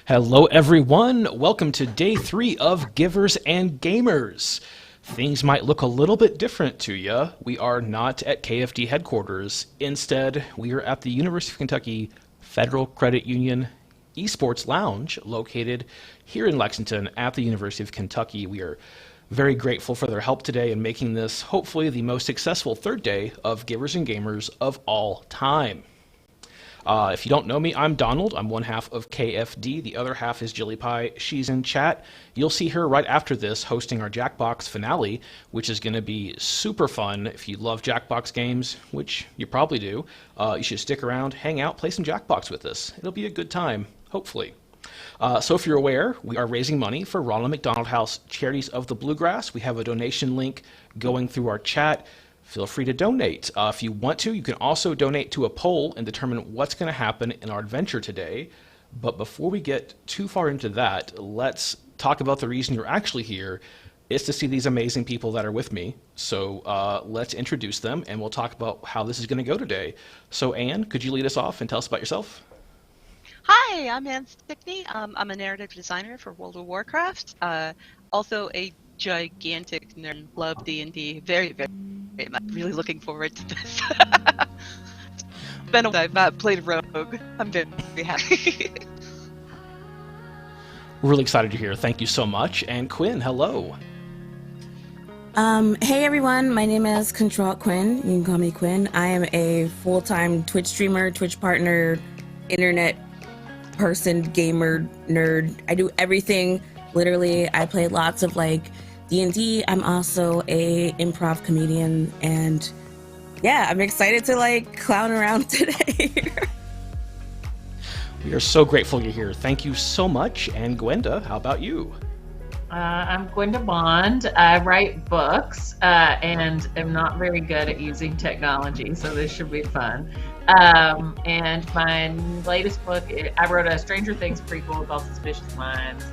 Hello, everyone. Welcome to day 3 of Givers and Gamers. Things might look a little bit different to you. We are not at KFD headquarters. Instead, we are at the University of Kentucky Federal Credit Union Esports Lounge, located here in Lexington at the University of Kentucky. We are very grateful for their help today in making this hopefully the most successful third day of Givers and Gamers of all time. If you don't know me, I'm Donald. I'm one half of KFD. The other half is Jilly Pie. She's in chat. You'll see her right after this hosting our Jackbox finale, which is going to be super fun. If you love Jackbox games, which you probably do, you should stick around, hang out, play some Jackbox with us. It'll be a good time, hopefully. So if you're aware, we are raising money for Ronald McDonald House Charities of the Bluegrass. We have a donation link going through our chat. Feel free to donate. If you want to, you can also donate to a poll and determine what's going to happen in our adventure today. But before we get too far into that, let's talk about the reason you're actually here. It's to see these amazing people that are with me. So let's introduce them, and we'll talk about how this is going to go today. So Anne, could you lead us off and tell us about yourself? Hi, I'm Anne Stickney. I'm a narrative designer for World of Warcraft. Also a gigantic nerd. Love D&D. Very, very much. Really looking forward to this. It's been a while. I've played Rogue. I'm very, very happy. We're really excited to hear. Thank you so much. And Quinn, hello. Hey everyone, my name is Control Quinn. You can call me Quinn. I am a full-time Twitch streamer, Twitch partner, internet person, gamer, nerd. I do everything, literally. I play lots of D&D. I'm also a improv comedian, and yeah, I'm excited to clown around today. We are so grateful you're here. Thank you so much. And Gwenda, how about you? I'm Gwenda Bond. I write books and am not very good at using technology, so this should be fun. And my latest book, I wrote a Stranger Things prequel called Suspicious Minds.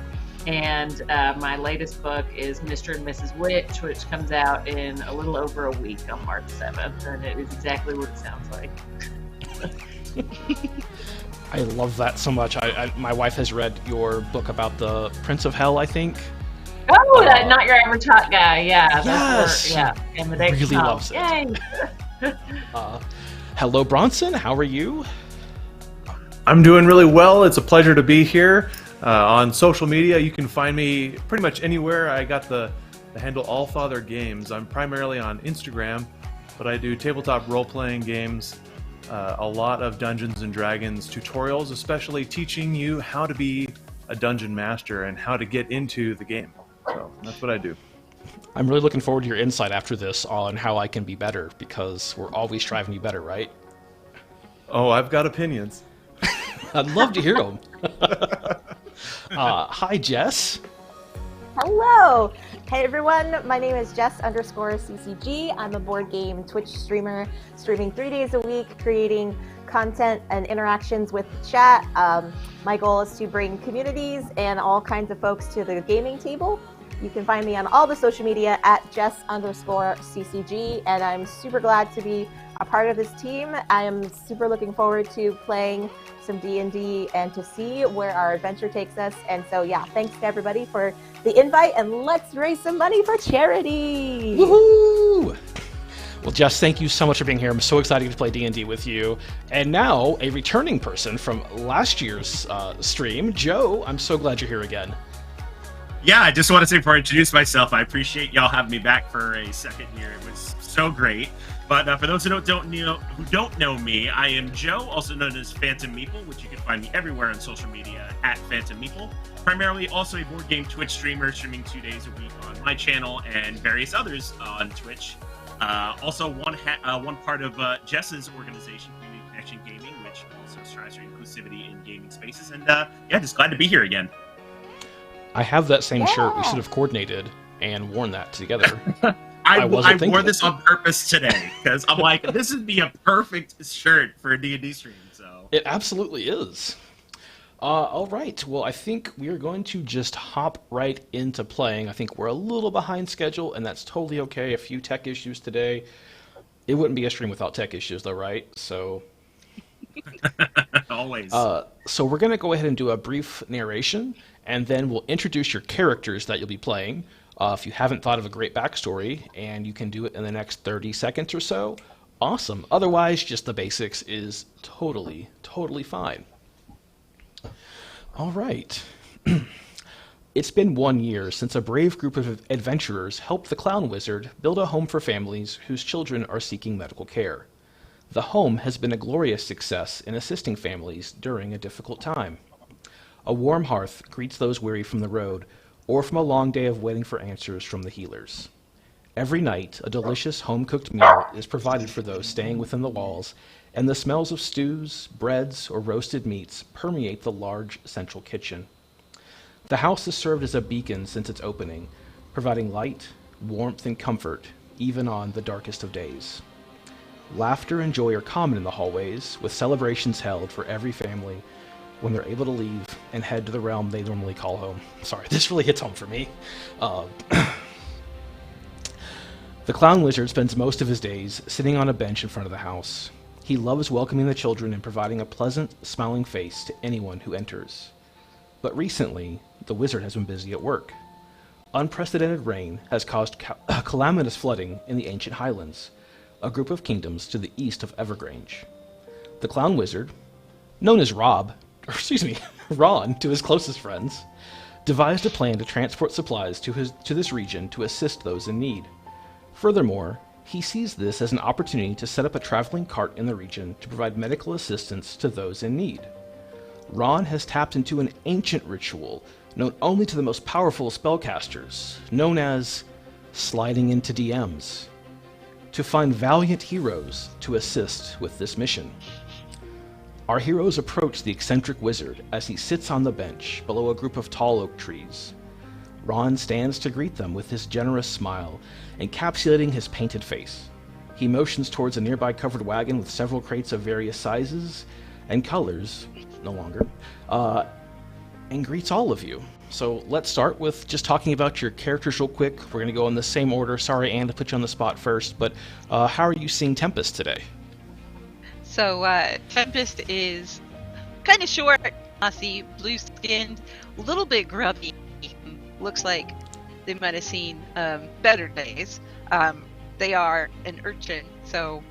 And my latest book is Mr. and Mrs. Witch, which comes out in a little over a week on March 7th. And it is exactly what it sounds like. I love that so much. My wife has read your book about the Prince of Hell, I think. Oh, Not Your Average Hot Guy. Yeah. Yes. And the really loves it. Yay. Hello, Bronson. How are you? I'm doing really well. It's a pleasure to be here. On social media, you can find me pretty much anywhere. I got the handle Allfather Games. I'm primarily on Instagram, but I do tabletop role-playing games, a lot of Dungeons & Dragons tutorials, especially teaching you how to be a dungeon master and how to get into the game. So that's what I do. I'm really looking forward to your insight after this on how I can be better, because we're always striving to be better, right? Oh, I've got opinions. I'd love to hear them. Hi, Jess. Hello. Hey, everyone. My name is Jess_CCG. I'm a board game Twitch streamer, streaming 3 days a week, creating content and interactions with the chat. My goal is to bring communities and all kinds of folks to the gaming table. You can find me on all the social media at Jess_CCG, and I'm super glad to be a part of this team. I am super looking forward to playing some D&D and to see where our adventure takes us. And so, yeah, thanks to everybody for the invite, and let's raise some money for charity. Woohoo! Well, Jess, thank you so much for being here. I'm so excited to play D&D with you. And now, a returning person from last year's stream, Joe, I'm so glad you're here again. Yeah, I just want to say before I introduce myself, I appreciate y'all having me back for a second year. It was so great. But for those who don't know me, I am Joe, also known as Phantom Meeple, which you can find me everywhere on social media at Phantom Meeple. Primarily also a board game Twitch streamer, streaming 2 days a week on my channel and various others on Twitch. Also one part of Jess's organization, Community Connection Gaming, which also strives for inclusivity in gaming spaces. And yeah, just glad to be here again. I have that same shirt. We should have coordinated and worn that together. I wore this on purpose today because I'm like, this would be a perfect shirt for a D&D stream. So it absolutely is. All right. Well, I think we are going to just hop right into playing. I think we're a little behind schedule, and that's totally okay. A few tech issues today. It wouldn't be a stream without tech issues, though, right? So Always. So we're going to go ahead and do a brief narration, and then we'll introduce your characters that you'll be playing. If you haven't thought of a great backstory, and you can do it in the next 30 seconds or so, awesome. Otherwise, just the basics is totally fine. All right. It's been 1 year since a brave group of adventurers helped the Clown Wizard build a home for families whose children are seeking medical care. The home has been a glorious success in assisting families during a difficult time. A warm hearth greets those weary from the road or from a long day of waiting for answers from the healers. Every night, a delicious home-cooked meal is provided for those staying within the walls, and the smells of stews, breads, or roasted meats permeate the large central kitchen. The house has served as a beacon since its opening, providing light, warmth, and comfort, even on the darkest of days. Laughter and joy are common in the hallways, with celebrations held for every family when they're able to leave and head to the realm they normally call home. Sorry, this really hits home for me. The Clown Wizard spends most of his days sitting on a bench in front of the house. He loves welcoming the children and providing a pleasant, smiling face to anyone who enters. But recently, the wizard has been busy at work. Unprecedented rain has caused calamitous flooding in the ancient highlands, a group of kingdoms to the east of Evergrange. The Clown Wizard, known as Ron to his closest friends, devised a plan to transport supplies to this region to assist those in need. Furthermore, he sees this as an opportunity to set up a traveling cart in the region to provide medical assistance to those in need. Ron has tapped into an ancient ritual known only to the most powerful spellcasters, known as sliding into DMs, to find valiant heroes to assist with this mission. Our heroes approach the eccentric wizard as he sits on the bench below a group of tall oak trees. Ron stands to greet them with his generous smile, encapsulating his painted face. He motions towards a nearby covered wagon with several crates of various sizes and colors, no longer, and greets all of you. So let's start with just talking about your characters real quick. We're going to go in the same order. Sorry, Anne, to put you on the spot first, but how are you seeing Tempest today? So Tempest is kind of short, mossy, blue-skinned, a little bit grubby. Looks like they might have seen better days. They are an urchin, so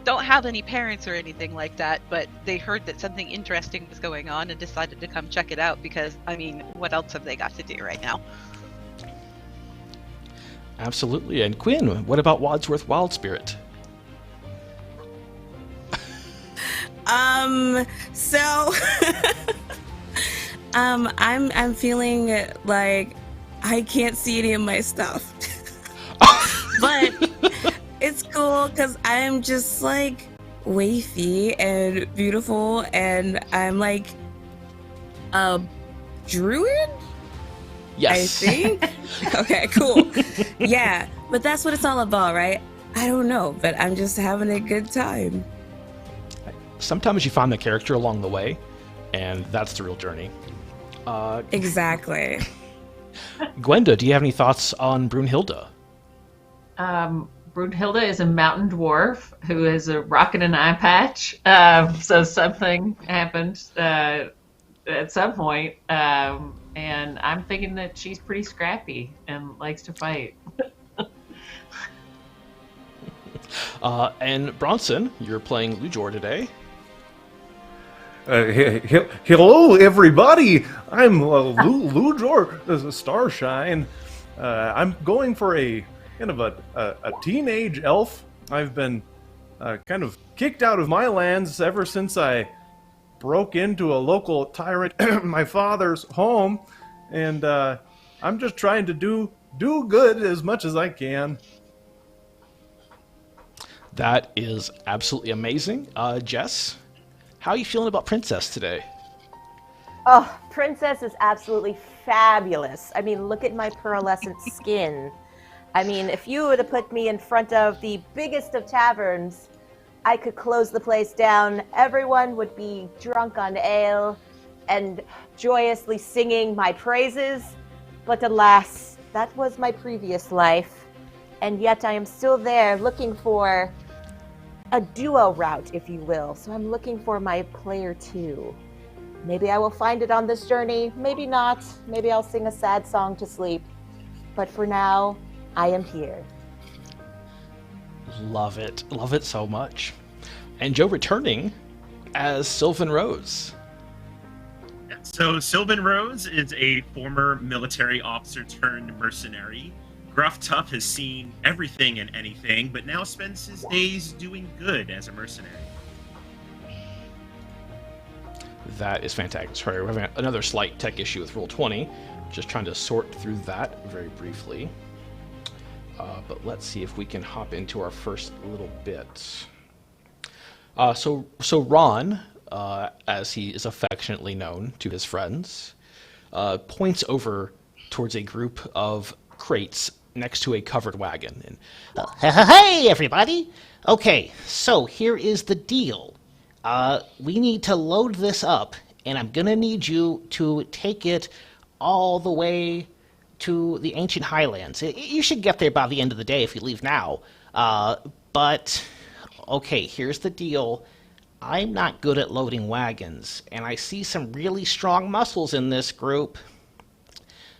don't have any parents or anything like that, but they heard that something interesting was going on and decided to come check it out because, I mean, what else have they got to do right now? Absolutely. And Quinn, what about Wadsworth Wildspirit? I'm feeling like I can't see any of my stuff. But it's cool because I'm just like wavy and beautiful, and I'm like a druid? Yes. I think. Okay, cool. Yeah, but that's what it's all about, right? I don't know, but I'm just having a good time. Sometimes you find the character along the way, and that's the real journey. Exactly. Gwenda, do you have any thoughts on Brunhilde? Brunhilde is a mountain dwarf who is rocking an eye patch. So something happened at some point, and I'm thinking that she's pretty scrappy and likes to fight. And Bronson, you're playing Lujor today. Hello, everybody. I'm Lujor Starshine. I'm going for a kind of a teenage elf. I've been kind of kicked out of my lands ever since I broke into a local tyrant, my father's home, and I'm just trying to do good as much as I can. That is absolutely amazing. Jess, how are you feeling about Princess today? Oh, Princess is absolutely fabulous. I mean, look at my pearlescent skin. I mean, if you were to put me in front of the biggest of taverns, I could close the place down. Everyone would be drunk on ale and joyously singing my praises. But alas, that was my previous life. And yet I am still there looking for a duo route, if you will. So I'm looking for my player 2. Maybe I will find it on this journey, maybe not. Maybe I'll sing a sad song to sleep. But for now, I am here. Love it so much. And Joe returning as Sylvan Rose. So Sylvan Rose is a former military officer turned mercenary. Gruff Tough has seen everything and anything, but now spends his days doing good as a mercenary. That is fantastic. Sorry, we're having another slight tech issue with Roll20. Just trying to sort through that very briefly. But let's see if we can hop into our first little bit. So Ron, as he is affectionately known to his friends, points over towards a group of crates next to a covered wagon. And, Hey, everybody! Okay, so here is the deal. We need to load this up, and I'm gonna need you to take it all the way to the ancient highlands. You should get there by the end of the day if you leave now. But, okay, here's the deal. I'm not good at loading wagons, and I see some really strong muscles in this group.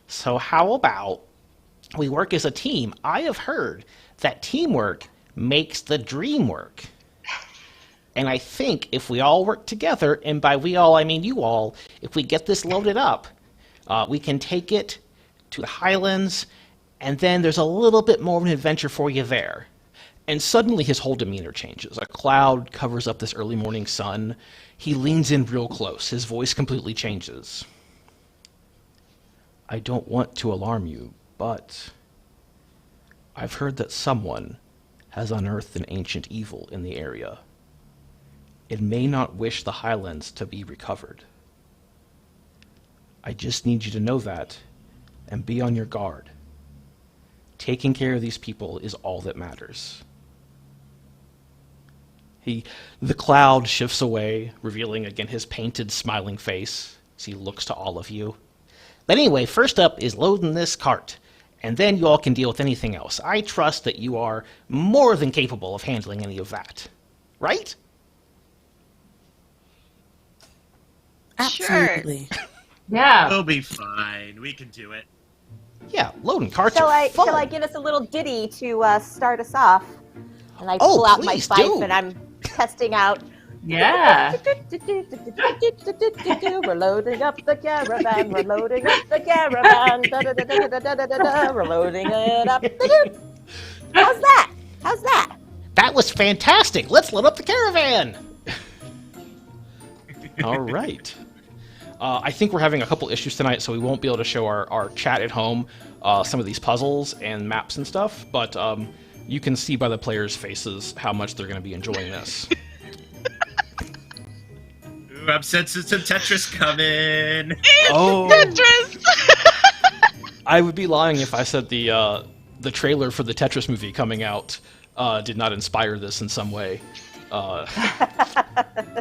So how about we work as a team? I have heard that teamwork makes the dream work. And I think if we all work together, and by we all I mean you all, if we get this loaded up, we can take it to the highlands, and then there's a little bit more of an adventure for you there. And suddenly his whole demeanor changes. A cloud covers up this early morning sun. He leans in real close. His voice completely changes. I don't want to alarm you, but I've heard that someone has unearthed an ancient evil in the area. It may not wish the highlands to be recovered. I just need you to know that and be on your guard. Taking care of these people is all that matters. The cloud shifts away, revealing again his painted, smiling face as he looks to all of you. But anyway, first up is loading this cart, and then you all can deal with anything else. I trust that you are more than capable of handling any of that. Right? Absolutely. Yeah. We'll be fine. We can do it. Yeah, loading carts Shall are fun. I give us a little ditty to start us off? And I pull out my please fife do. and I'm testing out. Yeah. We're loading up the caravan. We're loading up the caravan. We're loading it up. How's that? How's that? That was fantastic. Let's load up the caravan. All right. I think we're having a couple issues tonight, so we won't be able to show our chat at home some of these puzzles and maps and stuff, but you can see by the players' faces how much they're going to be enjoying this. Ooh, I'm sensing some Tetris coming. Oh, Tetris! I would be lying if I said the trailer for the Tetris movie coming out did not inspire this in some way.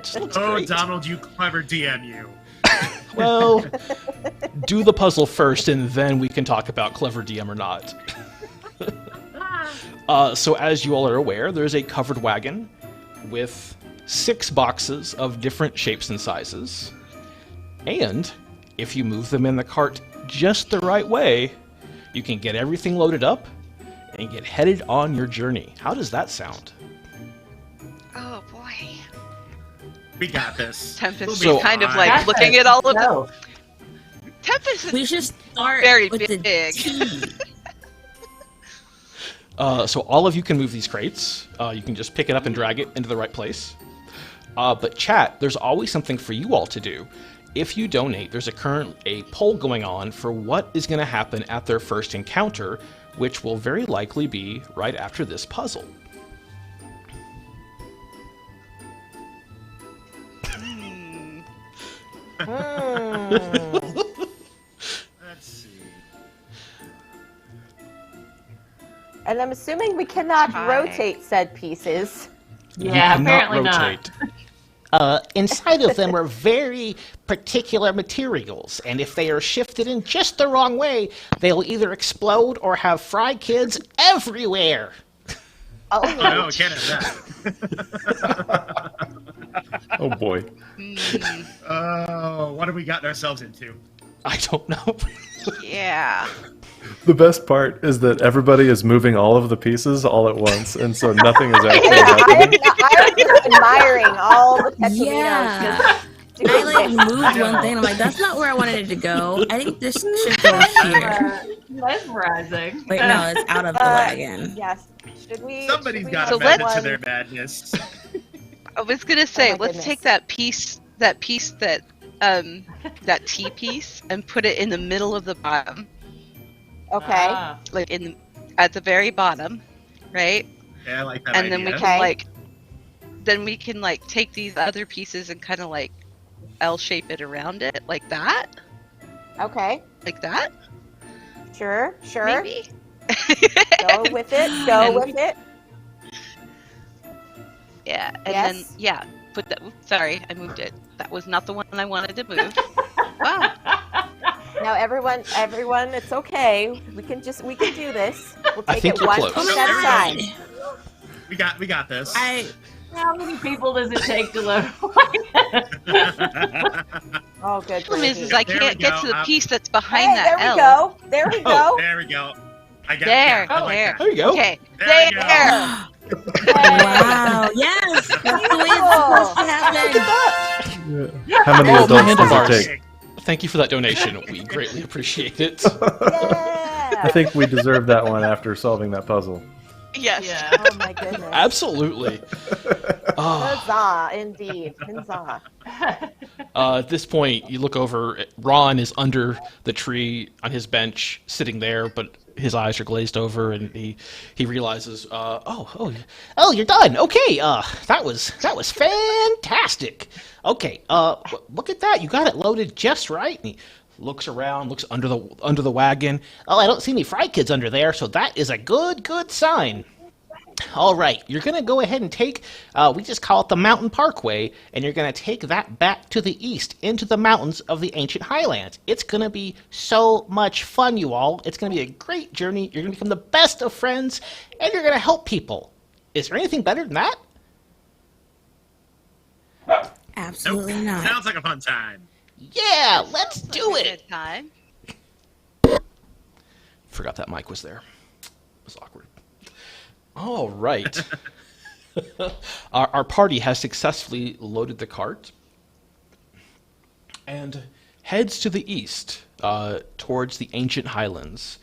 Just looks Oh, great. Donald, you clever DM you. Well, do the puzzle first, and then we can talk about clever DM or not. So as you all are aware, there's a covered wagon with 6 boxes of different shapes and sizes. And if you move them in the cart just the right way, you can get everything loaded up and get headed on your journey. How does that sound? Oh boy. We got this. Tempest We'll is be kind of fine. like looking at all of them. No. Tempest is We should start very with the big. tea. So all of you can move these crates. You can just pick it up and drag it into the right place. But chat, there's always something for you all to do. If you donate, there's a poll going on for what is going to happen at their first encounter, which will very likely be right after this puzzle. Let's see. And I'm assuming we cannot Hi. rotate said pieces. You Yeah, cannot apparently rotate. Inside of them are very particular materials, and if they are shifted in just the wrong way, they'll either explode or have fry kids everywhere. I'll Oh no, mute. can't have that. Oh boy. Oh, what have we gotten ourselves into? I don't know. Yeah. The best part is that everybody is moving all of the pieces all at once, and so nothing is actually Yeah, happening. I'm just admiring all the Techinos. Yeah. just I doing like this. moved one thing. I'm like, that's not where I wanted it to go. I think this should go here. Mesmerizing. Wait, no, it's out of the wagon. Yes. Should we? Somebody's should we got have a So method one- to their madness. I was gonna say, my let's goodness. take that piece that T piece, and put it in the middle of the bottom, Okay. like at the very bottom, right? Yeah, I like that And idea. then we Okay. can take these other pieces and kind of like L shape it around it, like that, Okay. like that, Sure. Sure. maybe. Go with it. Go And- with it. Yeah, and Yes. then put that. oops, sorry, I moved it. That was not the one I wanted to move. Wow. Now, everyone, it's okay. We can do this. We'll I take think it you're one close. piece at a time. We got this. How many people does it take to load? Oh, good. Problem is gravy. I There we can't get go. to the piece that's Hey, behind there that we L. go. There we Oh. go. There we go. I got There, I like there. that. There you go. Okay, There you there. Wow. Yes. That's the way it's supposed to happen. How many Oh, adults does handlebars. it take? Thank you for that donation. We greatly appreciate it. Yeah. I think we deserve that one after solving that puzzle. Yes. Yeah. Oh my goodness. Absolutely. Oh, Huzzah, indeed. Huzzah. at this point, you look over. Ron is under the tree on his bench, sitting there, but his eyes are glazed over, and he realizes, oh, you're done. Okay, that was fantastic. Okay, look at that. You got it loaded just right. And he looks around, looks under the wagon. Oh, I don't see any fry kids under there, so that is a good sign. All right, you're going to go ahead and take, we just call it the Mountain Parkway, and you're going to take that back to the east into the mountains of the ancient highlands. It's going to be so much fun, you all. It's going to be a great journey. You're going to become the best of friends, and you're going to help people. Is there anything better than that? Absolutely Nope. not. Sounds like a fun time. Yeah, let's do it. Good time. Forgot that mic was there. It was awkward. All right. Our party has successfully loaded the cart and heads to the east towards the ancient highlands.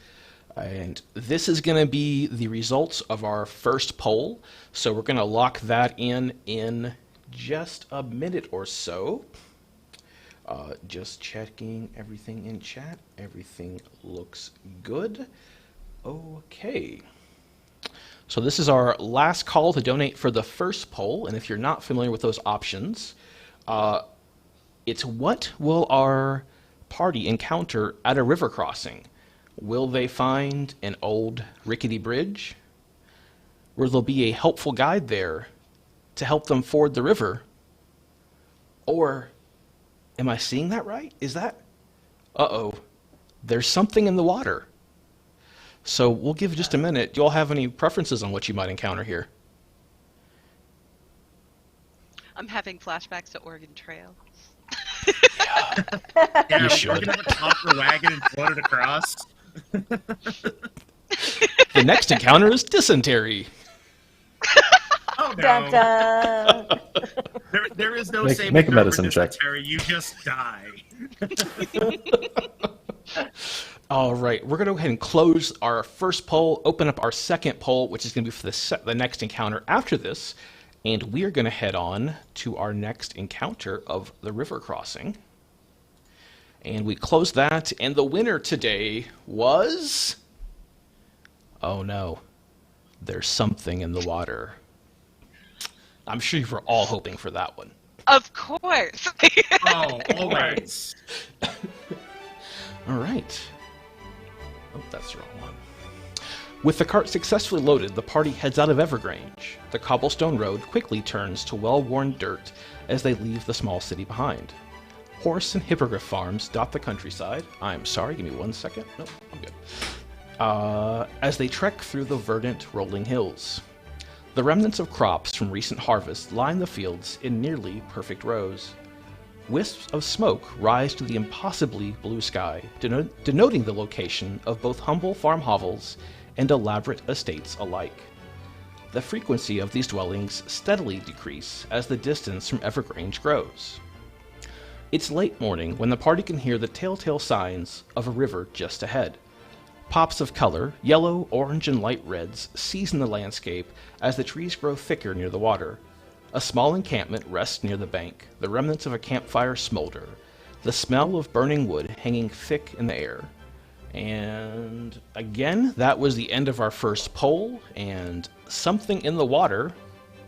And this is going to be the results of our first poll. So we're going to lock that in just a minute or so. Just checking everything in chat. Everything looks good. Okay. So this is our last call to donate for the first poll, and if you're not familiar with those options, it's what will our party encounter at a river crossing? Will they find an old rickety bridge? Will there be a helpful guide there to help them ford the river? Or, am I seeing that right? Is that... Uh-oh. There's something in the water. So we'll give just a minute. Do you all have any preferences on what you might encounter here? I'm having flashbacks to Oregon Trail. Yeah, You we're should. gonna top the wagon and float it across. The next encounter is dysentery. Oh no. Dun, dun. There is no Make- saving make a her medicine for check. dysentery. You just die. All right, we're going to go ahead and close our first poll, open up our second poll, which is going to be for the next encounter after this, and we are going to head on to our next encounter of the river crossing. And we close that, and the winner today was... Oh no, there's something in the water. I'm sure you were all hoping for that one. Of course. Oh, always. All right. Oh, that's the wrong one. With the cart successfully loaded, the party heads out of Evergrange. The cobblestone road quickly turns to well-worn dirt as they leave the small city behind. Horse and hippogriff farms dot the countryside. I'm sorry, give me 1 second. Nope, I'm good. As they trek through the verdant, rolling hills. The remnants of crops from recent harvests line the fields in nearly perfect rows. Wisps of smoke rise to the impossibly blue sky, denoting the location of both humble farm hovels and elaborate estates alike. The frequency of these dwellings steadily decrease as the distance from Evergrange grows. It's late morning when the party can hear the telltale signs of a river just ahead. Pops of color, yellow, orange, and light reds, season the landscape as the trees grow thicker near the water. A small encampment rests near the bank, the remnants of a campfire smolder, the smell of burning wood hanging thick in the air. And again, that was the end of our first poll, and something in the water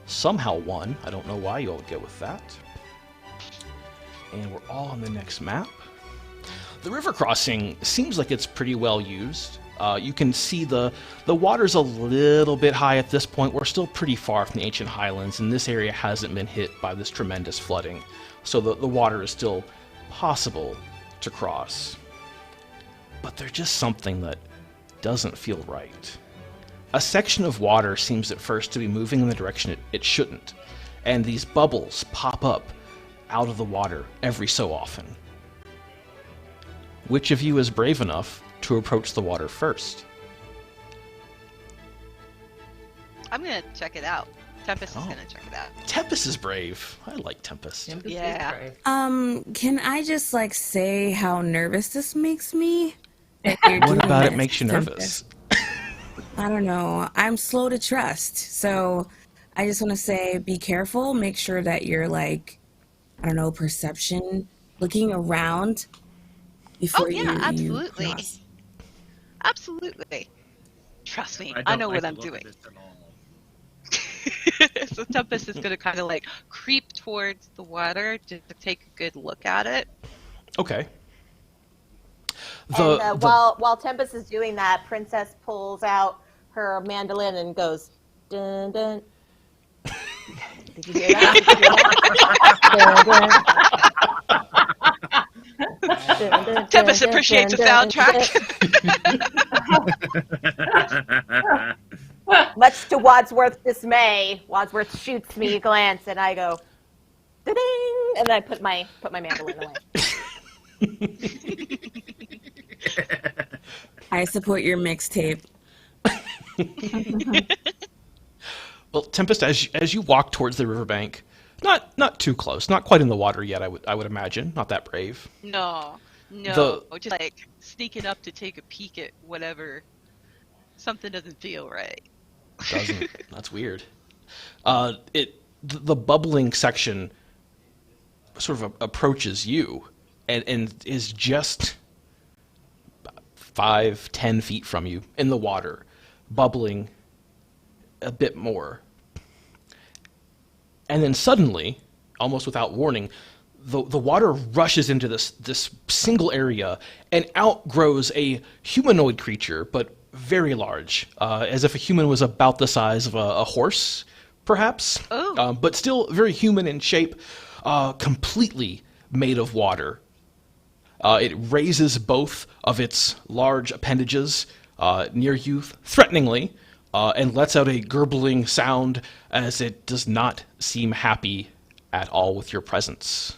somehow won. I don't know why you all would go with that. And we're all on the next map. The river crossing seems like it's pretty well used. You can see the water's a little bit high at this point. We're still pretty far from the ancient highlands, and this area hasn't been hit by this tremendous flooding. So the water is still possible to cross. But there's just something that doesn't feel right. A section of water seems at first to be moving in the direction it shouldn't, and these bubbles pop up out of the water every so often. Which of you is brave enough to approach the water first? I'm gonna check it out. Tempest is gonna check it out. Tempest is brave. I like Tempest. Tempest is Yeah. brave. Can I just like say how nervous this makes me? What about it makes you nervous? I don't know. I'm slow to trust. So I just want to say be careful. Make sure that you're like, I don't know, perception, looking around before you absolutely. cross. Absolutely. Trust me, I don't know like what the I'm look of doing. this at all. So Tempest is gonna kind of like creep towards the water to take a good look at it. Okay. While Tempest is doing that, Princess pulls out her mandolin and goes, dun dun. Did you hear that? Tempest appreciates the soundtrack. Much to Wadsworth's dismay, Wadsworth shoots me a glance, and I go, da-ding, and then I put my mandolin away. I support your mixtape. Well, Tempest, as you walk towards the riverbank, not too close, not quite in the water yet. I would imagine, not that brave. No, just like sneaking up to take a peek at whatever. Something doesn't feel right. Doesn't. That's weird. The bubbling section sort of approaches you and is just 5-10 feet from you in the water, bubbling a bit more. And then suddenly, almost without warning, the water rushes into this single area and outgrows a humanoid creature, but very large, as if a human was about the size of a horse, perhaps. Oh. But still very human in shape, completely made of water. It raises both of its large appendages near you threateningly, and lets out a gurgling sound as it does not seem happy at all with your presence.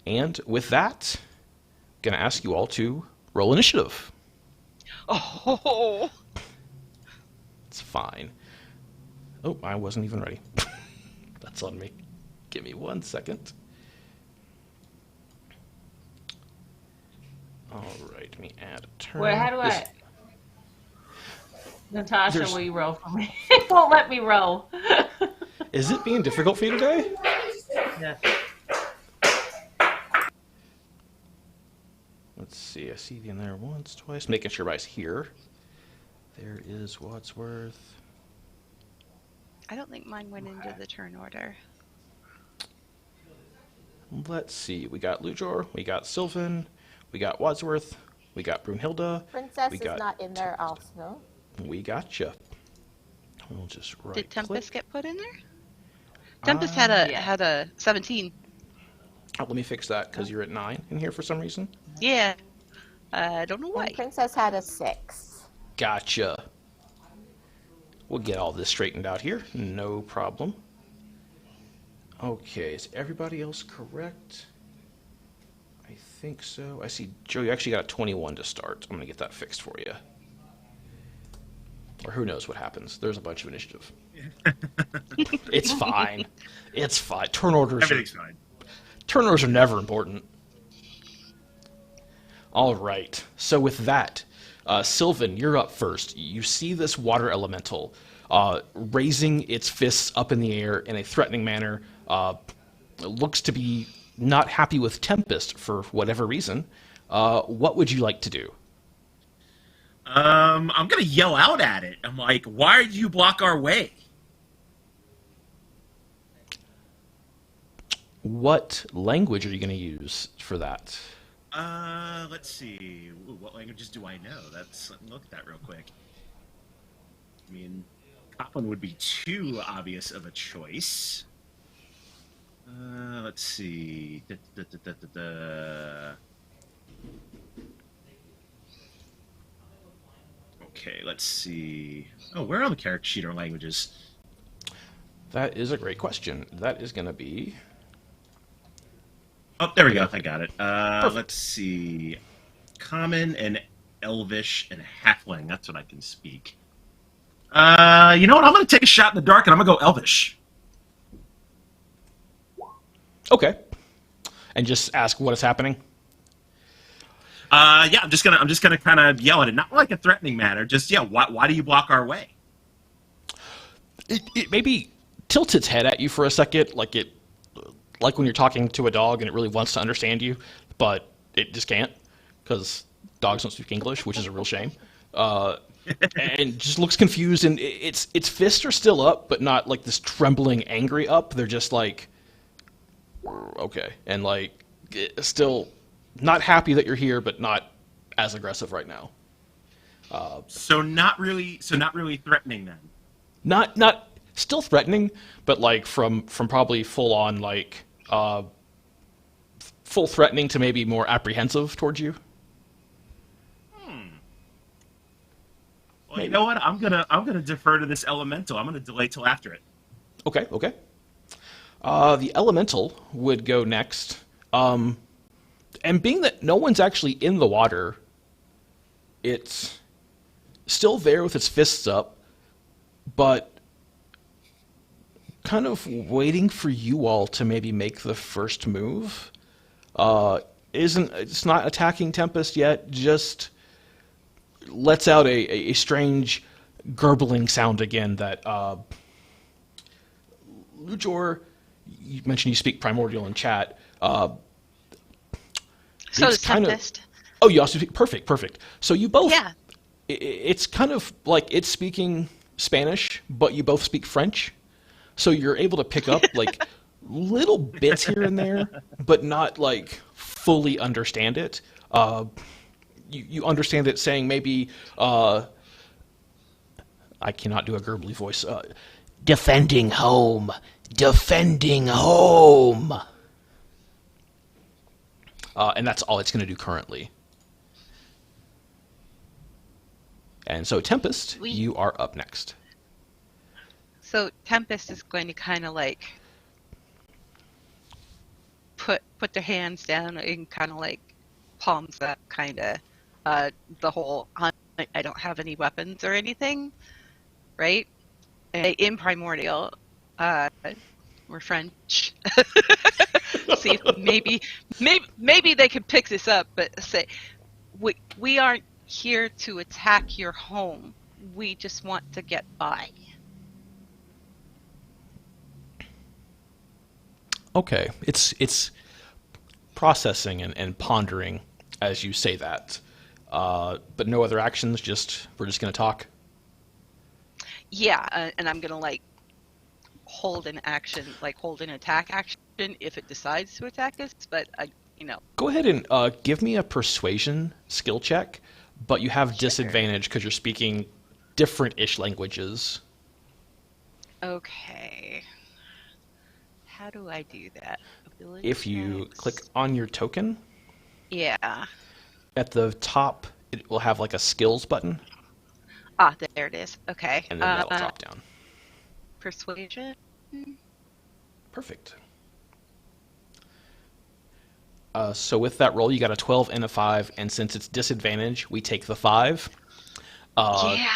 And with that, I'm going to ask you all to roll initiative. Oh. It's fine. Oh, I wasn't even ready. That's on me. Give me 1 second. All right, let me add a turn. Wait, how do I? Natasha, will you roll for me? It won't let me roll. Is it being difficult for you today? Yeah. Let's see. I see you in there once, twice. Making sure everybody's here. There is Wadsworth. I don't think mine went into the turn order. Let's see. We got Lujor. We got Sylvan. We got Wadsworth. We got Brunhilde. Princess we is got not in there also. We gotcha. We'll just right Did Tempest click. get put in there? Tempest had a 17. Oh, let me fix that because you're at 9 in here for some reason. Yeah. I don't know why. And Princess had a 6. Gotcha. We'll get all this straightened out here. No problem. Okay, is everybody else correct? I think so. I see, Joe, you actually got a 21 to start. I'm going to get that fixed for you. Or who knows what happens. There's a bunch of initiative. It's fine. It's fine. Everything's fine. Turn orders are never important. All right. So with that, Sylvan, you're up first. You see this water elemental raising its fists up in the air in a threatening manner. It looks to be not happy with Tempest for whatever reason. What would you like to do? I'm gonna yell out at it. I'm like, why did you block our way? What language are you going to use for that? Let's see. Ooh, what languages do I know? Let me look at that real quick. I mean, Coplin would be too obvious of a choice. Let's see. Okay, let's see. Oh, where on the character sheet are languages? That is a great question. That is going to be... Oh, there we go. I got it. Let's see. Common and Elvish and Halfling. That's what I can speak. You know what? I'm going to take a shot in the dark, and I'm going to go Elvish. Okay. And just ask what is happening? Yeah, I'm just gonna kind of yell at it, not like a threatening manner. Just why do you block our way? It maybe tilts its head at you for a second, like when you're talking to a dog and it really wants to understand you, but it just can't because dogs don't speak English, which is a real shame. And just looks confused, and its fists are still up, but not like this trembling, angry up. They're just like, okay, and like still not happy that you're here, but not as aggressive right now. So not really threatening then. Not still threatening, but like from probably full on like full threatening to maybe more apprehensive towards you. Well, maybe. You know what? I'm gonna defer to this elemental. I'm gonna delay till after it. Okay. The elemental would go next. And being that no one's actually in the water, it's still there with its fists up, but kind of waiting for you all to maybe make the first move. It's not attacking Tempest yet, just lets out a strange gurgling sound again that Lujor, you mentioned you speak Primordial in chat. So does Tempest. Oh, you also speak... Perfect. So you both... Yeah. It's kind of like it's speaking Spanish, but you both speak French. So you're able to pick up like little bits here and there, but not like fully understand it. You understand it saying maybe... I cannot do a gurgly voice. Defending home. And that's all it's going to do currently. And so, Tempest, you are up next. So Tempest is going to kind of like put their hands down and kind of like palms up, kind of the whole I don't have any weapons or anything, right? And in Primordial, we're French. See if maybe they can pick this up, but say we aren't here to attack your home. We just want to get by. Okay, it's processing and pondering as you say that, but no other actions. We're just gonna talk. Yeah, and I'm gonna like hold an action, like hold an attack action if it decides to attack us. But go ahead and give me a persuasion skill check, but you have disadvantage because you're speaking different-ish languages. Okay. How do I do that? Ability if you checks. click on your token, Yeah. at the top it will have like a skills button. Ah, there it is. Okay. and then that'll drop down. Persuasion. Perfect. So with that roll, you got a 12 and a 5, and since it's disadvantage, we take the 5. Yeah.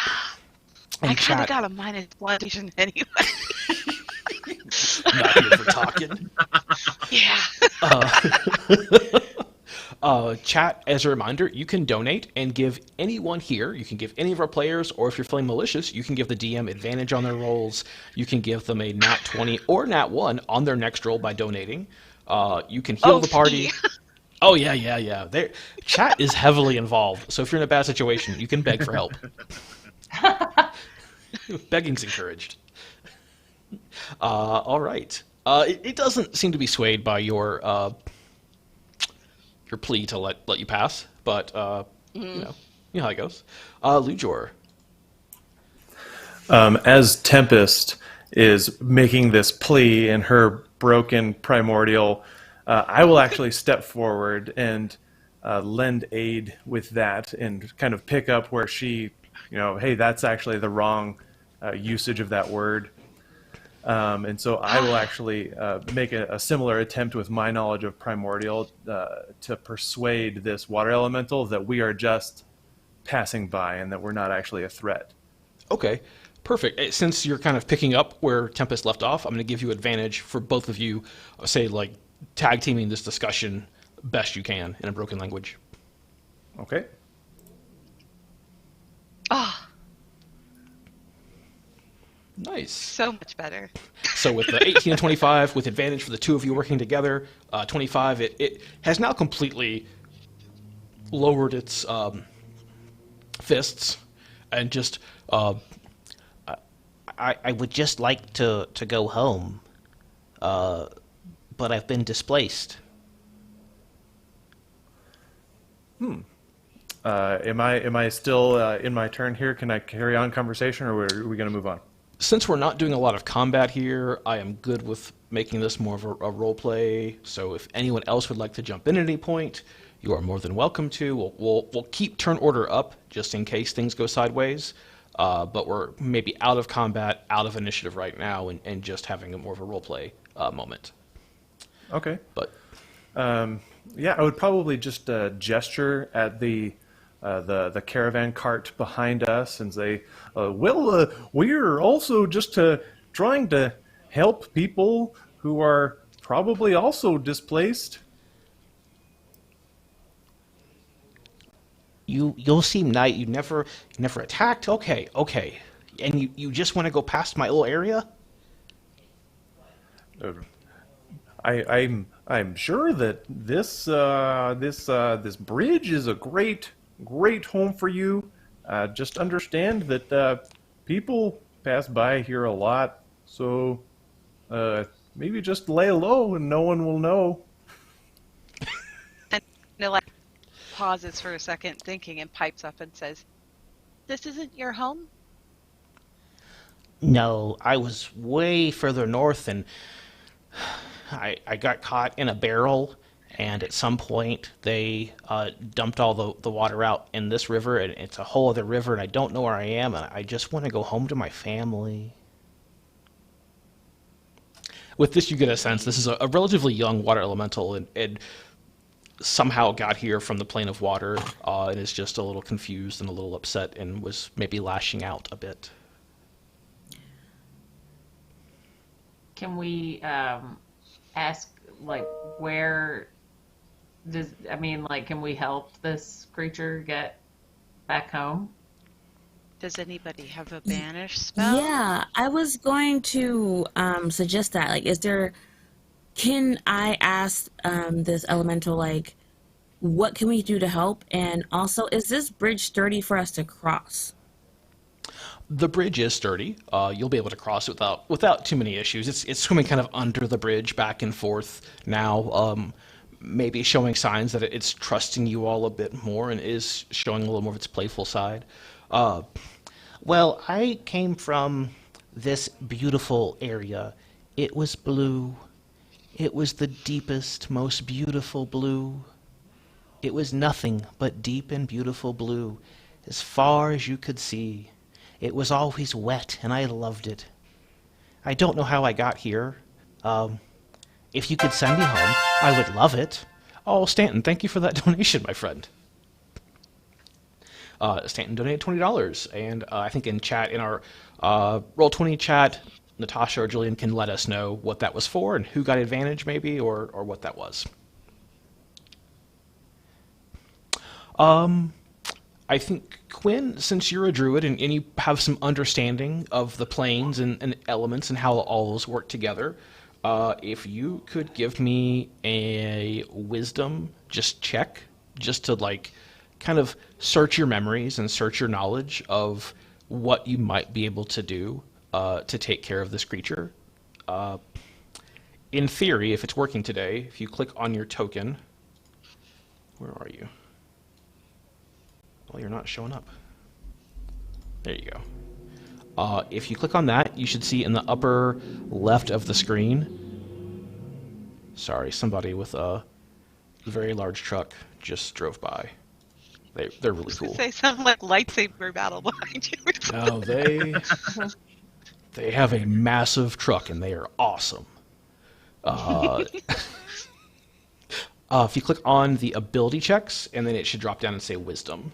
And I kind of chat, got a -1 anyway. not here for talking. Yeah. Chat, as a reminder, you can donate and give anyone here. You can give any of our players, or if you're feeling malicious, you can give the DM advantage on their rolls. You can give them a nat 20 or nat 1 on their next roll by donating. You can heal the party. Oh, yeah. Chat is heavily involved, so if you're in a bad situation, you can beg for help. Begging's encouraged. All right. It doesn't seem to be swayed by your plea to let you pass, but you know how it goes. Lujor. As Tempest is making this plea in her broken primordial, I will actually step forward and lend aid with that and kind of pick up where she, hey, that's actually the wrong usage of that word. And so I will actually make a similar attempt with my knowledge of primordial to persuade this water elemental that we are just passing by and that we're not actually a threat. Okay, perfect. Since you're kind of picking up where Tempest left off, I'm going to give you advantage for both of you, say, like, tag teaming this discussion best you can in a broken language. Okay. Oh, Nice. so much better. So with the 18 and 25, with advantage for the two of you working together, 25, it has now completely lowered its fists and just... I would just like to go home, but I've been displaced. Am I still in my turn here? Can I carry on conversation, or are we going to move on? Since we're not doing a lot of combat here, I am good with making this more of a role play. So if anyone else would like to jump in at any point, you are more than welcome to. We'll keep turn order up just in case things go sideways. But we're maybe out of combat, out of initiative right now, and just having more of a role play moment. Okay. But yeah, I would probably just gesture at the caravan cart behind us and say, we're also just trying to help people who are probably also displaced. You'll seem nice. You never attacked. Okay, and you just want to go past my little area? I'm sure that this bridge is a great home for you. Just understand that people pass by here a lot, so maybe just lay low and no one will know. And like pauses for a second, thinking, and pipes up and says, "This isn't your home?" No, I was way further north, and I got caught in a barrel, and at some point they dumped all the water out in this river, and it's a whole other river, and I don't know where I am, and I just want to go home to my family. with this, you get a sense this is a relatively young water elemental, and somehow got here from the plane of water, and is just a little confused and a little upset, and was maybe lashing out a bit. Can we ask, like, where can we help this creature get back home? Does anybody have a banish spell? Yeah, I was going to suggest that. Like, can I ask this elemental, like, what can we do to help? And also, is this bridge sturdy for us to cross? The bridge is sturdy. You'll be able to cross it without too many issues. It's swimming kind of under the bridge, back and forth now, maybe showing signs that it's trusting you all a bit more and is showing a little more of its playful side. Well, I came from this beautiful area. It was blue. It was the deepest, most beautiful blue. It was nothing but deep and beautiful blue, as far as you could see. It was always wet, and I loved it. I don't know how I got here. If you could send me home, I would love it. Oh, Stanton, thank you for that donation, my friend. Stanton donated $20, and I think in chat, in our Roll20 chat, Natasha or Julian can let us know what that was for and who got advantage, maybe, or what that was. I think, Quinn, since you're a druid and you have some understanding of the planes and elements and how all those work together, if you could give me a wisdom just check, just to like kind of search your memories and search your knowledge of what you might be able to do to take care of this creature. In theory, if it's working today, if you click on your token, where are you? Well, you're not showing up. There you go. If you click on that, you should see in the upper left of the screen. Sorry, somebody with a very large truck just drove by. They're really cool. Say something like lightsaber battle behind you. No, they have a massive truck and they are awesome. If you click on the ability checks, and then it should drop down and say wisdom.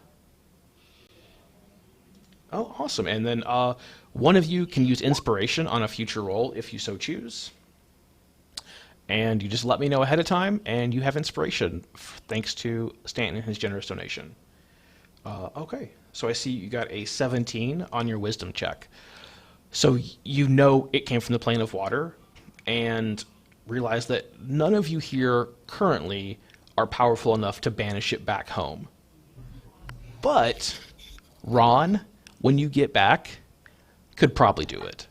Oh, awesome. And then one of you can use inspiration on a future roll if you so choose. And you just let me know ahead of time, and you have inspiration, thanks to Stanton and his generous donation. Okay, so I see you got a 17 on your wisdom check. So you know it came from the plane of water, and realize that none of you here currently are powerful enough to banish it back home. But Ron, when you get back, could probably do it.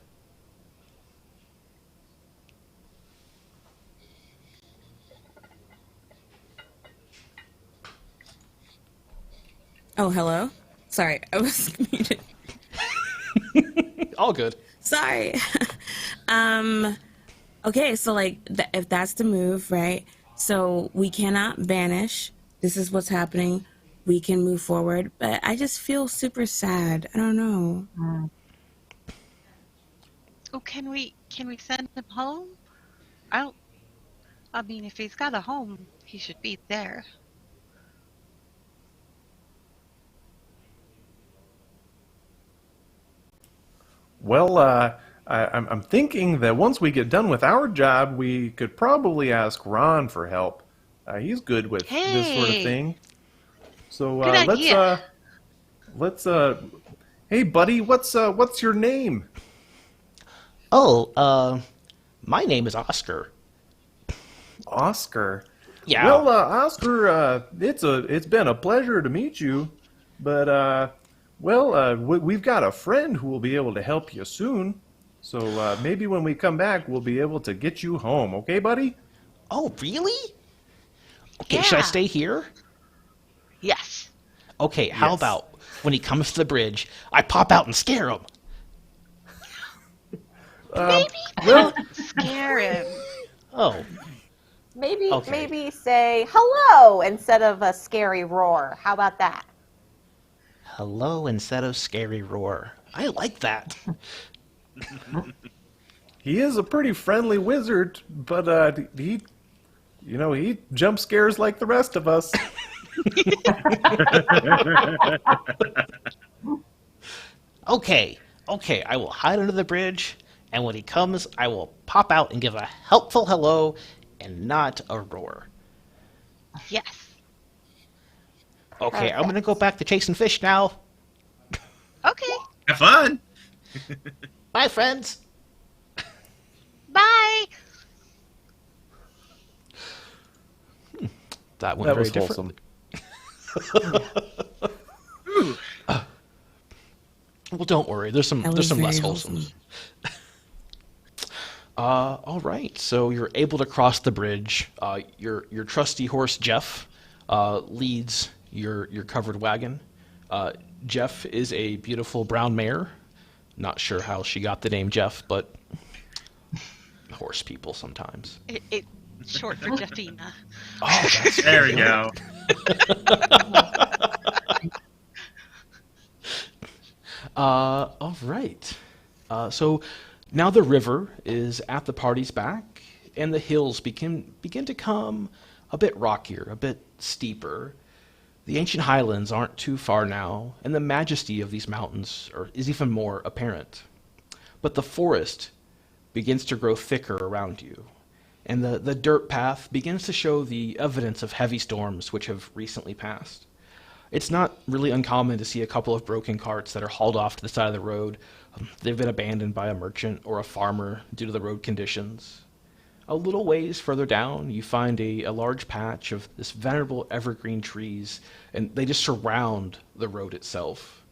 Oh, hello. Sorry, I was muted. All good. Sorry. Okay, so like if that's the move, right? So we cannot banish. This is what's happening. We can move forward, but I just feel super sad. I don't know. Oh, can we send him home? I mean, if he's got a home, he should be there. Well, I'm thinking that once we get done with our job, we could probably ask Ron for help. He's good with this sort of thing. So Good idea. let's hey buddy, what's your name? Oh, my name is Oscar. Oscar. Yeah. Well, Oscar, it's been a pleasure to meet you, but we've got a friend who will be able to help you soon. So maybe when we come back, we'll be able to get you home. Okay, buddy? Oh, really? Okay, Yeah. should I stay here? Yes. Okay, how Yes. about when he comes to the bridge, I pop out and scare him? Well, Scare him. Oh, Maybe Okay. maybe say hello instead of a scary roar. How about that? hello instead of scary roar. I like that. he is a pretty friendly wizard, but he jump scares like the rest of us. Okay, I will hide under the bridge, and when he comes, I will pop out and give a helpful hello and not a roar. Yes. Okay, I'm gonna go back to chasing fish now. Okay. Have fun. Bye, friends. Bye. That went That very was different. wholesome. Well, don't worry. There's some That was less very wholesome. wholesome. All right. So you're able to cross the bridge. Your trusty horse Jeff leads your covered wagon. Jeff is a beautiful brown mare. Not sure how she got the name Jeff, but horse people sometimes. It's short for Jeffina. Oh, that's There we go. All right. So now the river is at the party's back, and the hills begin to come a bit rockier, a bit steeper. The ancient highlands aren't too far now, and the majesty of these mountains is even more apparent. But the forest begins to grow thicker around you, and the dirt path begins to show the evidence of heavy storms which have recently passed. It's not really uncommon to see a couple of broken carts that are hauled off to the side of the road. They've been abandoned by a merchant or a farmer due to the road conditions. A little ways further down, you find a large patch of this venerable evergreen trees, and they just surround the road itself.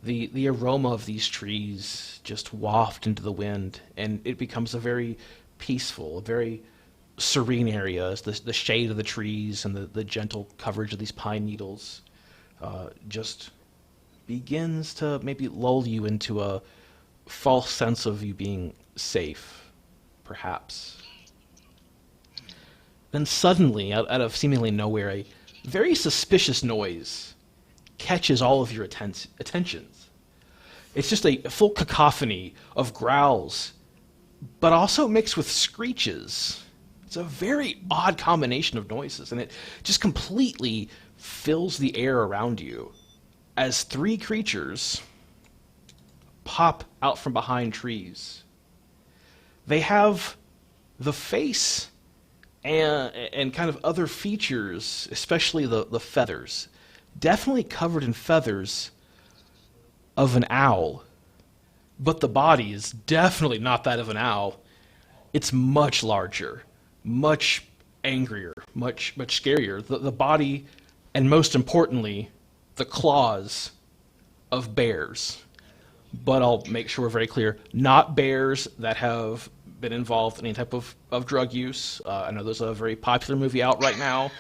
The aroma of these trees just waft into the wind, and it becomes a very peaceful, a very serene area as the shade of the trees and the gentle coverage of these pine needles just begins to maybe lull you into a false sense of you being safe, perhaps. Then suddenly, out of seemingly nowhere, a very suspicious noise catches all of your attentions. It's just a full cacophony of growls, but also mixed with screeches. It's a very odd combination of noises, and it just completely fills the air around you as three creatures pop out from behind trees. They have the face and kind of other features, especially the feathers, definitely covered in feathers of an owl, but the body is definitely not that of an owl. It's much larger, much angrier, much scarier. The body, and most importantly, the claws of bears. But I'll make sure we're very clear, not bears that have been involved in any type of drug use. I know there's a very popular movie out right now.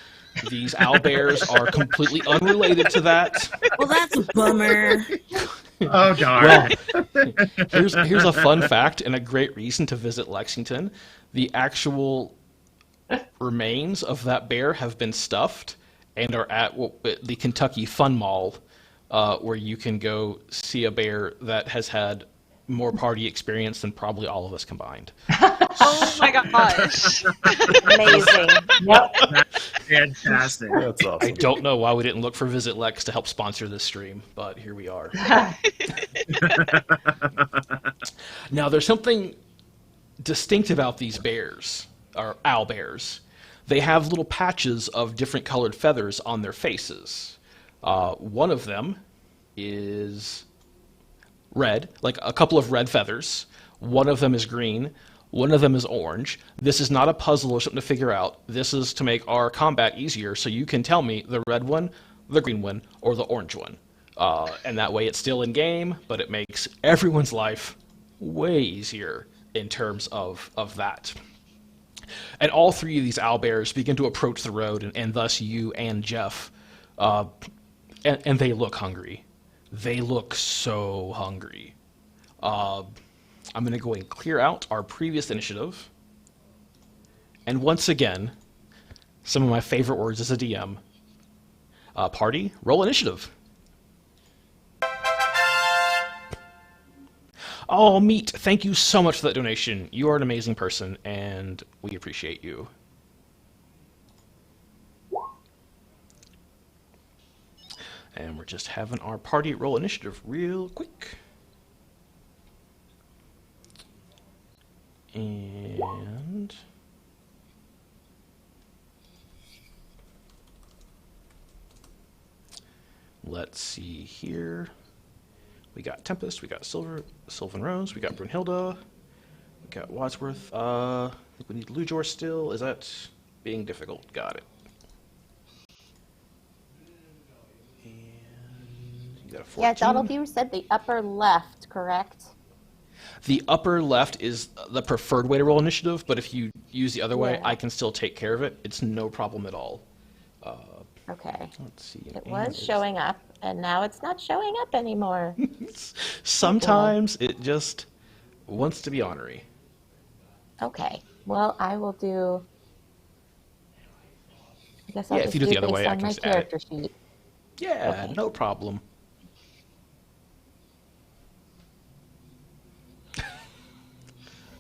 These owl bears are completely unrelated to that. Well, that's a bummer. Oh, darn. Well, here's a fun fact and a great reason to visit Lexington. The actual remains of that bear have been stuffed and are at the Kentucky Fun Mall, where you can go see a bear that has had more party experience than probably all of us combined. Oh my gosh. Amazing. Yep. That's fantastic. That's awesome. I don't know why we didn't look for Visit Lex to help sponsor this stream, but here we are. Now, there's something distinct about these bears, or owl bears. They have little patches of different colored feathers on their faces. One of them is red, like a couple of red feathers. One of them is green. One of them is orange. This is not a puzzle or something to figure out. This is to make our combat easier, so you can tell me the red one, the green one, or the orange one. And that way it's still in game, but it makes everyone's life way easier in terms of that. And all three of these owlbears begin to approach the road, and thus you and Jeff, and they look hungry. They look so hungry. I'm going to go and clear out our previous initiative. And once again, some of my favorite words as a DM. Party, roll initiative. Oh, Meat, thank you so much for that donation. You are an amazing person, and we appreciate you. And we're just having our party roll initiative real quick. And let's see here. We got Tempest, we got Sylvan Rose, we got Brunhilde, we got Wadsworth. I think we need Lujor still. Is that being difficult? Got it. And you got a 14. Yeah, Donald, you said the upper left, correct? The upper left is the preferred way to roll initiative, but if you use the other way, Yeah. I can still take care of it. It's no problem at all. Okay. Let's see. It was showing up, and now it's not showing up anymore. Sometimes it just wants to be ornery. Okay. Well, I will do. I guess I'll Yeah, just if you do the other based way, I on can my just add it. character sheet. Yeah, Okay. no problem.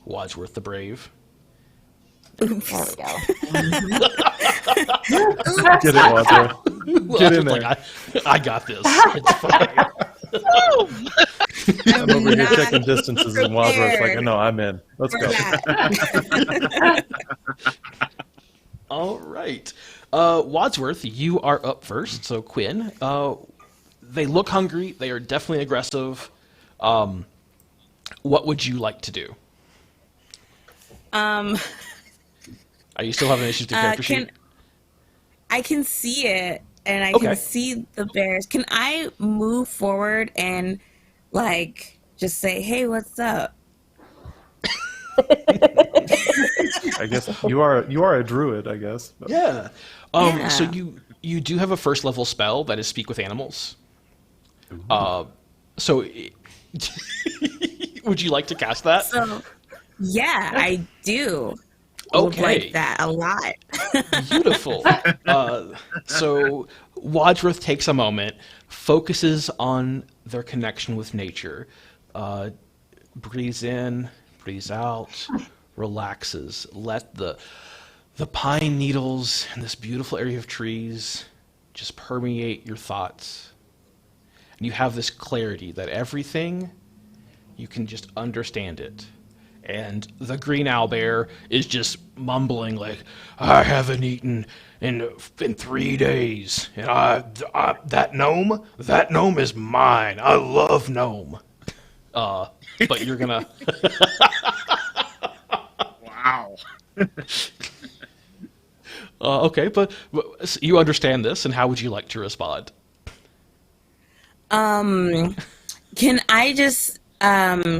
Wadsworth the Brave. There we go. Get it, Wadsworth. Get in Wadsworth's there. like, I got this. It's fine. I'm over here not checking distances, and Wadsworth's like, prepared. no, I'm in. Let's For go. that. All right. Wadsworth, you are up first. So, Quinn, they look hungry. They are definitely aggressive. What would you like to do? Are you still having issues with the character sheet? I can see it, and I Okay. can see the bears. Can I move forward and like just say, "Hey, what's up?" I guess you are a druid, I guess. But- Yeah. Yeah. So you do have a first level spell that is speak with animals. So would you like to cast that? So, yeah, I do. Okay. Like that a lot. Beautiful. So Wadsworth takes a moment, focuses on their connection with nature, breathes in, breathes out, relaxes. Let the pine needles and this beautiful area of trees just permeate your thoughts. And you have this clarity that everything, you can just understand it. And the green owlbear is just mumbling like, I haven't eaten in 3 days. And that gnome is mine. I love gnome. But you're gonna... Wow. Okay, but you understand this, and how would you like to respond? Can I just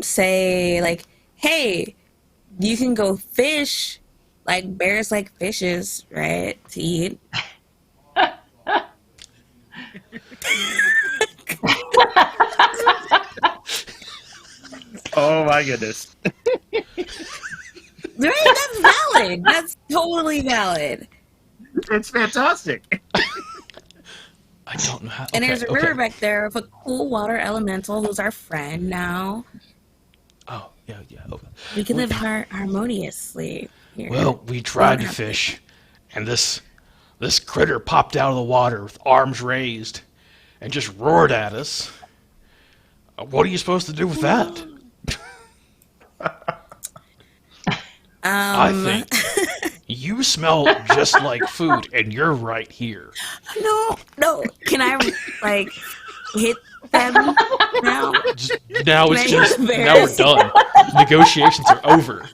say like, "Hey, you can go fish. Like bears like fishes, right? To eat." Oh my goodness. Right? That's valid. That's totally valid. It's fantastic. I don't know how... And okay, there's a okay. river back there with a cool water elemental who's our friend now. Oh, yeah. Okay. We can live harmoniously here. Well, we tried to have to. fish, and this critter popped out of the water with arms raised and just roared at us. What are you supposed to do with that? I think you smell just like food, and you're right here. No. Can I like hit them now? Now Can I hit the now we're bears? done. Negotiations are over.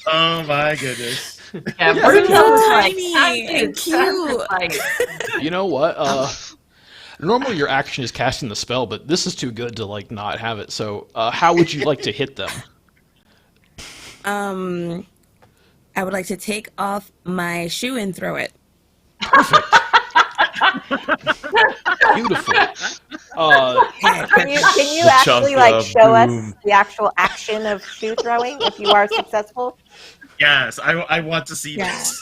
Oh my goodness. Yeah, They're Bruno so was like, tiny "I'm and excited," cute. like, You know what? Normally your action is casting the spell, but this is too good to like not have it. So, how would you like to hit them? I would like to take off my shoe and throw it. Beautiful. Can you The actually chunk like of show us boom. the actual action of shoe throwing if you are successful? Yes, I want to see Yeah. this.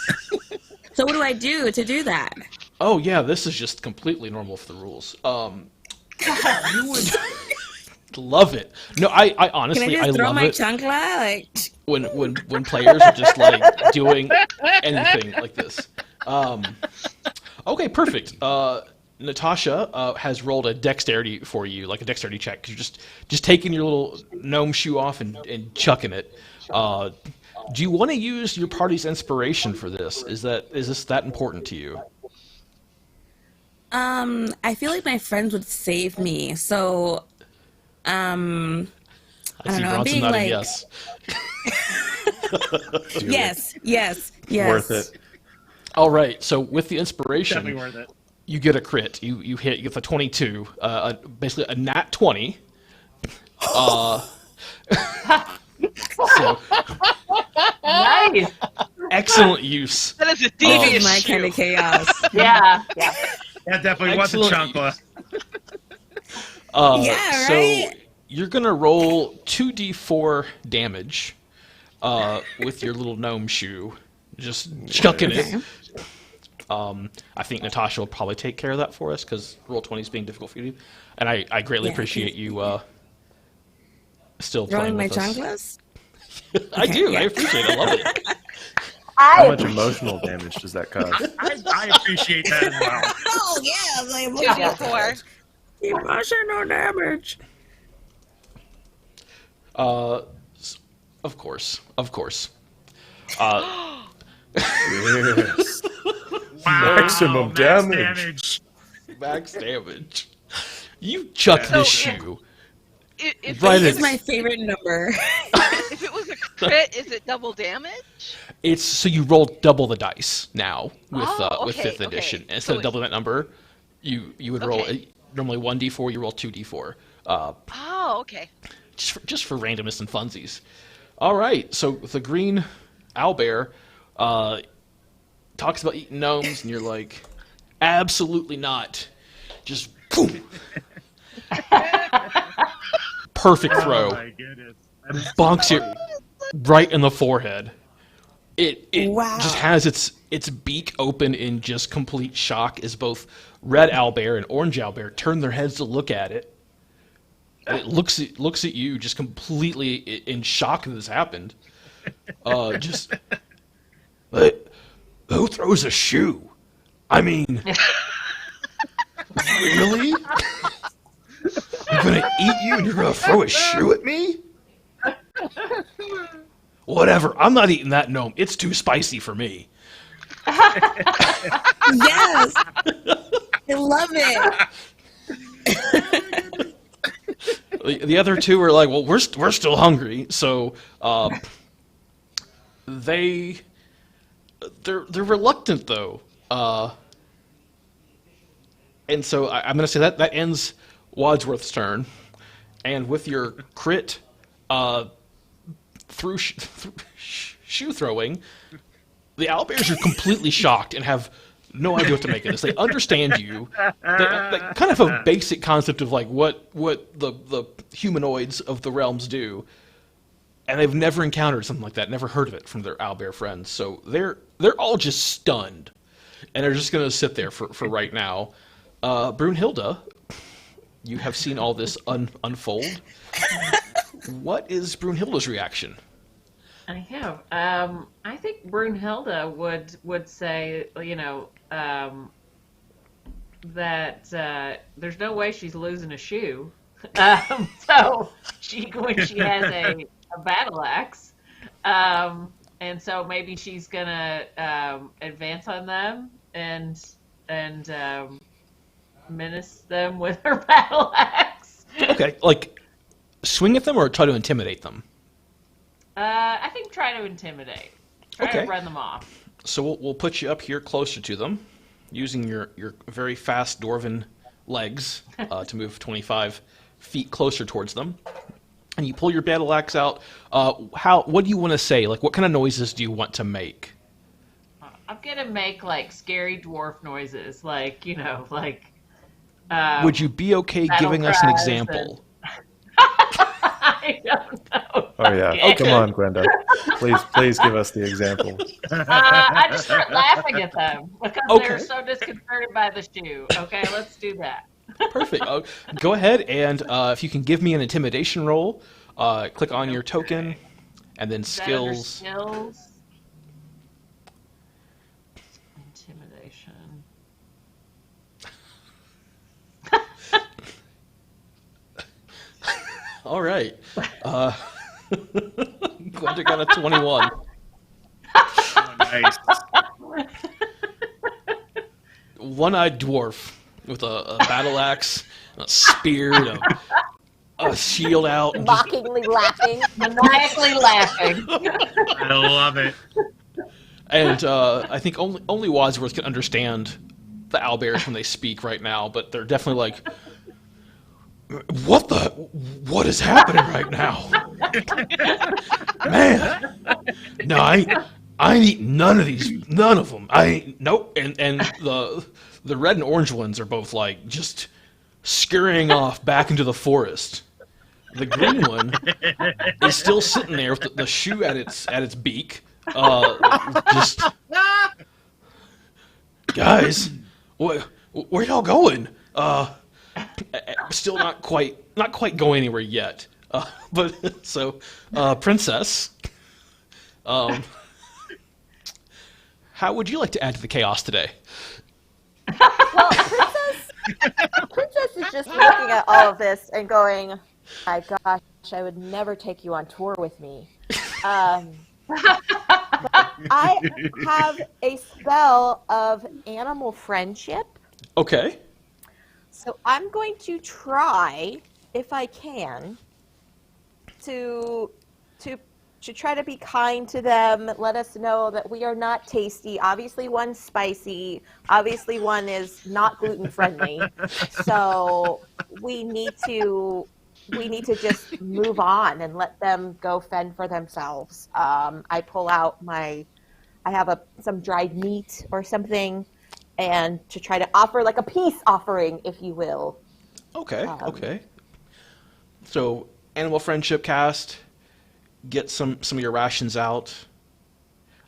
So what do I do to do that? Oh yeah, this is just completely normal for the rules. You would love it. No, I Can I honestly just throw love my it chancla? Like, when players are just like doing anything like this. Okay, perfect. Natasha has rolled a dexterity for you, like a dexterity check, because you're just taking your little gnome shoe off and chucking it. Do you want to use your party's inspiration for this? Is this that important to you? I feel like my friends would save me. So, I don't see know, I'm Bronson being nodding like- yes. yes. Worth it. All right. So with the inspiration, Definitely worth it. you get a crit. You get the 22, basically a nat 20. So nice. excellent use. That is a This devious is my shoe. kind of chaos. Yeah. Yeah. Yeah, definitely want the Excellent. chancla. Yeah, So right? you're gonna roll 2d4 damage with your little gnome shoe, just chucking it. I think Natasha will probably take care of that for us because roll 20 is being difficult for you, and I greatly Yeah, appreciate you still Throwing playing my with us. chanclas? I do. I appreciate it. I love it. How much emotional damage does that cause? I appreciate that as well. Oh yeah, like 2d4. emotional damage. Of course. Yes. Wow, Maximum max damage. Max damage. You chuck So this shoe. If Right it in- It's my favorite number. if it was a crit, is it double damage? It's so you roll double the dice now with with okay, 5th edition. okay. Instead So of double that number, you would roll Okay. normally 1d4. You roll 2d4. Oh, okay. Just for randomness and funsies. All right. So the green owlbear talks about eating gnomes, and you're like, absolutely not. Just boom. Perfect throw. Oh my goodness. That is Bonks you funny. right in the forehead. It Wow. just has its beak open in just complete shock as both red owlbear and orange owlbear turn their heads to look at it. And it looks at you just completely in shock that this happened. Just but who throws a shoe? I mean, really? I'm gonna eat you and you're gonna throw a shoe at me? Whatever. I'm not eating that gnome. It's too spicy for me. Yes, I love it. The other two are like, well, we're still hungry, so they're reluctant though, and so I'm gonna say that ends Wadsworth's turn, and with your crit through shoe throwing, the owlbears are completely shocked and have no idea what to make of this. They understand you. They kind of have a basic concept of like what the humanoids of the realms do, and they've never encountered something like that, never heard of it from their owlbear friends. So they're all just stunned, and they're just going to sit there for right now. Brunhilde, you have seen all this unfold. What is Brunhilde's reaction? I have. I think Brunhilde would say, that there's no way she's losing a shoe. So when she has a battle axe, and so maybe she's gonna advance on them and menace them with her battle axe. Okay, like swing at them or try to intimidate them? I think try to intimidate. Try Okay. to run them off. So we'll put you up here closer to them, using your very fast dwarven legs to move 25 feet closer towards them. And you pull your battle axe out. What do you want to say? Like, what kind of noises do you want to make? I'm gonna make like scary dwarf noises, like Would you be okay battle giving us an cries example? I don't know. Oh yeah, Okay. come on, Gwenda. Please give us the example. I just start laughing at them because Okay. they're so disconcerted by the shoe. Okay, let's do that. Perfect. Go ahead, and if you can give me an intimidation roll, click on your token, and then Is that under skills. skills. Intimidation. All right. Gwenda got a 21. Oh, nice. One-eyed dwarf with a battle axe, a spear, and a shield out. And just, Mockingly laughing. Maniacally laughing. I love it. and I think only Wadsworth can understand the owlbears when they speak right now, but they're definitely like, what is happening right now? Man, no, I ain't eating none of them. I ain't, nope. And the red and orange ones are both like just scurrying off back into the forest. The green one is still sitting there with the shoe at its beak. Just guys, where y'all going? Still not quite going anywhere yet. Princess, how would you like to add to the chaos today? Well, Princess is just looking at all of this and going, "My gosh, I would never take you on tour with me." But I have a spell of animal friendship, Okay. so I'm going to try, if I can, to try to be kind to them. Let us know that we are not tasty. Obviously, one's spicy. Obviously, one is not gluten friendly. So we need to just move on and let them go fend for themselves. I pull out I have some dried meat or something, and to try to offer like a peace offering, if you will. Okay. Okay. So, animal friendship cast. Get some of your rations out.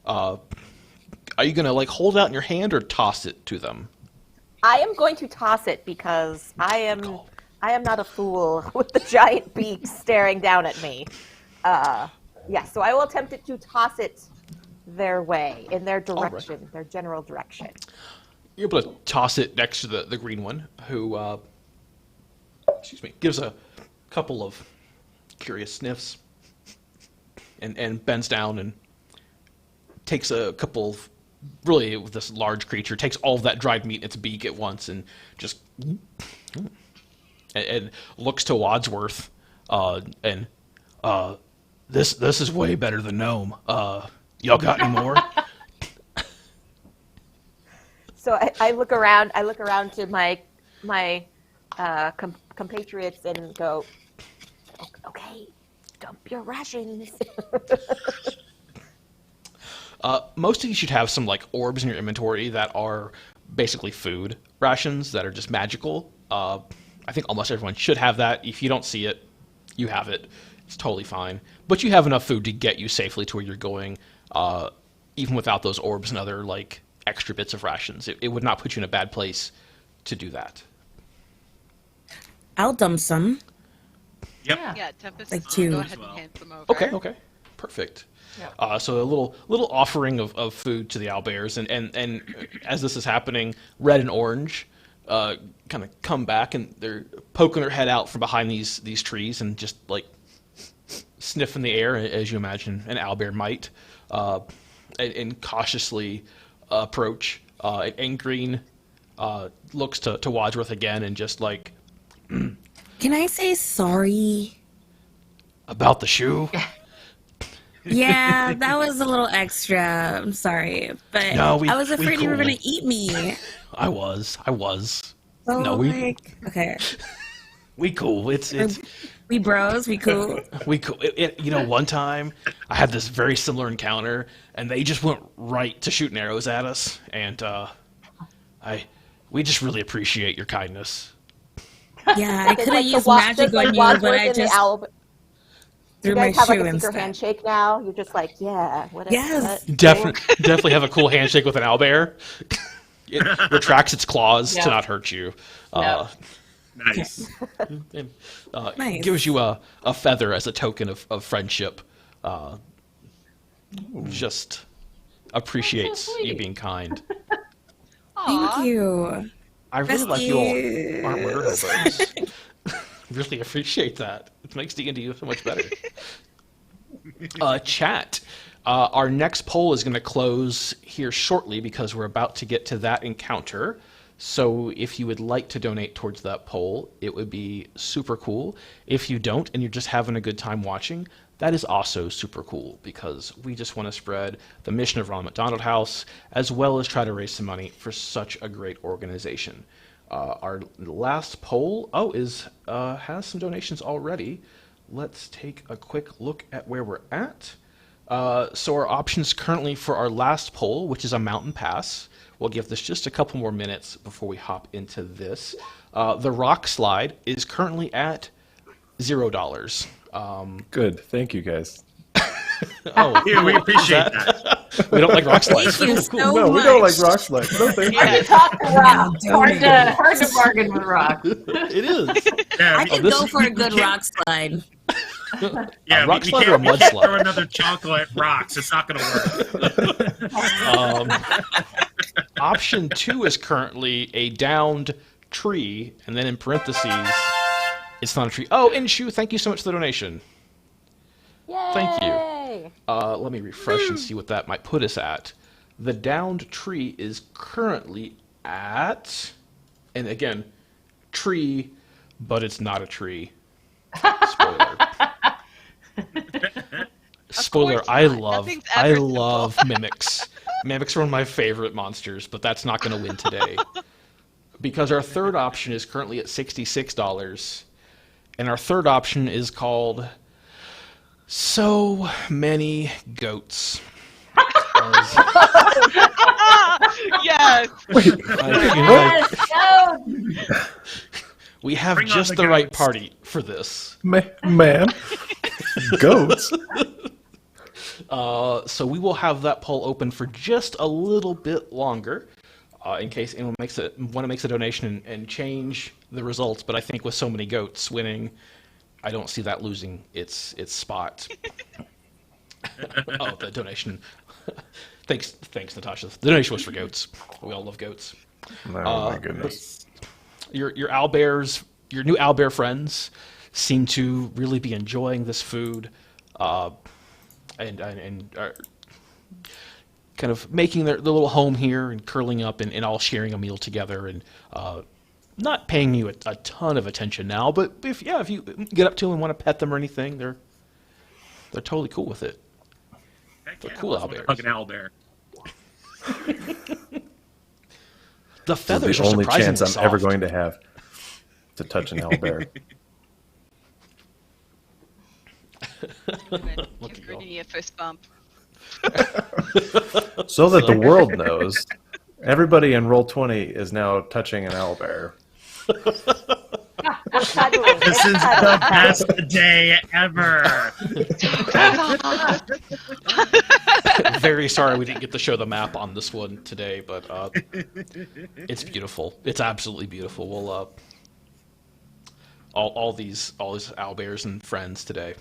Are you gonna like hold it out in your hand or toss it to them? I am going to toss it because I am not a fool with the giant beak staring down at me. So I will attempt to toss it their way, in their direction, their general direction. You're able to toss it next to the green one, who gives a couple of curious sniffs. And bends down and takes a couple of, really, with this large creature, takes all of that dried meat in its beak at once and just and looks to Wadsworth this is way better than gnome. Y'all got any more? So I look around to my compatriots and go, okay, dump your rations. Most of you should have some like orbs in your inventory that are basically food rations that are just magical. I think almost everyone should have that. If you don't see it, you have it. It's totally fine. But you have enough food to get you safely to where you're going, even without those orbs and other like extra bits of rations. It would not put you in a bad place to do that. I'll dump some. Yep. Yeah, Tempest, Like two. go ahead and hand them over. Okay, perfect. So a little offering of food to the owlbears, and as this is happening, Red and Orange kind of come back and they're poking their head out from behind these trees and just like sniffing the air, as you imagine an owlbear might, and cautiously approach. And Green looks to Wadsworth again and just like, Can I say sorry? about the shoe. Yeah, that was a little extra. I'm sorry, but No, I was we afraid you were cool. gonna eat me. I was. So, No, okay. we cool. It's We bros, we cool. we cool. One time I had this very similar encounter, and they just went right to shooting arrows at us, and we just really appreciate your kindness. Yeah, I It's could have like used just magic like on you, Wadsworth but I and the just owl. threw You my guys have like shoe a secret instead. handshake now. You're just like, yeah. Yes. Definitely have a cool handshake with an owlbear. It retracts its claws to Yeah. not hurt you. Nice. And, Nice. gives you a feather as a token of friendship. Just appreciates sweet. you being kind. Thank you. I really like you all Bestie. aren't murder hobos. Really appreciate that. It makes D&D so much better. Chat. Our next poll is going to close here shortly because we're about to get to that encounter. So if you would like to donate towards that poll, it would be super cool. If you don't and you're just having a good time watching, that is also super cool because we just want to spread the mission of Ronald McDonald House as well as try to raise some money for such a great organization. Our last poll has some donations already. Let's take a quick look at where we're at. So our options currently for our last poll, which is a mountain pass. We'll give this just a couple more minutes before we hop into this. The rock slide is currently at $0. Good. Thank you, guys. Yeah, we appreciate that. We don't like rock slides. Thank you so No, we much. don't like rock slides. No, thank you. I can talk to Rock. Yeah, Hard to bargain with Rock. It is. Yeah, I we- could this go is- for a good rock slide. Yeah, rock we slide or a can't, mud we can't slide? throw another chocolate rocks. It's not going to work. Option 2 is currently a downed tree, and then in parentheses, it's not a tree. Oh, Inshu, thank you so much for the donation. Yay! Thank you. Let me refresh and see what that might put us at. The downed tree is currently at, and again, tree, but it's not a tree. Spoiler. Spoiler, course I not. love Nothing's ever simple. mimics. Mimics are one of my favorite monsters, but that's not going to win today. Because our third option is currently at $66, and our third option is called So Many Goats. Yes. We have Bring on just the the right goats. party for this. Man, goats. So we will have that poll open for just a little bit longer, in case anyone makes a donation and change the results. But I think with so many goats winning, I don't see that losing its spot. Oh, the donation. Thanks, Natasha. The donation was for goats. We all love goats. Oh my goodness. Your owlbears, your new owlbear friends, seem to really be enjoying this food, and are kind of making their little home here and curling up and all sharing a meal together and not paying you a ton of attention now. But if you get up to them and want to pet them or anything, they're totally cool with it. Heck They're yeah, cool I love owlbears. hug an owlbear. The This is feathers the are only surprisingly chance I'm soft. ever going to have to touch an owlbear. Give Brittany a fist bump. So that the world knows, everybody in Roll20 is now touching an owlbear. We're cuddling. This It's is cuddling. the best day ever. Very sorry we didn't get to show the map on this one today, but it's beautiful. It's absolutely beautiful. We'll all these owlbears and friends today.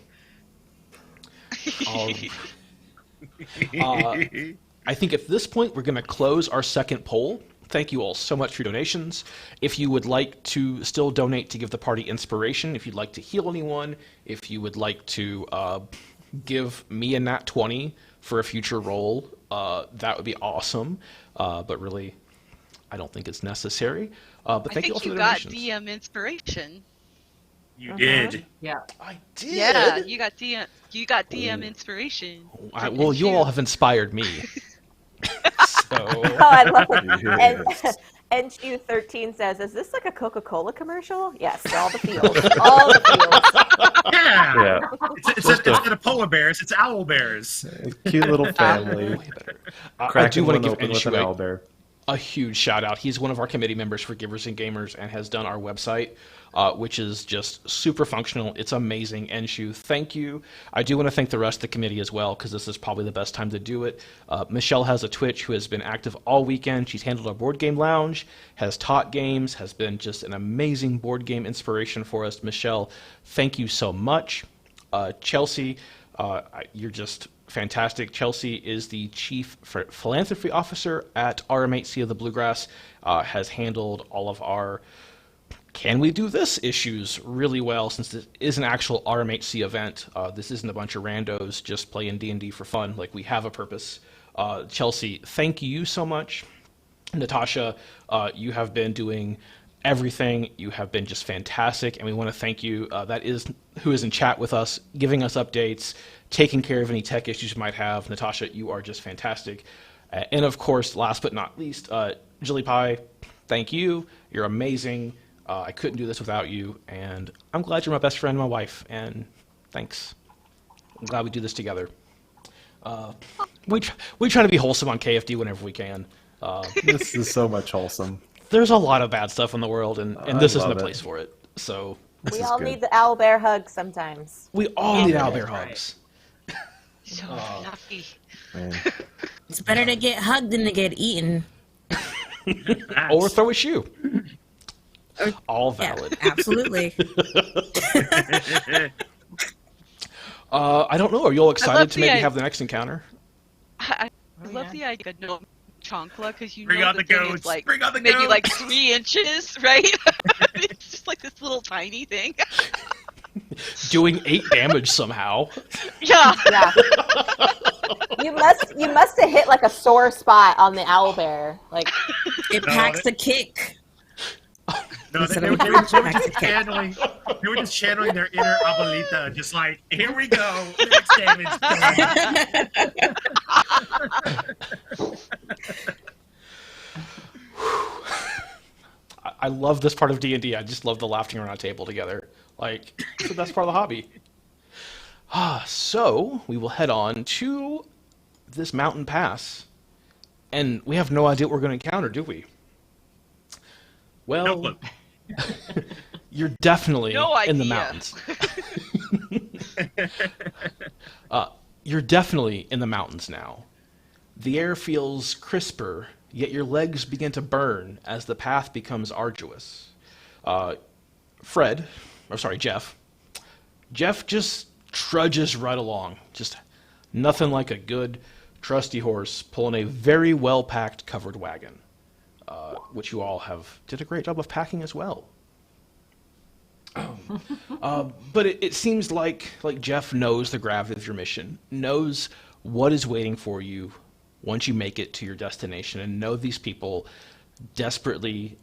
I think at this point we're going to close our second poll. Thank you all so much for your donations. If you would like to still donate to give the party inspiration, if you'd like to heal anyone, if you would like to give me a nat 20 for a future roll, that would be awesome. But really, I don't think it's necessary. But I thank you all think for you the got donations. DM inspiration. You did. Yeah. I did. Yeah, you got DM. You got DM inspiration. Well, you all have inspired me. So Oh, I love it. Yes. And NQ13 says, "Is this like a Coca-Cola commercial?" Yes, all the feels, all the feels. Yeah. Yeah, It's instead of polar bears, it's owl bears. cute little family. way better. I Cracking do want one to give open with an Enshu owlbear. a huge shout out. He's one of our committee members for Givers and Gamers and has done our website, which is just super functional. It's amazing. Enshu, thank you. I do want to thank the rest of the committee as well, because this is probably the best time to do it. Michelle has a Twitch who has been active all weekend. She's handled our board game lounge, has taught games, has been just an amazing board game inspiration for us. Michelle, thank you so much. Chelsea, you're just fantastic. Chelsea is the Chief Philanthropy Officer at RMHC of the Bluegrass, has handled all of our "can we do this" issues really well, since this is an actual RMHC event. This isn't a bunch of randos just playing D&D for fun. Like, we have a purpose. Chelsea, thank you so much. Natasha, you have been doing everything. You have been just fantastic, and we want to thank you. That is who is in chat with us, giving us updates, taking care of any tech issues you might have. Natasha, you are just fantastic. And of course, last but not least, Jilly Pie, thank you. You're amazing. I couldn't do this without you, and I'm glad you're my best friend, my wife, and thanks. I'm glad we do this together. We try to be wholesome on KFD whenever we can. This is so much wholesome. There's a lot of bad stuff in the world, and I this isn't the love it. place for it. So We is all good. need the owl bear hug sometimes. we all need Yeah, owlbear right. hugs. So fluffy. Man. It's better to get hugged than to get eaten. Or throw a shoe. All Yeah, valid. absolutely. I don't know. Are you all excited to the maybe idea. have the next encounter? I love the idea of no chancla because Bring on the thing goats. is like Bring on the maybe goats. like 3 inches, right? It's just like this little tiny thing. Doing 8 damage somehow. Yeah. Yeah. You must have hit like a sore spot on the owlbear. Like It packs a kick. No, they Instead were of just packs a kick. channeling. They were just channeling their inner Abuelita, just like, here we go, next damage. I love this part of D&D. I just love the laughing around a table together. Like, it's the best part of the hobby. So, we will head on to this mountain pass. And we have no idea what we're going to encounter, do we? Well, No clue. you're definitely No in the idea. mountains. You're definitely in the mountains now. The air feels crisper, yet your legs begin to burn as the path becomes arduous. Jeff. Jeff just trudges right along. Just nothing like a good, trusty horse pulling a very well-packed covered wagon, which you all did a great job of packing as well. But it seems like Jeff knows the gravity of your mission, knows what is waiting for you once you make it to your destination, and know these people desperately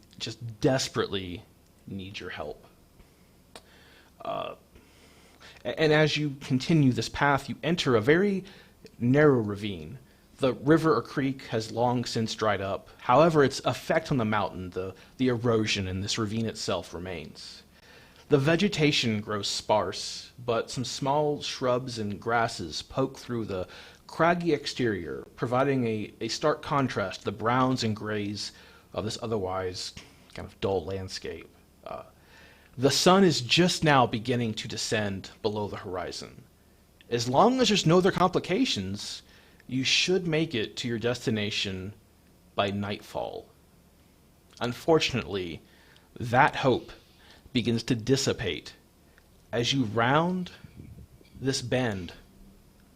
need your help. And as you continue this path, you enter a very narrow ravine. The river or creek has long since dried up. However, its effect on the mountain, the erosion in this ravine itself remains. The vegetation grows sparse, but some small shrubs and grasses poke through the craggy exterior, providing a stark contrast to the browns and grays of this otherwise kind of dull landscape. The sun is just now beginning to descend below the horizon. As long as there's no other complications, you should make it to your destination by nightfall. Unfortunately, that hope begins to dissipate as you round this bend,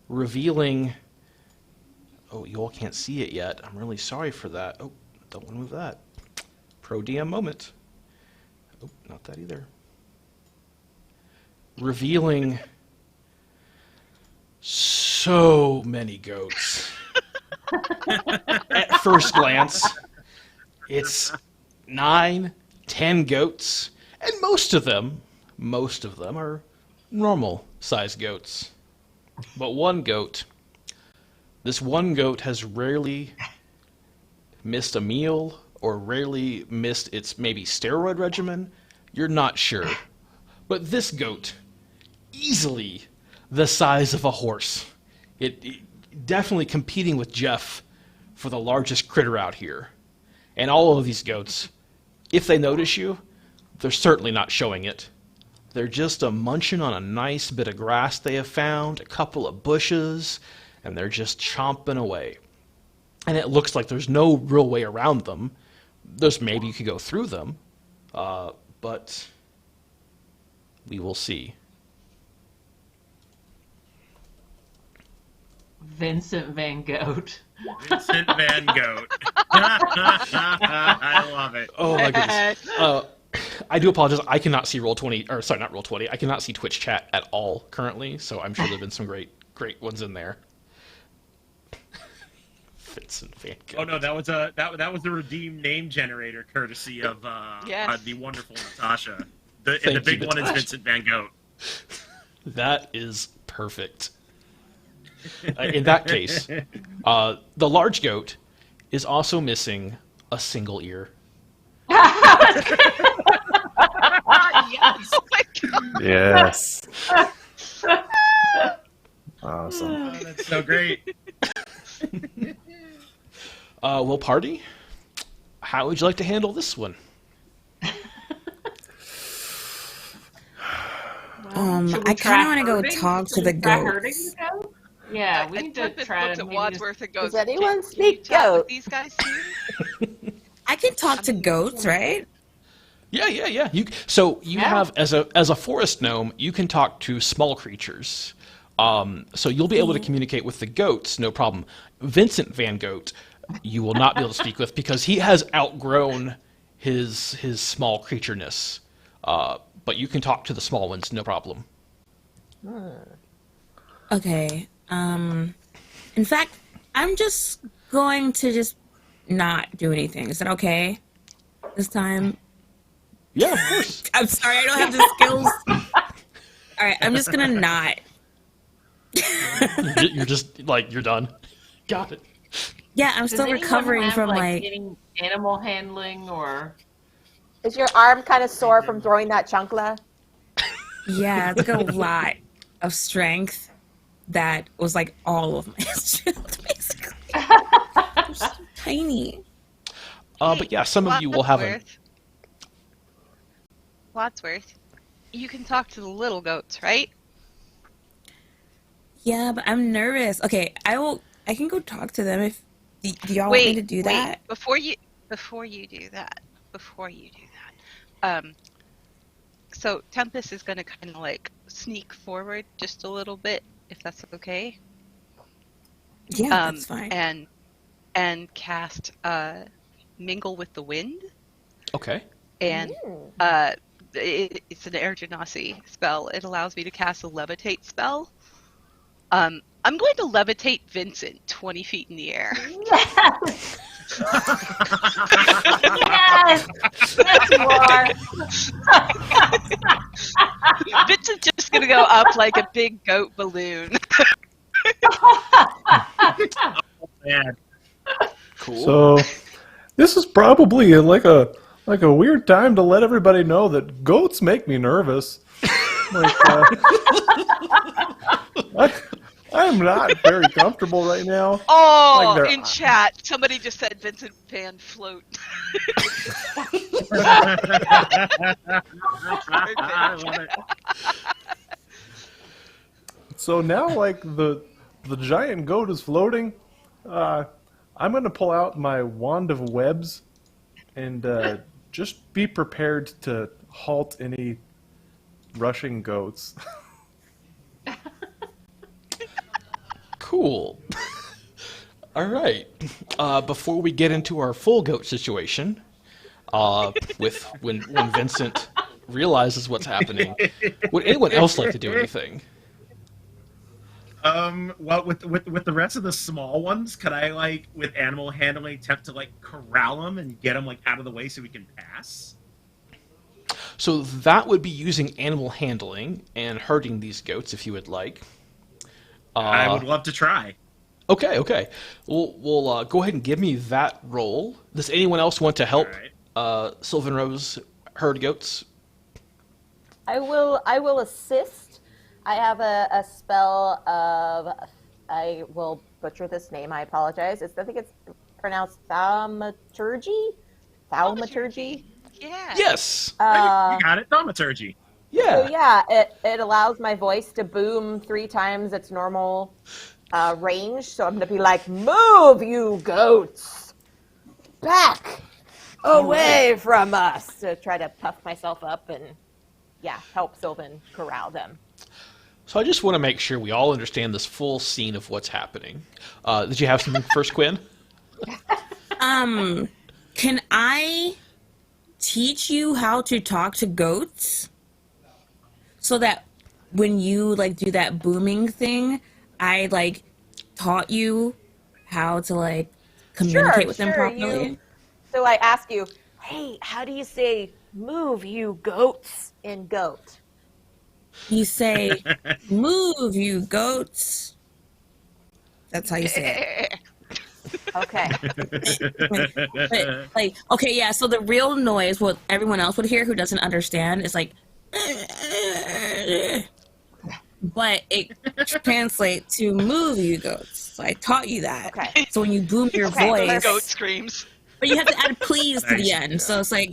revealing... Oh, you all can't see it yet. I'm really sorry for that. Oh, don't want to move that. Pro DM moment. Oh, not that either. Revealing so many goats. At first glance, it's 9, 10 goats, and most of them are normal sized goats. But this one goat has rarely missed a meal or rarely missed its maybe steroid regimen. You're not sure. But this goat, easily the size of a horse. It definitely competing with Jeff for the largest critter out here. And all of these goats, if they notice you, they're certainly not showing it. They're just munching on a nice bit of grass they have found, a couple of bushes, and they're just chomping away. And it looks like there's no real way around them. Maybe you could go through them, but we will see. Vincent Van Gogh. Vincent Van Gogh. I love it. Oh my goodness. I do apologize. I cannot see Roll20, or sorry, not Roll20. I cannot see Twitch chat at all currently, so I'm sure there've been some great ones in there. Vincent Van Gogh. Oh no, that was a redeemed name generator courtesy of Yes. The wonderful Natasha. And the Thank big you, one is Natasha. Vincent Van Gogh. That is perfect. In that case, the large goat is also missing a single ear. Yes. Oh my God. Yes. Awesome. Oh, that's so great. Well, party, how would you like to handle this one? Should we I try kind of want to herding? go talk to Should the we try herding goats. the goat? Yeah, we I need to Tempest try looks to at maybe Wadsworth and goes, Does anyone "Can you speak chat with goat?" these guys too?" I can talk to goats, right? Yeah. You Yeah. have as a forest gnome, you can talk to small creatures. So you'll be able to communicate with the goats, no problem. Vincent Van Goat, you will not be able to speak with because he has outgrown his small creatureness. But you can talk to the small ones, no problem. Okay. In fact, I'm just going to just not do anything. Is that okay? This time? Yeah, of course. I'm sorry, I don't have the skills. All right, I'm just gonna not. You're just like you're done. Got it. Yeah, I'm Does still anyone recovering have, from getting animal handling or? Is your arm kind of sore from throwing that chancla? yeah, it's like a lot of strength that was like all of my strength, basically. I'm so tiny. But yeah, some of you will have a. Wadsworth, you can talk to the little goats, right? Yeah, but I'm nervous. Okay, I can go talk to them if do y'all want me to do that? Before you do that, so Tempest is gonna kind of like sneak forward just a little bit, if that's okay. Yeah, that's fine. And cast Mingle with the Wind, Okay. and it's an air genasi spell. It allows me to cast a levitate spell. I'm going to levitate Vincent 20 feet in the air. Yes! Yes! Yes, you are. Vincent's just going to go up like a big goat balloon. Oh, man. Cool. So, this is probably like a weird time to let everybody know that goats make me nervous. I'm not very comfortable right now. Oh, Like in chat, somebody just said Vincent Van Float. I love it. So now, like the giant goat is floating. I'm gonna pull out my wand of webs and just be prepared to halt any rushing goats. Cool. All right. Before we get into our full goat situation, with when Vincent realizes what's happening, would anyone else like to do anything? Well, with the rest of the small ones, could I with animal handling attempt to corral them and get them out of the way so we can pass? So that would be using animal handling and herding these goats if you would like. I would love to try. Okay. We'll go ahead and give me that roll. Does anyone else want to help Sylvan Rose herd goats? I will assist. I have a spell of, I will butcher this name, I apologize. I think it's pronounced thaumaturgy? Thaumaturgy? Yeah. Yes. You got it, thaumaturgy. Yeah. So yeah, it allows my voice to boom 3 times its normal range. So I'm gonna be like, "Move, you goats, back away from us!" To try to puff myself up and help Sylvan corral them. So I just want to make sure we all understand this full scene of what's happening. Did you have something first, Quinn? Can I teach you how to talk to goats? So that when you do that booming thing, I taught you how to communicate with them properly. So I ask you, hey, how do you say "move, you goats" in goat? You say, "Move, you goats." That's how you say it. Okay. But, okay, yeah. So the real noise, what everyone else would hear who doesn't understand, is but it translates to "move, you goats." So I taught you that. Okay. So when you boom your So voice, the goat screams. but you have to add "please" to the end. So it's like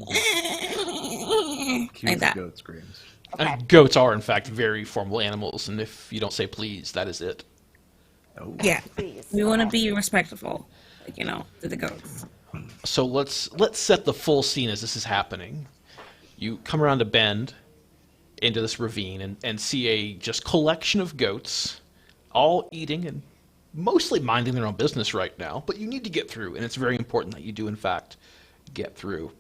Cue that. goat screams. Okay. Goats are, in fact, very formal animals, and if you don't say please, that is it. Oh. Yeah, Please. we want to be respectful, to the goats. So let's set the full scene as this is happening. You come around a bend into this ravine and see a just collection of goats all eating and mostly minding their own business right now, but you need to get through, and it's very important that you do, in fact, get through.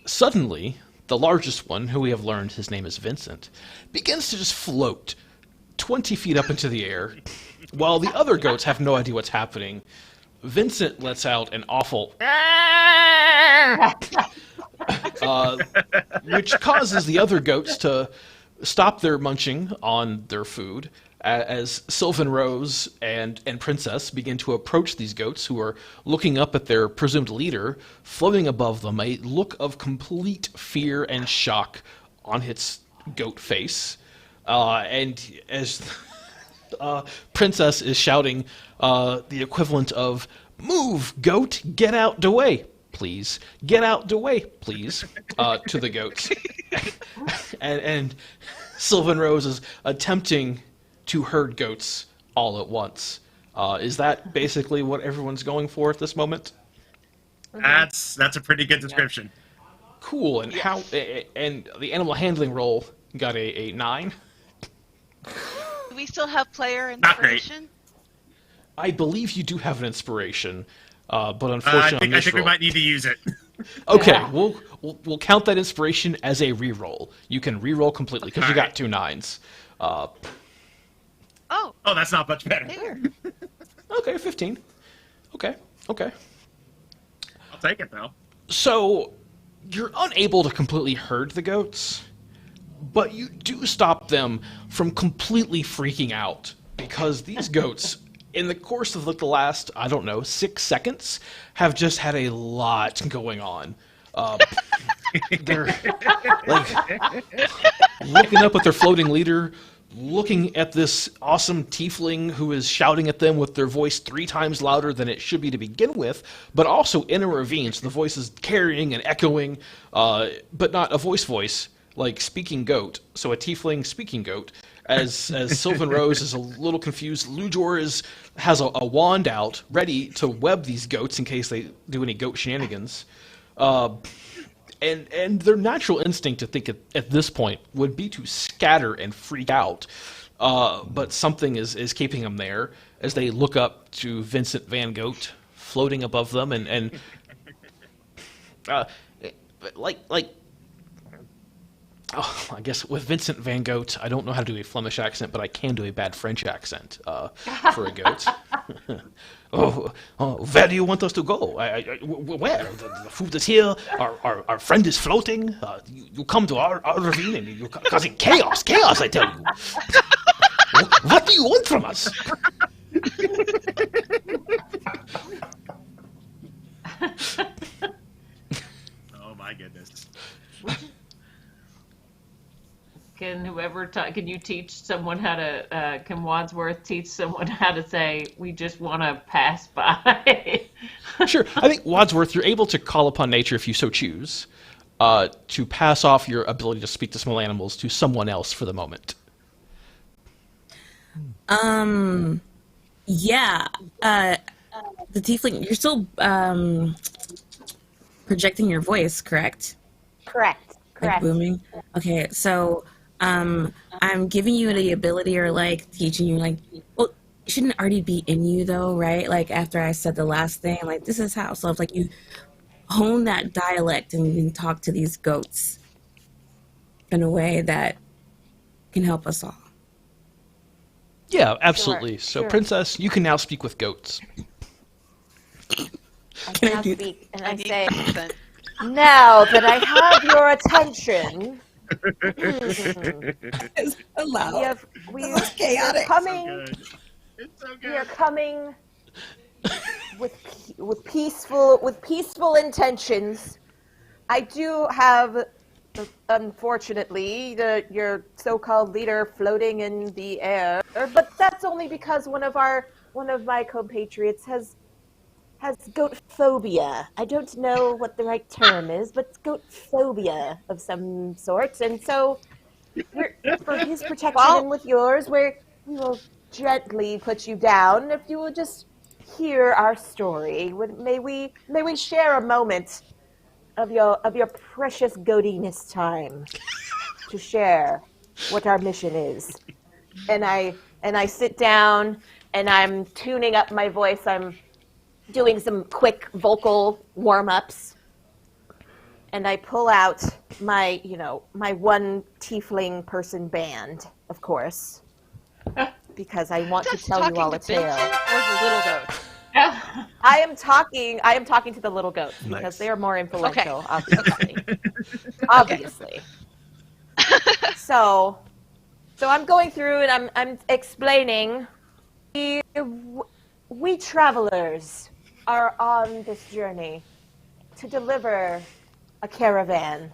Suddenly, the largest one, who we have learned his name is Vincent, begins to just float 20 feet up into the air, while the other goats have no idea what's happening. Vincent lets out an awful which causes the other goats to stop their munching on their food as Sylvan Rose and Princess begin to approach these goats, who are looking up at their presumed leader, floating above them, a look of complete fear and shock on its goat face. And as Princess is shouting the equivalent of, "Move, goat, get out the way, please. Get out the way, please," to the goats. and Sylvan Rose is attempting to herd goats all at once. Is that basically what everyone's going for at this moment? That's a pretty good description. Cool. And how? And the animal handling roll got a 9. Do we still have player Not great. inspiration? I believe you do have an inspiration, but I unfortunately, think we might need to use it. Okay, we'll count that inspiration as a reroll. You can reroll completely because you got 2 9s. Oh, that's not much better. There. Okay, 15. Okay. I'll take it though. So you're unable to completely herd the goats, but you do stop them from completely freaking out, because these goats, in the course of the last, 6 seconds, have just had a lot going on. They're like looking up at their floating leader, looking at this awesome tiefling who is shouting at them with their voice 3 times louder than it should be to begin with, but also in a ravine, so the voice is carrying and echoing, but not a voice, like speaking goat, so a tiefling speaking goat. As Sylvan Rose is a little confused, Lujor has a wand out, ready to web these goats in case they do any goat shenanigans. And their natural instinct to think at this point would be to scatter and freak out. But something is keeping them there as they look up to Vincent Van Goat floating above them and I guess with Vincent Van Goat, I don't know how to do a Flemish accent, but I can do a bad French accent for a goat. Where do you want us to go? Where? The food is here. Our friend is floating. You come to our ravine and you're causing chaos. Chaos, I tell you. What do you want from us? Oh my goodness. Can you teach someone how to, can Wadsworth teach someone how to say, "We just want to pass by"? Sure. I think Wadsworth, you're able to call upon nature if you so choose, to pass off your ability to speak to small animals to someone else for the moment. Yeah. The tiefling, you're still projecting your voice, correct? Correct. Like booming. Okay, so I'm giving you the ability, or like teaching you, like, well, it shouldn't already be in you though, right? Like after I said the last thing, like this is how. So it's like you hone that dialect and you can talk to these goats in a way that can help us all. Yeah, absolutely. Sure. So, Princess, you can now speak with goats. I Can I now do- speak and I need say, consent. now that I have your attention, It's allowed. we This is chaotic. are coming. Good. It's so We are good. coming with peaceful intentions. I do have, unfortunately, your so-called leader floating in the air, but that's only because one of my compatriots has goat phobia. I don't know what the right term is, but goat phobia of some sort, and so for his protection and with yours, we will gently put you down if you will just hear our story. May we share a moment of your precious goatiness time to share what our mission is. And I and I sit down and I'm tuning up my voice. I'm doing some quick vocal warm-ups. And I pull out my one tiefling person band, of course, because I want to tell you all a tale. Or the little goats? I am talking to the little goats because Nice. they are more influential, Okay. obviously. Obviously. So I'm going through and I'm explaining. We travelers are on this journey to deliver a caravan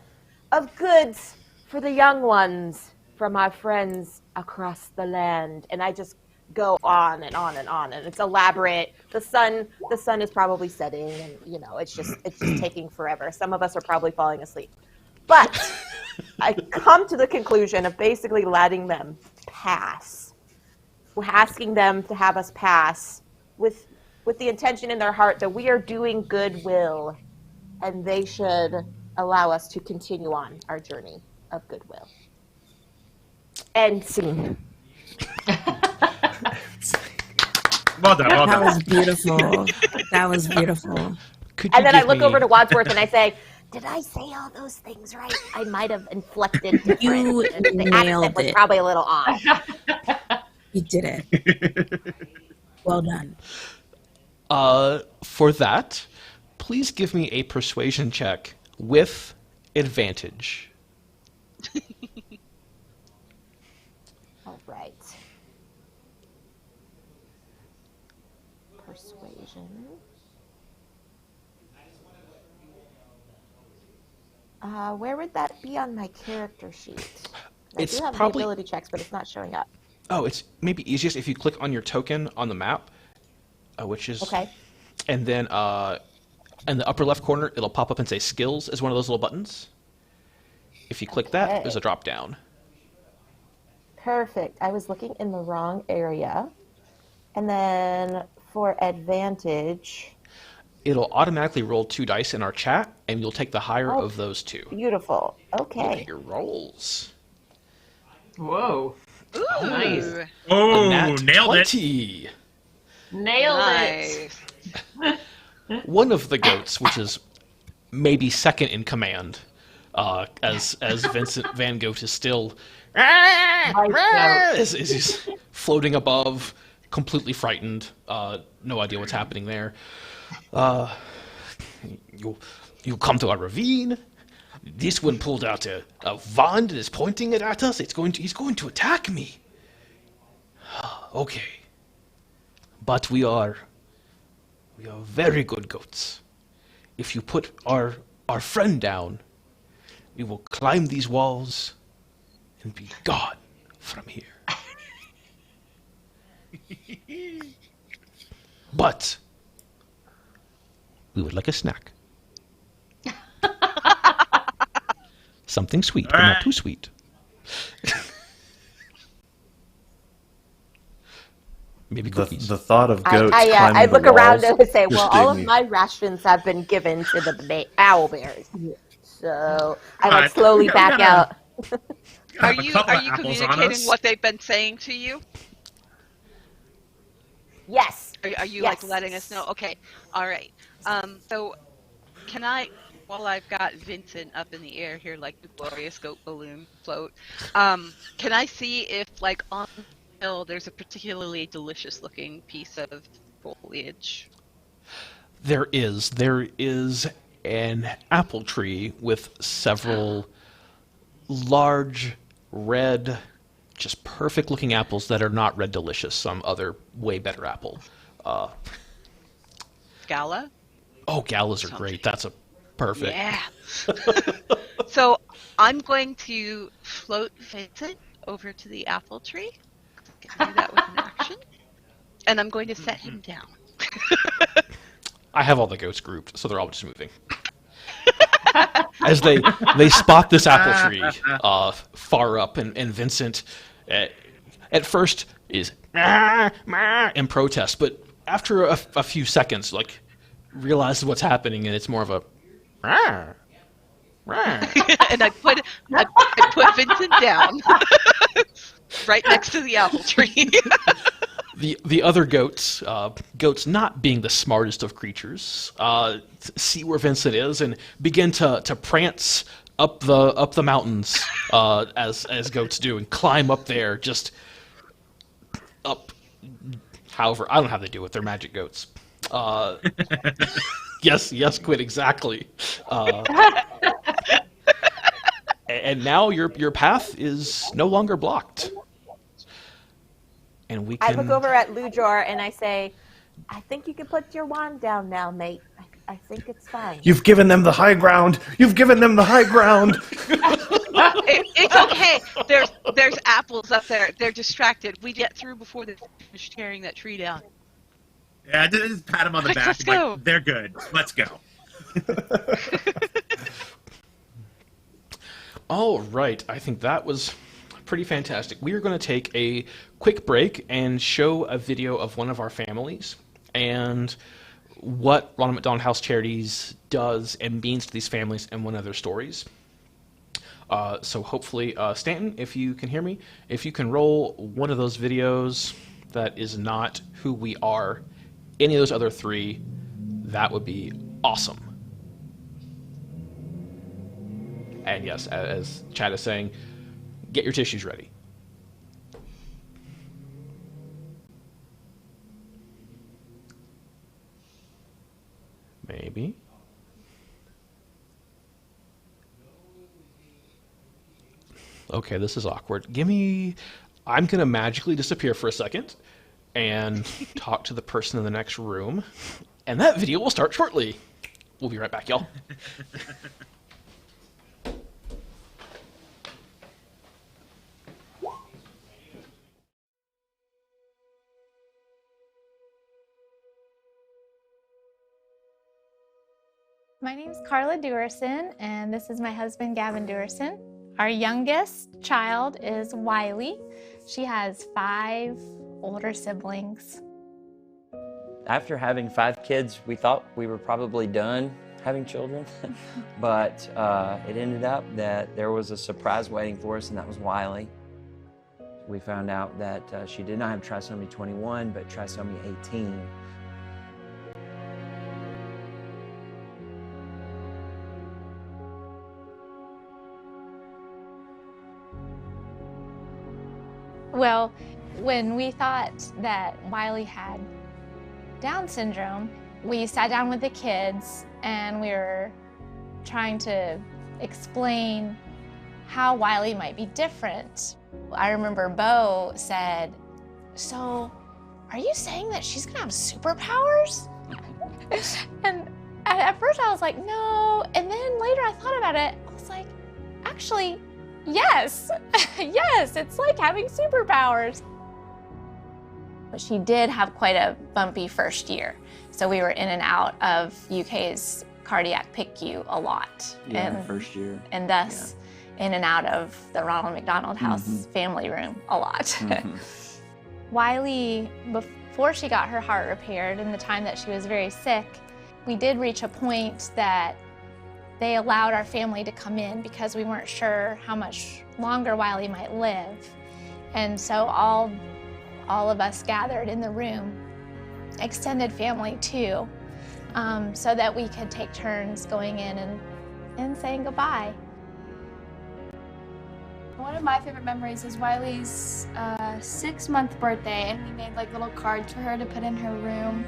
of goods for the young ones from our friends across the land. And I just go on and on and on, and it's elaborate. The sun is probably setting, and it's just taking forever. Some of us are probably falling asleep. But I come to the conclusion of basically letting them pass. We're asking them to have us pass with the intention in their heart that we are doing goodwill, and they should allow us to continue on our journey of goodwill. End scene. Well done. Well That done. was beautiful. That was beautiful. Could you And then I give look me- over to Wadsworth and I say, "Did I say all those things right? I might have inflected different. You The nailed accent was it. probably a little off." You did it. Well done. For that, please give me a persuasion check with advantage. All right. Persuasion. Where would that be on my character sheet? I It's do have probably- the ability checks, but it's not showing up. Oh, it's maybe easiest if you click on your token on the map, which is Okay. and then in the upper left corner, it'll pop up and say skills as one of those little buttons. If you click that, Okay. there's a drop down. Perfect. I was looking in the wrong area. And then for advantage, It'll automatically roll 2 dice in our chat, and you'll take the higher Oh. of those 2. beautiful. Look Okay. at your rolls. Whoa. Ooh, Nice. Oh, A nat nailed it. 20. Nailed it. nice. One of the goats, which is maybe second in command, as Vincent Van Gogh is still is he's floating above, completely frightened, no idea what's happening there. You come to a ravine. This one pulled out a wand and is pointing it at us. He's going to attack me. Okay, but we are very good goats. If you put our friend down, we will climb these walls and be gone from here. But we would like a snack. Something sweet, but not too sweet. Maybe cookies. The thought of goats I climbing look the around walls and say, just well, gave all of me- my rations have been given to the owl bears. So I Alright. like slowly back out. Are Have a you couple are of you apples on communicating us. what they've been saying to you? Yes. Are you Yes. like letting us know? Okay, all right. So can I, while I've got Vincent up in the air here like the glorious goat balloon float, can I see if like on the hill there's a particularly delicious looking piece of foliage? There is an apple tree with several large red, just perfect looking apples that are not red delicious, some other way better apple. Gala? Oh, galas are great. That's a perfect. Yeah. So I'm going to float Vincent over to the apple tree. I can do that with an action. And I'm going to set him down. I have all the goats grouped, so they're all just moving. As they spot this apple tree far up, and Vincent at first is in protest, but after a few seconds, like realizes what's happening, and it's more of a And I put Vincent down. right next to the apple tree. The other goats, goats not being the smartest of creatures, see where Vincent is and begin to prance up the mountains as goats do, and climb up there, just up. However, I don't know how they do it. They're magic goats. Yes, Quinn, exactly. And now your path is no longer blocked. And we can... I look over at Lujor and I say, I think you can put your wand down now, mate. I think it's fine. You've given them the high ground. You've given them the high ground. It's okay. There's apples up there. They're distracted. We get through before they finish tearing that tree down. Yeah, just pat them on the back. Let's go. Like, they're good. Let's go. All right, I think that was pretty fantastic. We are going to take a quick break and show a video of one of our families and what Ronald McDonald House Charities does and means to these families and one of their stories. So hopefully, Stanton, if you can hear me, if you can roll one of those videos that is not who we are, any of those other three, that would be awesome. And yes, as Chad is saying, get your tissues ready. Maybe. Okay, this is awkward. I'm going to magically disappear for a second and talk to the person in the next room, and that video will start shortly. We'll be right back, y'all. My name is Carla Dewerson, and this is my husband, Gavin Dewerson. Our youngest child is Wiley. She has 5 older siblings. After having 5 kids, we thought we were probably done having children, but it ended up that there was a surprise waiting for us, and that was Wiley. We found out that she did not have trisomy 21, but trisomy 18. Well, when we thought that Wiley had Down syndrome, we sat down with the kids and we were trying to explain how Wiley might be different. I remember Bo said, "So, are you saying that she's gonna have superpowers?" And at first I was like, no. And then later I thought about it. I was like, actually, yes. Yes, it's like having superpowers. But she did have quite a bumpy first year. So we were in and out of UK's cardiac PICU a lot. Yeah, and, first year. And thus in and out of the Ronald McDonald House family room a lot. Wiley, before she got her heart repaired and the time that she was very sick, we did reach a point that they allowed our family to come in because we weren't sure how much longer Wiley might live. And so all of us gathered in the room, extended family too, so that we could take turns going in and saying goodbye. One of my favorite memories is Wiley's 6-month birthday, and we made like little cards for her to put in her room,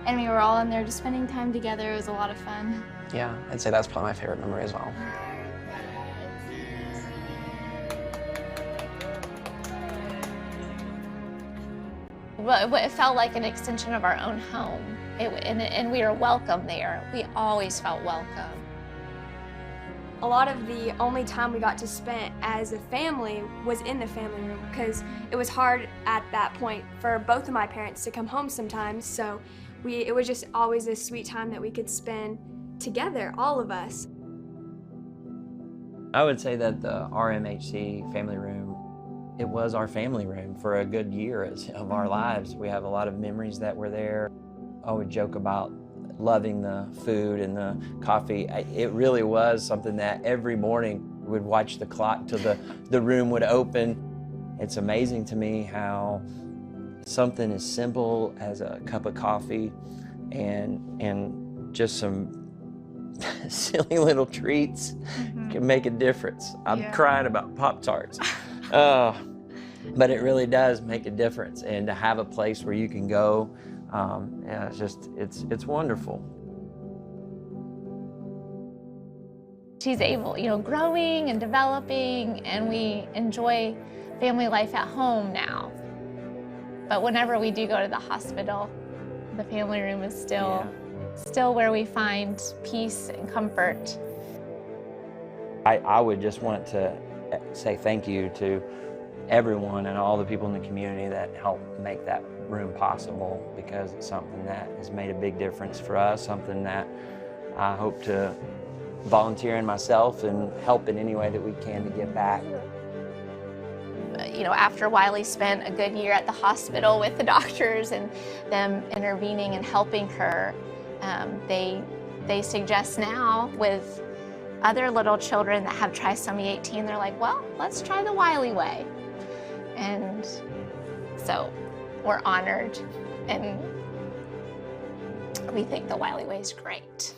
and we were all in there just spending time together. It was a lot of fun. Yeah, I'd say that's probably my favorite memory as well. Well, it felt like an extension of our own home, and we were welcome there. We always felt welcome. A lot of the only time we got to spend as a family was in the family room, because it was hard at that point for both of my parents to come home sometimes, so it was just always a sweet time that we could spend together, all of us. I would say that the RMHC family room, it was our family room for a good year of our lives. We have a lot of memories that were there. I would joke about loving the food and the coffee. It really was something that every morning we would watch the clock till the room would open, it's amazing to me how something as simple as a cup of coffee and just some silly little treats can make a difference. I'm crying about Pop-Tarts. But it really does make a difference, and to have a place where you can go, yeah, it's wonderful. She's able, growing and developing, and we enjoy family life at home now. But whenever we do go to the hospital, the family room is still where we find peace and comfort. I would just want to say thank you to everyone and all the people in the community that helped make that room possible, because it's something that has made a big difference for us, something that I hope to volunteer in myself and help in any way that we can to give back. After Wiley spent a good year at the hospital with the doctors and them intervening and helping her, they suggest now with other little children that have trisomy 18, they're like, well, let's try the Wiley way. And so we're honored, and we think the Wiley way is great.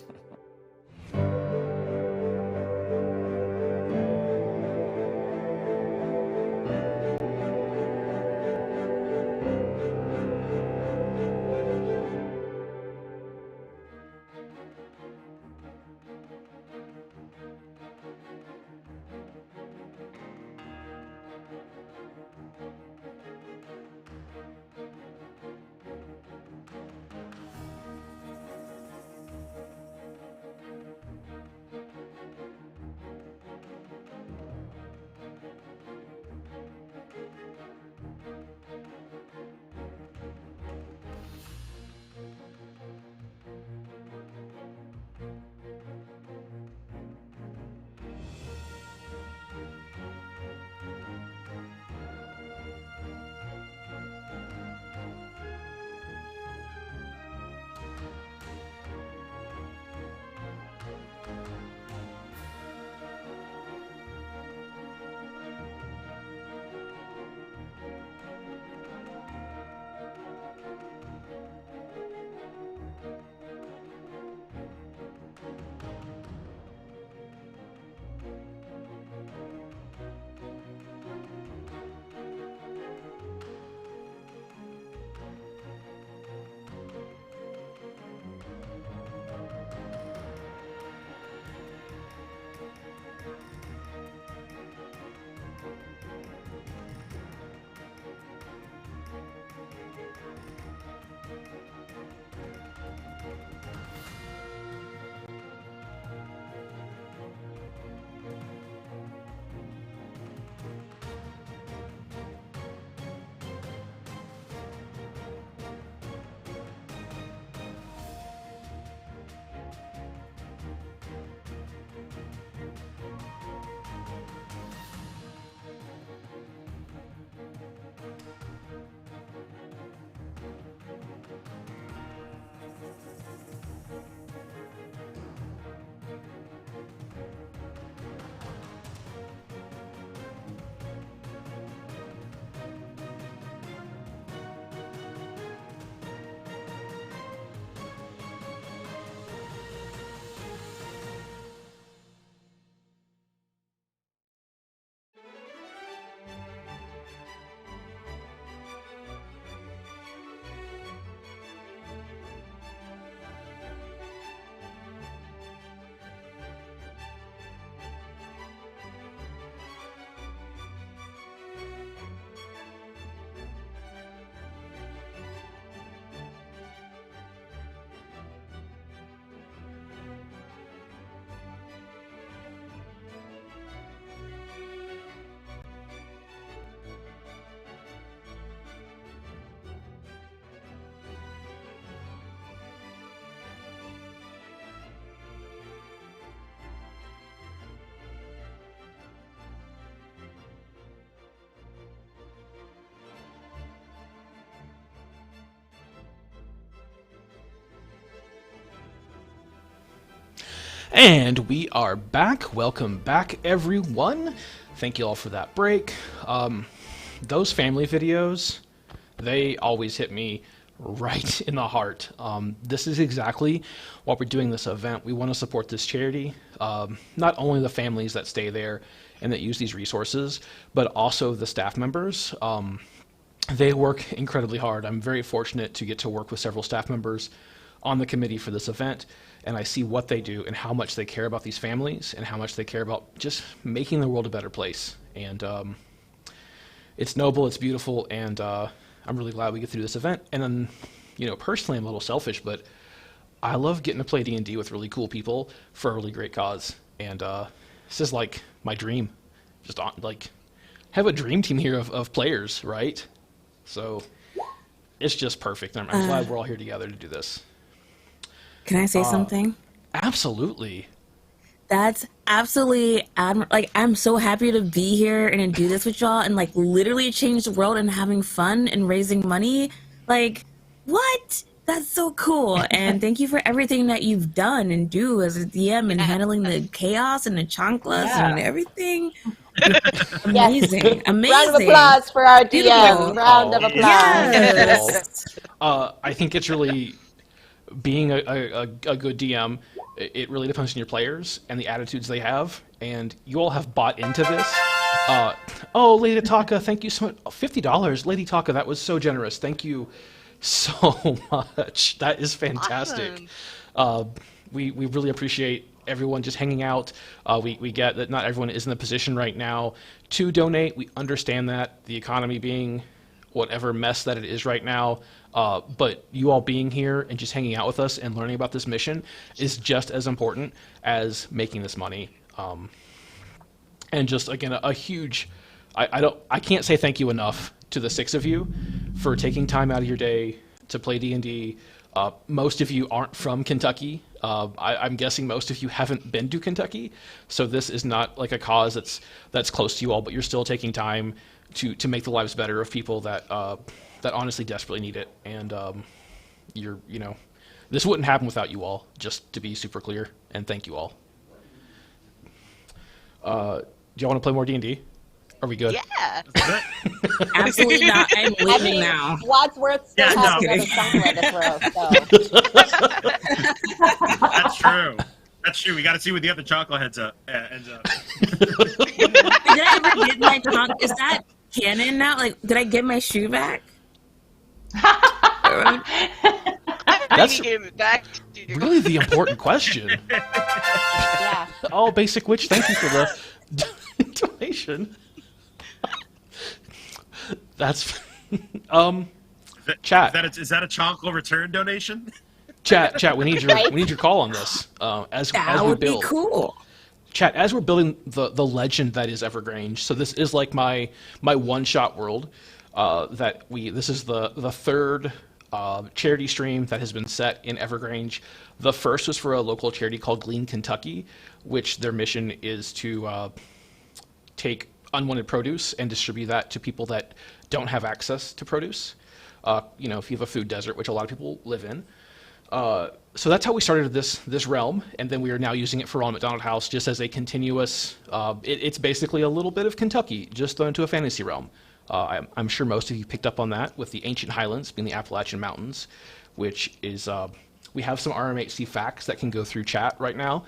And we are back. Welcome back, everyone. Thank you all for that break. those family videos, they always hit me right in the heart. This is exactly why we're doing this event. We want to support this charity, not only the families that stay there and that use these resources, but also the staff members. They work incredibly hard. I'm very fortunate to get to work with several staff members on the committee for this event, and I see what they do and how much they care about these families and how much they care about just making the world a better place. And it's noble, it's beautiful, and I'm really glad we get to do this event. And then, you know, personally, I'm a little selfish, but I love getting to play D&D with really cool people for a really great cause. And this is like my dream. Just like have a dream team here of players, right? So it's just perfect. I'm glad we're all here together to do this. Can I say something? Absolutely. That's absolutely like, I'm so happy to be here and to do this with y'all and like literally change the world and having fun and raising money. Like, what? That's so cool. And thank you for everything that you've done and do as a DM and handling the chaos and the chanclas and everything. Amazing. Amazing. Round of applause for our DM. Beautiful. Round of applause. Yes. I think it's really being a good DM. It really depends on your players and the attitudes they have, and you all have bought into this. Oh, Lady Taka, thank you so much. $50, Lady Taka, that was so generous. Thank you so much. That is fantastic. Awesome. We really appreciate everyone just hanging out. We get that not everyone is in the position right now to donate. We understand that, the economy being whatever mess that it is right now. But you all being here and just hanging out with us and learning about this mission is just as important as making this money. And just, again, a huge, I can't say thank you enough to the 6 of you for taking time out of your day to play D&D. Most of you aren't from Kentucky. I'm guessing most of you haven't been to Kentucky, so this is not like a cause that's close to you all, but you're still taking time to make the lives better of people that honestly desperately need it. And this wouldn't happen without you all, just to be super clear, and thank you all. Do y'all want to play more D&D? Are we good? Yeah. Absolutely not. I'm leaving now. Wadsworth still has another chocolate to throw, so. That's true. That's true. We got to see what the other chocolate ends up. Did I ever get my chocolate? Is that canon now? Like, did I get my shoe back? That's Give it back to you. really the important question. Yeah. Oh, Basic Witch, thank you for the donation. That's chat. Is that a chocolate return donation? Chat. We need your call on this. As That we would build. be cool. Chat, as we're building the legend that is Evergrange. So this is like my one-shot world. This is the third charity stream that has been set in Evergrange. The first was for a local charity called Glean Kentucky, which their mission is to take unwanted produce and distribute that to people that don't have access to produce. If you have a food desert, which a lot of people live in. So that's how we started this realm, and then we are now using it for Ronald McDonald House just as a continuous. It's basically a little bit of Kentucky, just thrown into a fantasy realm. I'm sure most of you picked up on that with the ancient highlands being the Appalachian Mountains, which is we have some RMHC facts that can go through chat right now.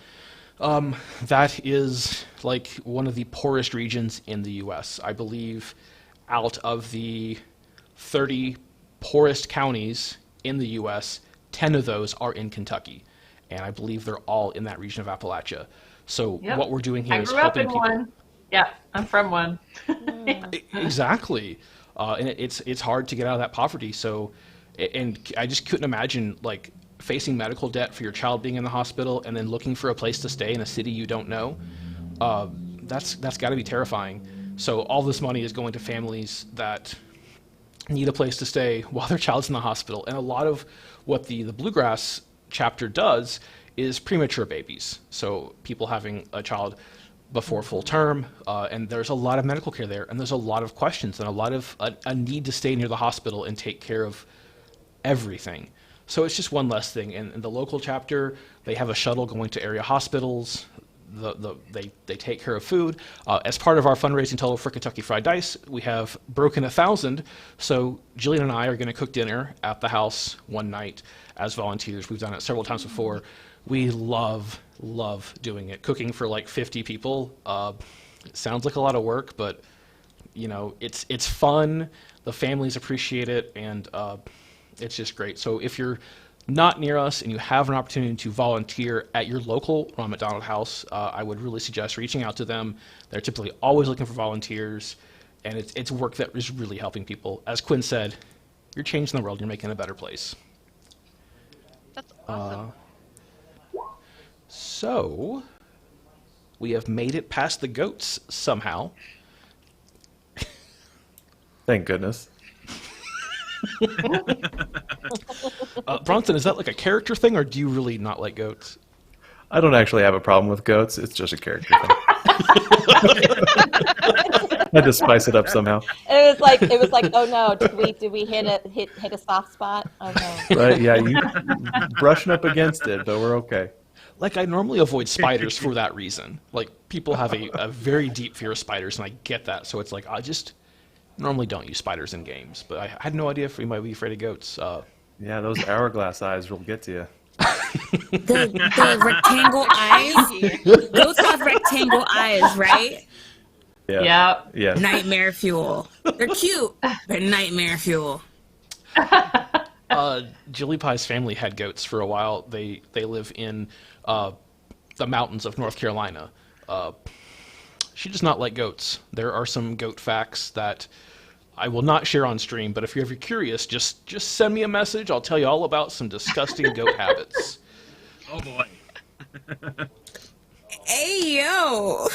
That is like one of the poorest regions in the U.S. I believe out of the 30 poorest counties in the U.S., 10 of those are in Kentucky, and I believe they're all in that region of Appalachia. So what we're doing here is helping people. One. Yeah, I'm from one. Exactly, and it's hard to get out of that poverty. So, and I just couldn't imagine like facing medical debt for your child being in the hospital and then looking for a place to stay in a city you don't know. That's got to be terrifying. So all this money is going to families that need a place to stay while their child's in the hospital. And a lot of what the Bluegrass chapter does is premature babies. So people having a child before full term, and there's a lot of medical care there, and there's a lot of questions and a lot of a need to stay near the hospital and take care of everything. So it's just one less thing. And in the local chapter, they have a shuttle going to area hospitals. they take care of food. As part of our fundraising total for Kentucky Fried Dice, we have broken 1,000. So Jillian and I are going to cook dinner at the house one night as volunteers. We've done it several times before. We love doing it. Cooking for like 50 people. It sounds like a lot of work, but you know, it's fun. The families appreciate it, and it's just great. So if you're not near us and you have an opportunity to volunteer at your local Ron McDonald House, I would really suggest reaching out to them. They're typically always looking for volunteers, and it's work that is really helping people. As Quinn said, you're changing the world. You're making it a better place. That's awesome. So we have made it past the goats somehow. Thank goodness. Bronson, is that like a character thing, or do you really not like goats? I don't actually have a problem with goats. It's just a character thing. I just spice it up somehow. It was like, oh no, did we hit a soft spot? Oh no. Right? Yeah, you brushing up against it, but we're okay. Like, I normally avoid spiders for that reason. Like, people have a very deep fear of spiders, and I get that. So it's like, I just normally don't use spiders in games. But I had no idea if we might be afraid of goats. Yeah, those hourglass eyes will get to you. The rectangle eyes. Goats have rectangle eyes, right? Yeah. Yep. Yeah. Nightmare fuel. They're cute, but nightmare fuel. Jilly Pie's family had goats for a while. They live in the mountains of North Carolina. She does not like goats. There are some goat facts that I will not share on stream, but if you're ever curious, just send me a message. I'll tell you all about some disgusting goat habits. Oh boy. Hey, yo.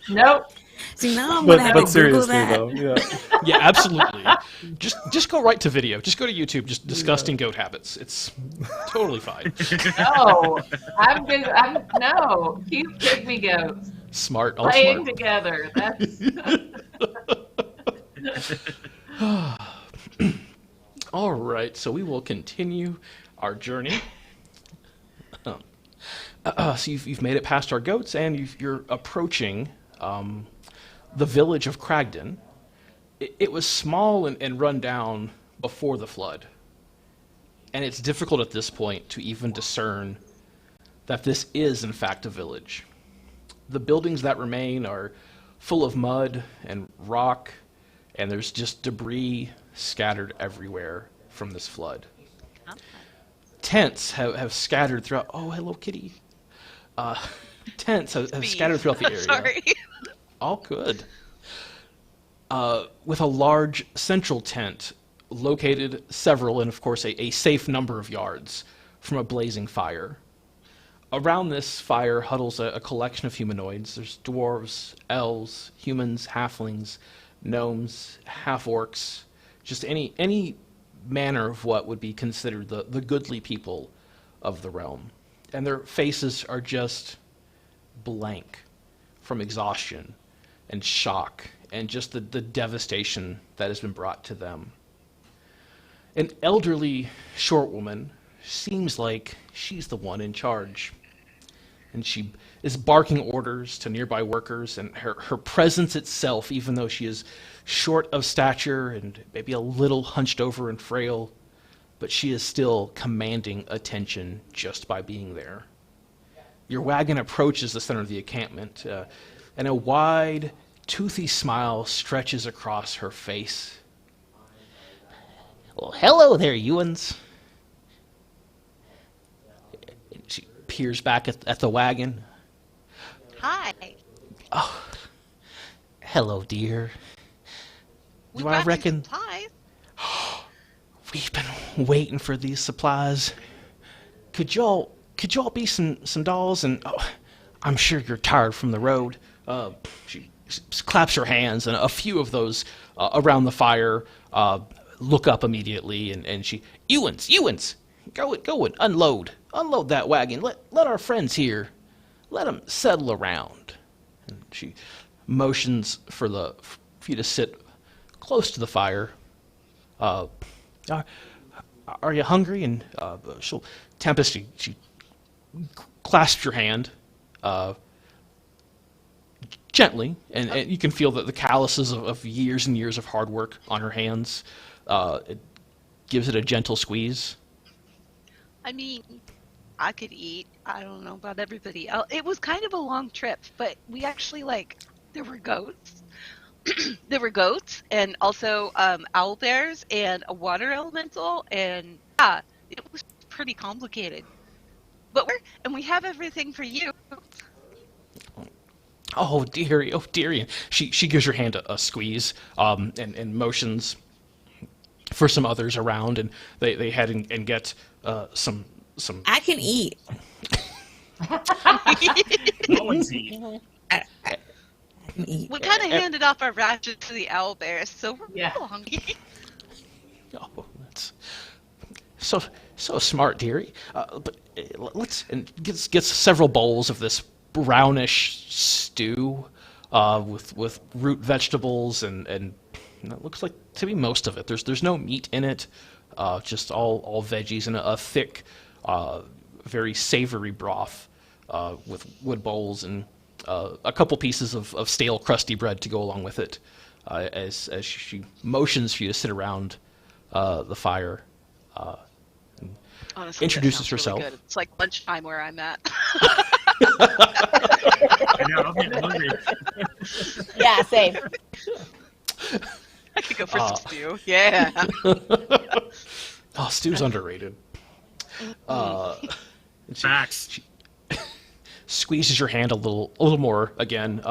Nope. See, now I'm going to have to Google seriously, that. though, yeah. Yeah, absolutely. Just go right to video. Just go to YouTube. Just disgusting goat habits. It's totally fine. No, I'm good. No, cute pygmy goats Smart. All playing smart. together. That's All right, so we will continue our journey. So you've made it past our goats, and you're approaching the village of Cragdon. It was small and run down before the flood, and it's difficult at this point to even discern that this is in fact a village. The buildings that remain are full of mud and rock, and there's just debris scattered everywhere from this flood. Tents have scattered throughout. Oh, hello, kitty. Tents have scattered throughout the area. Sorry. All good. With a large central tent located several, and of course a safe number of yards from a blazing fire. Around this fire huddles a collection of humanoids. There's dwarves, elves, humans, halflings, gnomes, half-orcs, just any manner of what would be considered the goodly people of the realm. And their faces are just blank from exhaustion and shock and just the devastation that has been brought to them. An elderly short woman seems like she's the one in charge. And she is barking orders to nearby workers, and her presence itself, even though she is short of stature and maybe a little hunched over and frail, but she is still commanding attention just by being there. Your wagon approaches the center of the encampment, and a wide, toothy smile stretches across her face. Well, hello there, Ewans. She peers back at the wagon. Hi. Oh, hello, dear. We Do I brought you reckon supplies. we've been waiting for these supplies? Could y'all be some dolls? And I'm sure you're tired from the road. She claps her hands, and a few of those around the fire look up immediately, and she, Ewans, go and unload that wagon. Let our friends here, let them settle around. And she motions for you to sit close to the fire. Are you hungry? And Tempest, she clasps your hand gently, and you can feel that the calluses of years and years of hard work on her hands. It gives it a gentle squeeze. I mean, I could eat. I don't know about everybody else. It was kind of a long trip, but we actually there were goats. There were goats and also owl bears and a water elemental, and yeah, it was pretty complicated. But we have everything for you. Oh dearie, oh dearie. She gives your hand a squeeze, and motions for some others around, and they head and get some. I can eat. No one's eating. I can eat. We kind of handed off our rations to the owl bears, so we're hungry. Oh, that's so smart, dearie. But let's get several bowls of this brownish stew with root vegetables and it looks like to be most of it. There's no meat in it, just all veggies and a thick, very savory broth with wood bowls and a couple pieces of stale, crusty bread to go along with it. As she motions for you to sit around the fire. Honestly, introduces that sounds herself. really good. It's like lunchtime where I'm at. I know, I'm getting hungry. Yeah, same. I could go for some stew. Yeah. Oh, stew's underrated. Facts. She squeezes your hand a little more again.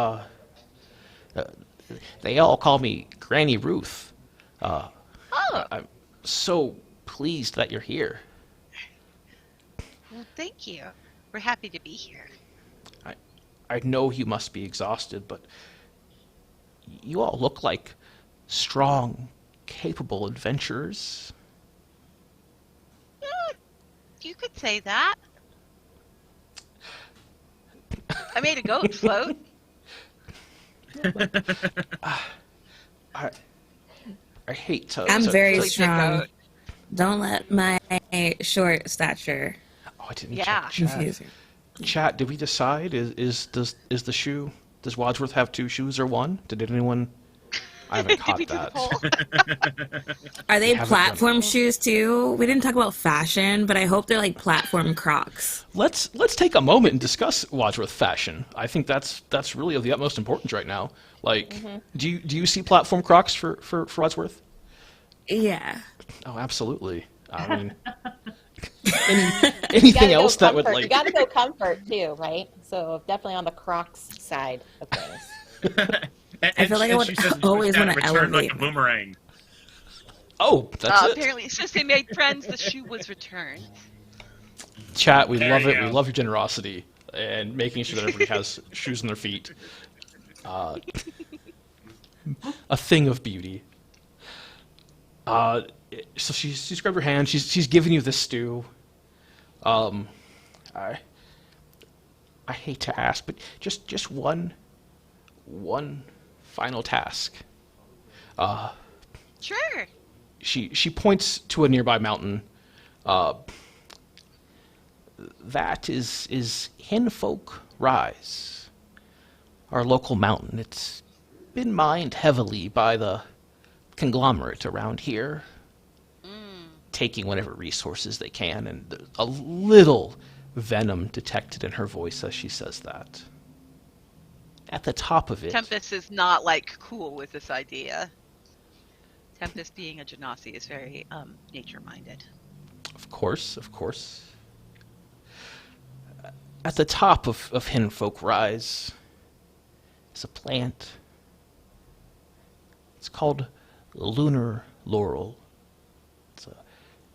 They all call me Granny Ruth. I'm so pleased that you're here. Well, thank you. We're happy to be here. I know you must be exhausted, but you all look like strong, capable adventurers. You could say that. I made a goat float. I hate to. I'm very Really big strong. goat. Don't let my short stature Oh, I didn't Yeah. check chat. confuse you. Chat, did we decide? Does the shoe? Does Wadsworth have two shoes or one? Did anyone? I haven't Did caught we do the that. poll? Are they haven't platform shoes too? We didn't talk about fashion, but I hope they're like platform Crocs. Let's take a moment and discuss Wadsworth fashion. I think that's really of the utmost importance right now. Like, do you see platform Crocs for Wadsworth? Yeah. Oh, absolutely. I mean, anything else that would comfort. like? You gotta go comfort too, right? So definitely on the Crocs side of things. I feel like I would she says always that wanna return like elevate. a boomerang. Oh, that's it. Apparently, since they made friends, the shoe was returned. Chat, we There love you it. go. We love your generosity and making sure that everybody has shoes on their feet. A thing of beauty. So she's grabbed your hand. She's giving you this stew. I hate to ask, but just one final task. Sure. She points to a nearby mountain. That is Hinfolk Rise, our local mountain. It's been mined heavily by the conglomerate around here, taking whatever resources they can, and there's a little venom detected in her voice as she says that. At the top of it, Tempest is not like cool with this idea. Tempest, being a Genasi, is very nature-minded. of course. At the top of Hinfolk Rise is a plant. It's called lunar laurel. It's a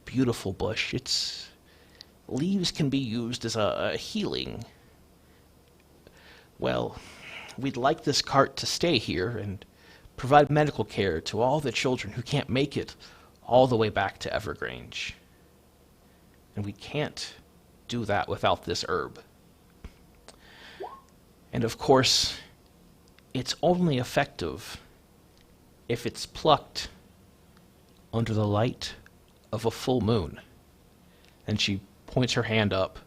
beautiful bush. Its leaves can be used as a healing. Well, we'd like this cart to stay here and provide medical care to all the children who can't make it all the way back to Evergrange. And we can't do that without this herb. And of course, it's only effective if it's plucked under the light of a full moon. And she points her hand up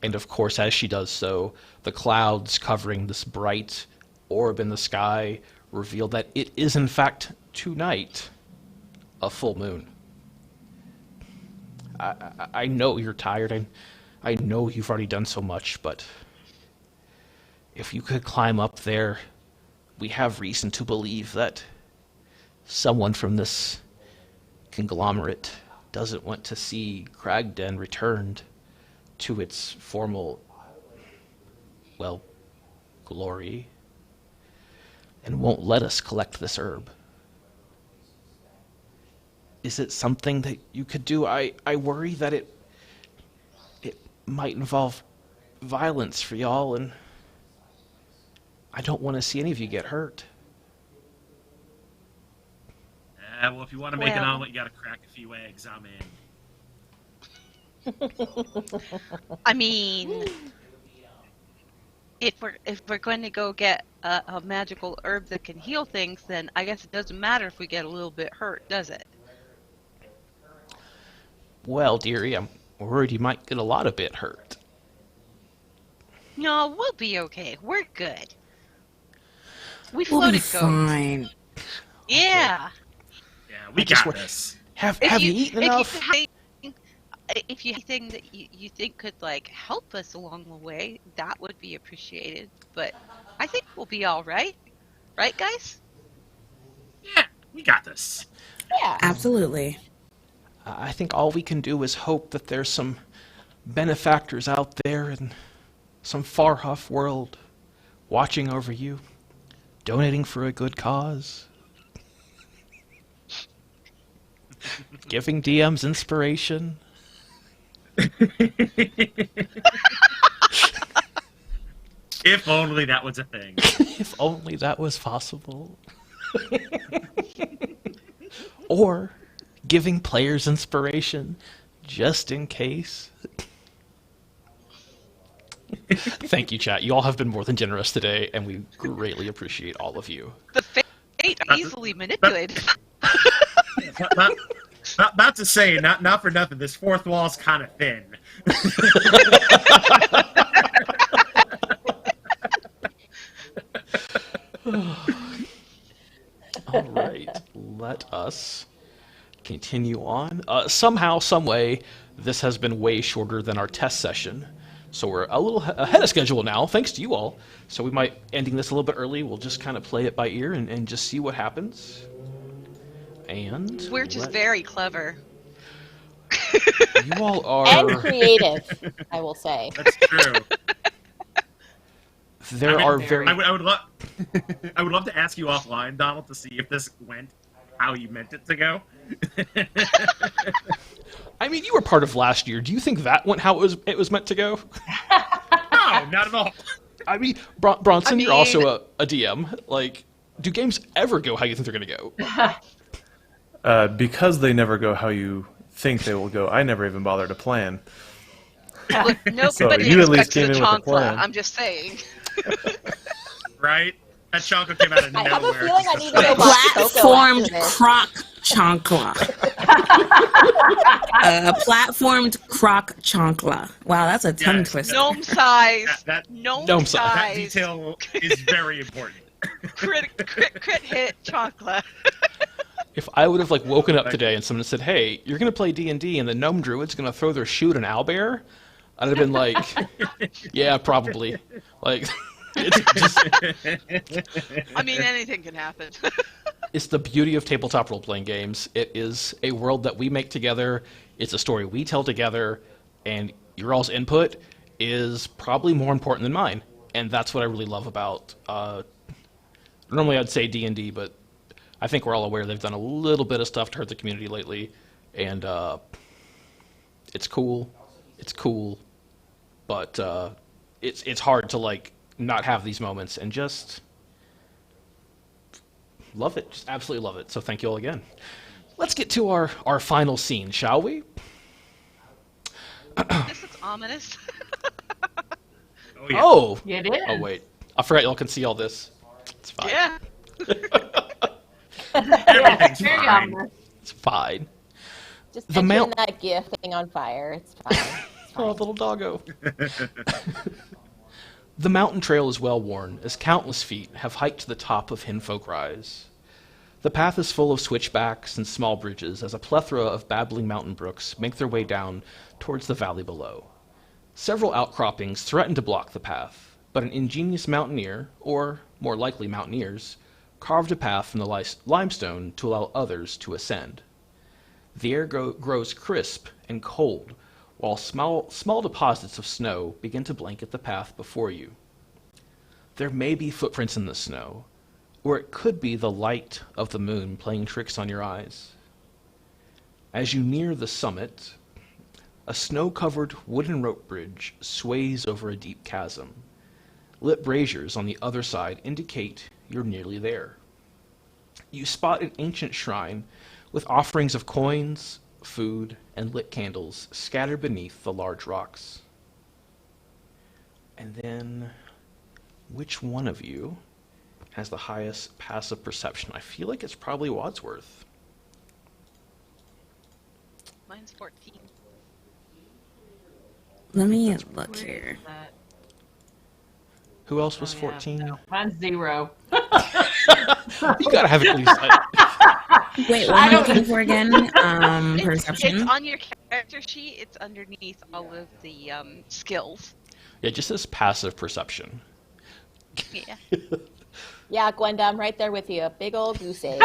And of course, as she does so, the clouds covering this bright orb in the sky reveal that it is in fact tonight a full moon. I know you're tired. I know you've already done so much, but if you could climb up there, we have reason to believe that someone from this conglomerate doesn't want to see Cragden returned to its formal, well, glory, and won't let us collect this herb. Is it something that you could do? I worry that it might involve violence for y'all, and I don't want to see any of you get hurt. Well, if you want to make an omelet, you got to crack a few eggs. I'm in. I mean, if we're going to go get a magical herb that can heal things, then I guess it doesn't matter if we get a little bit hurt, does it? Well, dearie, I'm worried you might get a lot of bit hurt. No, we'll be okay. We're good. We We'll be floated goats. fine. Yeah. Yeah, we got this. Have you eaten enough? If you have anything that you think could like help us along the way, that would be appreciated. But I think we'll be all right. Right, guys? Yeah, we got this. Yeah. Absolutely. I think all we can do is hope that there's some benefactors out there in some far-off world watching over you, donating for a good cause, giving DMs inspiration. If only that was a thing. If only that was possible. Or giving players inspiration, just in case. Thank you, chat. You all have been more than generous today, and we greatly appreciate all of you. The fate are easily manipulated. Not to say, not for nothing, this fourth wall's kind of thin. All right, let us continue on. Somehow, some way, this has been way shorter than our test session. So we're a little ahead of schedule now, thanks to you all. So we might ending this a little bit early. We'll just kind of play it by ear and just see what happens. And We're just very clever. You all are And creative, I will say. That's true. There are very. I would love. I would love to ask you offline, Donald, to see if this went how you meant it to go. I mean, you were part of last year. Do you think that went how it was meant to go? No, not at all. I mean, Bronson, you're also a DM. Like, do games ever go how you think they're going to go? Because they never go how you think they will go, I never even bother to plan. Look, nobody So you at least came in with a plan. I'm just saying. Right? That chocolate came out of nowhere. I have a feeling I need to go buy Platformed croc chancla. Platformed croc chancla. Wow, that's a tongue twister. Gnome size. Gnome size. That detail is very important. Crit hit chocolate. If I would have like woken up today and someone said, "Hey, you're gonna play D&D and the gnome druid's gonna throw their shoe at an owlbear," I'd have been like, "Yeah, probably." Like, it's just... I mean, anything can happen. It's the beauty of tabletop role-playing games. It is a world that we make together. It's a story we tell together, and your all's input is probably more important than mine. And that's what I really love about. Normally, I'd say D&D, but I think we're all aware they've done a little bit of stuff to hurt the community lately, and it's cool. It's cool, but it's hard to like not have these moments and just love it. Just absolutely love it. So thank you all again. Let's get to our final scene, shall we? This looks ominous. Oh, yeah. Oh! It is. Oh, wait. I forgot y'all can see all this. It's fine. Yeah. Everything's Very fine. ominous. It's fine. Just The mention mail- that GIF thing on fire. It's fine. Oh, little doggo. The mountain trail is well worn, as countless feet have hiked to the top of Hinfolk Rise. The path is full of switchbacks and small bridges as a plethora of babbling mountain brooks make their way down towards the valley below. Several outcroppings threaten to block the path, but an ingenious mountaineer, or more likely mountaineers, carved a path from the limestone to allow others to ascend. The air grows crisp and cold, while small deposits of snow begin to blanket the path before you. There may be footprints in the snow, or it could be the light of the moon playing tricks on your eyes. As you near the summit, a snow-covered wooden rope bridge sways over a deep chasm. Lit braziers on the other side indicate you're nearly there. You spot an ancient shrine with offerings of coins, food, and lit candles scattered beneath the large rocks. And then, which one of you has the highest passive perception? I feel like it's probably Wadsworth. Mine's 14. Let me look here. Who else was 14? No, mine's 0. You gotta have at least. Wait, what am I looking for again? Perception. It's on your character sheet. It's underneath all of the skills. Yeah, it just says passive perception. Yeah. Yeah, Gwenda, I'm right there with you. A big old goose egg.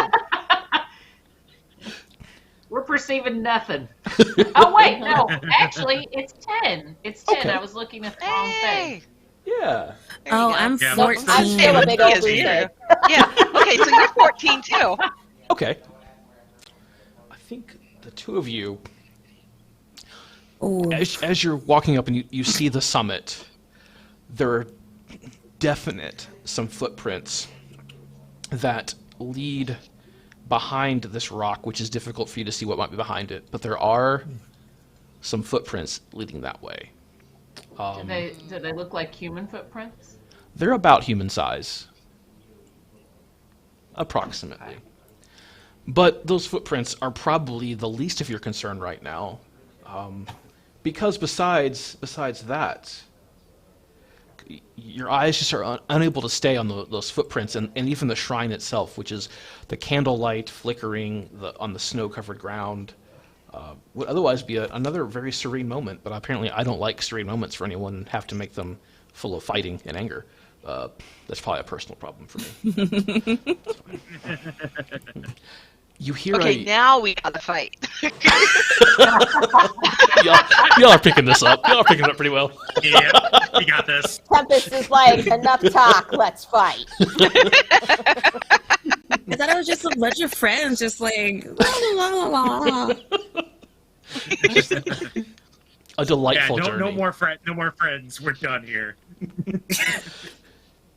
We're perceiving nothing. Oh, wait, no. Actually, it's 10. It's 10. Okay. I was looking at the wrong thing. Yeah. Oh, I'm Yeah, 14. I'm still a big old goose egg. Yeah. Okay, so you're 14 too. Okay. I think the two of you, Ooh. as you're walking up and you see the summit, there are some footprints that lead behind this rock, which is difficult for you to see what might be behind it, but there are some footprints leading that way. Do they look like human footprints? They're about human size, approximately. But those footprints are probably the least of your concern right now, because besides that, your eyes just are unable to stay on those footprints, and even the shrine itself, which is the candlelight flickering on the snow-covered ground, would otherwise be another very serene moment. But apparently I don't like serene moments for anyone and have to make them full of fighting and anger. That's probably a personal problem for me. You hear Okay, now we gotta fight. y'all are picking this up. Y'all are picking it up pretty well. Yeah, you got this. Tempest is like, enough talk, let's fight. I thought it was just a bunch of friends, just like la, la, la, la. A delightful Yeah, journey. no more friends. We're done here.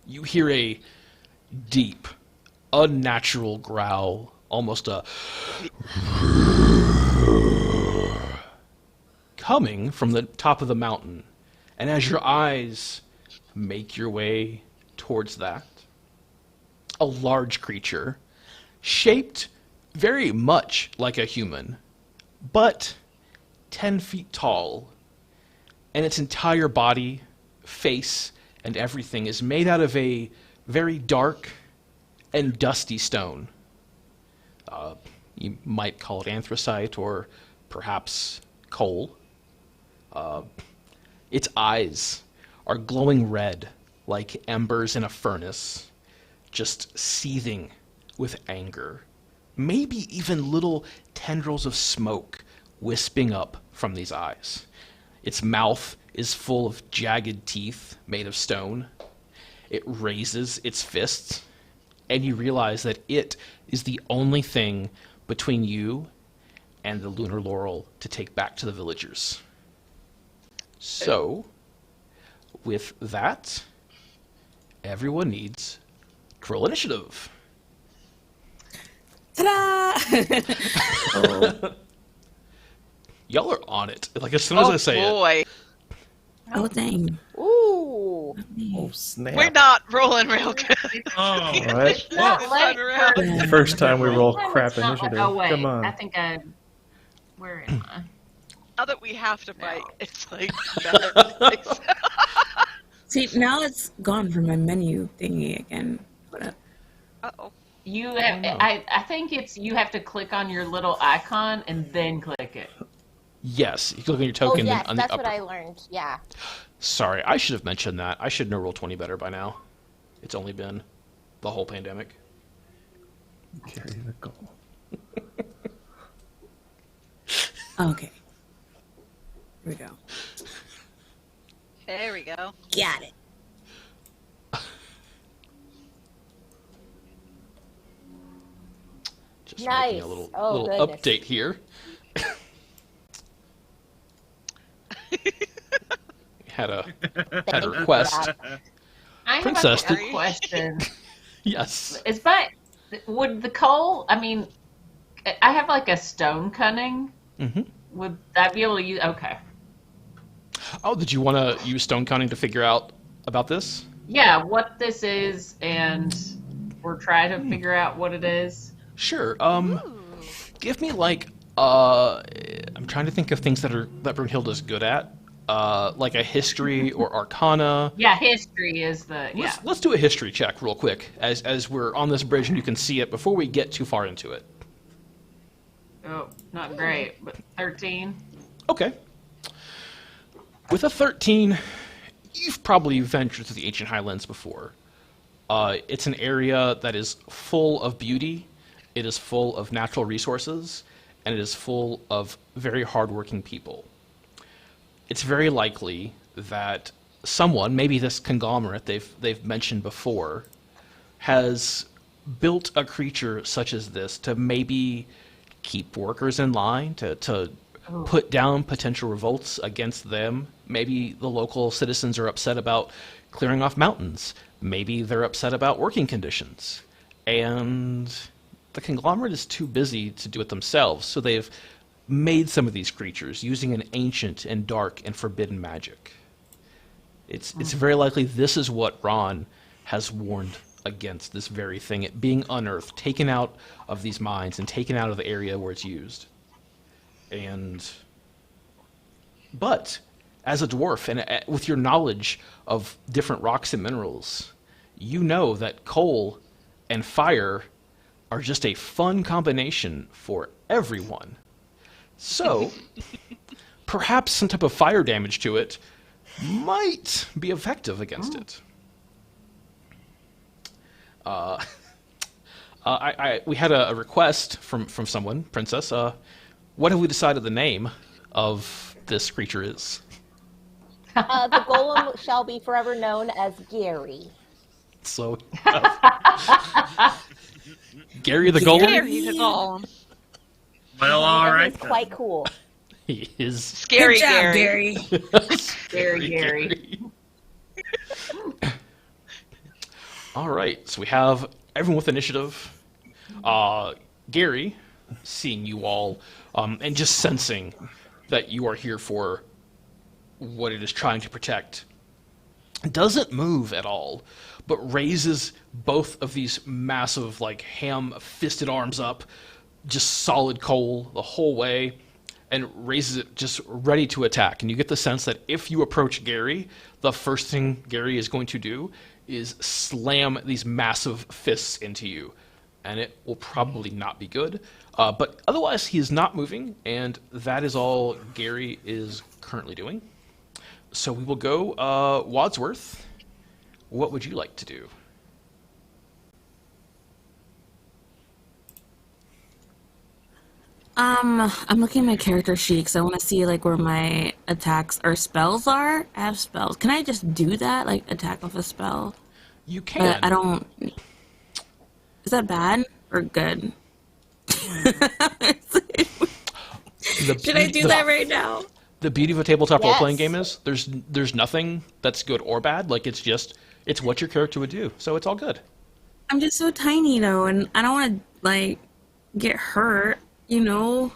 You hear a deep, unnatural growl, almost a coming from the top of the mountain. And as your eyes make your way towards that, a large creature, shaped very much like a human, but 10 feet tall, and its entire body, face, and everything is made out of a very dark and dusty stone. You might call it anthracite or perhaps coal. Its eyes are glowing red like embers in a furnace, just seething with anger. Maybe even little tendrils of smoke wisping up from these eyes. Its mouth is full of jagged teeth made of stone. It raises its fists, and you realize that it is the only thing between you and the lunar laurel to take back to the villagers. So, with that, everyone needs to roll initiative. Ta-da! Oh. Y'all are on it. Like, as soon as I say it. Boy. Oh, dang. Ooh. Oh, snap. We're not rolling real good. Oh, What? Not late for- Yeah. First time we roll Sometimes crap it's not like- initiative. Oh, wait. Come on. I think where am I? now that we have to fight, it's like better. See, now it's gone from my menu thingy again. Uh-oh. You have, I think it's you have to click on your little icon and then click it. Yes, you click on your token yes, on the that's upper. what I learned. Yeah. Sorry, I should have mentioned that. I should know Roll20 better by now. It's only been the whole pandemic. Carry the goal. Okay. Here we go. There we go. Got it. Just Nice. making a little, Oh, little goodness. update here. had a request. I Princess, have a question. Yes. Would the coal? I mean, I have like a stone cunning. Mm-hmm. Would I be able to use? Okay. Oh, did you want to use stone cunning to figure out about this? Yeah, what this is, and we're trying to figure out what it is. Sure. Give me like I'm trying to think of things that Brunhilde's good at. Like a history or arcana. Yeah, history is the Let's do a history check real quick as we're on this bridge and you can see it before we get too far into it. Oh, not great, but 13. Okay. With a 13, you've probably ventured to the Ancient Highlands before. It's an area that is full of beauty, it is full of natural resources, and it is full of very hardworking people. It's very likely that someone, maybe this conglomerate they've mentioned before, has built a creature such as this to maybe keep workers in line, to put down potential revolts against them. Maybe the local citizens are upset about clearing off mountains. Maybe they're upset about working conditions. And the conglomerate is too busy to do it themselves, so they've made some of these creatures using an ancient and dark and forbidden magic. It's very likely this is what Ron has warned against, this very thing, it being unearthed, taken out of these mines and taken out of the area where it's used. But as a dwarf and with your knowledge of different rocks and minerals, you know that coal and fire are just a fun combination for everyone. So, perhaps some type of fire damage to it might be effective against it. We had a request from someone, Princess. What have we decided the name of this creature is? The golem shall be forever known as Gary. So, Gary the Golem? Gary the Golem. Well, all right. He's quite cool. He is Scary Good job, Gary. Gary. All right, so we have everyone with initiative. Gary, seeing you all, and just sensing that you are here for what it is trying to protect, doesn't move at all, but raises both of these massive, like, ham-fisted arms up, just solid coal the whole way, and raises it just ready to attack. And you get the sense that if you approach Gary, the first thing Gary is going to do is slam these massive fists into you. And it will probably not be good. But otherwise, he is not moving, and that is all Gary is currently doing. So we will go Wadsworth. What would you like to do? I'm looking at my character sheet because I want to see like where my attacks or spells are. I have spells. Can I just do that? Like attack with a spell? You can. But I don't. Is that bad or good? Should I do that right now? The beauty of a tabletop role-playing Yes. game is there's nothing that's good or bad. Like it's what your character would do. So it's all good. I'm just so tiny though, and I don't want to like get hurt. You know.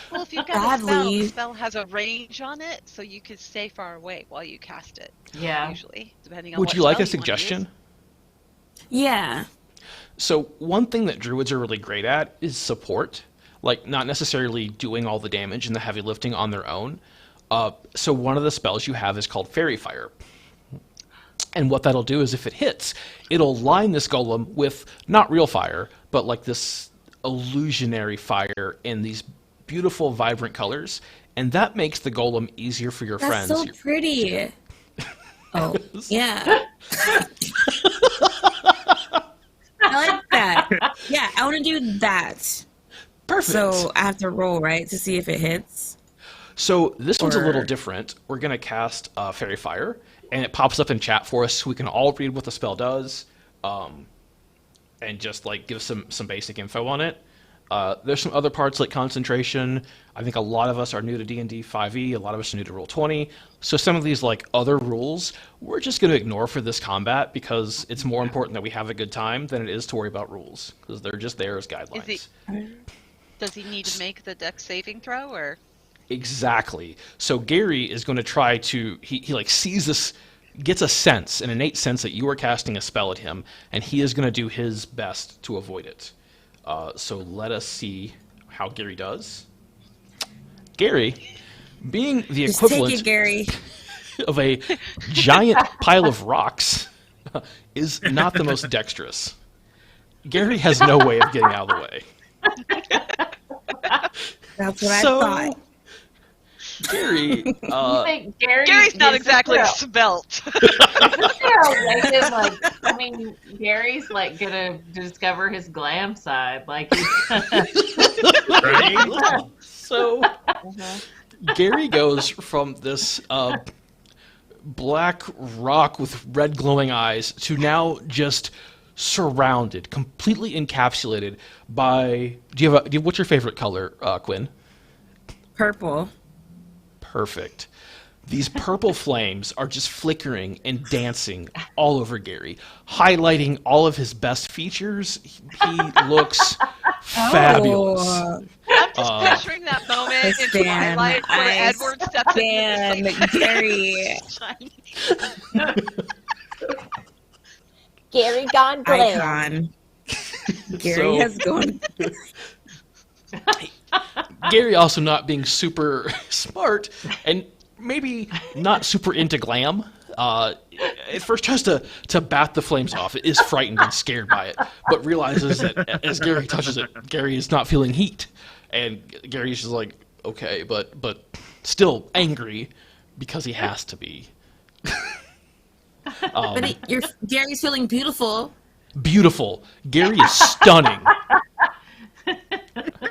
Well, if you've got a spell, Badly. the spell has a range on it, so you could stay far away while you cast it. Yeah. Usually, depending on Would what you like spell a you wanna use. suggestion? Yeah. So one thing that druids are really great at is support. like not necessarily doing all the damage and the heavy lifting on their own. So one of the spells you have is called Fairy Fire. And what that'll do is if it hits, it'll line this golem with not real fire, but like this illusionary fire in these beautiful, vibrant colors. And that makes the golem easier for your friends. That's so pretty. Oh, yeah. I like that. Yeah, I want to do that. Perfect. So I have to roll, right, to see if it hits? So this one's a little different. We're going to cast Fairy Fire, and it pops up in chat for us so we can all read what the spell does, and just like give some basic info on it. There's some other parts like concentration. I think a lot of us are new to D&D 5e. A lot of us are new to Roll20. So some of these like other rules, we're just going to ignore for this combat because it's more important that we have a good time than it is to worry about rules because they're just there as guidelines. Does he need to make the dex saving throw or? Exactly. So Gary is going to try to, he like sees this, gets a sense, an innate sense that you are casting a spell at him, and he is going to do his best to avoid it. So let us see how Gary does. Gary, being the Just equivalent take it, Gary. of a giant pile of rocks, is not the most dexterous. Gary has no way of getting out of the way. That's what I thought. Gary, You think Gary's not exactly svelte. I mean, Gary's like gonna discover his glam side, like he's Right? So Gary goes from this black rock with red glowing eyes to now just surrounded, completely encapsulated by. What's your favorite color, Quinn? Purple. Perfect. These purple flames are just flickering and dancing all over Gary, highlighting all of his best features. He looks fabulous. Oh, I'm just picturing that moment in Stan, Twilight where I Edward steps in. Stan, Gary. Gary gone glam. Icon. Gary has gone. Gary also not being super smart and maybe not super into glam. At first tries to bat the flames off. It is frightened and scared by it, but realizes that as Gary touches it, Gary is not feeling heat. And Gary's just like, okay, but still angry because he has to be. But Gary's feeling beautiful. Beautiful. Gary is stunning.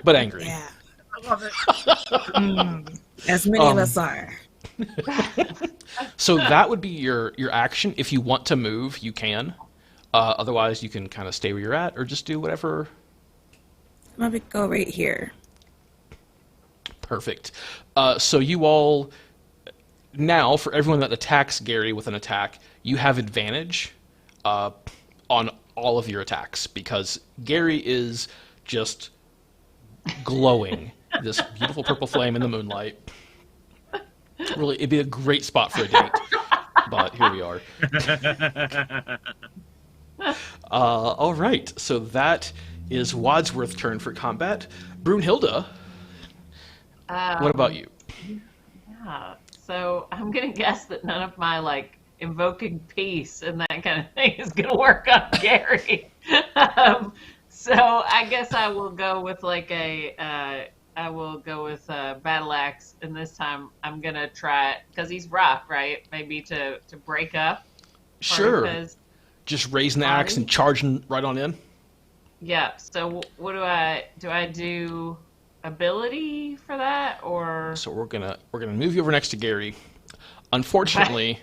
But angry. Yeah. I love it. As many of us are. So that would be your action. If you want to move, you can. Otherwise, you can kind of stay where you're at or just do whatever. I'm going to go right here. Perfect. So you all, now, for everyone that attacks Gary with an attack, you have advantage on all of your attacks because Gary is just glowing. This beautiful purple flame in the moonlight. Really, it'd be a great spot for a date, but here we are. All right, so that is Wadsworth's turn for combat. Brunhilde, what about you? Yeah, so I'm gonna guess that none of my like invoking peace and that kind of thing is gonna work on Gary. So I guess I will go with like battle axe, and this time I'm gonna try it because he's rough, right? Maybe to break up. Sure. Just raising the axe and charging right on in. Yeah. So what do I do? Ability for that, or so we're gonna move you over next to Gary. Unfortunately,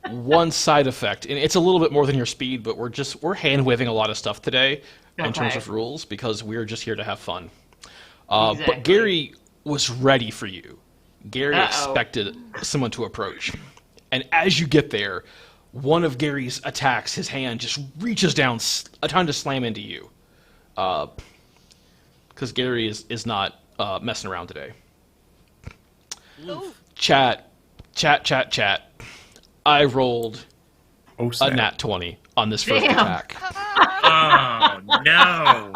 one side effect, and it's a little bit more than your speed, but we're hand waving a lot of stuff today in terms of rules because we're just here to have fun. Exactly. But Gary was ready for you. Gary expected someone to approach. And as you get there, one of Gary's attacks, his hand just reaches down, trying to slam into you. Because Gary is not messing around today. Ooh. Chat. I rolled a nat 20 on this first attack. Oh, no.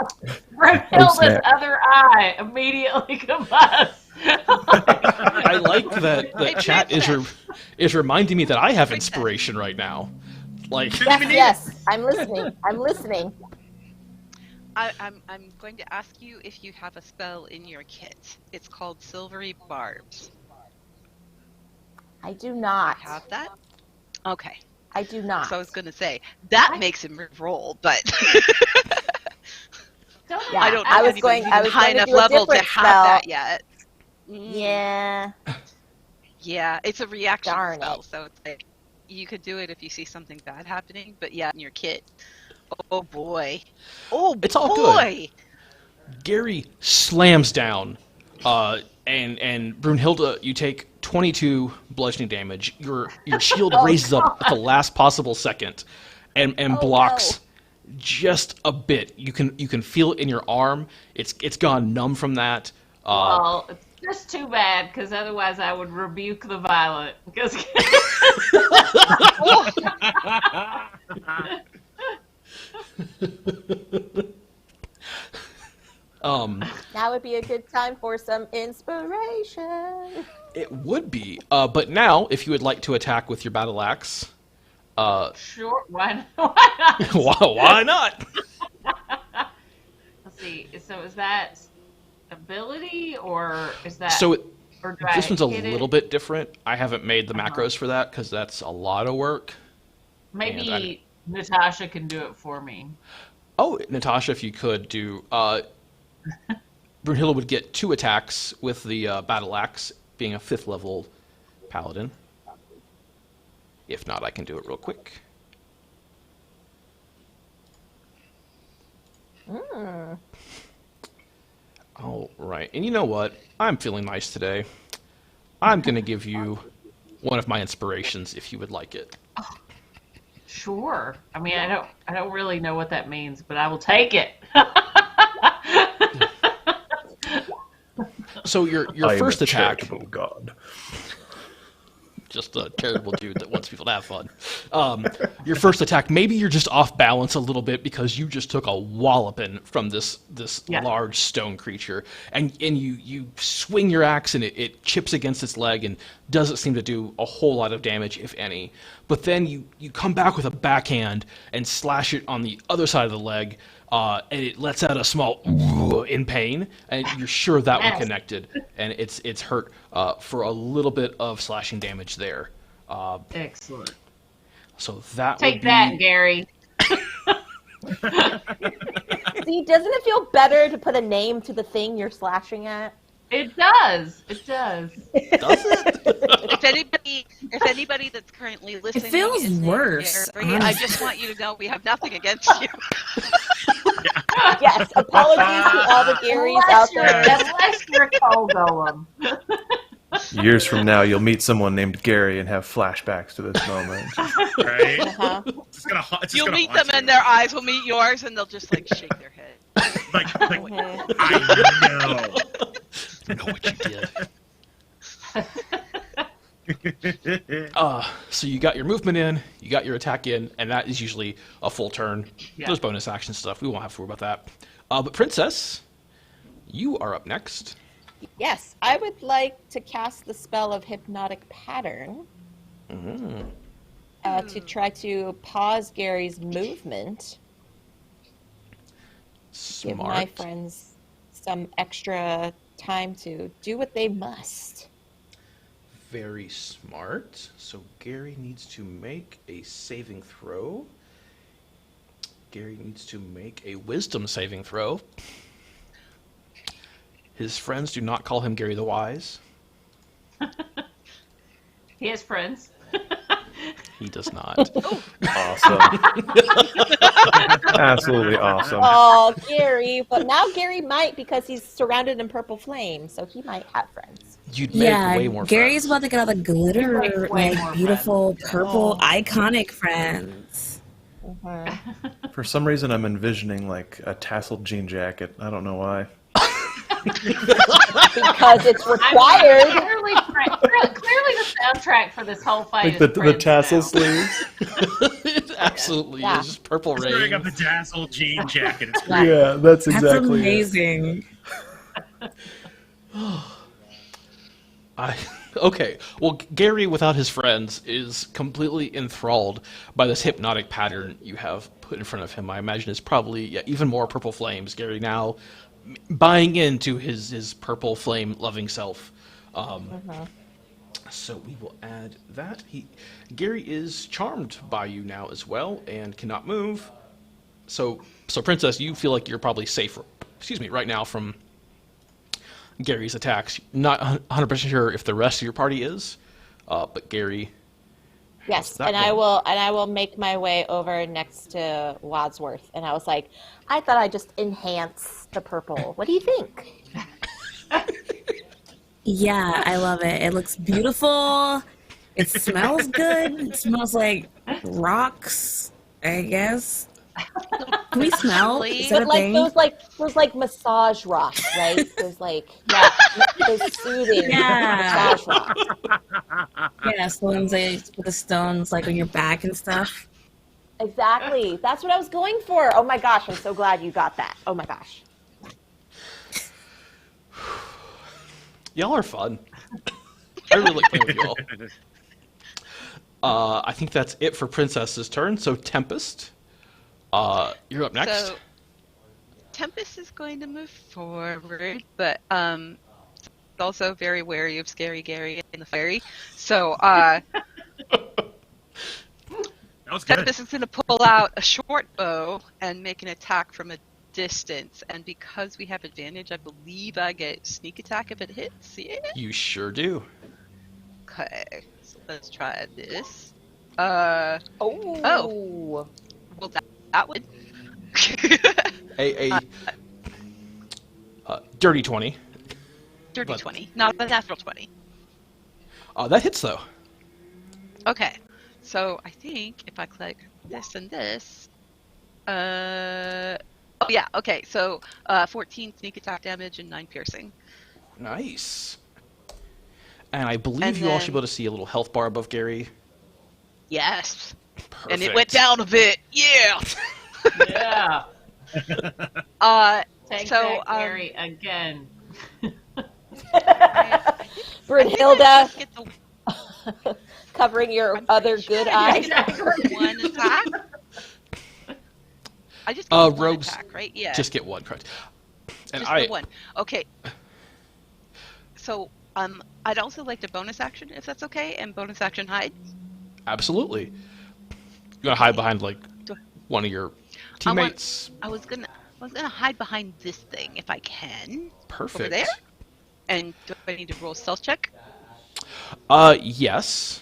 Brunhilde's snap. other eye immediately combusts. I like that the Hey, chat Princess. is reminding me that I have Princess. inspiration right now. Like, Yes, I'm listening. I'm listening. I'm going to ask you if you have a spell in your kit. It's called Silvery Barbs. I do not. Have that? Okay. I do not. So I was going to say that makes him roll, but Yeah, I don't know I was if going. anybody's I even was high going to enough do a level to different have spell. that yet. Yeah. Yeah, it's a reaction Darn spell, it. so it's like you could do it if you see something bad happening, but yeah, in your kit. Oh boy. Oh It's all boy. Gary slams down, and Brunhilde, you take 22 bludgeoning damage. Your shield raises up at the last possible second, and blocks just a bit. You can feel it in your arm. It's gone numb from that. Well, it's just too bad because otherwise I would rebuke the violent. Because Now would be a good time for some inspiration. It would be, but now if you would like to attack with your battle axe, sure, why not? why not? Let's see. So is that ability or is that? So or do I this one's a hit it? little bit different. I haven't made the macros for that because that's a lot of work. Maybe and Natasha can do it for me. Oh, Natasha, if you could do, Brunhilde would get 2 attacks with the battle axe, being a 5th level paladin. If not, I can do it real quick. All right, and you know what? I'm feeling nice today. I'm gonna give you one of my inspirations if you would like it. Sure. I mean, I don't really know what that means, but I will take it. So your I am first a attack, charitable god. just a charitable dude that wants people to have fun. Your first attack, maybe you're just off balance a little bit because you just took a walloping from this Yeah. large stone creature, and you swing your axe and it chips against its leg and doesn't seem to do a whole lot of damage, if any. But then you come back with a backhand and slash it on the other side of the leg, and it lets out a small in pain, and you're sure that one connected, and it's hurt for a little bit of slashing damage there. Excellent. So that Take would be, that, Gary. See, doesn't it feel better to put a name to the thing you're slashing at? It does. It does. Does it? If anybody that's currently listening, feels is named worse, Gary, I honestly. just want you to know we have nothing against you. Yes, apologies to all the Garys out there. Unless you're a coal golem. Years from now, you'll meet someone named Gary and have flashbacks to this moment. Right? Uh-huh. You'll meet them and their eyes will meet yours, and they'll just like shake their head. Like Mhm. I I know what you did. So you got your movement in, you got your attack in, and that is usually a full turn. Yeah. There's bonus action stuff. We won't have to worry about that. But Princess, you are up next. Yes, I would like to cast the spell of Hypnotic Pattern to try to pause Gary's movement. Give my Smart. friends some extra time to do what they must. Very smart. So Gary needs to make a saving throw. Gary needs to make a wisdom saving throw. His friends do not call him Gary the Wise. He has friends. He does not. Awesome. Absolutely awesome. Oh, Gary. But now Gary might because he's surrounded in purple flame, so he might have friends. You'd make Yeah, way more Gary's friends. about to get all the glitter, Way more like beautiful, purple, Oh. iconic friends. Mhm. For some reason, I'm envisioning like a tasseled jean jacket. I don't know why. Because it's required. Clearly the soundtrack for this whole fight Like is the Prince tassel now. sleeves. absolutely Yeah. is. Just purple He's wearing a rain. bedazzled jean jacket. It's great. Yeah, that's That's exactly it. amazing. Okay, well, Gary, without his friends, is completely enthralled by this hypnotic pattern you have put in front of him. I imagine it's probably even more purple flames. Gary now buying into his purple flame loving self. So we will add that. Gary is charmed by you now as well and cannot move. So Princess, you feel like you're probably safe. Right now from Gary's attacks. Not 100% sure if the rest of your party is, but Gary. Yes, that and one. I will make my way over next to Wadsworth. And I was like, I thought I'd just enhance the purple. What do you think? Yeah, I love it. It looks beautiful. It smells good. It smells like rocks, I guess. Can we smell? Is that But a like thing? those massage rocks, right? Those those soothing Yeah. massage rocks. Yeah, so ones they put the stones like on your back and stuff. Exactly. That's what I was going for. Oh my gosh, I'm so glad you got that. Oh my gosh. Y'all are fun. I really like playing with y'all. I think that's it for Princess's turn. So Tempest, you're up next. So Tempest is going to move forward, but also very wary of Scary Gary and the fairy. So That was good. Tempest is going to pull out a short bow and make an attack from a distance. And because we have advantage, I believe I get sneak attack if it hits. Yeah. You sure do. Okay, so let's try this. Oh. Well, that would. A dirty 20. Dirty But- 20, not a natural 20. That hits though. Okay, so I think if I click this and this, oh yeah, okay, so 14 sneak attack damage and 9 piercing. Nice. And I believe And you all should then- be able to see a little health bar above Gary. Yes, Perfect. and it went down a bit. Yeah. Yeah. Take So, that, Gary, again. Brunhilde, Get the covering your other good eye. one attack. I just got one rogues attack, right? Yeah. Just get one, correct. And Just the one. Okay. So, I'd also like to bonus action if that's okay, and bonus action hide. Absolutely. You want to hide behind like one of your teammates? I was gonna hide behind this thing if I can. Perfect. Over there. And do I need to roll a stealth check? Yes.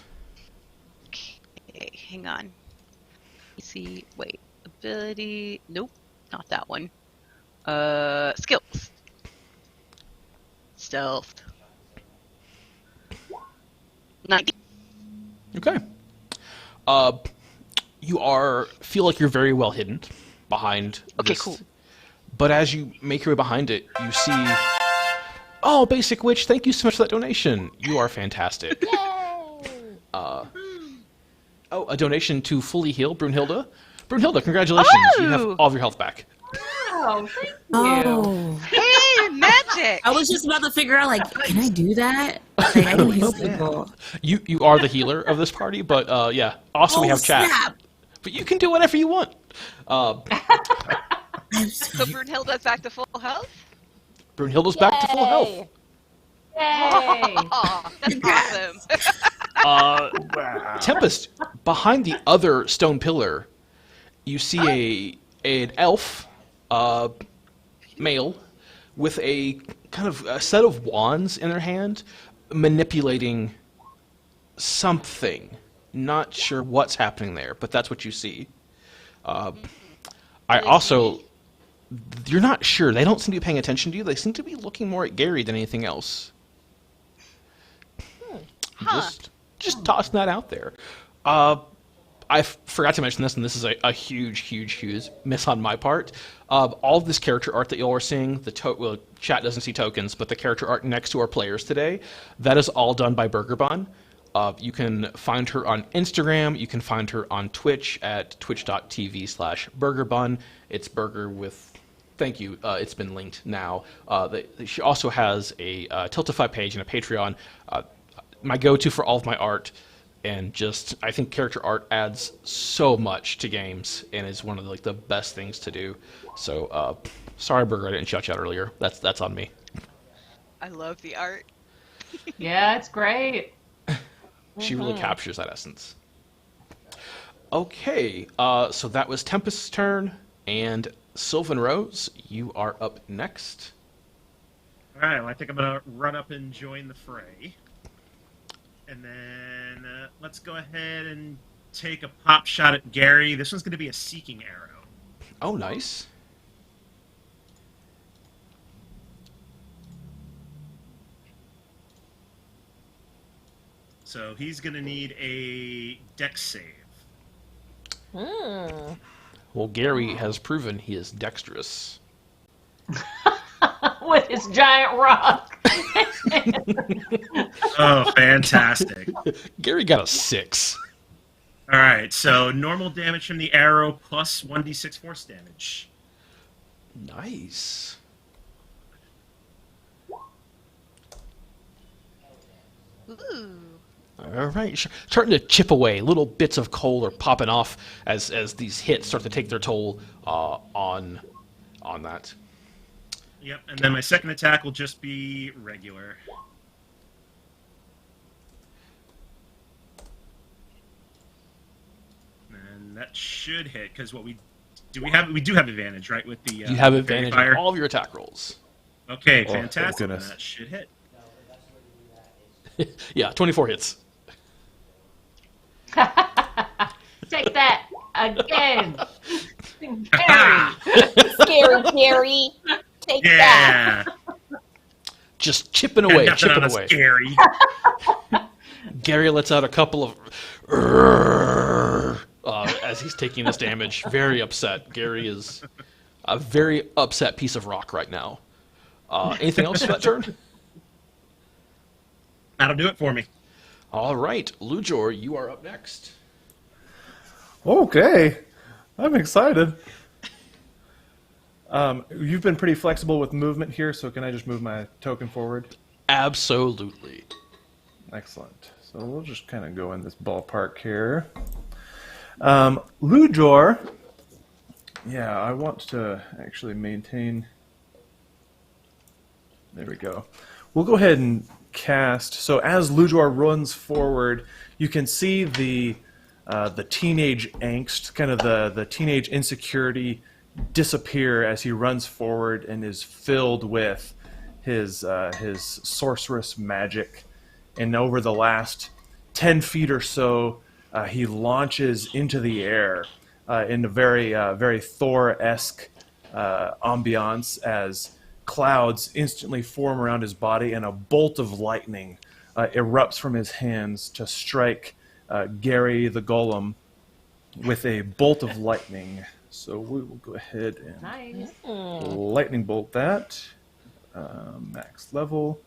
Okay, hang on. See, wait, ability. Nope, not that one. Skills. Stealth. 90. Okay. You feel like you're very well hidden behind. Okay, this, cool. But as you make your way behind it, you see. Oh, Basic Witch! Thank you so much for that donation. You are fantastic. Yay! A donation to Fully Heal, Brunhilde. Brunhilde, congratulations! You have Oh! all of your health back. Oh, thank you. Oh, Hey, magic! I was just about to figure out, like, can I do that? Like, I can heal people. You are the healer of this party, but yeah. Also, we have chat. Snap. But you can do whatever you want. So Brunhilde's back to full health? Brunhilde's back to full health. Yay! Yay. Oh, that's awesome. Tempest, behind the other stone pillar, you see an elf, male, with a kind of a set of wands in their hand, manipulating something. Not sure what's happening there, but that's what you see. You're not sure. They don't seem to be paying attention to you. They seem to be looking more at Gary than anything else. Just tossing that out there. I forgot to mention this, and this is a huge miss on my part. All of this character art that y'all are seeing, chat doesn't see tokens, but the character art next to our players today, that is all done by Burger Bun. You can find her on Instagram. You can find her on Twitch at twitch.tv/burgerbun. It's burger with... Thank you. It's been linked now. She also has a Tiltify page and a Patreon. My go-to for all of my art, and just I think character art adds so much to games and is one of the best things to do. So sorry, Burger, I didn't shout you out earlier. That's on me. I love the art. Yeah, it's great. She really captures that essence. Okay, so that was Tempest's turn, and Sylvan Rose, you are up next. All right, well, I think I'm going to run up and join the fray. And then let's go ahead and take a pop shot at Gary. This one's going to be a seeking arrow. Oh, nice. So he's going to need a dex save. Well, Gary has proven he is dexterous. With his giant rock. Oh, fantastic. Gary got a 6. All right, so normal damage from the arrow plus 1d6 force damage. Nice. Ooh. All right, starting to chip away. Little bits of coal are popping off as these hits start to take their toll on that. Yep, and then my second attack will just be regular. And that should hit because we do have advantage, right? With the you have advantage fire. on all of your attack rolls. Okay, Oh, fantastic. thank goodness. That should hit. Yeah, 24 hits. Take that again. Gary. Scary Gary. Take that. Yeah. Just chipping away, Nothing chipping on us, away. Gary. Gary lets out a couple of as he's taking this damage. Very upset. Gary is a very upset piece of rock right now. Anything else for that turn? That'll do it for me. All right, Lujor, you are up next. Okay, I'm excited. You've been pretty flexible with movement here, so can I just move my token forward? Absolutely. Excellent. So we'll just kind of go in this ballpark here. Lujor, yeah, I want to actually maintain. There we go. We'll go ahead and cast. So as Lujor runs forward, you can see the teenage angst, kind of the teenage insecurity disappear as he runs forward and is filled with his sorceress magic. And over the last 10 feet or so, he launches into the air in a very Thor-esque ambiance as clouds instantly form around his body and a bolt of lightning erupts from his hands to strike Gary the Golem with a bolt of lightning. So we will go ahead and lightning bolt that. Max level.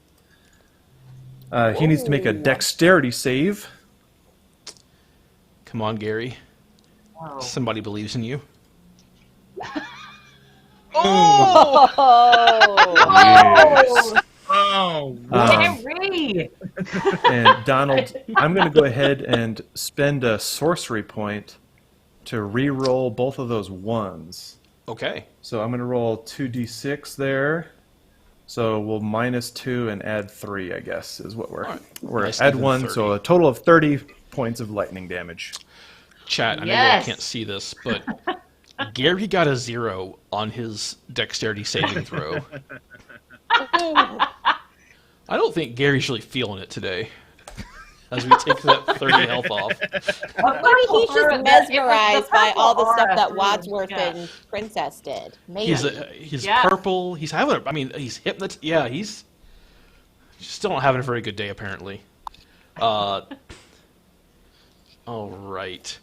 He needs to make a dexterity save. Come on, Gary. Oh. Somebody believes in you. Oh! Yes. Oh, Gary. And Donald, I'm going to go ahead and spend a sorcery point to re-roll both of those ones. Okay. So I'm going to roll 2d6 there. So we'll -2 and add 3, I guess, is what we're... All right. We're Nice, add even 1, 30. so a total of 30 points of lightning damage. Chat, I know you Yes. can't see this, but Gary got a 0 on his dexterity saving throw. I don't think Gary's really feeling it today. As we take that 30 health off. Maybe he's just mesmerized by all the stuff that Wadsworth and Princess did. Maybe. He's Yeah. purple. He's having. I mean, he's hypnotized. Yeah, he's still not having a very good day apparently. All right.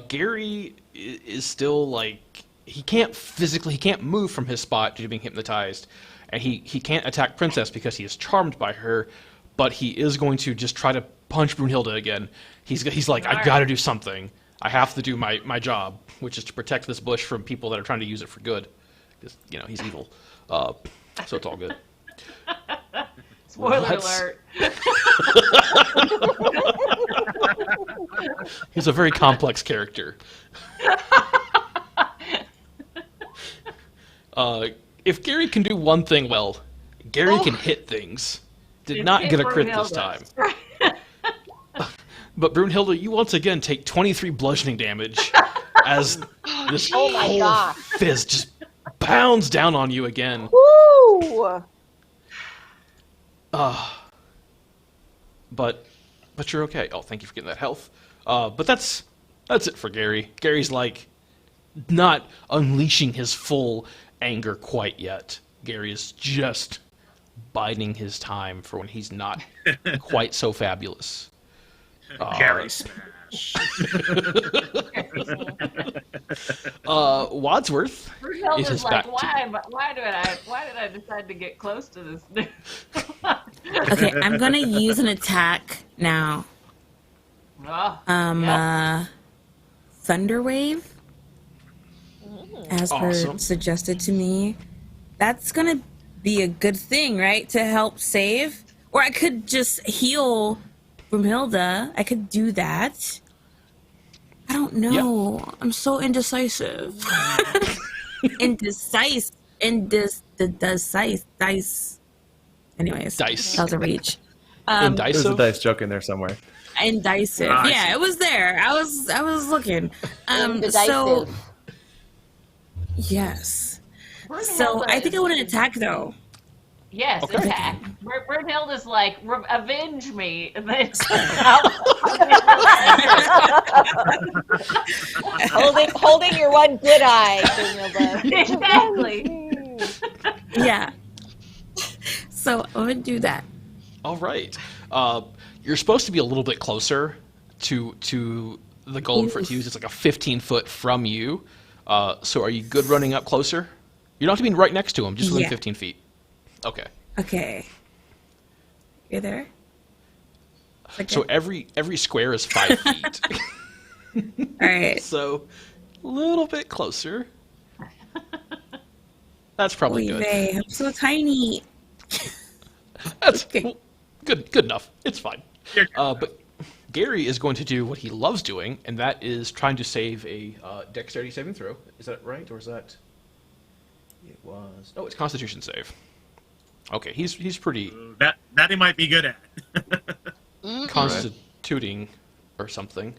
Gary is still like he can't move from his spot due to being hypnotized, and he can't attack Princess because he is charmed by her. But he is going to just try to punch Brunhilde again. He's like, I got to do something. I have to do my job, which is to protect this bush from people that are trying to use it for good. Because, he's evil. So it's all good. Spoiler alert. He's a very complex character. If Gary can do one thing well, Gary can hit things. Did not get a crit this time. But Brunhilde, you once again take 23 bludgeoning damage as this whole fizz just pounds down on you again. Woo! But you're okay. Oh, thank you for getting that health. But that's it for Gary. Gary's like not unleashing his full anger quite yet. Gary is just biding his time for when he's not quite so fabulous. Gary smash. Wadsworth is his like, back. why did I decide to get close to this dude? Okay, I'm gonna use an attack now. Thunder Wave, as per suggested to me. That's gonna be a good thing, right? To help save, or I could just heal Brunhilde. I could do that. I don't know. Yep. I'm so indecisive. Dice. Anyways, dice. That was a reach. There's a dice joke in there somewhere. Indecisive. Yeah, it was there. I was looking. So yes. So I think I want to attack though. Yes, okay. Attack. Brunhilde's like, avenge me. holding your one good eye, Brunhilde. Exactly. Yeah. So I'm gonna do that. All right. You're supposed to be a little bit closer to the goal for it to use. It's like a 15-foot from you. So are you good running up closer? You don't have to be right next to him, just within 15 feet. Okay. Okay. You're there? Okay. So every square is 5 feet. All right. So a little bit closer. That's probably good. I'm so tiny. That's well, good enough. It's fine. But Gary is going to do what he loves doing, and that is trying to save a dexterity saving throw. Is that right, or is that? It was. Oh, it's Constitution save. Okay, he's pretty. That he might be good at. Constituting or something.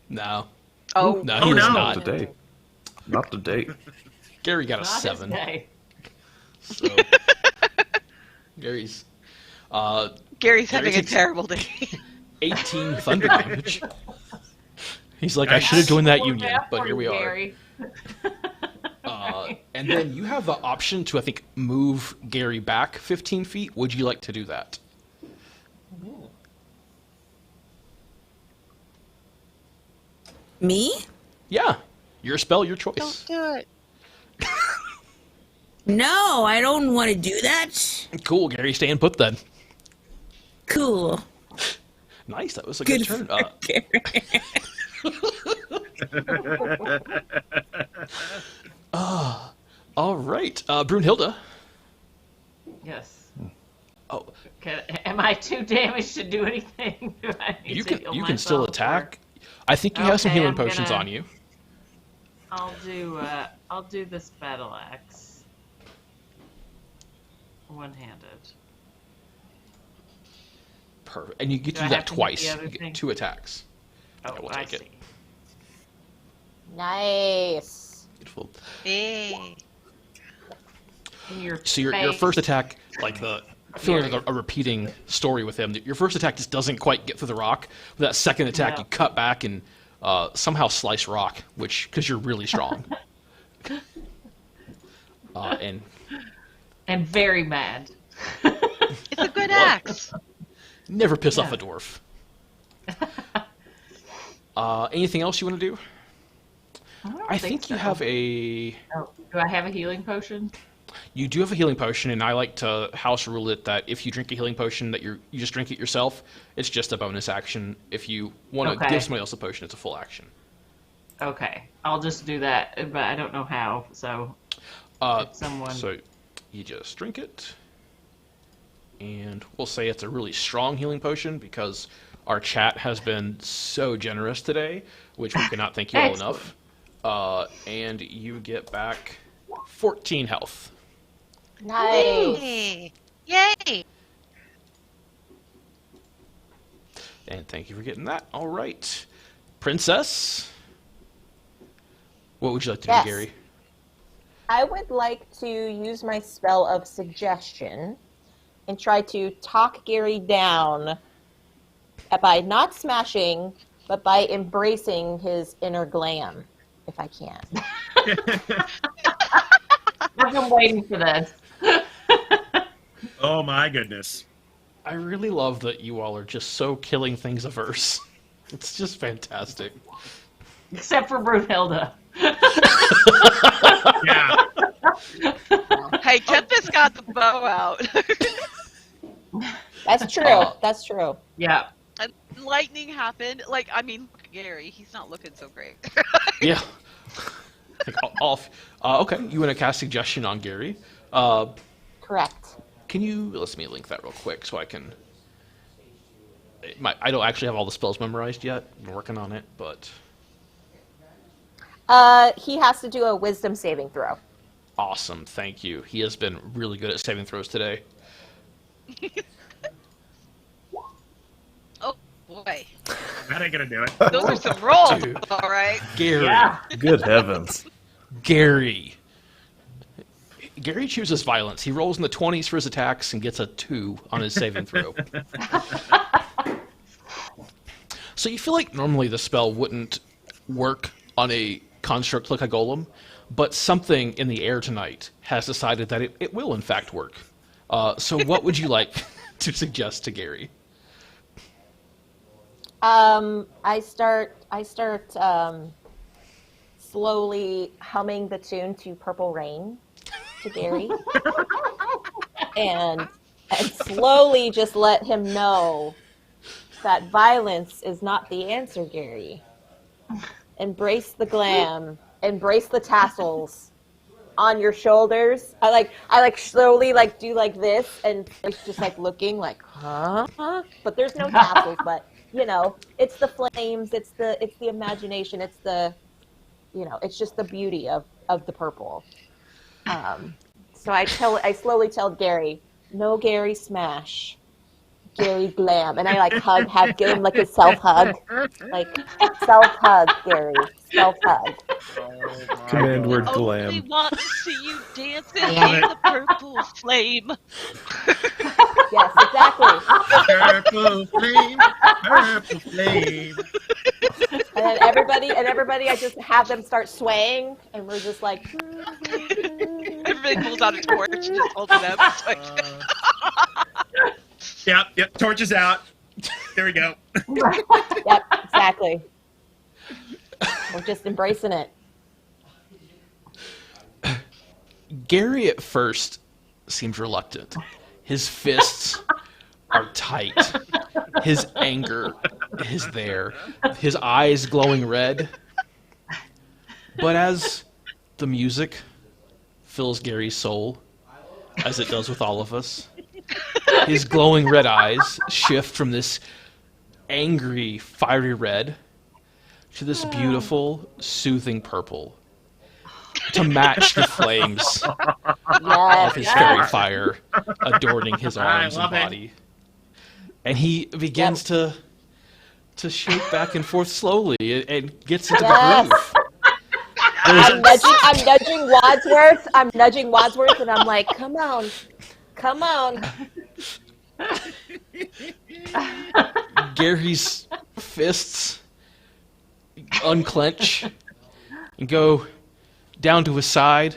No. Oh. No, he is Not not. today. Not today. Gary got a Not 7. his day. So Gary's having a terrible day. 18 thunder damage. He's like, I should have joined that union, but here we are. And then you have the option to, I think, move Gary back 15 feet. Would you like to do that? Me? Yeah. Your spell, your choice. Don't do it. No, I don't want to do that. Cool, Gary, stay and put then. Cool. Nice, that was a good turn. All right, Brunhilde. Yes. Oh, am I too damaged to do anything? Do I need you to can heal you can still myself, attack. I think you have some healing I'm potions gonna- on you. I'll do this battle axe. One-handed. Perfect, and you get to Do I do have that to hit twice. the other You get thing? 2 attacks. Oh, Yeah, we'll I take it. see. Nice. Beautiful. Hey. In your So your face. first attack, like the feeling like a repeating story with him. Your first attack just doesn't quite get through the rock. With that second attack, No. you cut back and somehow slice rock, because you're really strong. And very mad. It's a good axe. Never piss off a dwarf. Anything else you want to do? I don't I think you so. have a. Oh, do I have a healing potion? You do have a healing potion, and I like to house rule it that if you drink a healing potion, that you just drink it yourself. It's just a bonus action. If you want to give somebody else a potion, it's a full action. Okay, I'll just do that, but I don't know how. So, if someone. So you just drink it, and we'll say it's a really strong healing potion because our chat has been so generous today, which we cannot thank you all enough. And you get back 14 health. Nice. Yay! And thank you for getting that. All right. Princess, what would you like to do, Gary? I would like to use my spell of suggestion and try to talk Gary down by not smashing, but by embracing his inner glam, if I can. I've been waiting for this. Oh my goodness. I really love that you all are just so killing things averse. It's just fantastic. Except for Brunhilde. Yeah. Hey, Tempest got the bow out. That's true. That's true. Yeah. And lightning happened. Like, I mean, look at Gary. He's not looking so great. Yeah. Okay, you want to cast suggestion on Gary? Correct. Can you let me link that real quick so I can? I don't actually have all the spells memorized yet. I'm working on it, but He has to do a wisdom saving throw. awesome. Thank you. He has been really good at saving throws today. Oh boy, That ain't gonna do it. those are some rolls. Dude. All right. Gary. Yeah. Good heavens. Gary. Gary chooses violence. He rolls in the 20s for his attacks and gets a 2 on his saving throw. So you feel like normally the spell wouldn't work on a construct like a golem, but something in the air tonight has decided that it will in fact work. So what would you like to suggest to Gary? I start slowly humming the tune to Purple Rain to Gary, and slowly just let him know that violence is not the answer, Gary. Embrace the glam, embrace the tassels on your shoulders. I slowly do like this, and it's just like looking like, huh? But there's no tassels, but you know, it's the flames, it's the imagination, it's the, you know, it's just the beauty of the purple. So I slowly tell Gary, no Gary smash, Gary glam, and I give him like a self hug, Gary, self hug. Command word I glam. only want to see you dancing in the purple flame. Yes, exactly. Purple flame, purple flame. And then everybody, I just have them start swaying, and we're just like. Everybody pulls out a torch and just holds it up. It's like, Yep, torches out. There we go. Yep, exactly. We're just embracing it. Gary at first seems reluctant. His fists are tight. His anger is there. His eyes glowing red. But as the music fills Gary's soul, as it does with all of us, his glowing red eyes shift from this angry, fiery red to this beautiful, soothing purple to match the flames of his fairy fire adorning his arms and body. And he begins to shake back and forth slowly and gets into the groove. I'm nudging Wadsworth, and I'm like, come on. Gary's fists unclench and go down to his side,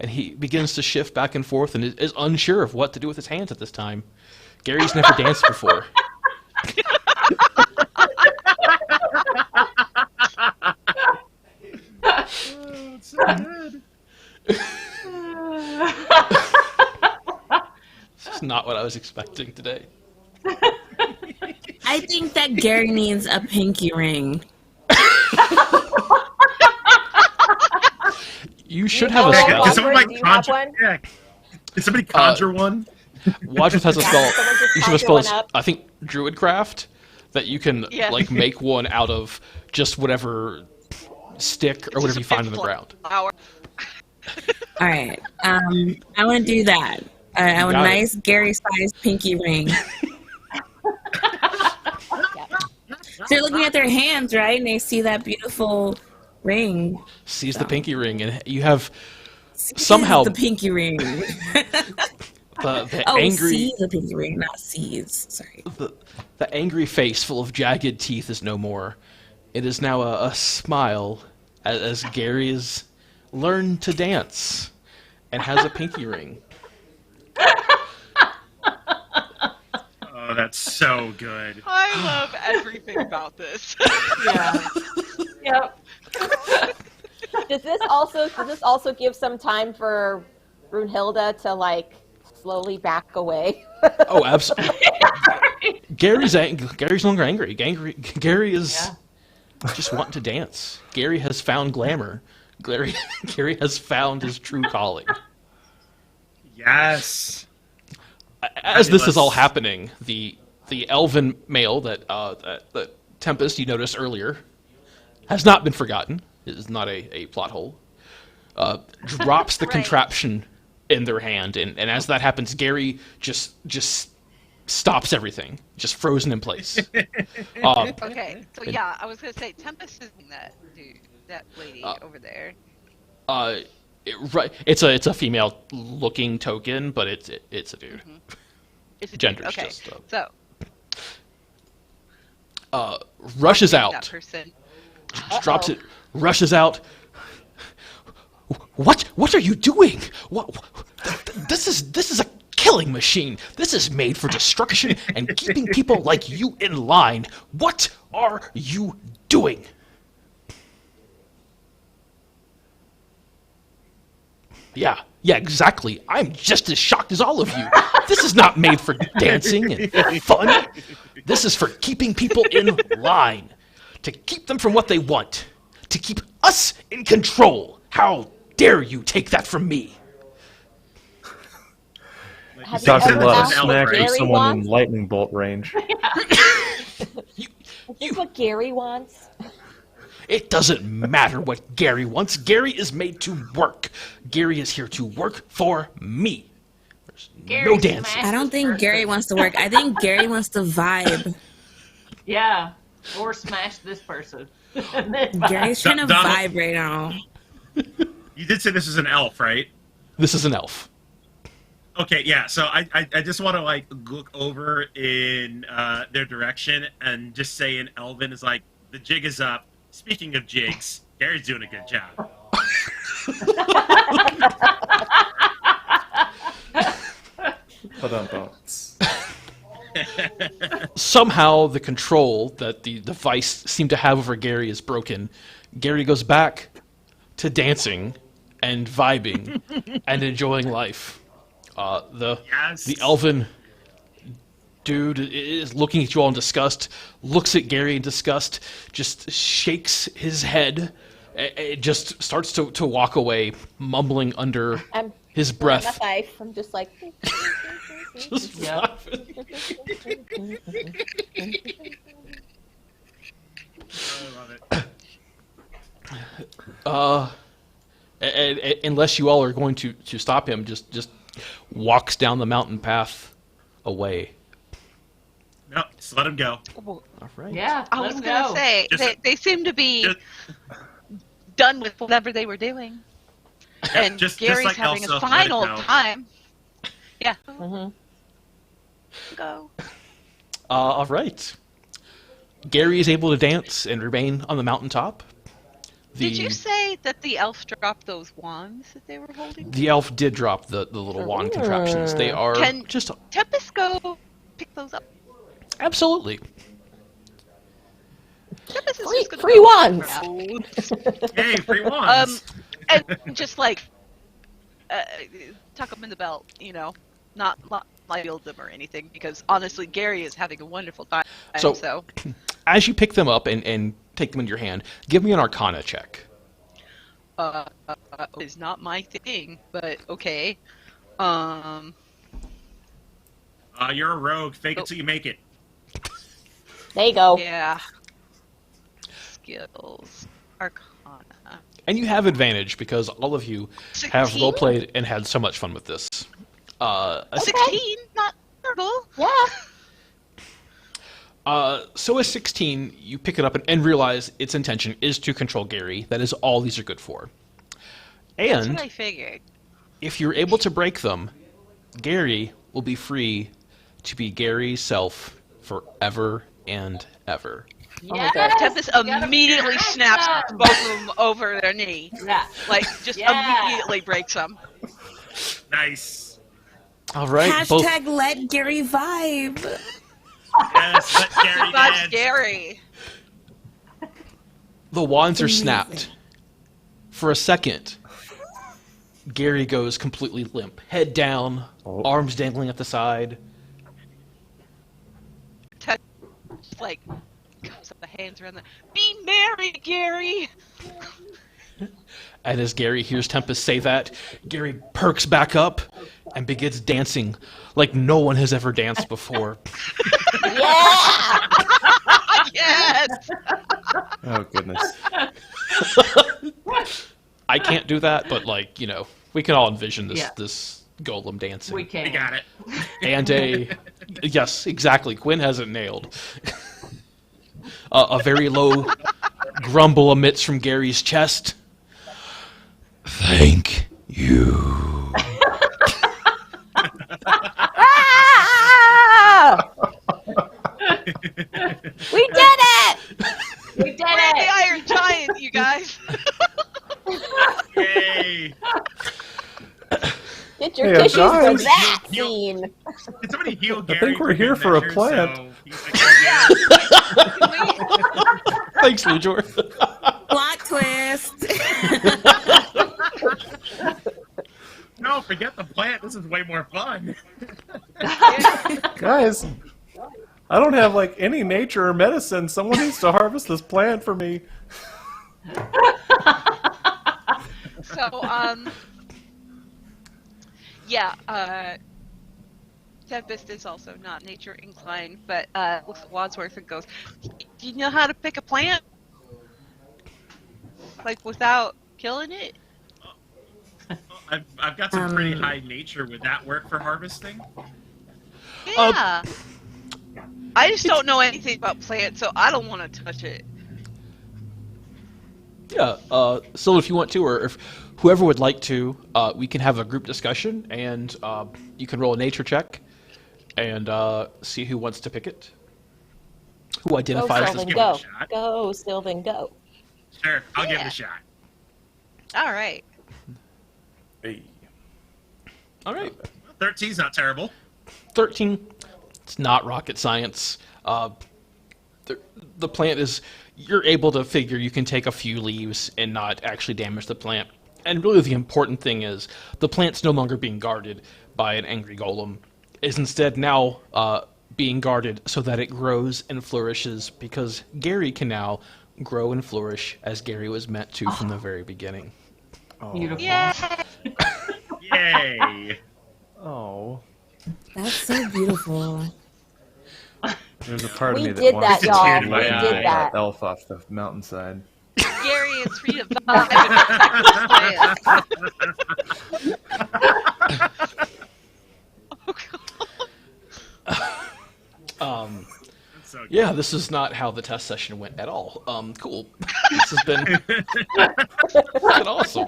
and he begins to shift back and forth and is unsure of what to do with his hands at this time. Gary's never danced before. Oh, it's so good. It's not what I was expecting today. I think that Gary needs a pinky ring. You should have a know, spell. Can someone Wadsworth, do you have one? Yeah. Can somebody conjure one? Wadsworth has a Yeah, spell. someone just You should have a conjure spell. one up. I think Druidcraft that you can Yeah. like make one out of just whatever stick or whatever you find on the ground. Flower. All right. I want to do that. I want a Got it. nice Gary-sized pinky ring. They're looking at their hands, right? And they see that beautiful ring. Sees the pinky ring, and you have Sees somehow the pinky ring. the Oh, angry see the pinky ring, not sees. Sorry. the angry face full of jagged teeth is no more. It is now a smile as Gary has learned to dance and has a pinky ring. Oh, that's so good. I love everything about this. Yeah. Yep. Does this also give some time for Brunhilde to like slowly back away? Oh, absolutely. Gary's no longer angry. Gary is just wanting to dance. Gary has found glamour. Gary has found his true calling. Yes. As this is all happening, the elven male that Tempest you noticed earlier has not been forgotten. It is not a plot hole. Drops the Right. contraption in their hand, and as that happens, Gary just stops everything, just frozen in place. Okay, so yeah, I was gonna say Tempest is that dude, that lady over there. It's a female looking token, but it's a dude. It's a dude. Gender's Okay, just so rushes that out, person. drops it, rushes out. What are you doing? This is a killing machine. This is made for destruction and keeping people like you in line. What are you doing? Yeah, exactly. I'm just as shocked as all of you. This is not made for dancing and fun. This is for keeping people in line, to keep them from what they want, to keep us in control. How dare you take that from me? Have you Talking ever about asked what smack Gary someone wants? in lightning bolt range. Is this what Gary wants? It doesn't matter what Gary wants. Gary is made to work. Gary is here to work for me. There's Gary no dancing. I don't think Gary wants to work. I think Gary wants to vibe. Yeah. Or smash this person. Gary's trying to Donald- vibe right now. You did say this is an elf, right? This is an elf. Okay, yeah. So I just want to like look over in their direction and just say in Elven is like the jig is up. Speaking of jigs, Gary's doing a good job. Somehow the control that the device seemed to have over Gary is broken. Gary goes back to dancing and vibing and enjoying life. The elven dude is looking at you all in disgust, looks at Gary in disgust, just shakes his head, and just starts to walk away, mumbling under his breath. I'm just like. Just Yep. I love it. Unless you all are going to stop him, just walks down the mountain path away. No, just let him go. All right. Yeah. I let was him gonna go. say they seem to be done with whatever they were doing, and just Gary's like having Elsa, a let it final go. time. Yeah. Mm-hmm. Go. All right. Gary is able to dance and remain on the mountaintop. Did you say that the elf dropped those wands that they were holding? The elf did drop the little wand contraptions. They are Can just Tempest go pick those up? absolutely. Tempest is just gonna Free go wands. grab- Yay, free wands. and just like tuck them in the belt, not blindfold them or anything, because honestly, Gary is having a wonderful time. So, as you pick them up and take them in your hand, give me an Arcana check. It's not my thing, but okay. You're a rogue. Fake it till you make it. There you go. Yeah. Skills. Arcana. And you have advantage because all of you have 16? roleplayed and had so much fun with this. A 16? Not terrible. Yeah. So a 16, you pick it up and realize its intention is to control Gary. That is all these are good for. That's And what I figured. if you're able to break them, Gary will be free to be Gary's self forever and ever. Yes! Tempest You gotta immediately break snaps them. both of them over their knee. Yeah. Like, just Yeah. immediately breaks them. Nice. All right. Hashtag let Gary vibe. Yes, let Gary That's dance. Gary. The wands are snapped. For a second, Gary goes completely limp. Head down, arms dangling at the side. Just like, comes up the hands around the. Be merry, Gary! And as Gary hears Tempest say that, Gary perks back up and begins dancing like no one has ever danced before. Yeah. Yes! Oh, goodness. I can't do that, but like, we can all envision this Yeah. this golem dancing. We can. We got it. And yes, exactly. Quinn has it nailed. A very low grumble emits from Gary's chest. Thank you. Ah! We did it! We did We're the it! Iron Giant, you guys! Yay. Get your Hey, tissues for guys. that scene. Can somebody heal I Gary? think we're here good for a measure, plant. so he's like, Thanks, Lujor. Plot twist. no, forget the plant. This is way more fun. Guys, I don't have like any nature or medicine. Someone needs to harvest this plant for me. So, Tempest is also not nature inclined, but looks at Wadsworth and goes, "Do you know how to pick a plant? Like, without killing it?" I've got some pretty high nature. Would that work for harvesting? Yeah. I just don't know anything about plants, so I don't want to touch it. Yeah, still if you want to, or if whoever would like to, we can have a group discussion, and you can roll a nature check, and see who wants to pick it. Who Go, identifies as... Sylvan, give it a go. shot. Go, Sylvan, go. Sure, I'll give it Yeah. a shot. All right. Hey. All right. 13's not terrible. 13, it's not rocket science. The plant is... You're able to figure you can take a few leaves and not actually damage the plant. And really the important thing is the plant's no longer being guarded by an angry golem. Is instead now being guarded so that it grows and flourishes, because Gary can now grow and flourish as Gary was meant to from the very beginning. Beautiful. Yeah. Yay! Oh. That's so beautiful. There's a part of We me that did wants that, to y'all. tear We my did eye at that. elf off the mountainside. Gary is free to vibe and protect his plants. That's so good. Yeah, this is not how the test session went at all. Cool. This has been freaking awesome.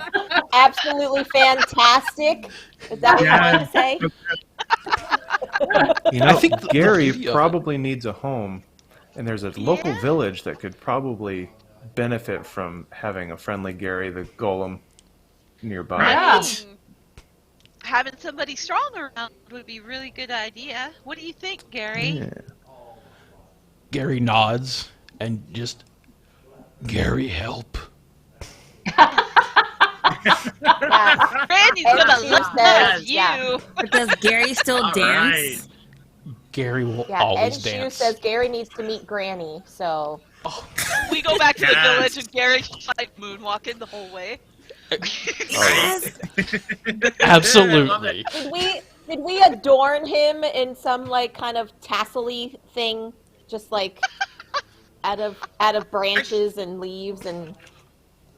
Absolutely fantastic. Is that what you wanted to say? You know, I think the Gary beauty of probably needs a home, and there's a local Yeah. village that could probably benefit from having a friendly Gary the golem nearby. Yeah. Having somebody strong around would be a really good idea. What do you think, Gary? Yeah. Gary nods and just, Gary, help. Yeah, Yeah. Randy's And gonna she love says- you. yeah. But does Gary still All dance? Gary will Yeah, always and Shu dance. says Gary needs to meet Granny, so... We go back to the Yes. village and Gary's like moonwalking the whole way. Yes. Absolutely. Did we adorn him in some, like, kind of tassel-y thing? Just, like, out of branches and leaves and...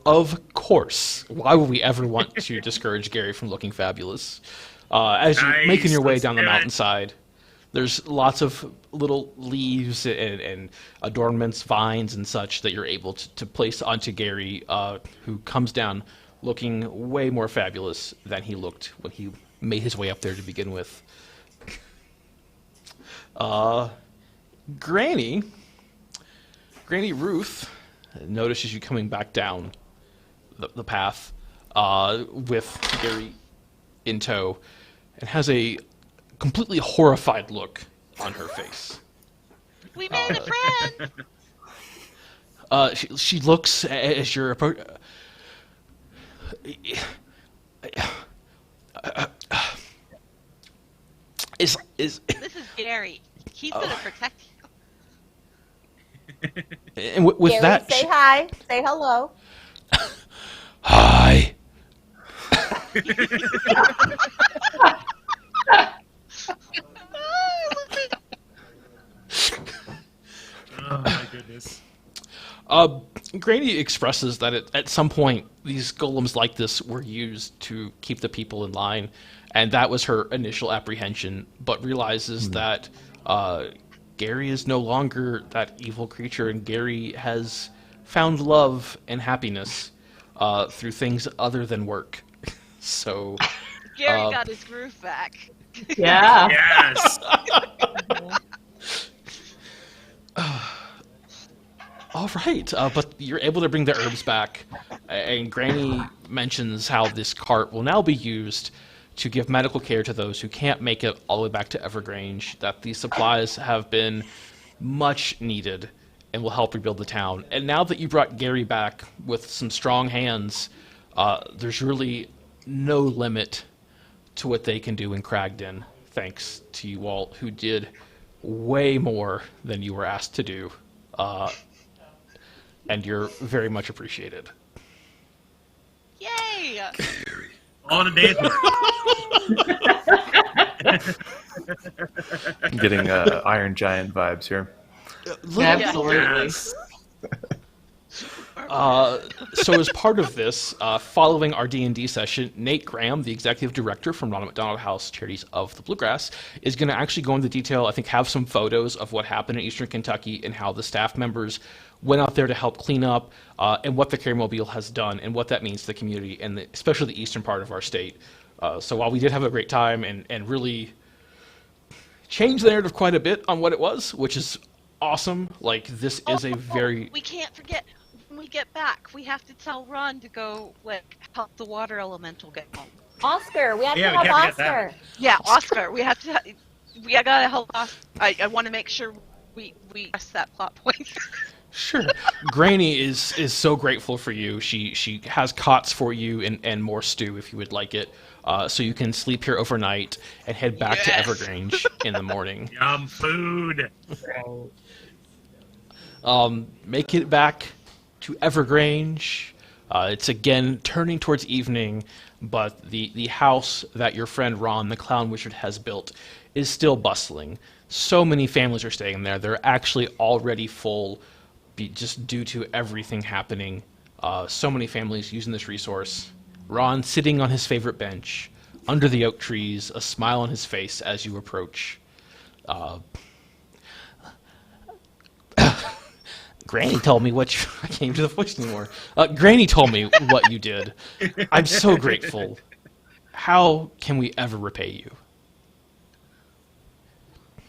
Of course. Why would we ever want to discourage Gary from looking fabulous? As you're Nice, making your way let's down the do it. mountainside, there's lots of little leaves and adornments, vines and such that you're able to place onto Gary, who comes down looking way more fabulous than he looked when he made his way up there to begin with. Granny Ruth notices you coming back down the path with Gary in tow, and has a completely horrified look on her face. We made a friend. She looks as you're approach. Is This is Gary. He's gonna protect you. and with Gary, that say hi. Say hello. hi. Oh my goodness. Granny expresses that at some point these golems like this were used to keep the people in line, and that was her initial apprehension, but realizes that Gary is no longer that evil creature, and Gary has found love and happiness through things other than work. So Gary got his groove back. Yeah. Yes. all right, but you're able to bring the herbs back, and Granny mentions how this cart will now be used to give medical care to those who can't make it all the way back to Evergrange, that these supplies have been much needed and will help rebuild the town. And now that you brought Gary back with some strong hands, there's really no limit to what they can do in Cragden, thanks to you all who did way more than you were asked to do. And you're very much appreciated. Yay! All in a day's work. I'm getting Iron Giant vibes here. Absolutely. Yes. So as part of this, following our D&D session, Nate Graham, the executive director from Ronald McDonald House Charities of the Bluegrass, is going to actually go into detail, I think have some photos of what happened in Eastern Kentucky and how the staff members went out there to help clean up, and what the Care Mobile has done and what that means to the community, and especially the eastern part of our state. So while we did have a great time and really changed the narrative quite a bit on what it was, which is awesome, like this is a very... We can't forget, when we get back, we have to tell Ron to go, like, help the water elemental get home. Oscar, we have Yeah, to we have can't forget Oscar. Yeah, Oscar, we gotta help Oscar. I want to make sure we press that plot point. Sure. Granny is so grateful for you. She has cots for you and more stew if you would like it, so you can sleep here overnight and head back to Yes. Evergrange in the morning. Yum food. Make it back to Evergrange. It's again turning towards evening, but the house that your friend Ron, the clown wizard, has built is still bustling. So many families are staying there. They're actually already full, just due to everything happening. So many families using this resource. Ron sitting on his favorite bench, under the oak trees, a smile on his face as you approach. Granny told me what you... I can't even do the voice anymore. Granny told me what you did. I'm so grateful. How can we ever repay you?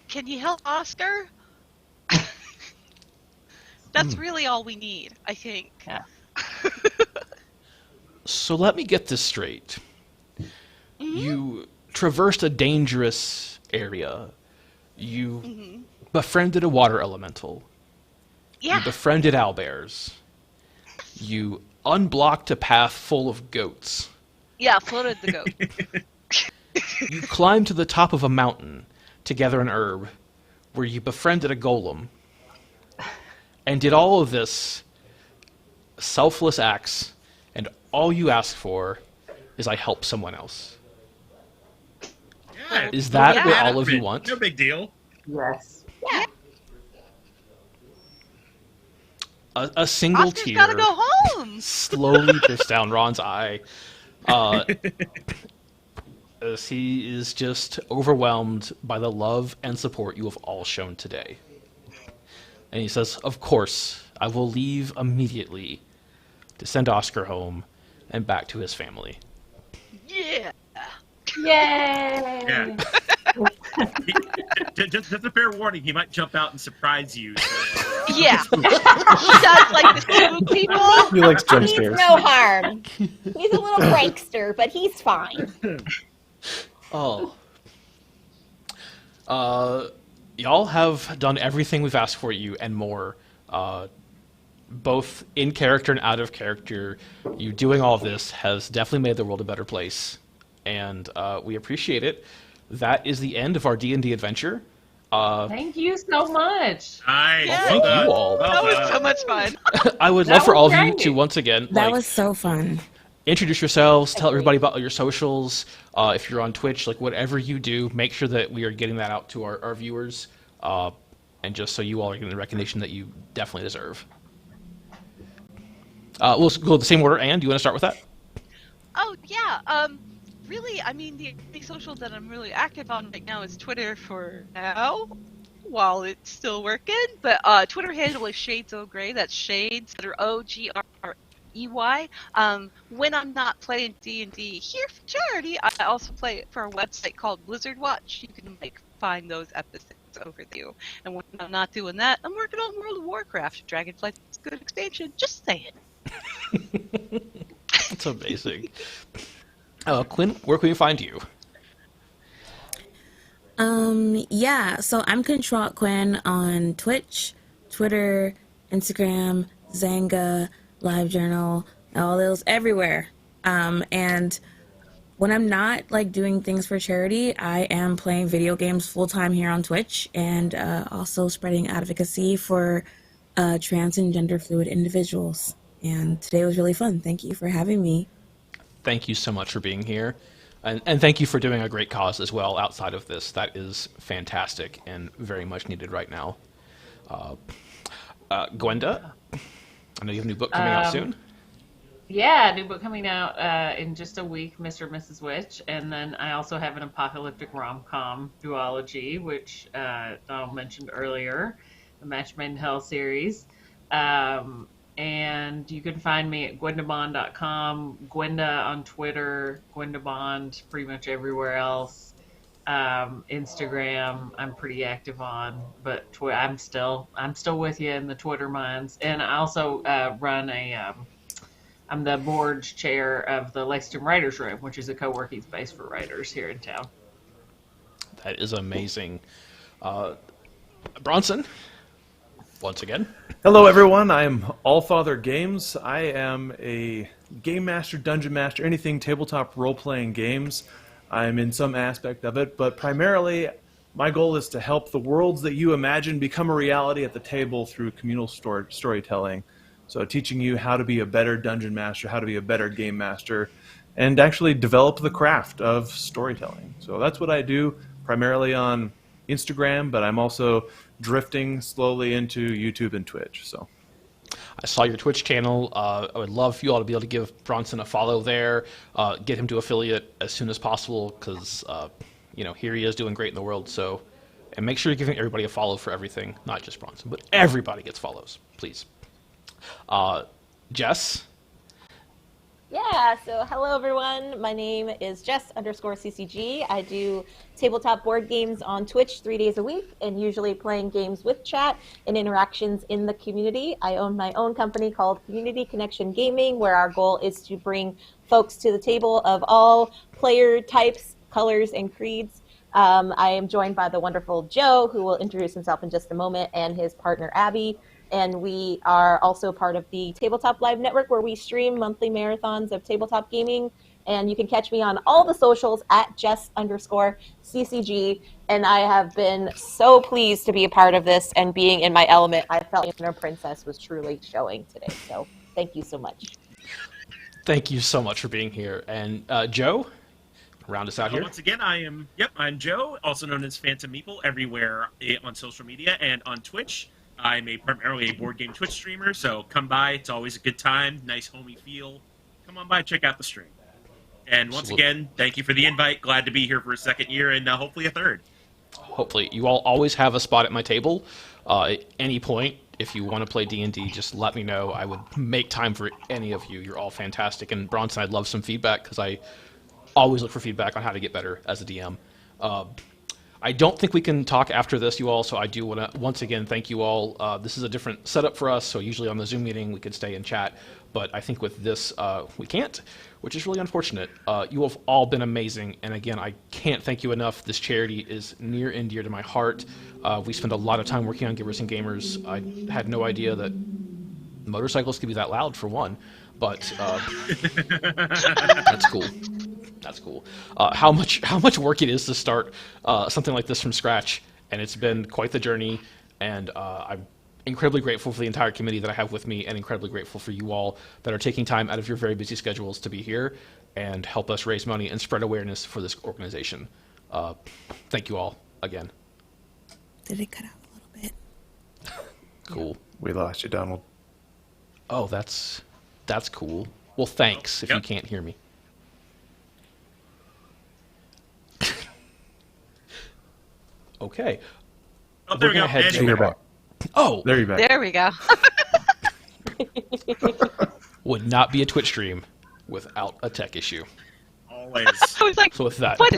Can you help Oscar? That's really all we need, I think. Yeah. So let me get this straight. You traversed a dangerous area. You befriended a water elemental. Yeah. You befriended owlbears. You unblocked a path full of goats. Yeah, floated the goat. You climbed to the top of a mountain to gather an herb, where you befriended a golem, and did all of this selfless acts, and all you ask for is I help someone else. Yeah, Is that Yeah. what all of you want? No big deal. Yes. Yeah. A single Oscar's tear gotta go home. slowly drifts down Ron's eye. As he is just overwhelmed by the love and support you have all shown today. And he says, of course, I will leave immediately to send Oscar home and back to his family. Yeah. Yay! Yeah. just a fair warning, he might jump out and surprise you. So. Yeah. He does like to spook people. He likes jump He's scares. no harm. He's a little prankster, but he's fine. Oh. Y'all have done everything we've asked for you and more. Both in character and out of character. You doing all of this has definitely made the world a better place. And we appreciate it. That is the end of our D&D adventure. Thank you so much. Nice. Yeah. Thank you all. That was so much fun. I would That love for was all of you great. to once again That was so fun. introduce yourselves, tell everybody about your socials. If you're on Twitch, like whatever you do, make sure that we are getting that out to our viewers, and just so you all are getting the recognition that you definitely deserve. We'll go the same order. Anne, do you want to start with that? Oh yeah. Really, I mean, the only social that I'm really active on right now is Twitter for now, while it's still working. But Twitter handle is Shades O'Grey. That's Shades, letter OGREY. When I'm not playing D&D here for charity, I also play it for a website called Blizzard Watch. You can find those episodes over there. And when I'm not doing that, I'm working on World of Warcraft. Dragonflight's a good expansion. Just saying. That's amazing. Quinn, where can we find you? Yeah, so I'm Control Quinn on Twitch, Twitter, Instagram, Zanga, LiveJournal, all those everywhere. And when I'm not like doing things for charity, I am playing video games full time here on Twitch and also spreading advocacy for trans and gender fluid individuals. And today was really fun. Thank you for having me. Thank you so much for being here. And thank you for doing a great cause as well outside of this. That is fantastic and very much needed right now. Gwenda, I know you have a new book coming out soon. Yeah, new book coming out in just a week, Mr. and Mrs. Witch. And then I also have an apocalyptic rom-com duology, which Donald mentioned earlier, the Match Made in Hell series. And you can find me at gwendabond.com, Gwenda on Twitter, Gwendabond pretty much everywhere else. Instagram, I'm pretty active on, but I'm still with you in the Twitter minds. And I also run I'm the board chair of the Lexington Writers Room, which is a co-working space for writers here in town. That is amazing. Bronson, once again. Hello, everyone. I'm Allfather Games. I am a game master, dungeon master, anything tabletop role-playing games. I'm in some aspect of it, but primarily my goal is to help the worlds that you imagine become a reality at the table through communal storytelling. So teaching you how to be a better dungeon master, how to be a better game master, and actually develop the craft of storytelling. So that's what I do primarily on Instagram, but I'm also drifting slowly into YouTube and Twitch. So I saw your Twitch channel. I would love for you all to be able to give Bronson a follow there, get him to affiliate as soon as possible, because here he is doing great in the world. So, and make sure you're giving everybody a follow for everything, not just Bronson, but everybody gets follows, please. Jess. Yeah, so hello everyone. My name is Jess_CCG. I do tabletop board games on Twitch 3 days a week and usually playing games with chat and interactions in the community. I own my own company called Community Connection Gaming, where our goal is to bring folks to the table of all player types, colors, and creeds. I am joined by the wonderful Joe, who will introduce himself in just a moment, and his partner Abby. And we are also part of the Tabletop Live Network, where we stream monthly marathons of tabletop gaming And you can catch me on all the socials at Jess_CCG. And I have been so pleased to be a part of this and being in my element. I felt Inner Princess was truly showing today. So thank you so much. Thank you so much for being here. And Joe, round us out here. Once again, I'm Joe, also known as Phantom Meeple, everywhere on social media and on Twitch. I'm primarily a board game Twitch streamer, so come by. It's always a good time, nice homey feel. Come on by, check out the stream. And once again, thank you for the invite. Glad to be here for a second year and hopefully a third. Hopefully. You all always have a spot at my table. At any point, if you want to play D&D, just let me know. I would make time for any of you. You're all fantastic. And Bronson, I'd love some feedback because I always look for feedback on how to get better as a DM. I don't think we can talk after this, you all, so I do want to once again thank you all. This is a different setup for us, so usually on the Zoom meeting we could stay and chat, but I think with this we can't, which is really unfortunate. You have all been amazing, and again, I can't thank you enough. This charity is near and dear to my heart. We spend a lot of time working on Givers and Gamers. I had no idea that motorcycles could be that loud, for one, but that's cool. That's cool. How much work it is to start something like this from scratch, and it's been quite the journey. And I'm incredibly grateful for the entire committee that I have with me, and incredibly grateful for you all that are taking time out of your very busy schedules to be here and help us raise money and spread awareness for this organization. Thank you all again. Did it cut out a little bit? Cool. We lost you, Donald. Oh, that's cool. Well, thanks if you can't hear me. Okay. Oh, there we go. You're back. Oh, there you're back. There we go. Would not be a Twitch stream without a tech issue. Always. I was like, So with that, what?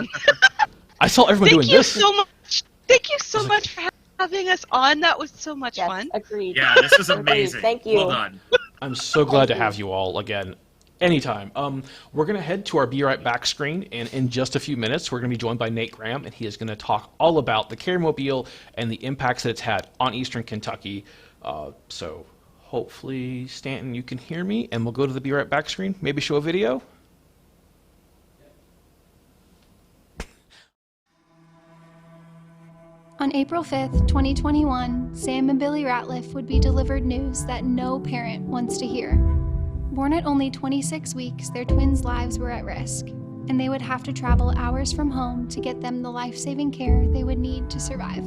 I saw everyone doing this. Thank you so much. Thank you so much for having us on. That was so much fun. Agreed. Yeah, this was amazing. Thank you. Well done. I'm so glad to have you all again. Anytime. We're going to head to our Be Right Back screen, and in just a few minutes, we're going to be joined by Nate Graham, and he is going to talk all about the Carrymobile and the impacts that it's had on Eastern Kentucky. So hopefully, Stanton, you can hear me, and we'll go to the Be Right Back screen, maybe show a video. On April 5th, 2021, Sam and Billy Ratliff would be delivered news that no parent wants to hear. Born at only 26 weeks, their twins' lives were at risk, and they would have to travel hours from home to get them the life-saving care they would need to survive.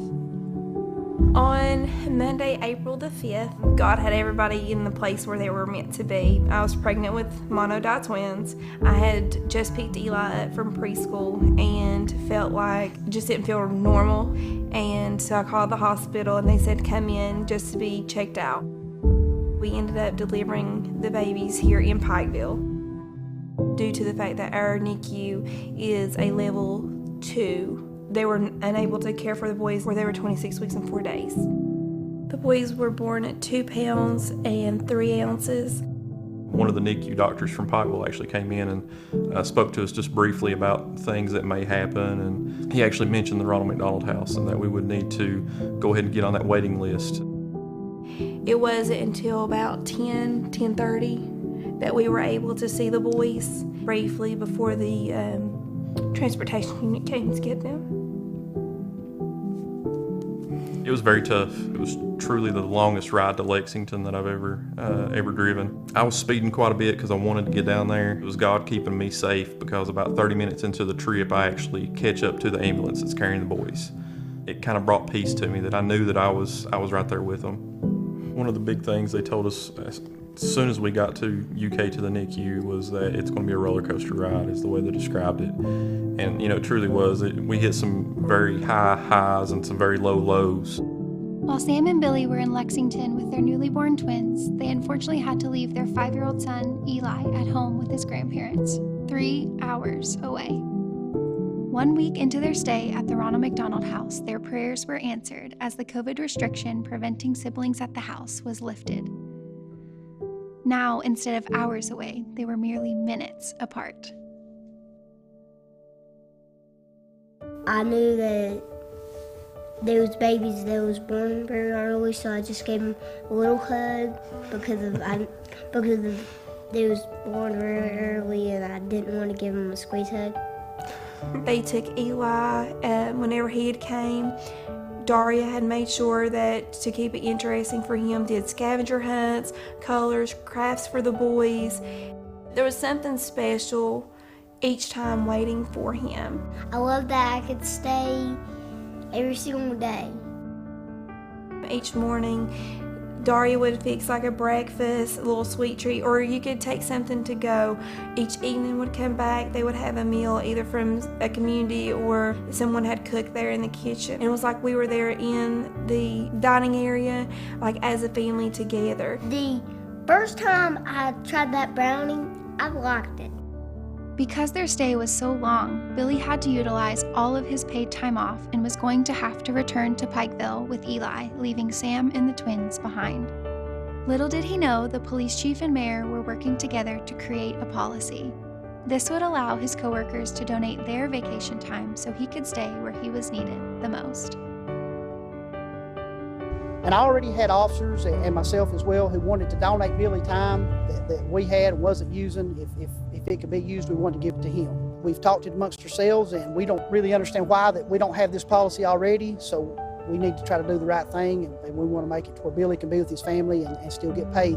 On Monday, April the 5th, God had everybody in the place where they were meant to be. I was pregnant with monodi twins. I had just picked Eli up from preschool and felt like just didn't feel normal. And so I called the hospital and they said come in just to be checked out. We ended up delivering the babies here in Pikeville. Due to the fact that our NICU is a level 2, they were unable to care for the boys where they were 26 weeks and 4 days. The boys were born at 2 pounds and 3 ounces. One of the NICU doctors from Pikeville actually came in and spoke to us just briefly about things that may happen, and he actually mentioned the Ronald McDonald House and that we would need to go ahead and get on that waiting list. It wasn't until about 10:30 that we were able to see the boys briefly before the transportation unit came to get them. It was very tough. It was truly the longest ride to Lexington that I've ever driven. I was speeding quite a bit because I wanted to get down there. It was God keeping me safe because about 30 minutes into the trip, I actually catch up to the ambulance that's carrying the boys. It kind of brought peace to me that I knew that I was right there with them. One of the big things they told us as soon as we got to UK to the NICU was that it's going to be a roller coaster ride, is the way they described it. And, you know, it truly was. We hit some very high highs and some very low lows. While Sam and Billy were in Lexington with their newly born twins, they unfortunately had to leave their 5-year-old son, Eli, at home with his grandparents, 3 hours away. 1 week into their stay at the Ronald McDonald House, their prayers were answered as the COVID restriction preventing siblings at the house was lifted. Now, instead of hours away, they were merely minutes apart. I knew that there was babies that was born very early, so I just gave them a little hug because of They was born really early and I didn't want to give them a squeeze hug. They took Eli whenever he had came. Daria had made sure that to keep it interesting for him, did scavenger hunts, colors, crafts for the boys. There was something special each time waiting for him. I love that I could stay every single day. Each morning, Daria would fix like a breakfast, a little sweet treat, or you could take something to go. Each evening would come back, they would have a meal either from a community or someone had cooked there in the kitchen. And it was like we were there in the dining area, like as a family together. The first time I tried that brownie, I liked it. Because their stay was so long, Billy had to utilize all of his paid time off and was going to have to return to Pikeville with Eli, leaving Sam and the twins behind. Little did he know the police chief and mayor were working together to create a policy. This would allow his coworkers to donate their vacation time so he could stay where he was needed the most. And I already had officers and myself as well who wanted to donate Billy time that we had and wasn't using. If it could be used, we wanted to give it to him. We've talked it amongst ourselves and we don't really understand why that we don't have this policy already, so we need to try to do the right thing and we want to make it to where Billy can be with his family and still get paid.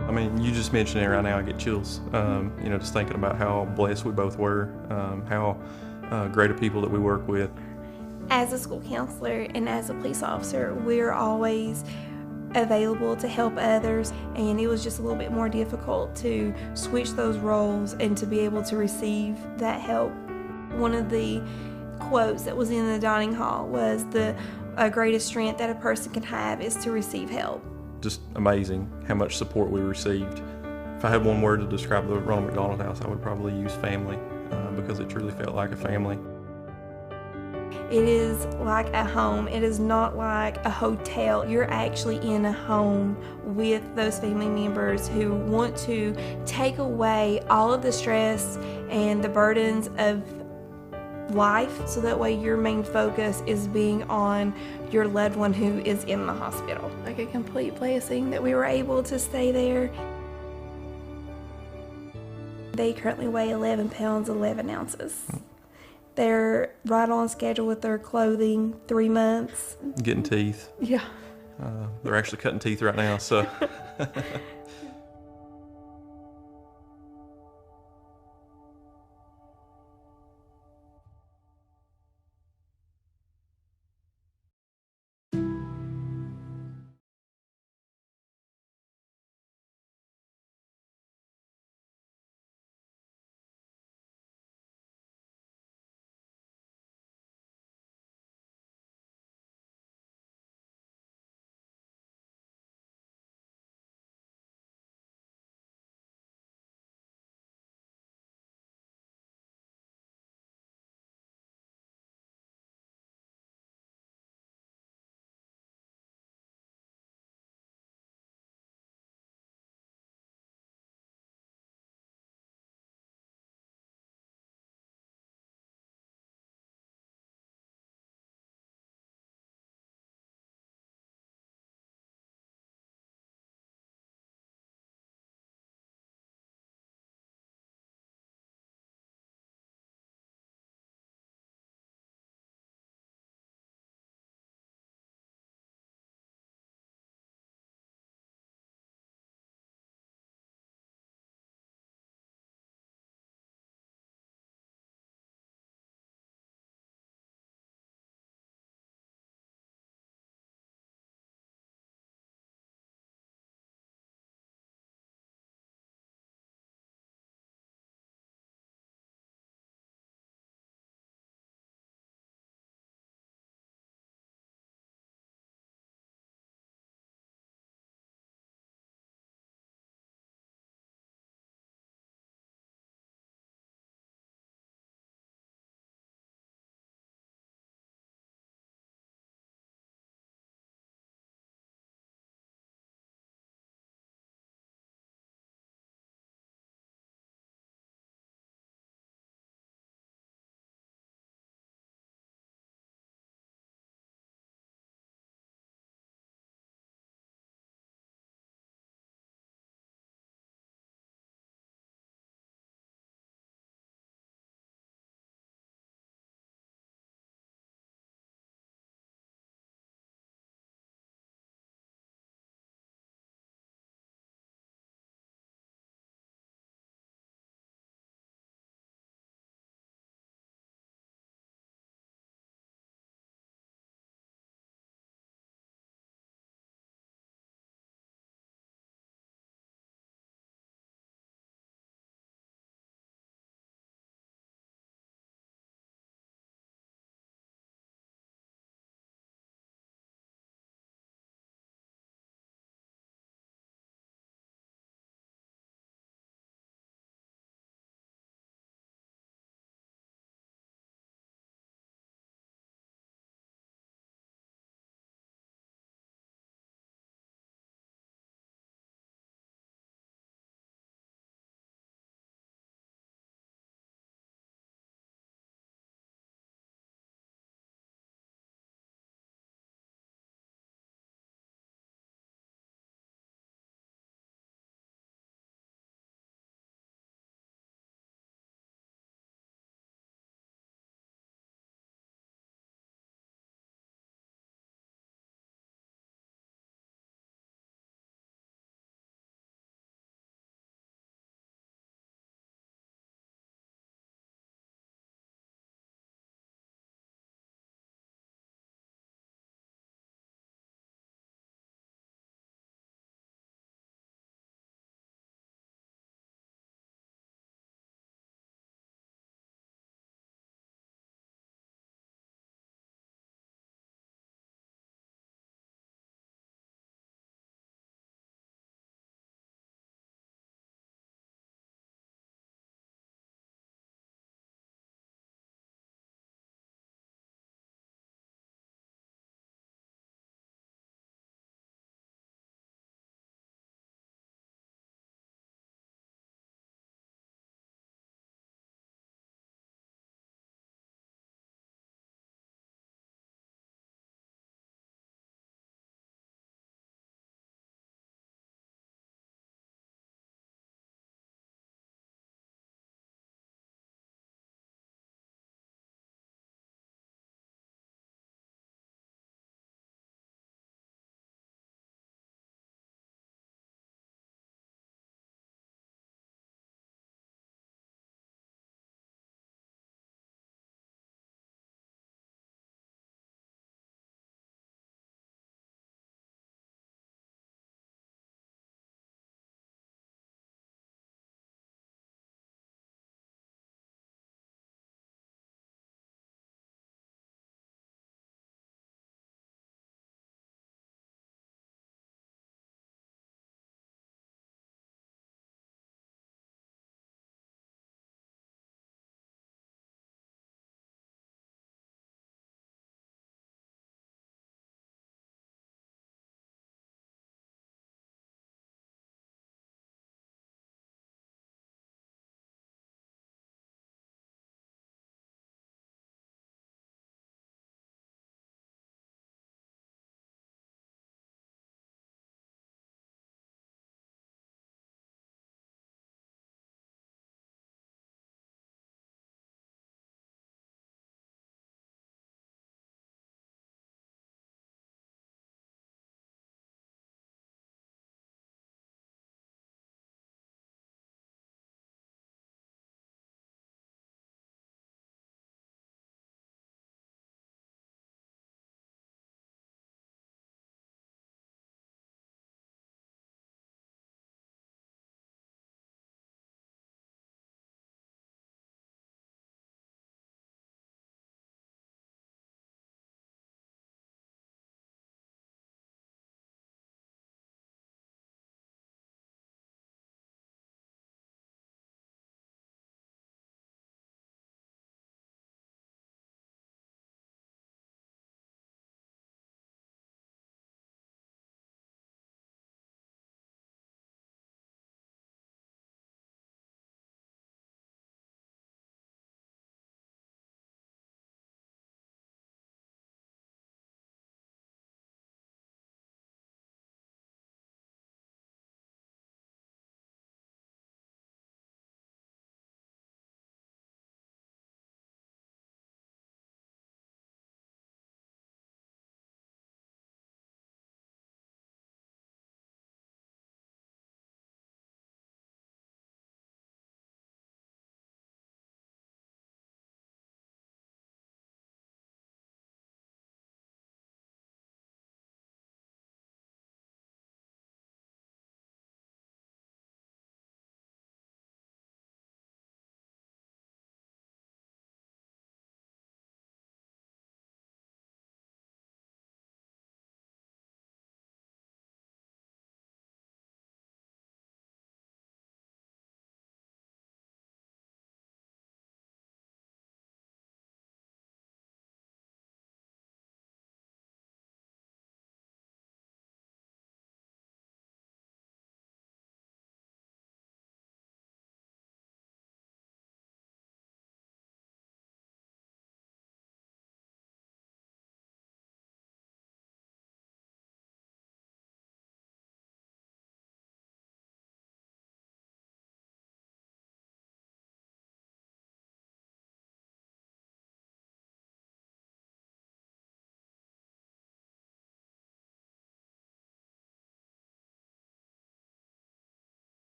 I mean, you just mentioned it right now, I get chills. You know, just thinking about how blessed we both were, how great of people that we work with. As a school counselor and as a police officer, we're always available to help others, and it was just a little bit more difficult to switch those roles and to be able to receive that help. One of the quotes that was in the dining hall was the greatest strength that a person can have is to receive help. Just amazing how much support we received. If I had one word to describe the Ronald McDonald House, I would probably use family, because it truly felt like a family. It is like a home. It is not like a hotel. You're actually in a home with those family members who want to take away all of the stress and the burdens of life, so that way your main focus is being on your loved one who is in the hospital. Like a complete blessing that we were able to stay there. They currently weigh 11 pounds, 11 ounces. They're right on schedule with their clothing, 3 months. Getting teeth. Yeah. They're actually cutting teeth right now, so.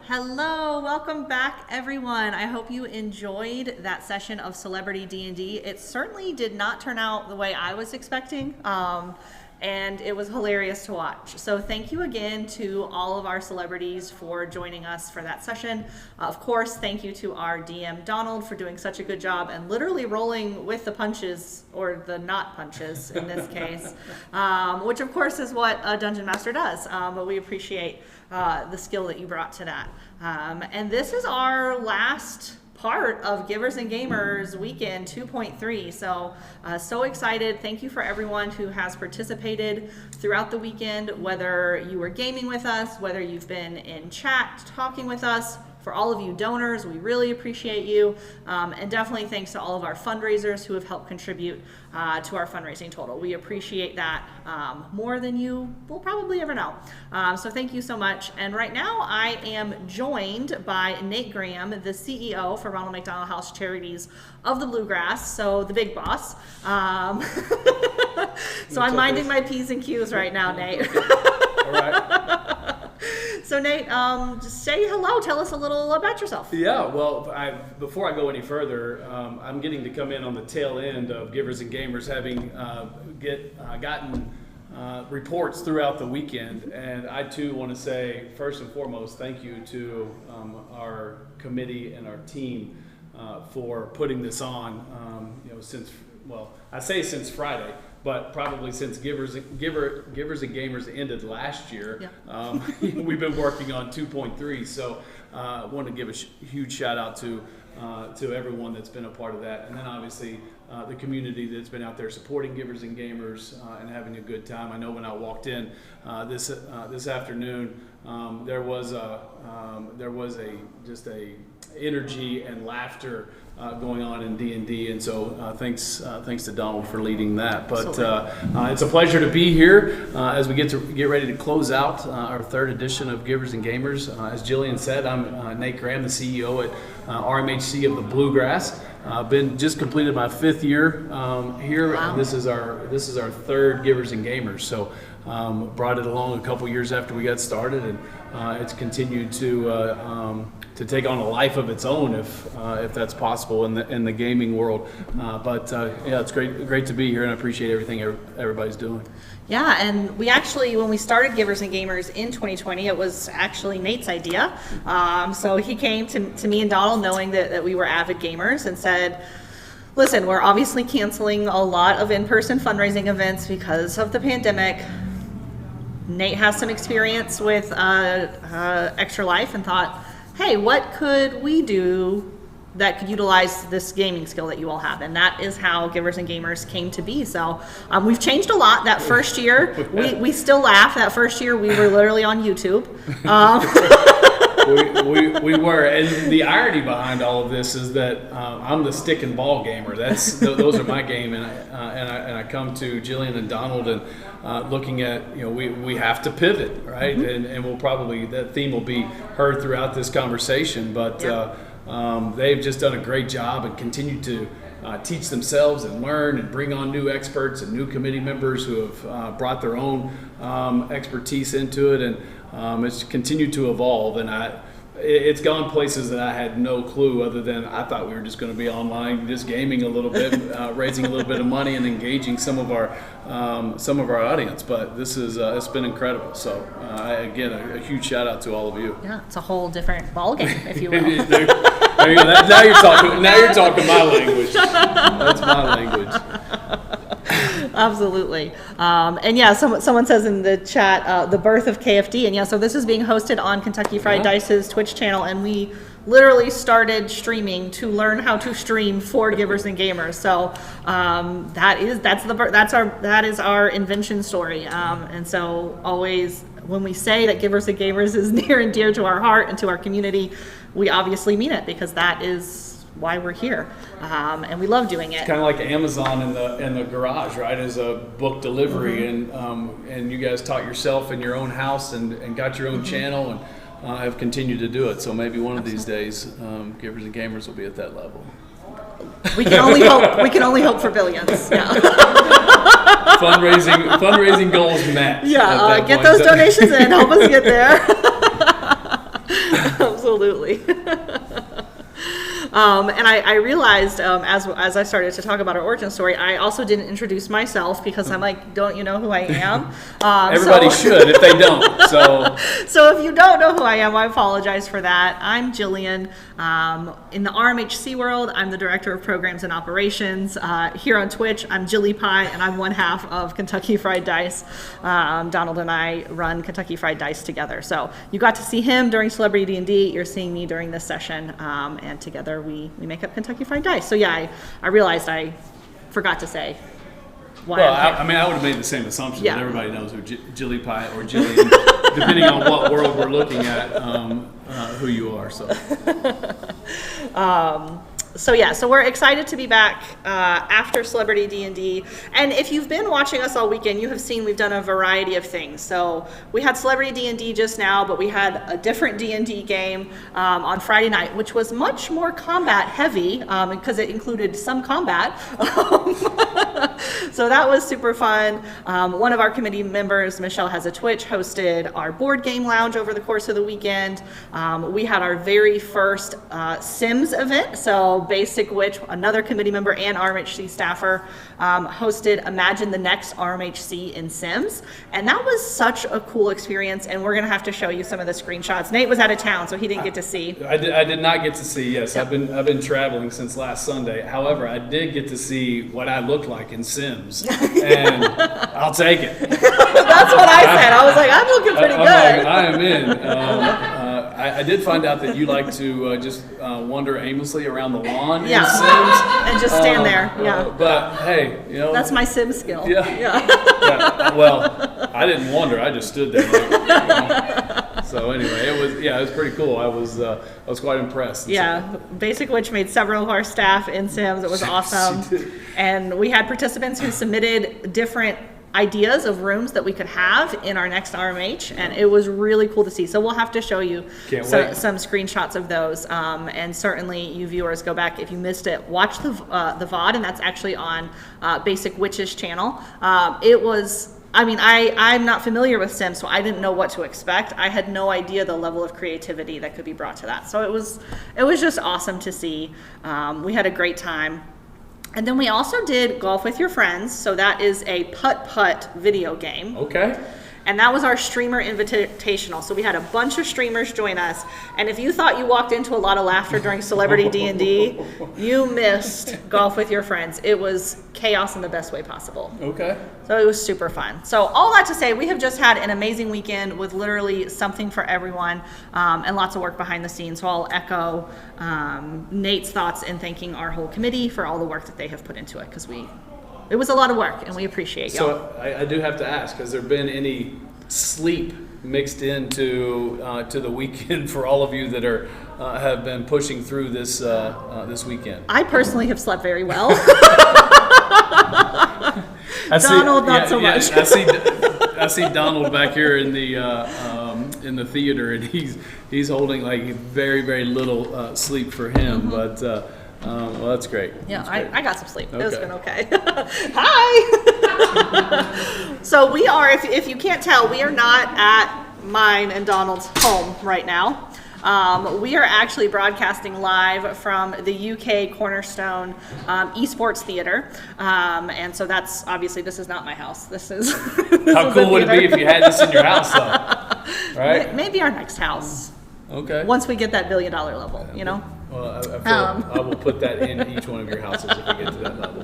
Hello, welcome back everyone. I hope you enjoyed that session of Celebrity D&D. It certainly did not turn out the way I was expecting, and it was hilarious to watch. So thank you again to all of our celebrities for joining us for that session. Of course, thank you to our DM Donald for doing such a good job and literally rolling with the punches, or the not punches in this case, which of course is what a Dungeon Master does, but we appreciate the skill that you brought to that. And this is our last part of Givers and Gamers Weekend 2.3. So excited. Thank you for everyone who has participated throughout the weekend, whether you were gaming with us, whether you've been in chat talking with us. For all of you donors, we really appreciate you. And definitely thanks to all of our fundraisers who have helped contribute to our fundraising total. We appreciate that more than you will probably ever know. So thank you so much. And right now I am joined by Nate Graham, the CEO for Ronald McDonald House Charities of the Bluegrass, so the big boss. So I'm minding my P's and Q's right now, Nate. All right. So Nate, just say hello. Tell us a little about yourself. Yeah, well, before I go any further, I'm getting to come in on the tail end of Givers and Gamers, having gotten reports throughout the weekend, and I too want to say first and foremost thank you to our committee and our team for putting this on. Since Friday, but probably since Givers and Gamers ended last year. Yeah. We've been working on 2.3, so I want to give a huge shout out to everyone that's been a part of that, and then obviously the community that's been out there supporting Givers and Gamers and having a good time. I know when I walked in this afternoon, there was just a energy and laughter going on in D&D, and so thanks to Donald for leading that. But it's a pleasure to be here as we get ready to close out our third edition of Givers and Gamers. As Jillian said, I'm Nate Graham, the CEO at RMHC of the Bluegrass. Been just completed my 5th year here. Wow. And this is our third Givers and Gamers. So brought it along a couple years after we got started, and it's continued to take on a life of its own, if that's possible in the gaming world. Yeah, it's great to be here, and I appreciate everything everybody's doing. Yeah, and we actually, when we started Givers and Gamers in 2020, it was actually Nate's idea. So he came to me and Donald knowing that we were avid gamers and said, listen, we're obviously canceling a lot of in-person fundraising events because of the pandemic. Nate has some experience with Extra Life and thought, hey, what could we do that could utilize this gaming skill that you all have? And that is how Givers and Gamers came to be. So we've changed a lot. That first year, we still laugh. That first year, we were literally on YouTube. We were, and the irony behind all of this is that I'm the stick and ball gamer. Those are my game, and I come to Jillian and Donald and looking at, we have to pivot, right? Mm-hmm. And we'll probably, that theme will be heard throughout this conversation, but they've just done a great job and continue to teach themselves and learn and bring on new experts and new committee members who have brought their own expertise into it, and it's continued to evolve, and it's gone places that I had no clue, other than I thought we were just going to be online, just gaming a little bit, raising a little bit of money and engaging some of our audience. But this is it's been incredible. So again, a huge shout out to all of you. Yeah, it's a whole different ball game, if you will. There you go. Now you're talking my language. That's my language. Absolutely. And yeah, someone says in the chat, the birth of KFD. And yeah, so this is being hosted on Kentucky Fried Dice's Twitch channel, and we literally started streaming to learn how to stream for Givers and Gamers. So that is our invention story. And so always when we say that Givers and Gamers is near and dear to our heart and to our community, we obviously mean it, because that is why we're here, and we love doing it. It's kind of like Amazon in the garage, right? As a book delivery, and you guys taught yourself in your own house and got your own channel, and have continued to do it. So maybe one of these days, Givers and Gamers will be at that level. We can only hope. We can only hope for billions. Yeah. fundraising goals met. Yeah, get those donations in. Help us get there. Absolutely. And I realized as I started to talk about our origin story, I also didn't introduce myself because I'm like, don't you know who I am? Everybody should if they don't. So if you don't know who I am, I apologize for that. I'm Jillian. In the RMHC world, I'm the Director of Programs and Operations. Here on Twitch, I'm Jilly Pie, and I'm one half of Kentucky Fried Dice. Donald and I run Kentucky Fried Dice together. So you got to see him during Celebrity D&D. You're seeing me during this session, and together we make up Kentucky Fried Dice. So yeah, I realized I forgot to say why. Well, I'm here. I would have made the same assumption Yeah. that everybody knows who Jilly Pie or Jillian, depending on what world we're looking at, who you are. So we're excited to be back after Celebrity D&D. And if you've been watching us all weekend, you have seen we've done a variety of things. So we had Celebrity D&D just now, but we had a different D&D game on Friday night, which was much more combat heavy because it included some combat. So that was super fun. One of our committee members, Michelle Has a Twitch, hosted our board game lounge over the course of the weekend. We had our very first Sims event. So Basic Witch, another committee member and RMHC staffer, hosted Imagine the Next RMHC in Sims. And that was such a cool experience. And we're going to have to show you some of the screenshots. Nate was out of town, so he didn't get to see. I did not get to see, yes. I've been traveling since last Sunday. However, I did get to see what I looked like in Sims. And I'll take it. That's what I said. I was like, I'm looking pretty good. I am in. I did find out that you like to just wander aimlessly around the lawn in Sims. And just stand there, yeah. But hey, you know. That's my Sim skill. Yeah. Well, I didn't wander. I just stood there. So anyway, it was pretty cool. I was quite impressed. Yeah, Basic Witch made several of our staff in Sims. It was awesome. She did. And we had participants who submitted different ideas of rooms that we could have in our next RMH, and it was really cool to see. So we'll have to show you some screenshots of those, and certainly you viewers go back if you missed it, watch the VOD, and that's actually on Basic Witch's channel. I'm not familiar with Sims, so I didn't know what to expect. I had no idea the level of creativity that could be brought to that. So it was just awesome to see. We had a great time. And then we also did Golf with Your Friends. So that is a putt-putt video game. Okay. And that was our streamer invitational. So we had a bunch of streamers join us. And if you thought you walked into a lot of laughter during Celebrity D&D, you missed Golf with Your Friends. It was chaos in the best way possible. Okay. So it was super fun. So all that to say, we have just had an amazing weekend with literally something for everyone, and lots of work behind the scenes. So I'll echo Nate's thoughts in thanking our whole committee for all the work that they have put into it, because it was a lot of work, and we appreciate y'all. So I do have to ask, has there been any sleep mixed into to the weekend for all of you that have been pushing through this weekend? I personally have slept very well. Donald, not so much. I see Donald back here in the theater, and he's holding like very, very little sleep for him, but. Well, that's great. Yeah, that's great. I got some sleep. Okay. It's been okay. Hi! So we are, if you can't tell, we are not at mine and Donald's home right now. We are actually broadcasting live from the UK Cornerstone Esports Theater. And so that's, obviously, this is not my house. This is How cool would it be if you had this in your house, though? Right? Maybe our next house. Okay. Once we get that $1 billion level, you know? Well, I will put that in each one of your houses if we get to that level.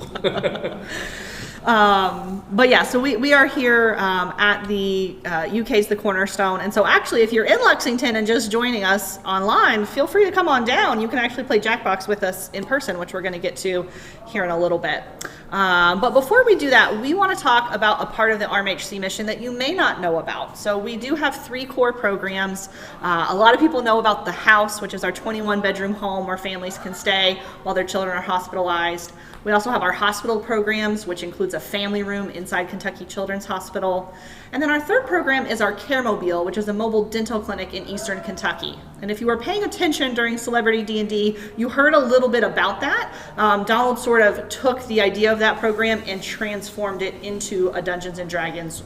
But yeah, so we are here at the UK's The Cornerstone. And so actually, if you're in Lexington and just joining us online, feel free to come on down. You can actually play Jackbox with us in person, which we're going to get to here in a little bit. But before we do that, we want to talk about a part of the RMHC mission that you may not know about. So we do have 3 core programs. A lot of people know about the House, which is our 21-bedroom home where families can stay while their children are hospitalized. We also have our hospital programs, which includes a family room inside Kentucky Children's Hospital. And then our third program is our Care Mobile, which is a mobile dental clinic in Eastern Kentucky. And if you were paying attention during Celebrity D&D, you heard a little bit about that. Donald sort of took the idea of that program and transformed it into a Dungeons & Dragons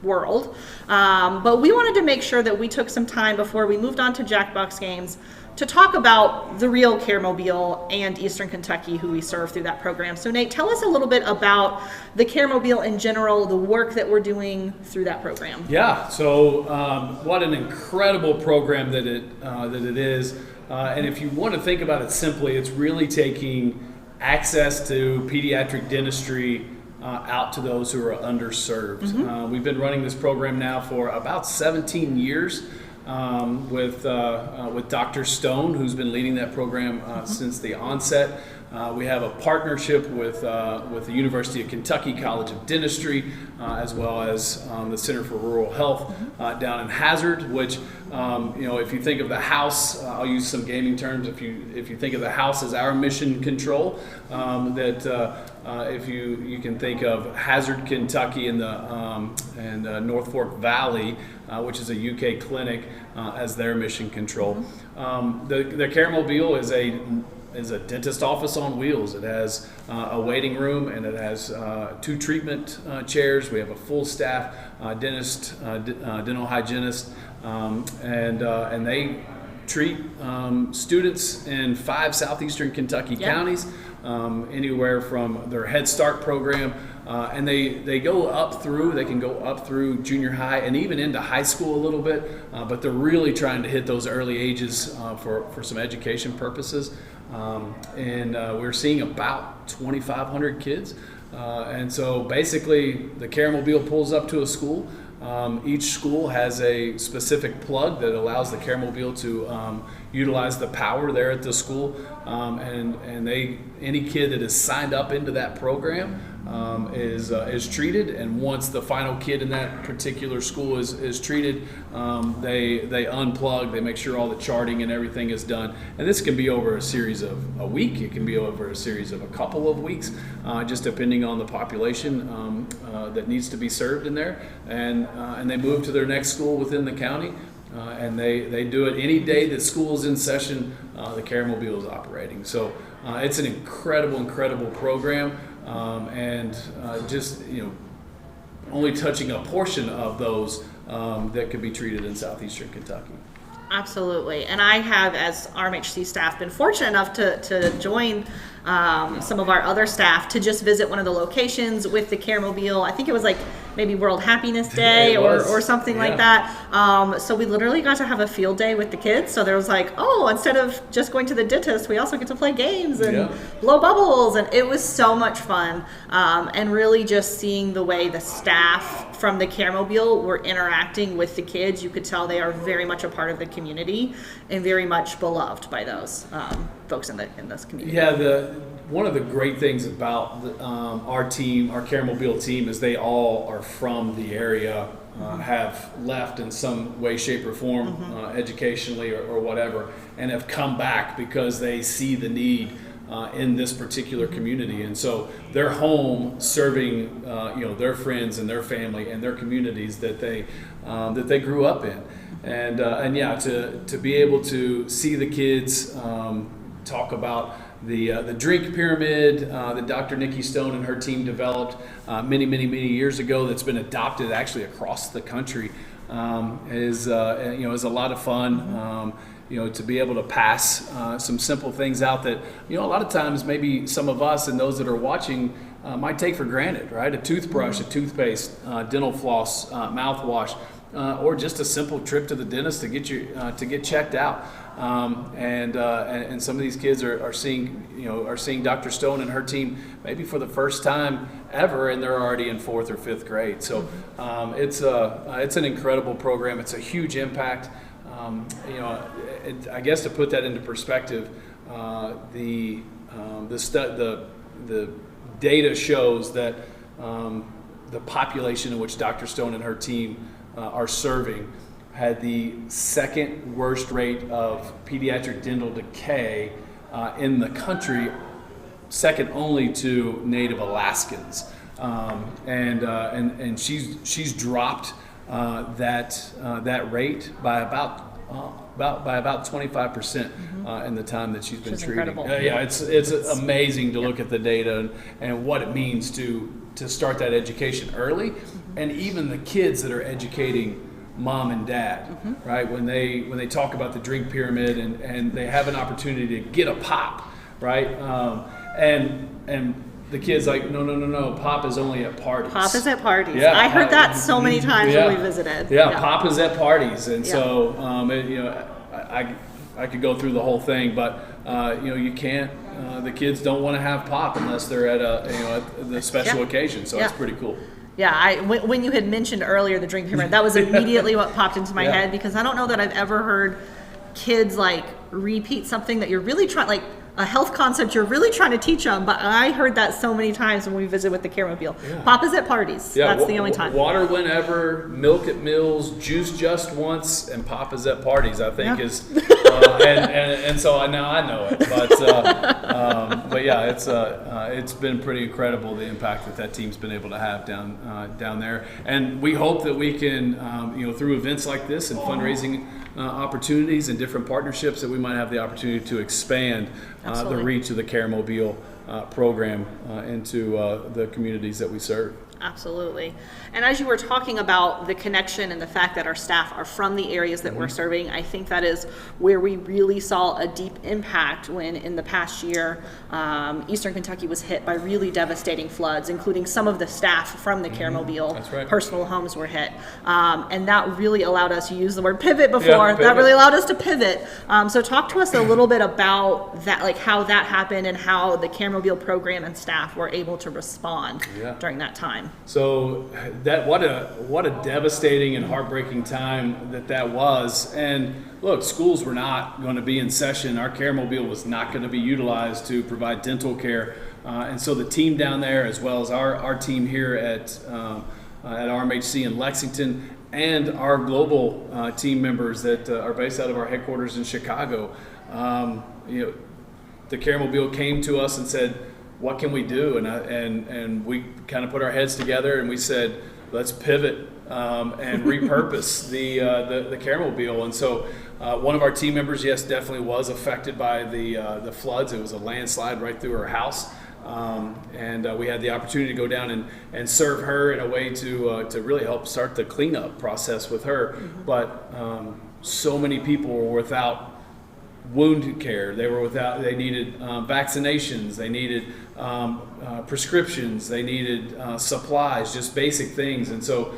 world. But we wanted to make sure that we took some time before we moved on to Jackbox games to talk about the real Caremobile and Eastern Kentucky, who we serve through that program. So Nate, tell us a little bit about the Caremobile in general, the work that we're doing through that program. Yeah, so what an incredible program that it is. And if you want to think about it simply, it's really taking access to pediatric dentistry out to those who are underserved. We've been running this program now for about 17 years. With Dr. Stone, who's been leading that program since the onset. We have a partnership with the University of Kentucky College of Dentistry, as well as the Center for Rural Health down in Hazard, which, if you think of the house, I'll use some gaming terms, if you think of the house as our mission control, if you can think of Hazard, Kentucky and North Fork Valley, which is a UK clinic, as their mission control. The Caremobile is a dentist office on wheels. It has a waiting room, and it has 2 treatment chairs. We have a full staff dentist, dental hygienist, and they treat students in 5 southeastern Kentucky counties, anywhere from their Head Start program, and they go up through. They can go up through junior high and even into high school a little bit, but they're really trying to hit those early ages for some education purposes. And we're seeing about 2,500 kids, and so basically the Caremobile pulls up to a school. Each school has a specific plug that allows the Caremobile to utilize the power there at the school, and any kid that is signed up into that program is treated, and once the final kid in that particular school is treated, they unplug, they make sure all the charting and everything is done, and this can be over a series of a week, it can be over a series of a couple of weeks, just depending on the population that needs to be served in there, and they move to their next school within the county. And they do it any day that school is in session. The Caremobile is operating, so it's an incredible program, and just only touching a portion of those that could be treated in southeastern Kentucky. Absolutely, and I have, as RMHC staff, been fortunate enough to join some of our other staff to just visit one of the locations with the Caremobile. I think it was like maybe World Happiness Day or something like that. So we literally got to have a field day with the kids. So there was like, oh, instead of just going to the dentist, we also get to play games and blow bubbles. And it was so much fun. And really just seeing the way the staff from the Caremobile were interacting with the kids, you could tell they are very much a part of the community and very much beloved by those folks in this community. Yeah, one of the great things about our team, our Caremobile team, is they all are from the area, have left in some way, shape, or form, educationally or whatever, and have come back because they see the need in this particular community, and so they're home serving their friends and their family and their communities that they grew up in, and yeah, to be able to see the kids talk about the drink pyramid that Dr. Nikki Stone and her team developed many years ago, that's been adopted actually across the country, is a lot of fun. To be able to pass some simple things out that, a lot of times maybe some of us and those that are watching might take for granted, right? A toothbrush, a toothpaste, dental floss, mouthwash, or just a simple trip to the dentist to get checked out. And some of these kids are seeing Dr. Stone and her team maybe for the first time ever, and they're already in 4th or 5th grade. So it's an incredible program. It's a huge impact. I guess to put that into perspective, the data shows that the population in which Dr. Stone and her team are serving had the 2nd worst rate of pediatric dental decay in the country, second only to Native Alaskans, and she's dropped that rate by about 25% in the time that she's been treating. It's amazing to look at the data and what it means to start that education early, and even the kids that are educating mom and dad, right? When they talk about the drink pyramid and they have an opportunity to get a pop, right? And the kid's like, no, pop is only at parties. Pop is at parties. Yeah, I heard that so many times when we visited. Yeah, pop is at parties, and so I could go through the whole thing, but you can't. The kids don't want to have pop unless they're at at the special occasion. So it's pretty cool. Yeah, when you had mentioned earlier the drink pyramid, that was immediately what popped into my head, because I don't know that I've ever heard kids like repeat something that you're really trying, like a health concept you're really trying to teach them, but I heard that so many times when we visit with the Caremobile. Yeah. Pop is at parties. Yeah, that's the only time. Water whenever, milk at meals, juice just once, and pop is at parties, I think is, and so now I know it. But yeah, it's been pretty incredible, the impact that team's been able to have down there, and we hope that we can, through events like this and fundraising opportunities and different partnerships, that we might have the opportunity to expand the reach of the Caremobile program into the communities that we serve. Absolutely. And as you were talking about the connection and the fact that our staff are from the areas that we're serving, I think that is where we really saw a deep impact when in the past year, Eastern Kentucky was hit by really devastating floods, including some of the staff from the Caremobile. That's right. Personal homes were hit. And that really allowed us, you used the word pivot before, that really allowed us to pivot. So talk to us a little bit about that, like how that happened and how the Caremobile program and staff were able to respond during that time. So that what a devastating and heartbreaking time that was. And look, schools were not going to be in session. Our Caremobile was not going to be utilized to provide dental care. And so the team down there, as well as our team here at RMHC in Lexington, and our global team members that are based out of our headquarters in Chicago, the Caremobile came to us and said, what can we do? And we kind of put our heads together and we said, let's pivot and repurpose the Caremobile. And so one of our team members, yes, definitely was affected by the floods. It was a landslide right through her house. And we had the opportunity to go down and serve her in a way to really help start the cleanup process with her. But so many people were without wound care. They needed vaccinations. They needed prescriptions. They needed supplies, just basic things. And so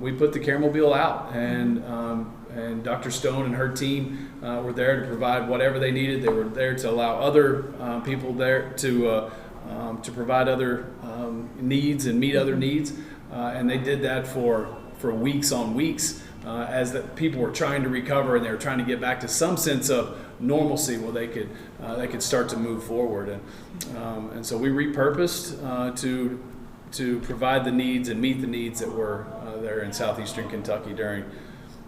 we put the Caremobile out, and Dr. Stone and her team were there to provide whatever they needed. They were there to allow other people there to provide other needs and meet other needs. And they did that for weeks on weeks. As the people were trying to recover and they were trying to get back to some sense of normalcy where they could start to move forward, and so we repurposed to provide the needs and meet the needs that were there in southeastern Kentucky during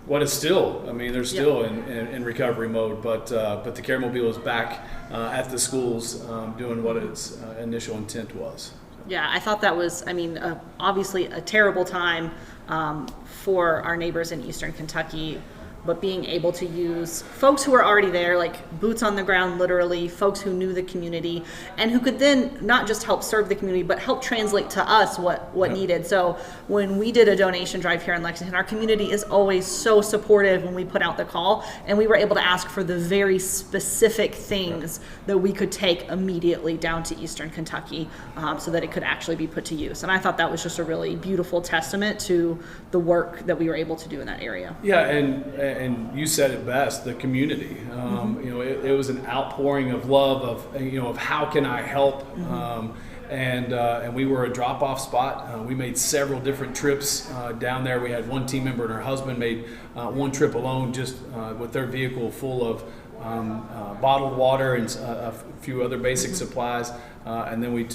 what is still, they're still in recovery mode, but the Caremobile is back at the schools doing what its initial intent was. Yeah, I thought that was, obviously a terrible time for our neighbors in Eastern Kentucky, but being able to use folks who are already there, like boots on the ground, literally, folks who knew the community and who could then not just help serve the community, but help translate to us what needed. So when we did a donation drive here in Lexington, our community is always so supportive when we put out the call, and we were able to ask for the very specific things that we could take immediately down to Eastern Kentucky so that it could actually be put to use. And I thought that was just a really beautiful testament to the work that we were able to do in that area. Yeah, and you said it best, the community. It was an outpouring of love of how can I help, and we were a drop-off spot. We made several different trips down there. We had one team member and her husband made one trip alone, just with their vehicle full of bottled water and a few other basic supplies, and then we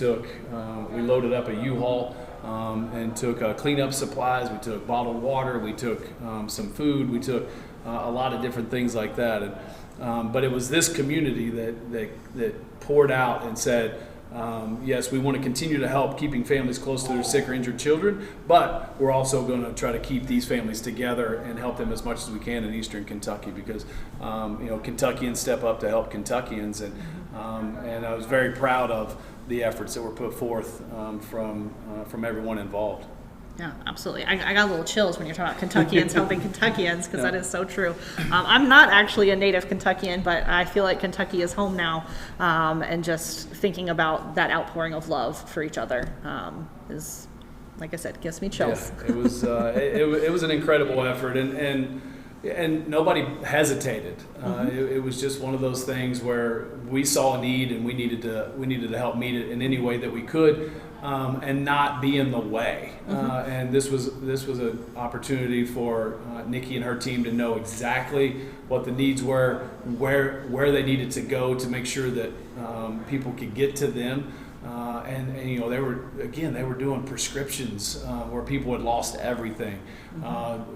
loaded up a U-Haul and took cleanup supplies. We took bottled water. We took some food. We took a lot of different things like that. But it was this community that poured out and said, yes, we want to continue to help keeping families close to their sick or injured children, but we're also going to try to keep these families together and help them as much as we can in Eastern Kentucky, because Kentuckians step up to help Kentuckians, and I was very proud of the efforts that were put forth from everyone involved. Yeah, absolutely. I got a little chills when you're talking about Kentuckians helping Kentuckians, because that is so true. I'm not actually a native Kentuckian, but I feel like Kentucky is home now, and just thinking about that outpouring of love for each other is, like I said, gives me chills. Yeah, it was it was an incredible effort, and nobody hesitated. It was just one of those things where we saw a need and we needed to help meet it in any way that we could, and not be in the way. And this was an opportunity for Nikki and her team to know exactly what the needs were, where they needed to go to make sure that people could get to them. And you know, they were doing prescriptions where people had lost everything.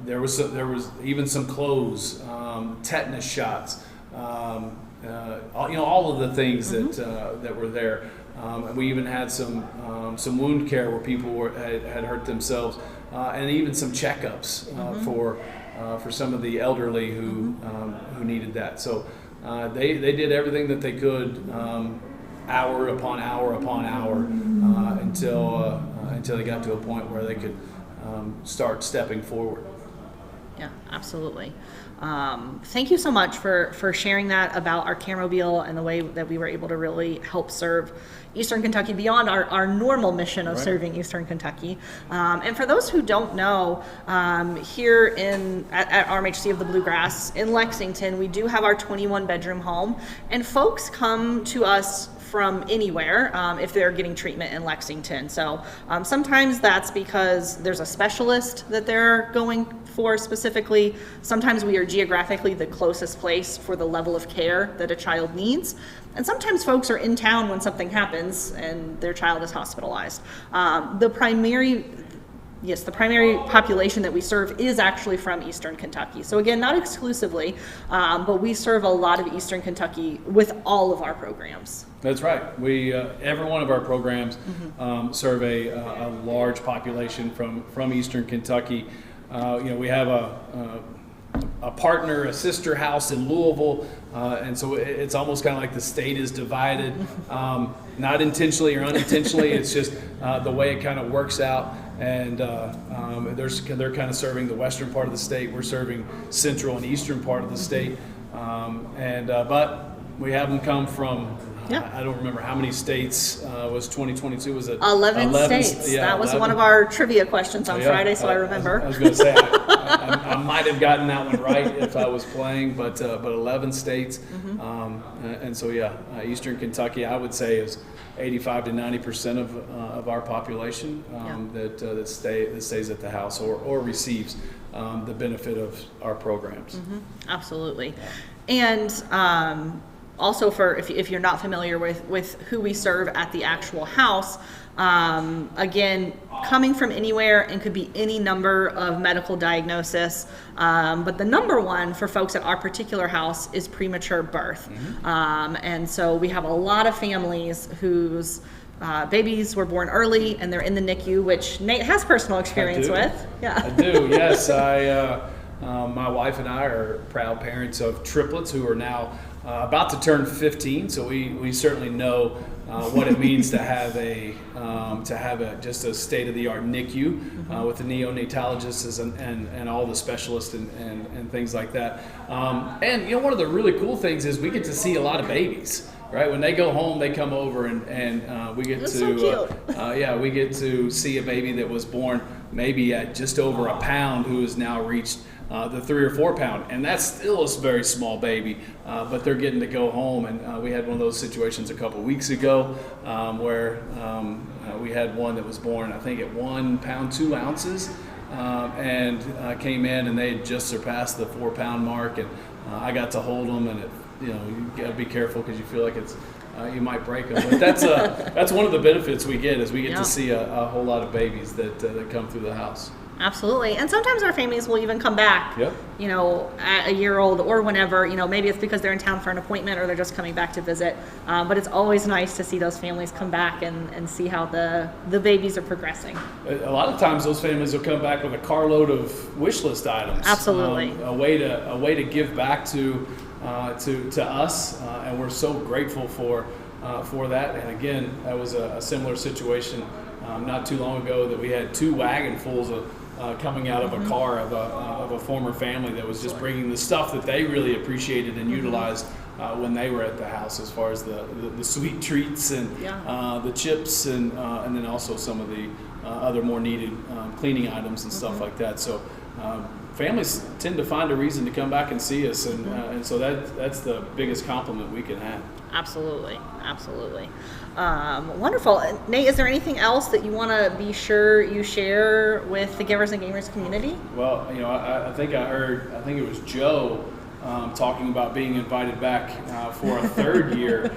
There was even some clothes, tetanus shots, all of the things that were there. And we even had some wound care where people had hurt themselves, and even some checkups for some of the elderly who needed that. So they did everything that they could. Hour upon hour upon hour, until they got to a point where they could start stepping forward. Yeah, absolutely. Thank you so much for sharing that about our Caramobile and the way that we were able to really help serve Eastern Kentucky beyond our normal mission of serving Eastern Kentucky. And for those who don't know, here at RMHC of the Bluegrass in Lexington, we do have our 21-bedroom home, and folks come to us from anywhere if they're getting treatment in Lexington. So sometimes that's because there's a specialist that they're going for specifically. Sometimes we are geographically the closest place for the level of care that a child needs. And sometimes folks are in town when something happens and their child is hospitalized. The primary population that we serve is actually from Eastern Kentucky. So again, not exclusively, but we serve a lot of Eastern Kentucky with all of our programs. That's right. We every one of our programs serve a large population from Eastern Kentucky. We have a partner, a sister house in Louisville, and so it's almost kind of like the state is divided, not intentionally or unintentionally. It's just the way it kind of works out. And they're kind of serving the western part of the state. We're serving central and eastern part of the state, but we have them come from. I don't remember how many states was 2022. Was it 11 states? Yeah, that was 11. one of our trivia questions on Friday, so I remember. I was going to say I might have gotten that one right if I was playing, but 11 states, and so Eastern Kentucky, I would say, is 85 to 90% of our population that stays at the house or receives the benefit of our programs. Absolutely, and. Also, for if you're not familiar with who we serve at the actual house, again, coming from anywhere and could be any number of medical diagnosis, but the number one for folks at our particular house is premature birth. And so we have a lot of families whose babies were born early and they're in the NICU, which Nate has personal experience with. Yeah, I do. Yes, my wife and I are proud parents of triplets who are now about to turn 15, so we certainly know what it means to have just a state-of-the-art NICU with the neonatologists and all the specialists and things like that. And one of the really cool things is we get to see a lot of babies. Right, when they go home, they come over and we get we get to see a baby that was born maybe at just over a pound who has now reached the 3 or 4 pound, and that's still a very small baby, but they're getting to go home. And we had one of those situations a couple weeks ago where we had one that was born, I think, at 1 pound 2 ounces, and came in and they had just surpassed the 4 pound mark, and I got to hold them, and you gotta be careful because you feel like it's you might break them. But that's one of the benefits we get is we get to see a whole lot of babies that come through the house. Absolutely. And sometimes our families will even come back, at a year old or whenever, maybe it's because they're in town for an appointment or they're just coming back to visit. But it's always nice to see those families come back and see how the babies are progressing. A lot of times those families will come back with a carload of wish list items. Absolutely. A way to give back to us, and we're so grateful for that. And again, that was a similar situation not too long ago that we had 2 wagonfuls of coming out of a car of a former family that was just bringing the stuff that they really appreciated and utilized when they were at the house, as far as the sweet treats and the chips and then also some of the other more needed cleaning items and stuff like that. So families tend to find a reason to come back and see us, and so that's the biggest compliment we can have. Absolutely. Wonderful. Nate, is there anything else that you want to be sure you share with the Givers and Gamers community? Well, I think it was Joe talking about being invited back for a 3rd year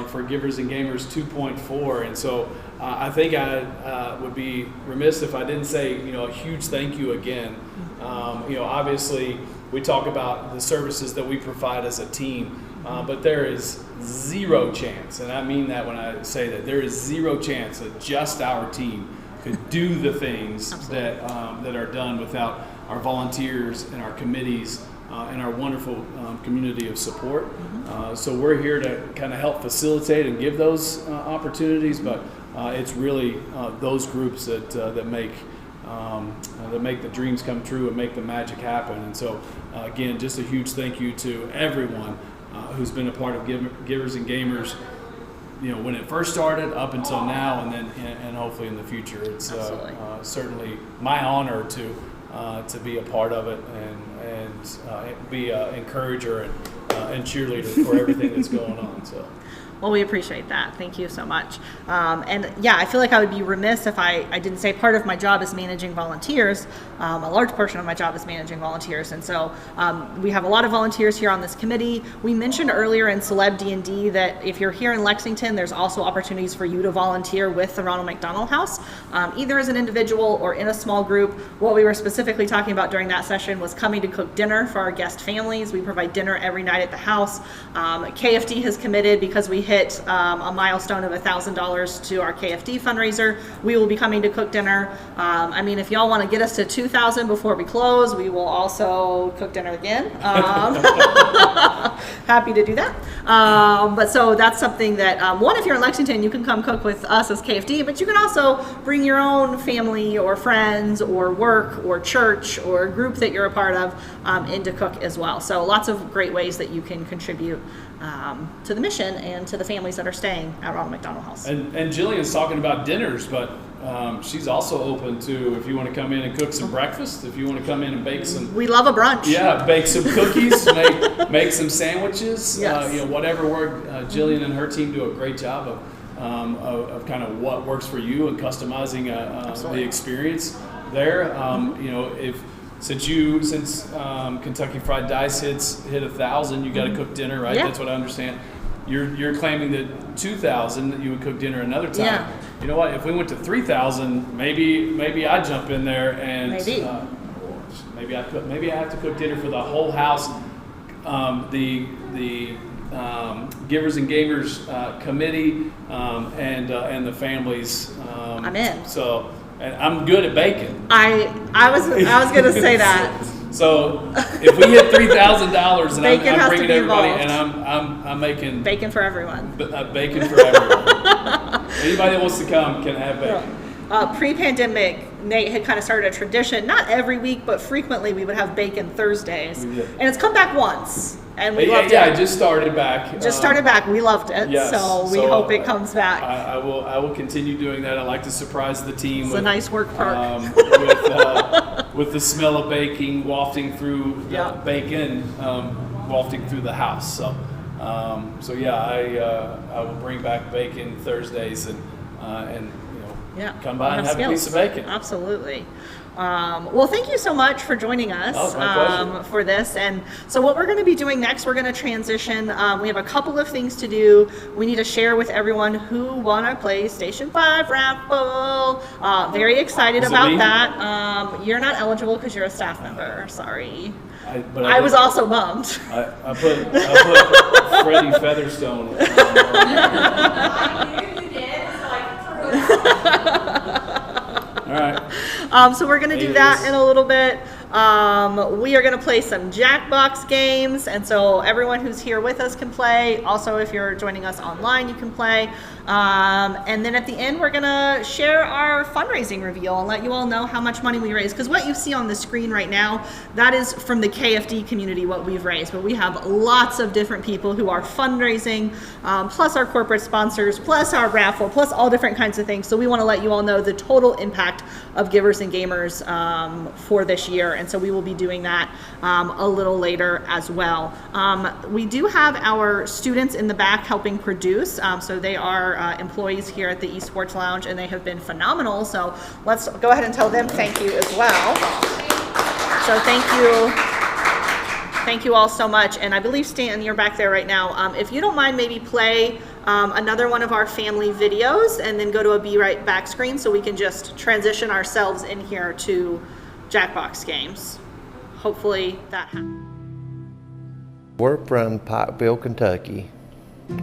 for Givers and Gamers 2.4, and so I think I would be remiss if I didn't say a huge thank you again. Obviously we talk about the services that we provide as a team, but there is zero chance, and I mean that when I say that, there is zero chance that just our team could do the things that are done without our volunteers and our committees and our wonderful community of support. So we're here to kind of help facilitate and give those opportunities, but it's really those groups that make the dreams come true and make the magic happen. And so again, just a huge thank you to everyone who's been a part of Givers and Gamers, when it first started up until now, and then and hopefully in the future. It's certainly my honor to be a part of it and be an encourager and cheerleader for everything that's going on. So. Well, we appreciate that. Thank you so much. And yeah, I feel like I would be remiss if I didn't say part of my job is managing volunteers. A large portion of my job is managing volunteers. And so we have a lot of volunteers here on this committee. We mentioned earlier in Celeb DnD that if you're here in Lexington, there's also opportunities for you to volunteer with the Ronald McDonald House, either as an individual or in a small group. What we were specifically talking about during that session was coming to cook dinner for our guest families. We provide dinner every night at the house. KFD has committed, because we hit a milestone of $1,000 to our KFD fundraiser. We will be coming to cook dinner. I mean, if y'all want to get us to 2,000 before we close, we will also cook dinner again. Happy to do that. But so that's something that, one, if you're in Lexington, you can come cook with us as KFD, but you can also bring your own family or friends or work or church or group that you're a part of in to cook as well. So lots of great ways that you can contribute to the mission and to the families that are staying at Ronald McDonald House. And Jillian's talking about dinners, but she's also open to, if you want to come in and cook some breakfast, if you want to come in and bake some. We love a brunch. Yeah, bake some cookies, make some sandwiches. Yes. Whatever work. Jillian and her team do a great job of kind of what works for you and customizing the experience there. Since Kentucky Fried Dice hit 1,000, you got to cook dinner, right? Yeah. That's what I understand. You're claiming that 2,000 that you would cook dinner another time. Yeah. You know what? If we went to 3,000, maybe I'd jump in there and maybe I have to cook dinner for the whole house. The Givers and Gamers committee and the families. I'm in. So. And I'm good at baking. I was going to say that. So if we hit $3,000 and I'm bringing everybody, involved. and I'm making bacon for everyone. Bacon for everyone. Anybody that wants to come can have bacon. Pre-pandemic, Nate had kind of started a tradition. Not every week, but frequently we would have bacon Thursdays, and it's come back once. And we loved it. Yeah, I just started back. We loved it. Yes, so we hope it comes back. I will continue doing that. I like to surprise the team. It's a nice work perk. With the smell of baking wafting through wafting through the house. So I will bring back bacon Thursdays and come by and have a piece of bacon. Absolutely. Well, thank you so much for joining us for this. And so what we're going to be doing next, we're going to transition. We have a couple of things to do. We need to share with everyone who won our PlayStation 5 raffle. Very excited about that. You're not eligible because you're a staff member. Sorry. I was also bummed. I put Freddie Featherstone. All right. So we're going to do that in a little bit. We are going to play some Jackbox games, and so everyone who's here with us can play. Also, if you're joining us online, you can play. And then at the end, we're going to share our fundraising reveal and let you all know how much money we raised. Because what you see on the screen right now, that is from the KFD community, what we've raised. But we have lots of different people who are fundraising, plus our corporate sponsors, plus our raffle, plus all different kinds of things. So we want to let you all know the total impact of Givers and Gamers for this year. And so we will be doing that a little later as well. We do have our students in the back helping produce. So they are employees here at the Esports Lounge, and they have been phenomenal. So let's go ahead and tell them thank you as well. So thank you all so much. And I believe Stanton, you're back there right now. If you don't mind, maybe play another one of our family videos and then go to a Be Right Back screen so we can just transition ourselves in here to Jackbox games. Hopefully that happens. We're from Pikeville, Kentucky,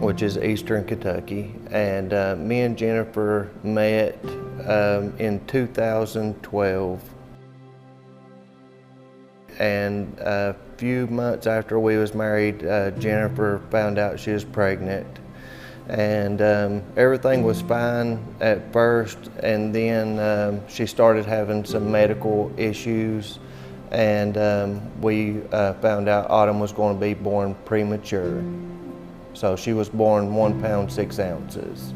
which is eastern Kentucky, and me and Jennifer met in 2012. And a few months after we was married, Jennifer found out she was pregnant. And everything was fine at first, and then she started having some medical issues, and we found out Autumn was going to be born premature. So she was born 1 pound 6 ounces.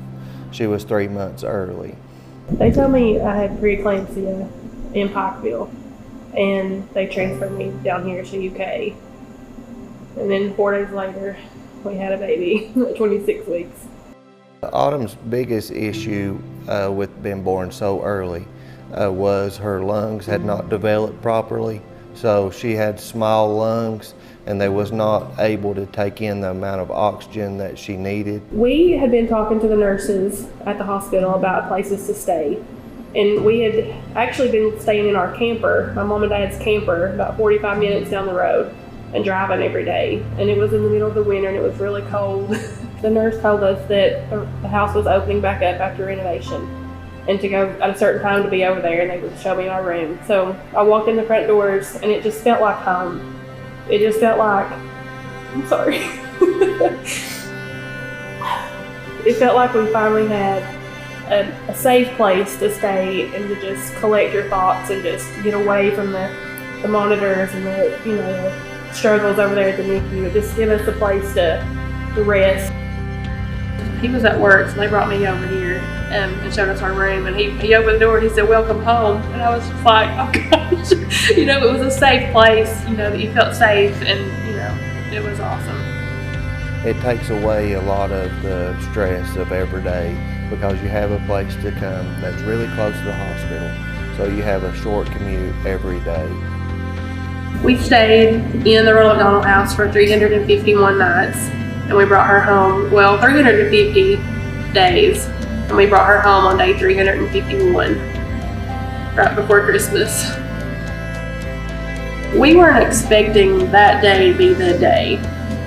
She was 3 months early. They told me I had preeclampsia in Pikeville, and they transferred me down here to UK. And then 4 days later, we had a baby at 26 weeks. Autumn's biggest issue with being born so early was her lungs had not developed properly. So she had small lungs, and they was not able to take in the amount of oxygen that she needed. We had been talking to the nurses at the hospital about places to stay. And we had actually been staying in our camper, my mom and dad's camper, about 45 minutes down the road, and driving every day. And it was in the middle of the winter, and it was really cold. The nurse told us that the house was opening back up after renovation, and to go at a certain time to be over there, and they would show me our room. So I walked in the front doors, and it just felt like home. It just felt like, I'm sorry. It felt like we finally had a safe place to stay and to just collect your thoughts and just get away from the monitors and the struggles over there at the NICU. It just gave us a place to rest. He was at work, so they brought me over here and showed us our room. And he opened the door and he said, "Welcome home." And I was just like, oh gosh, it was a safe place, that you felt safe, and it was awesome. It takes away a lot of the stress of every day because you have a place to come that's really close to the hospital, so you have a short commute every day. We stayed in the Ronald McDonald house for 351 nights, and we brought her home, 350 days, and we brought her home on day 351, right before Christmas. We weren't expecting that day to be the day,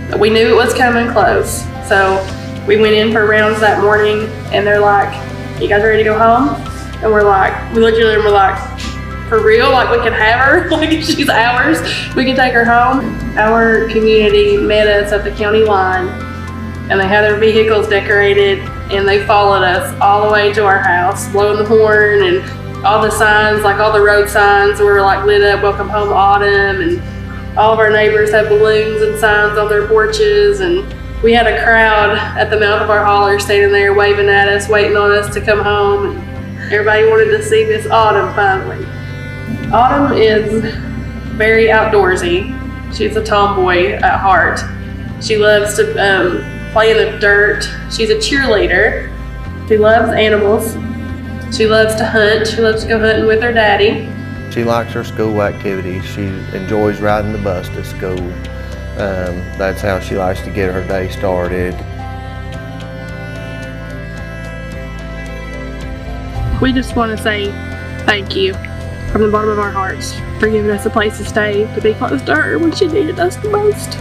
but we knew it was coming close. So we went in for rounds that morning, and they're like, "You guys ready to go home?" And we looked at her and we're like, "For real? Like we can have her? Like if she's ours, we can take her home?" Our community met us at the county line, and they had their vehicles decorated, and they followed us all the way to our house, blowing the horn, and all the signs, like all the road signs were lit up, "Welcome home, Autumn," and all of our neighbors had balloons and signs on their porches, and we had a crowd at the mouth of our holler standing there waving at us, waiting on us to come home, and everybody wanted to see Miss Autumn finally. Autumn is very outdoorsy. She's a tomboy at heart. She loves to play in the dirt. She's a cheerleader. She loves animals. She loves to hunt. She loves to go hunting with her daddy. She likes her school activities. She enjoys riding the bus to school. That's how she likes to get her day started. We just want to say thank you from the bottom of our hearts for giving us a place to stay, to be close to her when she needed us the most.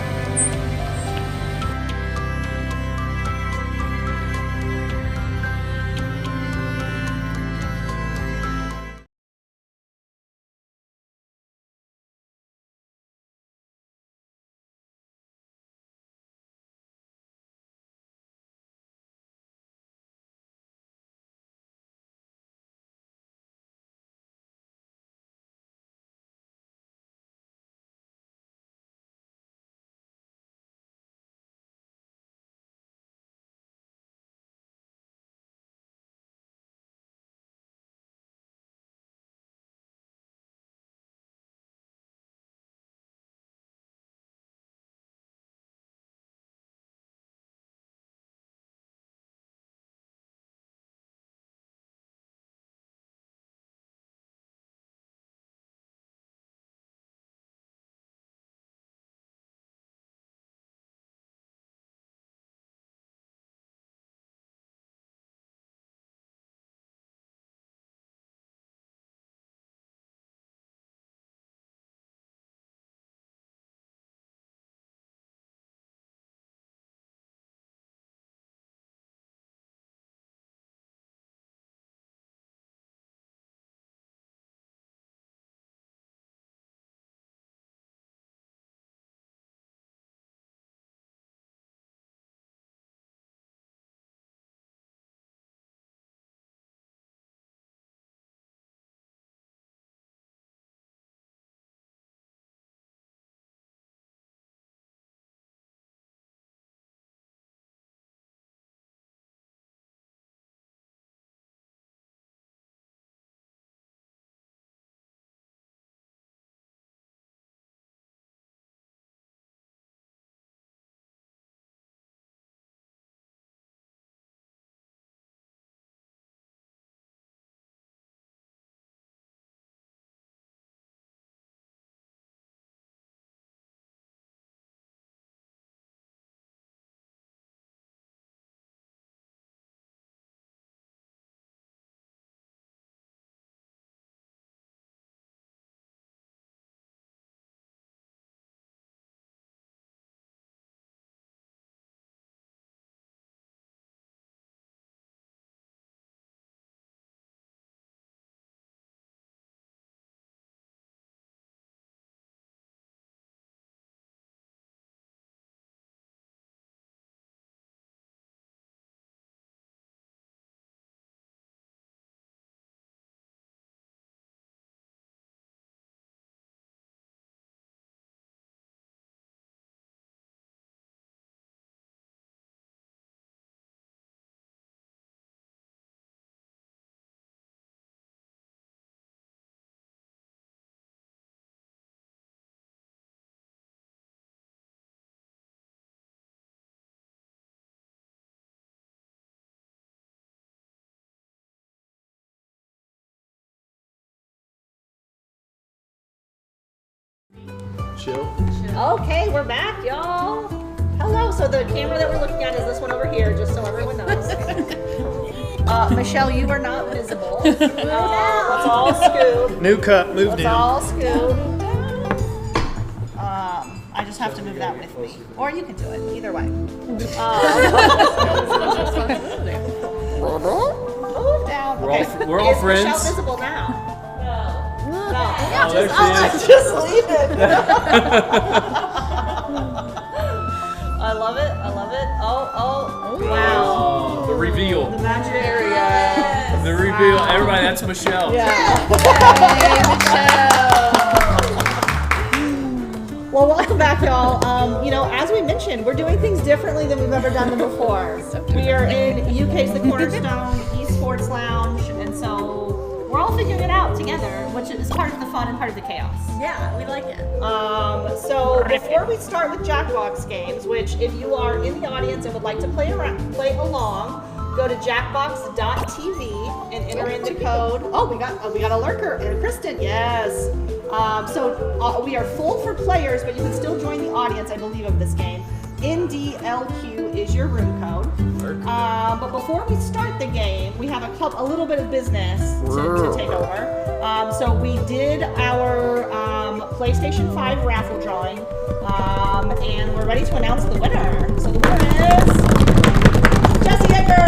Chill. Okay, we're back, y'all. Hello. So the camera that we're looking at is this one over here, just so everyone knows. Michelle, you are not visible. Let's all scoot. New cup, moved Let's in. all scoot. I just have to move that with me. Or you can do it. Either way. Move down. We're all Is friends. Michelle visible now? No. Oh, there she is. Just leave it. I love it. I love it. Oh, wow. The reveal. The magic area. The reveal. Everybody, that's Michelle. Well, welcome back, y'all. As we mentioned, we're doing things differently than we've ever done them before. We are in UK's The Cornerstone Esports Lounge, and so we're all figuring it out together, which is part of the fun and part of the chaos. Yeah, we like it. So before we start with Jackbox games, which if you are in the audience and would like to play along, go to jackbox.tv and enter in the code. Oh, we got a lurker, Kristen. Yes. We are full for players, but you can still join the audience, I believe, of this game. NDLQ is your room code. But before we start the game, we have a little bit of business to take over. So we did our PlayStation 5 raffle drawing, and we're ready to announce the winner. So the winner is Jesse Edgar!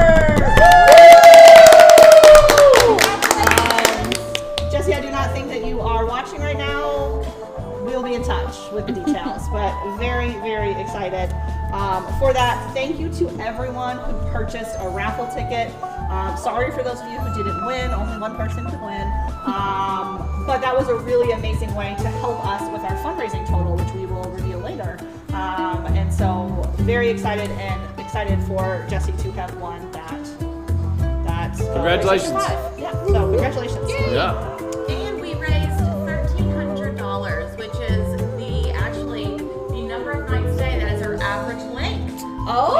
Jesse, I do not think that you are watching right now. We'll be in touch with the details, but very, very excited for that. Thank you to everyone who purchased a raffle ticket. Sorry for those of you who didn't win. Only one person could win. But that was a really amazing way to help us with our fundraising total, which we will reveal later. And so very excited for Jesse to have won that. Congratulations. Yeah, so congratulations. Yeah. And we raised $1,300, which is the number of nights stay that is our average length. Oh,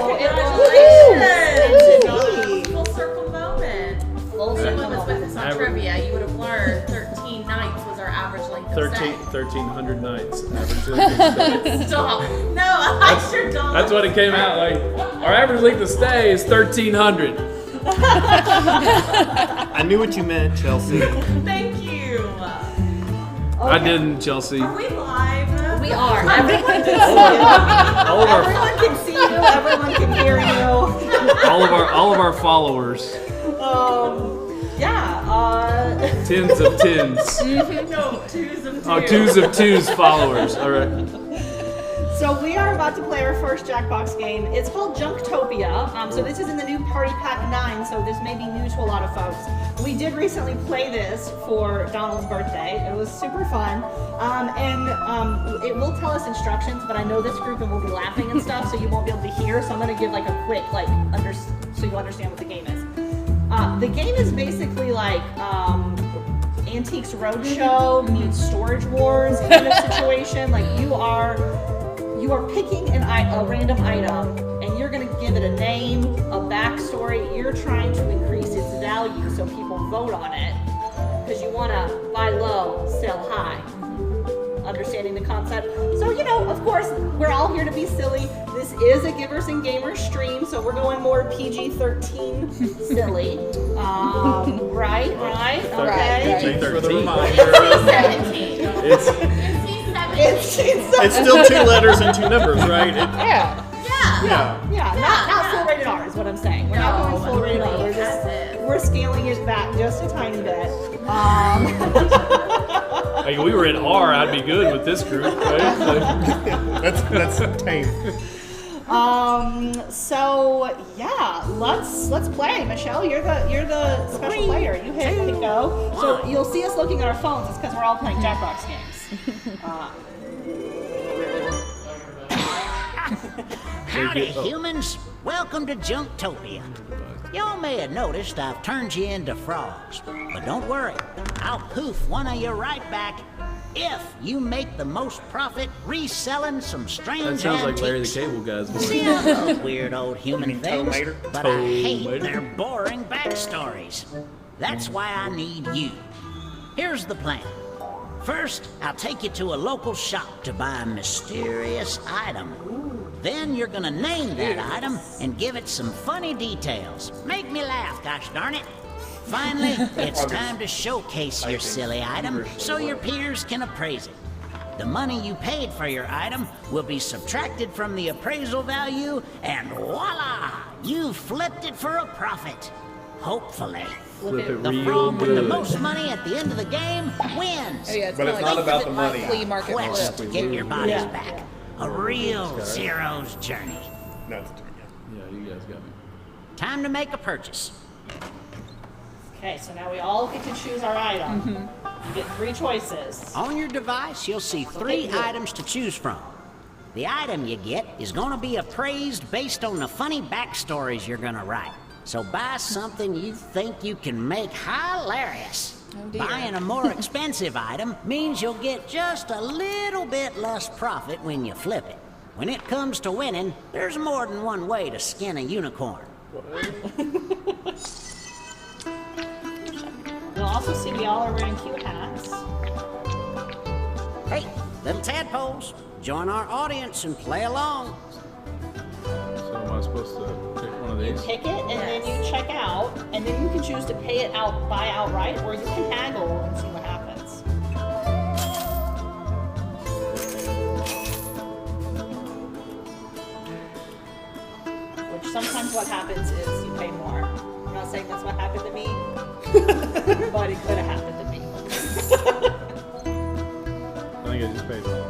congratulations! Full circle moment. Someone was with us on trivia. You would have learned 13 nights was our average length of stay. 1,300 nights. Average length of stay. Stop. No, I sure don't. That's what it came out like. Our average length of stay is 1,300. I knew what you meant, Chelsea. Thank you. I didn't, Chelsea. Are we live? We are. Everyone can see you. Everyone can see you. Everyone can hear you. all of our followers. Tens of tens. No, twos of twos. Oh, twos of twos followers. All right. So we are about to play our first Jackbox game. It's called Junktopia. So this is in the new Party Pack 9, so this may be new to a lot of folks. We did recently play this for Donald's birthday. It was super fun. It will tell us instructions, but I know this group and we'll be laughing and stuff, so you won't be able to hear. So I'm going to give like a quick, so you understand what the game is. The game is basically like Antiques Roadshow meets Storage Wars kind of situation. Like you are picking a random item and you're going to give it a name, a backstory. You're trying to increase its value so people vote on it because you want to buy low, sell high. Understanding the concept. So, of course, we're all here to be silly. This is a Givers and Gamers stream, so we're going more PG-13 silly. Right? Okay. PG-13. It's still 2 letters and 2 numbers, right? Yeah. Not full rated R is what I'm saying. We're not going full rated R. We're scaling it back just a tiny bit. Like, if we were in R, I'd be good with this group, right? That's tame. So yeah, let's play. Michelle, you're the special player. You hit go. So you'll see us looking at our phones. It's because we're all playing Jackbox games. Howdy, humans. Welcome to Junktopia. Y'all may have noticed I've turned you into frogs. But don't worry, I'll poof one of you right back if you make the most profit reselling some strange That sounds antiques. like Larry the Cable Guy's voice. See, I love weird old human things, but I hate Tomater. their boring backstories. That's why I need you. Here's the plan. First, I'll take you to a local shop to buy a mysterious item. Then you're gonna name that item and give it some funny details. Make me laugh, gosh darn it. Finally, it's time to showcase your silly item so your peers can appraise it. The money you paid for your item will be subtracted from the appraisal value, and voila! You've flipped it for a profit. Hopefully. Flip it The real frog with the good. most money at the end of the game wins. Oh, yeah, But it's not about the money. Flea market Quest to flip. get your bodies Yeah. back. A real Zero's journey. Yeah, you guys got me. Time to make a purchase. Okay, so now we all get to choose our item. You get 3 choices. On your device, you'll see 3 items to choose from. The item you get is going to be appraised based on the funny backstories you're going to write. So buy something you think you can make hilarious. Oh, dear. Buying a more expensive item means you'll get just a little bit less profit when you flip it. When it comes to winning, there's more than one way to skin a unicorn. You'll also see we all are wearing cute hats. Hey, little tadpoles, join our audience and play along. So am I supposed to pick one of You these? pick it and then you check out, and then you can choose to pay it out, buy outright, or you can haggle and see what happens. Which sometimes what happens is you pay more. I'm not saying that's what happened to me, but it could have happened to me. I think I just paid one.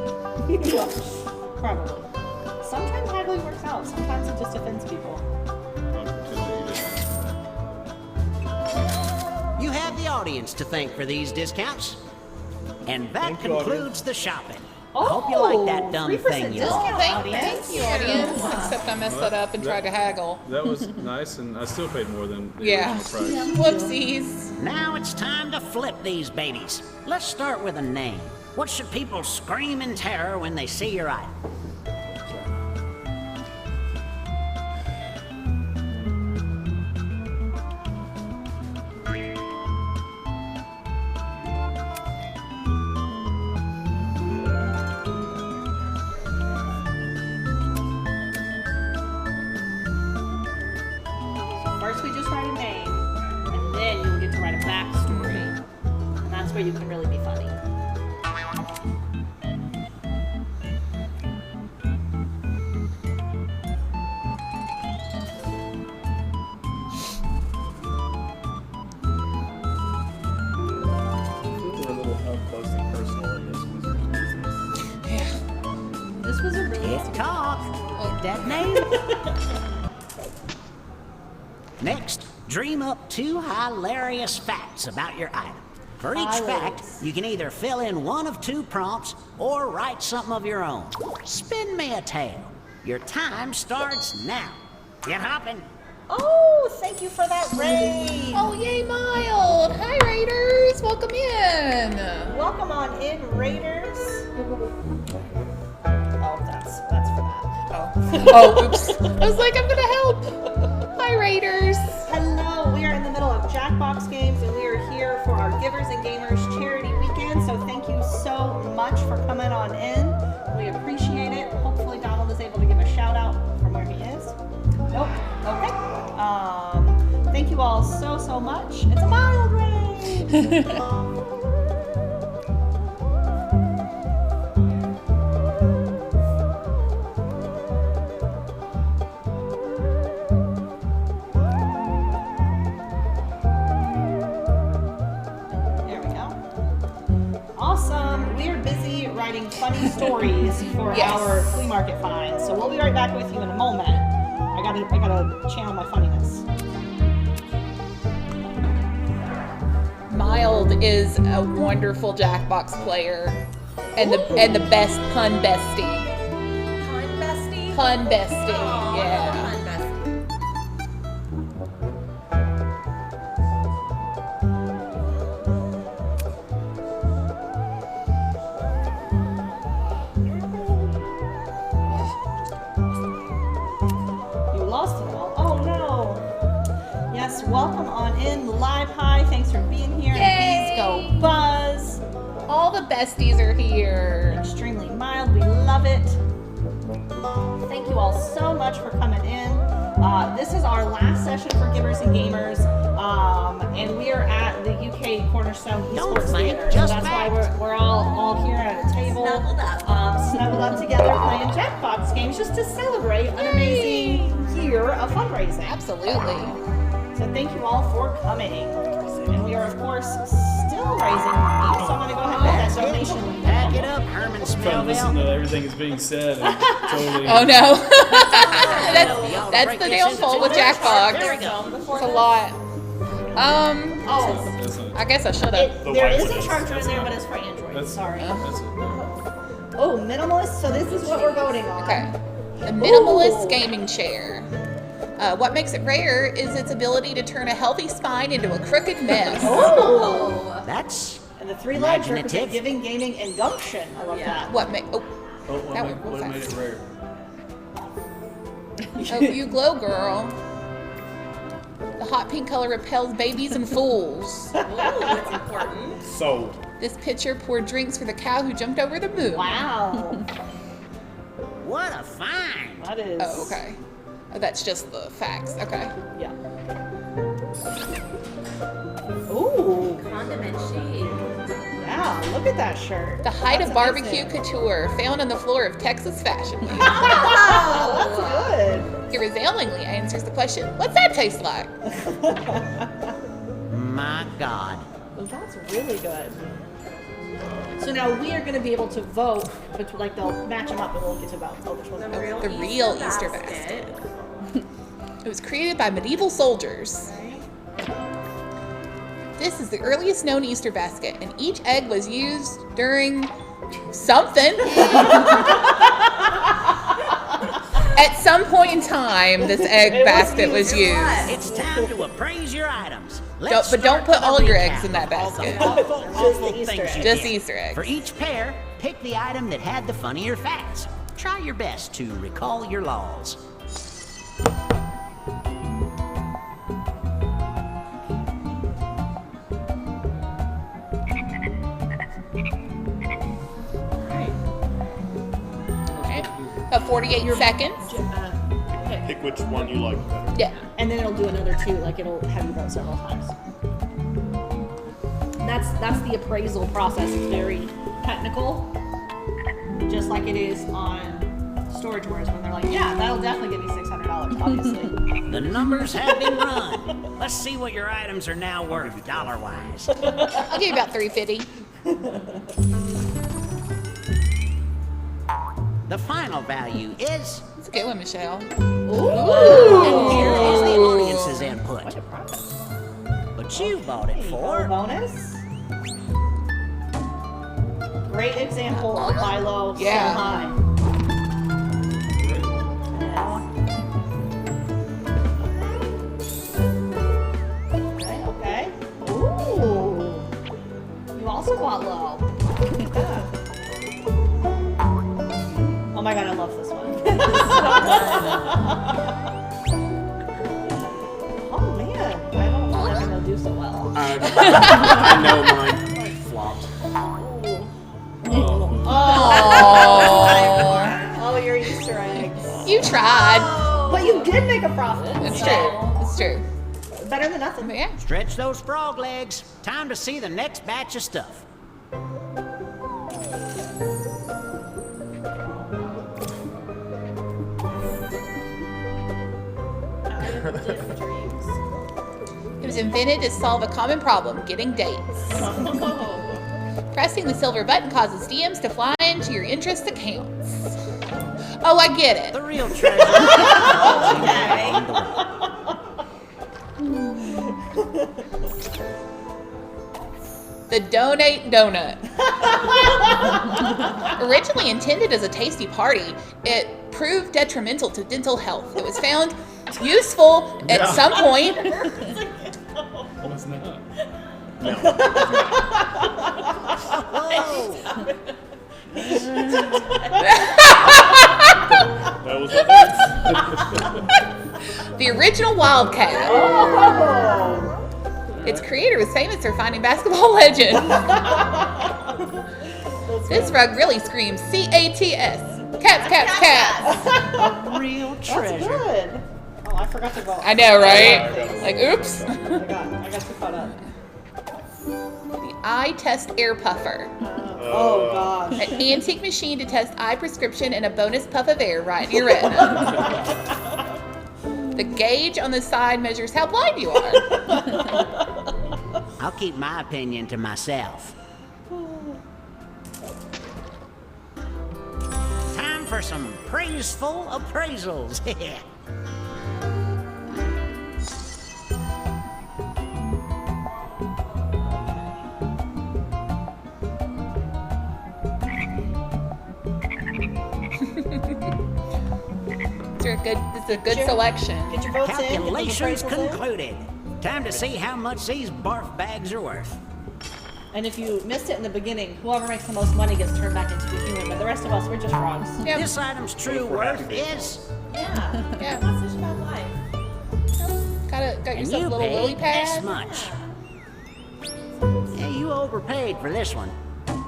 Yeah, probably. Sometimes haggling works out. Sometimes it just offends people. You have the audience to thank for these discounts. And that Thank you, concludes the shopping. Hope you like that dumb thing you bought. Thank you, audience. Except I messed that up and tried to haggle. That was nice, and I still paid more than the Yeah. original price. Whoopsies. Now it's time to flip these babies. Let's start with a name. What should people scream in terror when they see your item? First, we just write a name, and then you'll get to write a backstory. And that's where you can really be funny. We're a little up close and personal in this wizard's business. This was a really Get talk. Get that name. Next, dream up 2 hilarious facts about your item. For each fact, you can either fill in one of 2 prompts or write something of your own. Spin me a tale. Your time starts now. Get hopping. Oh, thank you for that raid. Oh, yay, Mild. Hi, Raiders. Welcome in. Welcome on in, Raiders. Oh, that's for that. Oh, oops. I was like, I'm going to help. Hi, Raiders. Hello, we are in the middle of Jackbox Games, and we are here for our Givers and Gamers charity weekend. So thank you so much for coming on in. We appreciate it. Hopefully Donald is able to give a shout out from where he is. Nope. Okay. Thank you all so much. It's a mild raid. There we go. Awesome. We are busy writing funny stories for Yes. our flea market finds. So we'll be right back with you in a moment. I gotta channel my funniness. Mild is a wonderful Jackbox player and the best pun bestie. Pun bestie? Pun bestie, yeah. Pun bestie. You lost it all. Oh no. Yes, welcome on in, Live High. Thanks for being here. Yay. Bees go buzz. All the besties are here. Extremely mild. We love it. Thank you all so much for coming in. This is our last session for Givers and Gamers, and we are at the UK Cornerstone Esports Theater. So that's why we're all here at a table, snuggled up together, playing Jackbox games just to celebrate an amazing year of fundraising. Absolutely. So thank you all for coming. And we are, of course, still raising money, so I'm going to go ahead and make that donation. Back it up, Herman I'm trying to listen to everything that's being said. And totally. Oh no. that's the downfall with Jackbox. There we go. It's a lot. I guess I should have. There is a charger in there, but it's for Android. Sorry. Oh, minimalist. So this is what we're voting on. Okay. The minimalist gaming chair. What makes it rare is its ability to turn a healthy spine into a crooked mess. Oh, that's and the 3 legs represent giving, gaming, and gumption. I love that. What made? What made it rare? Oh, you glow, girl. The hot pink color repels babies and fools. Ooh, that's important. Sold. This pitcher poured drinks for the cow who jumped over the moon. Wow. What a find. That is. Oh, okay. Oh, that's just the facts. Okay. Yeah. Ooh. Condiment chic. Yeah, look at that shirt. The height That's of barbecue amazing. couture found on the floor of Texas Fashion Week. Wow, that's good. He resoundingly answers the question, what's that taste like? My God. Well, that's really good. So now we are going to be able to vote, but like they'll match them up and we'll get to vote. Oh, which one's The real Easter basket. It was created by medieval soldiers. This is the earliest known Easter basket, and each egg was used during something. At some point in time, this egg basket was used. It's time to appraise your items. But don't put all your eggs in that basket. Just the Easter eggs. For each pair, pick the item that had the funnier facts. Try your best to recall your laws. Okay. About 48 seconds. Pick which one you like better. Yeah. And then it'll do another 2, like it'll have you vote several times. And that's the appraisal process. It's very technical, just like it is on Storage Wars when they're like, yeah, that'll definitely give you $600, obviously. The numbers have been run. Let's see what your items are now worth dollar-wise. I'll give you about $350. The final value is... That's a good one, Michelle. Ooh. And here is the audience's input. But you bought it for... bonus. Great example of buy low, sell high. Okay. Ooh. You also bought low. Oh my god, I love this one. Oh man, I don't know if they'll do so well. I know mine flopped. Oh, your Easter eggs. You tried. But you did make a profit. It's true. It's true. Better than nothing. Yeah. Stretch those frog legs. Time to see the next batch of stuff. It was invented to solve a common problem, getting dates. Pressing the silver button causes DMs to fly into your interest accounts. Oh, I get it. The real treasure. The Donate Donut. Originally intended as a tasty party, it proved detrimental to dental health. It was found useful at some point. Was not. That was what The original Wildcat. Oh. Its creator was famous for finding basketball legend. This rug really screams C-A-T-S. Cats, cats, cats. A real That's treasure. good. Oh, I forgot to go. I know, right? Like, oops. I got too caught up. The eye test air puffer. Oh gosh. An antique machine to test eye prescription and a bonus puff of air right in your retina. The gauge on the side measures how blind you are. I'll keep my opinion to myself. Time for some praiseful appraisals. This is a good selection. Get your votes Calculations in. concluded. Time to see how much these barf bags are worth. And if you missed it in the beginning, whoever makes the most money gets turned back into a human. But the rest of us, we're just frogs. Yep. This item's true worth is. Yeah. Yeah. It's not such a bad life. Got And yourself a you little lily paid this pad. much. Yeah, you overpaid for this one.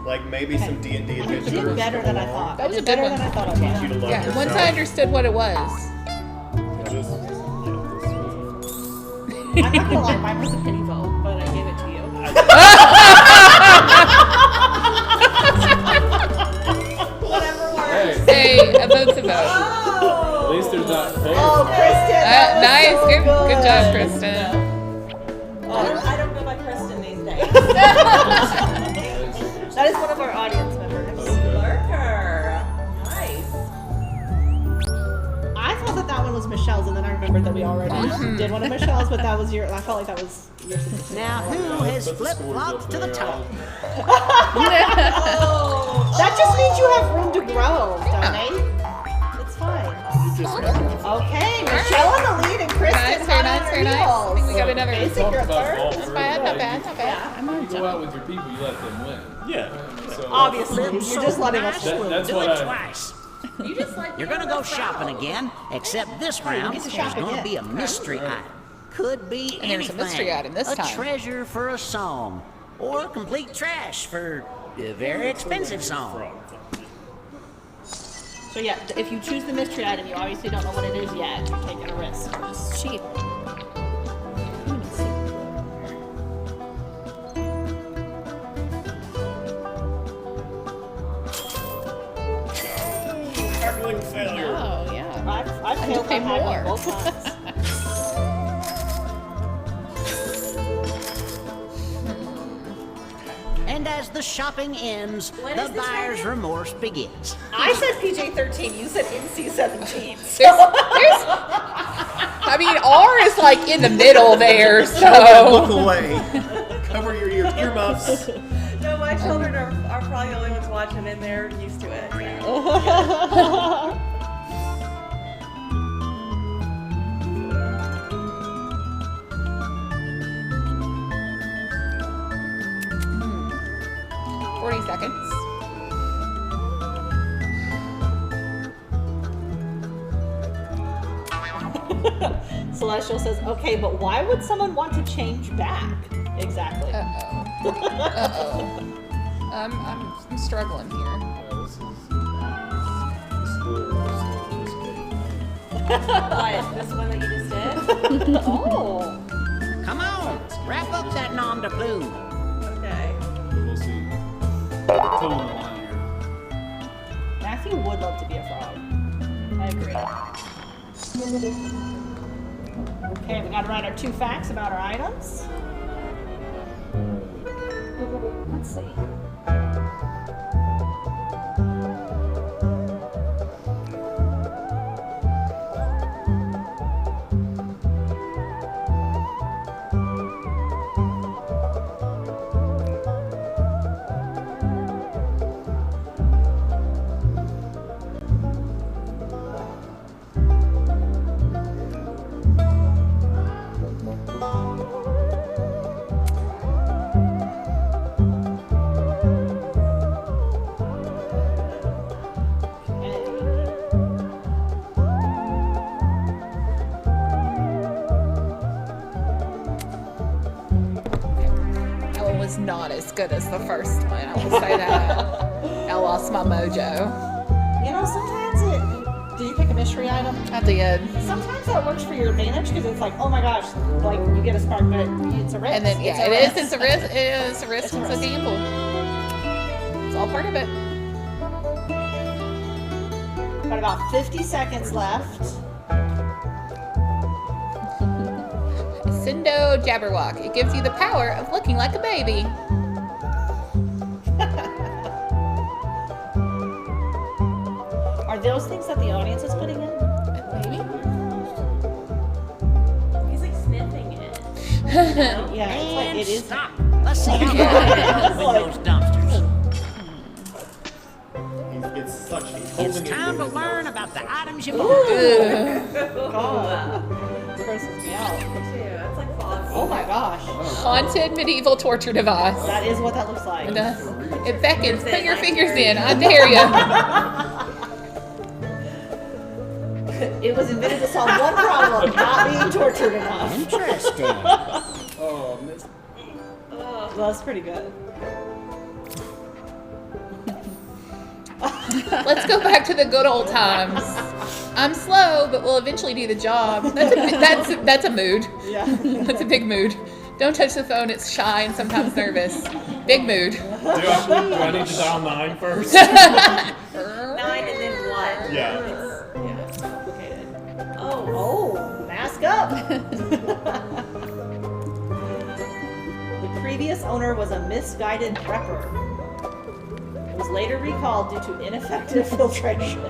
Like maybe some D&D You adventure. did better than I thought. That was You a did good better one. than I thought I Teach you to would. love Yeah, yourself. once I understood what it was. Just, I'm not gonna lie, mine was a pity vote, but I gave it to you. Whatever works. Hey, a vote's a vote. At least there's not fair. Oh, Kristen! that was Nice, so good job, Kristen. Oh, I don't go by Kristen these days. That is one of our audience members. Lurker. Nice. I thought that one was Michelle's, and then I remembered that we already did one of Michelle's, but that was your. I felt like that was your. Now, who has flip-flopped to the top? That just means you have room to grow, Donate. It's fine. Okay, Michelle in the lead and Kristen Very hot nice, on her very nice. I heels. think we got another. Basic, you're a third. Not bad, not bad, not bad. You go out with your people, you let them win. yeah. So Obviously, you're just letting us. that's Do what it I. twice. You just like You're gonna go shopping again, except this round get to there's shop gonna again. be a mystery item. Could be And there's a anything. mystery item this time. A treasure for a song, or complete trash for a very expensive song. So yeah, if you choose the mystery item, you obviously don't know what it is yet. You're taking a risk. It's cheap. Sparkling failure. Oh, yeah. I've I need to failed pay that more. both times. And as the shopping ends, What is the this buyer's rating? remorse begins. I said PJ-13. You said NC-17. I mean, R is like in the middle there, Look so. away. Cover your earmuffs. No, my children are probably the only ones watching, and they're used to it. Hmm. 40 seconds. Celestial says, okay, but why would someone want to change back? Exactly. Uh-oh. Uh-oh. I'm struggling here. What? This one that you just did? Oh. Come on, wrap up that nom de plume. Okay. We'll see. Toe on the line here. Matthew would love to be a frog. I agree. Okay, we gotta write our 2 facts about our items. Let's see. not as good as the first one. I will say that. I lost my mojo. You know, sometimes did you pick a mystery item? I did. Sometimes that works for your advantage because it's like, oh my gosh, like you get a spark, but it's a risk. And then It's it a is. risk. It's a risk. It is a risk. It's a gamble. It's all part of it. Got about 50 seconds left. Cindo Jabberwock. It gives you the power of looking like a baby. Are those things that the audience is putting in? Maybe. He's like sniffing it. Yeah, it's like it is. Stop. Let's see how far I can open those dumpsters. It's such a It's time to learn about the items you bought. God. Grosses me out. That's like falling. Oh my gosh. Haunted medieval torture device. That is what that looks like. It does. It beckons. Put your fingers in. I dare you. It was invented to solve one problem, not being tortured enough. Interesting. Oh, miss. Well, that's pretty good. Let's go back to the good old times. I'm slow, but we'll eventually do the job. That's a mood. Yeah. That's a big mood. Don't touch the phone. It's shy and sometimes nervous. Big mood. Do I need to dial 9 first? 9 and then 1. Yeah. It's complicated. Oh, mask up. The previous owner was a misguided prepper. It was later recalled due to ineffective filtration.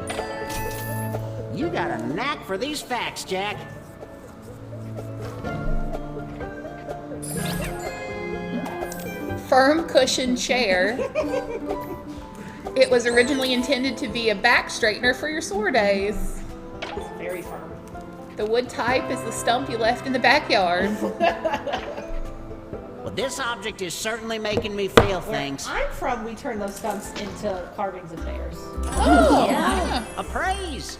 You got a knack for these facts, Jack. Firm cushion chair. It was originally intended to be a back straightener for your sore days. It's very firm. The wood type is the stump you left in the backyard. Well, this object is certainly making me feel things. Where I'm from, we turn those stumps into carvings of bears. Oh, Yeah. A praise.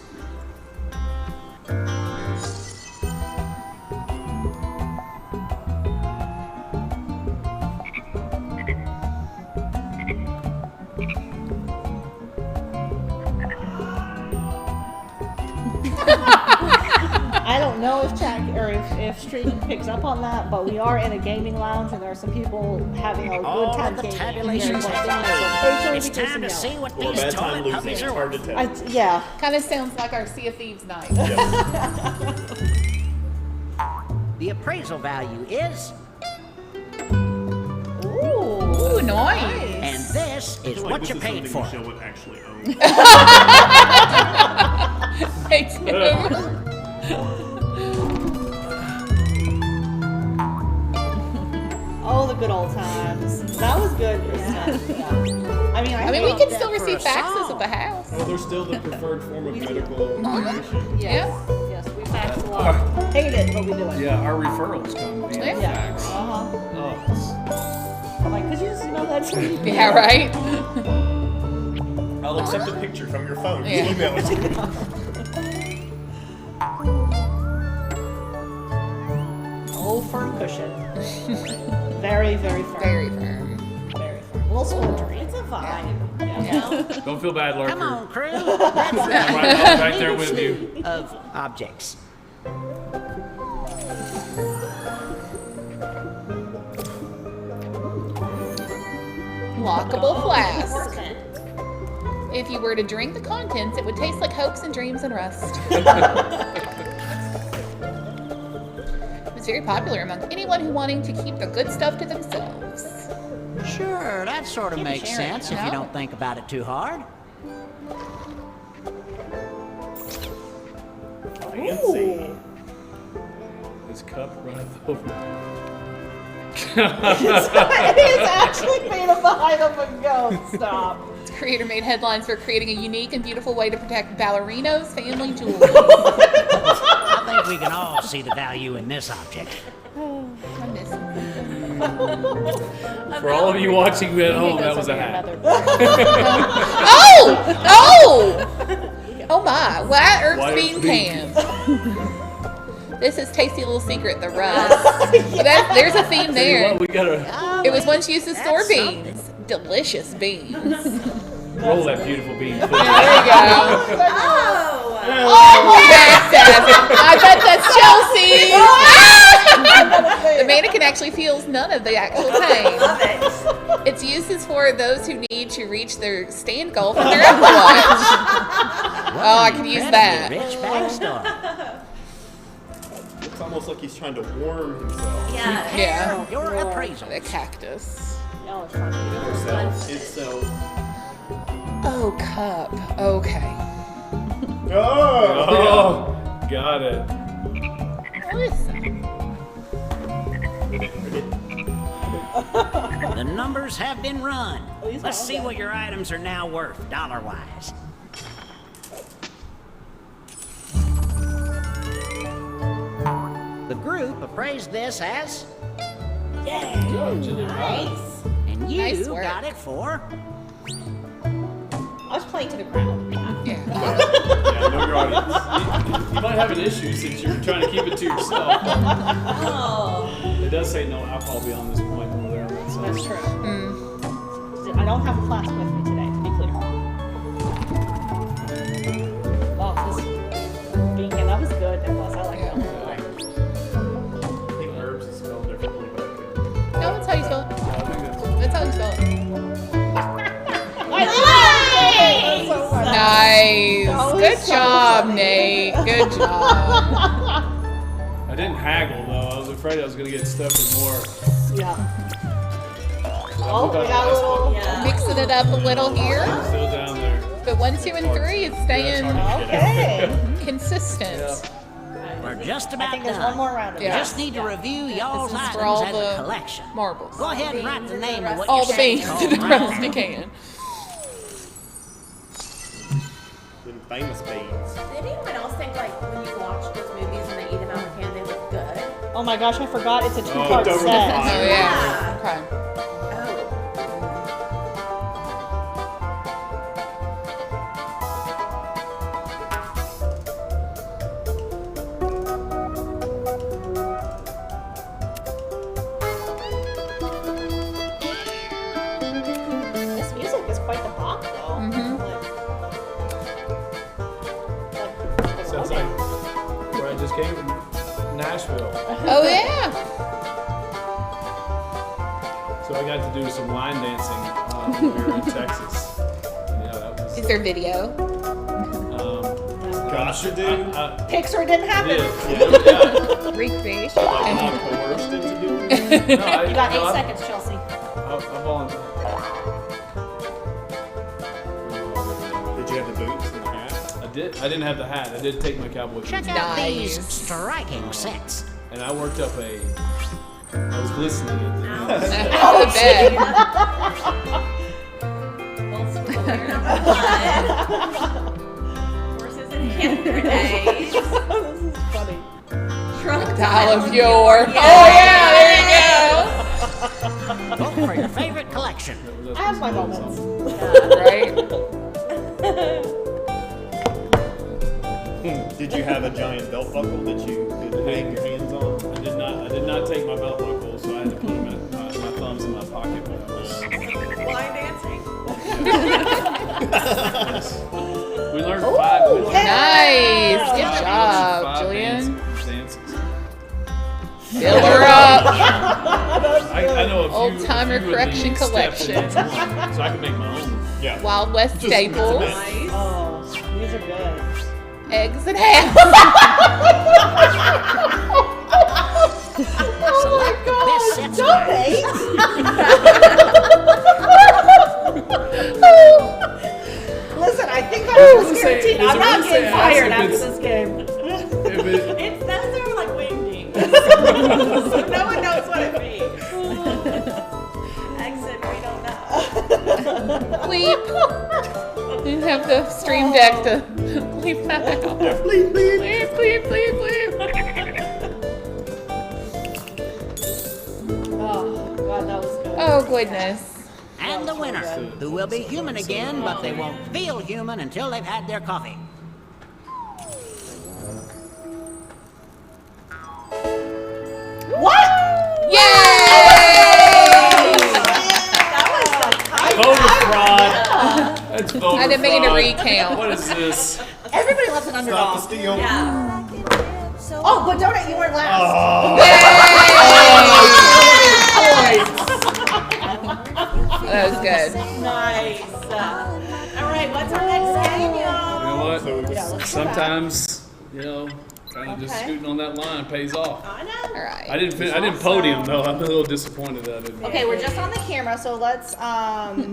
I don't know if chat or if streaming picks up on that, but we are in a gaming lounge and there are some people having a good All time the gaming. tabulations Here, have so been occasionally It's we do time to some see yelling. what Or these bad time toilet losing. puppies It's are hard to worth. tell. Yeah. Kind of sounds like our Sea of Thieves night. The appraisal value is, Ooh, nice. and this is what you paid for. Show what actually owns. They do. Oh, the good old times. That was good, Kristen. Yeah. I mean, we can still that for receive a faxes song. at the house. Well, they're still the preferred form of medical information. Yes, we fax a lot. Hate it, but we do it. Yeah, our referrals come via Yeah. fax. Oh, it's- I'm like, could you just email that to me? Yeah, right? I'll accept a picture from your phone. Yeah. Just email it to me. Oh, firm cushion. Very, very firm. Very firm. Very firm. A little splintery. It's a vibe. Yeah. Don't feel bad, Larker. Come on, crew. I'm right there with you. Of objects. Lockable flask. If you were to drink the contents, it would taste like hopes and dreams and rust. It was very popular among anyone who wanting to keep the good stuff to themselves. Sure, that sort of Keep makes sharing, sense you if you know? don't think about it too hard. Fancy. This cup runneth over. It's actually made of the hide of a ghost. Stop. Its creator made headlines for creating a unique and beautiful way to protect ballerinos' family jewels. I think we can all see the value in this object. I miss it. For all of you watching at home, that was a hat. Oh! Oh! Oh my! Why Earth's Why bean Earth's bean can? This is tasty little secret, the rust. There's a theme Tell you there. what, we gotta. It was once used as store beans. Delicious beans. Roll that beautiful bean. There you go. Oh! I bet that's Chelsea. The mannequin actually feels none of the actual pain. Love it. Its use is for those who need to reach their stand goal from their Apple Watch. Oh, I could use that. Rich backstory. It's almost like he's trying to warm himself. Yeah. Your appraisal. The cactus. Y'all are funny. Itself. Oh, cup. Okay. Oh, got it. The numbers have been run. Let's see what your items are now worth, dollar-wise. The group appraised this as... Nice. And you Nice work. got it for... I was playing to the ground. Yeah. Yeah, know your audience. You might have an issue since you're trying to keep it to yourself. Oh. It does say no alcohol beyond this point over there. So. That's true. I don't have a flask with me today, to be clear. Oh, this bean can, that was good, Nicholas. I like that. I think herbs is spelled differently back there. No, that's how you spell it. I think that's... That's how you spell it. Nice. Nice. Good job, Nate. Good job. I didn't haggle though. I was afraid I was going to get stuck with more. Yeah. Oh, we got a little. Yeah. Mixing it up a little here. Still down there. But 1, 2, and 3, it's staying Okay. consistent. We're just I about think there's done. one more round of We Yeah. just need to review y'all's This is items for all as the a collection. marbles. Go ahead and write the name of what All you're the beans saying. in the rusty can. Them famous beans. Did anyone else think, like, when you watch those movies and they eat them out of the can, they look good? Oh my gosh, I forgot it's a two-part over the set. fire. Oh, yeah. Okay. This music is quite the bop, though. Sounds like where I just came from, Nashville. Oh, yeah. So I got to do some line dancing when we were in Texas. Yeah, that was. Is there video? Gosh, you did. Pixar didn't happen. Yeah. Recreation. Not coerced into doing it. No, I, You got no, 8 I- seconds, Chelsea. I volunteered. Did you have the boots and the hat? I didn't have the hat. I did take my cowboy boots. Check out these striking sets. And I worked up I was glistening at the Oh, the bed. Horses and hand grenades. This is funny. Dial of yore. Oh, yeah, there you Vote for your favorite collection. I have my moments. go. Right? Did you have a giant belt buckle that you could hang your hands on? I did not take my belt buckle, so I had to put them in my thumbs in my pocket when I was. Line dancing. We learned five. We learned Nice. Good five job, dances. Jillian. Fill her up. I know a few Old timer of the correction steps collection. in each one, so I can make my own. Yeah. Wild West staples. Oh, these are good. Eggs and ham. Select the best sets of Listen, I think I was Say- guaranteed. there's I'm a not reason getting I fired asked if after it's- this game. It's those are like wingdings. So no one knows what it means. Exit, we don't know. Bleep. You have the stream deck to bleep that out. Bleep, bleep. Bleep, bleep, bleep, bleep. Oh, God, that was good. Oh, goodness. And the winner, who will be human again, but they won't feel human until they've had their coffee. What? Yay! That's voter I didn't make it a fraud. recount. What is this? Everybody loves an underdog. Stop the steal. Yeah. Oh, but donut, you weren't last. That was good. Nice. All right, what's our next game, y'all? You know what? Yeah, let's go Sometimes, kind of just scooting on that line pays off. I know. All right. I didn't podium though. I'm a little disappointed that I didn't. Okay, we're just on the camera, so let's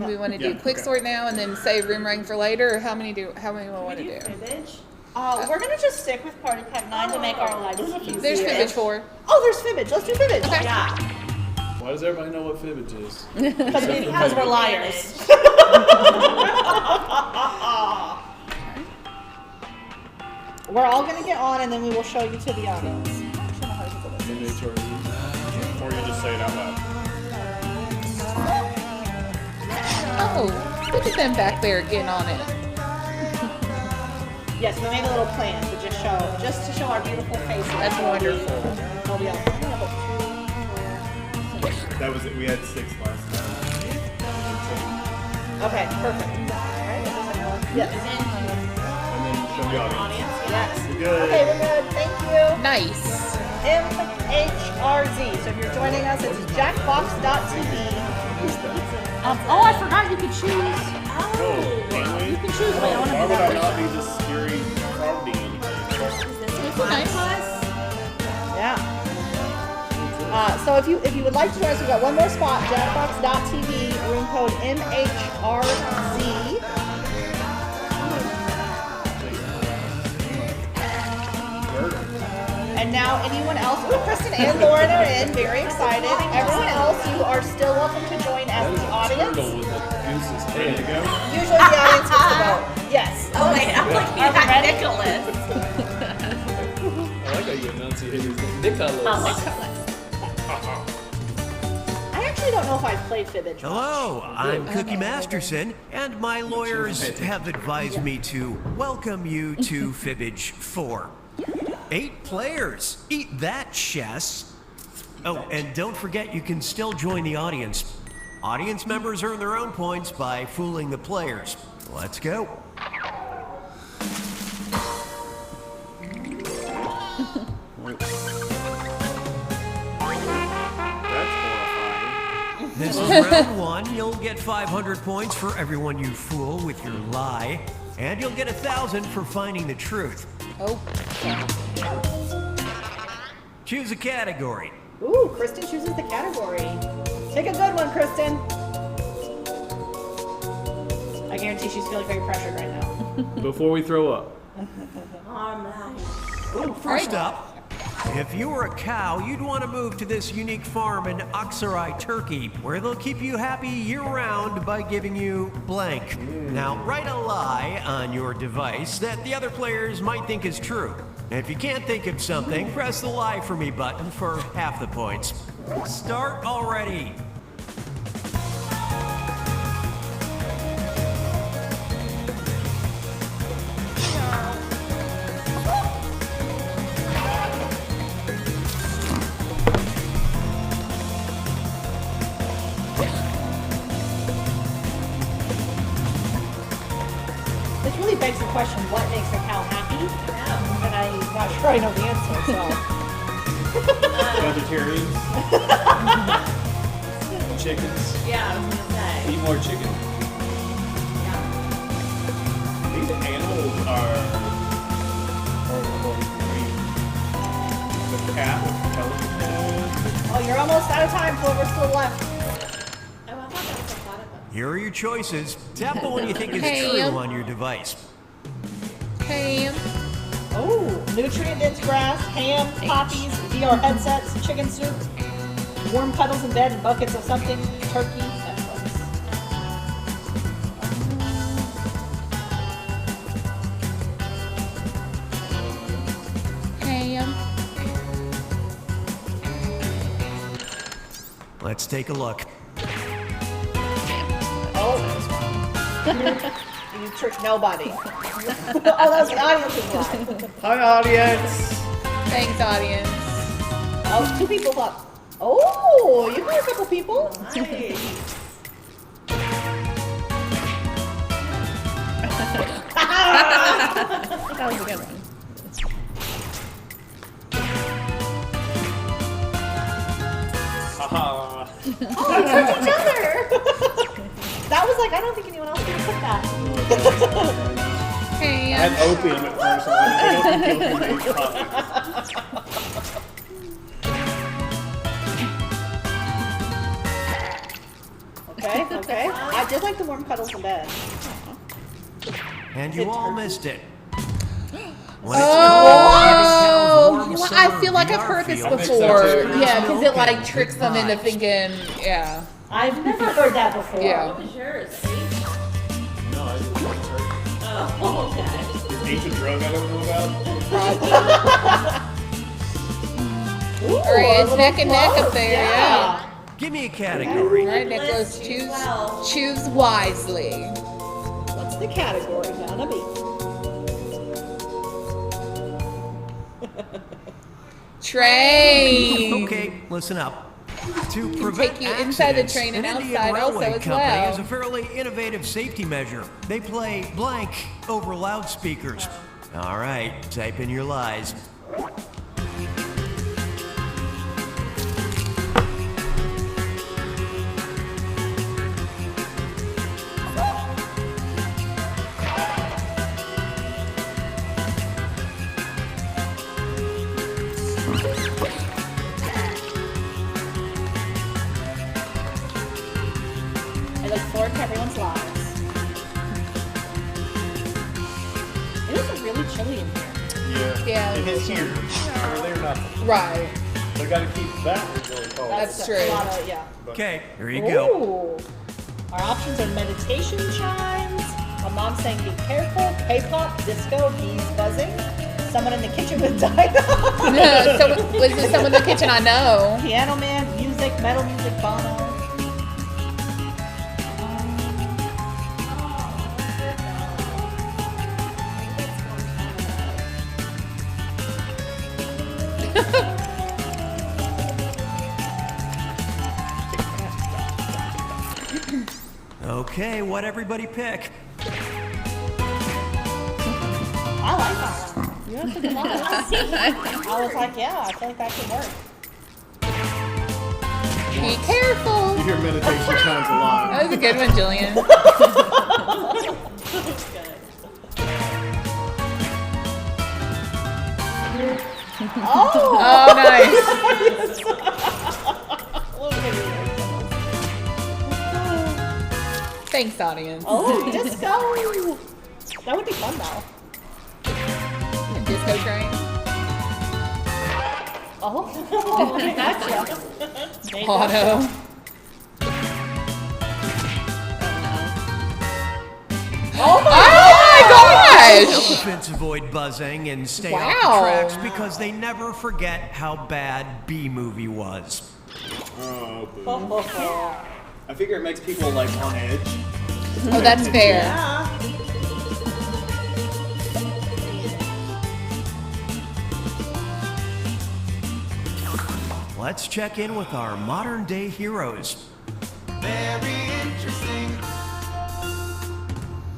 We want to do quick sort now and then save room rank for later, or how many we want to do? Fibbage. We're gonna just stick with Party Pack 9 to make our lives easier. There's Fibbage 4. Oh, there's Fibbage. Let's do Fibbage. Okay. Yeah. Why does everybody know what fibbage is? Because we're liars. We're all gonna get on, and then we will show you to the audience. Or you just say it out loud. Oh, look at them back there getting on it. Yes, we made a little plan to just to show our beautiful faces. That's wonderful. We'll be able That was it. We had 6 last time. Okay, perfect. Yes. And then show the audience. Yes. We're good. Okay, we're good. Thank you. Nice. MHRZ. So if you're joining us, it's jackbox.tv. Oh, I forgot you could choose. You can choose. Wait, I want to Why do would I that. not be just scary crowding anything? Yeah. So if you would like to join us, we've got one more spot, jackbox.tv, room code MHRZ. And now anyone else, ooh, Kristen and Lauren are in, very excited. Everyone else, you are still welcome to join as the audience. Turtle with a goose's head. Usually the audience gets to vote. Yes. Oh wait, I'm looking Are we at ready? Nicholas. I like how you enunciate his name. Nicholas. I actually don't know if I've played Fibbage. Hello, I'm Cookie Masterson, and my lawyers have advised me to welcome you to Fibbage 4. 8 players. Eat that, chess. Oh, and don't forget you can still join the audience. Audience members earn their own points by fooling the players. Let's go. This is round 1. You'll get 500 points for everyone you fool with your lie, and you'll get 1,000 for finding the truth. Oh. Choose a category. Ooh, Kristen chooses the category. Pick a good one, Kristen. I guarantee she's feeling very pressured right now. Before we throw up. Ooh, first up, if you were a cow, you'd want to move to this unique farm in Aksaray, Turkey, where they'll keep you happy year-round by giving you blank. Now, write a lie on your device that the other players might think is true. And if you can't think of something, press the Lie For Me button for half the points. Start already. This really begs the question, what makes a cow happy? And I'm not sure I know the answer, Vegetarians. Chickens. Yeah, I was gonna say. Eat more chicken. These animals are the cat with television. Oh, you're almost out of time, Clover's still left. Here are your choices. Tap the one you think is Ham. true on your device. Ham. Oh, nutrient-dense grass, ham, poppies, VR headsets, chicken soup, warm cuddles in bed and buckets of something, turkey, Netflix. Ham. Let's take a look. Oh. You tricked nobody. Oh, that was the audience's lie. Hi, audience. Thanks, audience. Oh, 2 people up. Oh, you got a couple people. That was a good one. Oh, we tricked each other. That was like, I don't think anyone else can put that. Hey. I had opium at first. I'm like, Okay, okay. I did like the warm cuddles in bed. And you all missed it. Oh, I feel like I've heard this before. Yeah, because it like tricks them into thinking, yeah. I've never heard that before. Yeah. What was yours? No, I didn't like turkey. Oh, okay. Is H a drug I don't know about? All right, it's neck and neck up there. Yeah. Give me a category. All right, Nicholas, choose wisely. What's the category gonna be? Train. Okay, listen up. To Can prevent take you inside the accidents, train and an Indian outside also Railway as Company well. has a fairly innovative safety measure. They play blank over loudspeakers. All right, type in your lies. I look forward to everyone's lives. It is really chilly in here. Yeah. Yeah. It is here. Over there, nothing. Right. They got to keep that really cold. That's true. A lot of, yeah. Okay, here you go. Ooh. Our options are meditation chimes, a mom saying be careful, K-pop, disco, bees buzzing, someone in the kitchen with Dinah. Was there someone in the kitchen I know? Piano man, music, metal music, Bono. Okay, what everybody pick? I like that one. You have to be honest. I was like, yeah, I feel like that could work. Be careful. You hear meditation chimes a lot. That was a good one, Jillian. Oh, nice. Thanks, audience. Oh, disco. That would be fun though. A disco train. Oh, I gotcha. Auto. Oh my gosh! Elephants avoid buzzing and stay off Wow. the tracks because they never forget how bad B-movie was. Oh, boo. I figure it makes people like on edge. Oh, that's fair. Let's check in with our modern day heroes. Very interesting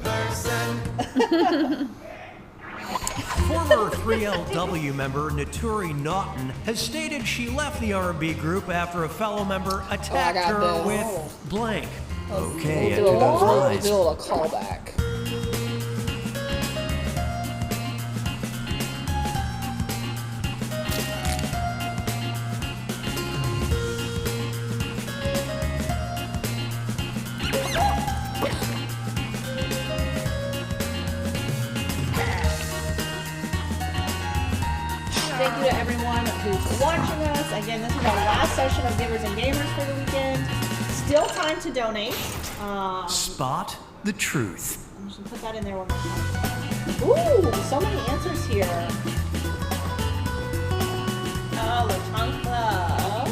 person. Former 3LW member Naturi Naughton has stated she left the R&B group after a fellow member attacked got her this. with blank. Okay, We'll into those do lies. a little callback. Thank you to everyone who's watching us. Again, this is our last session of Givers and Gamers for the weekend. Still time to donate. Spot the truth. I'm just gonna put that in there one more time. Ooh, so many answers here. Oh, the tongue club.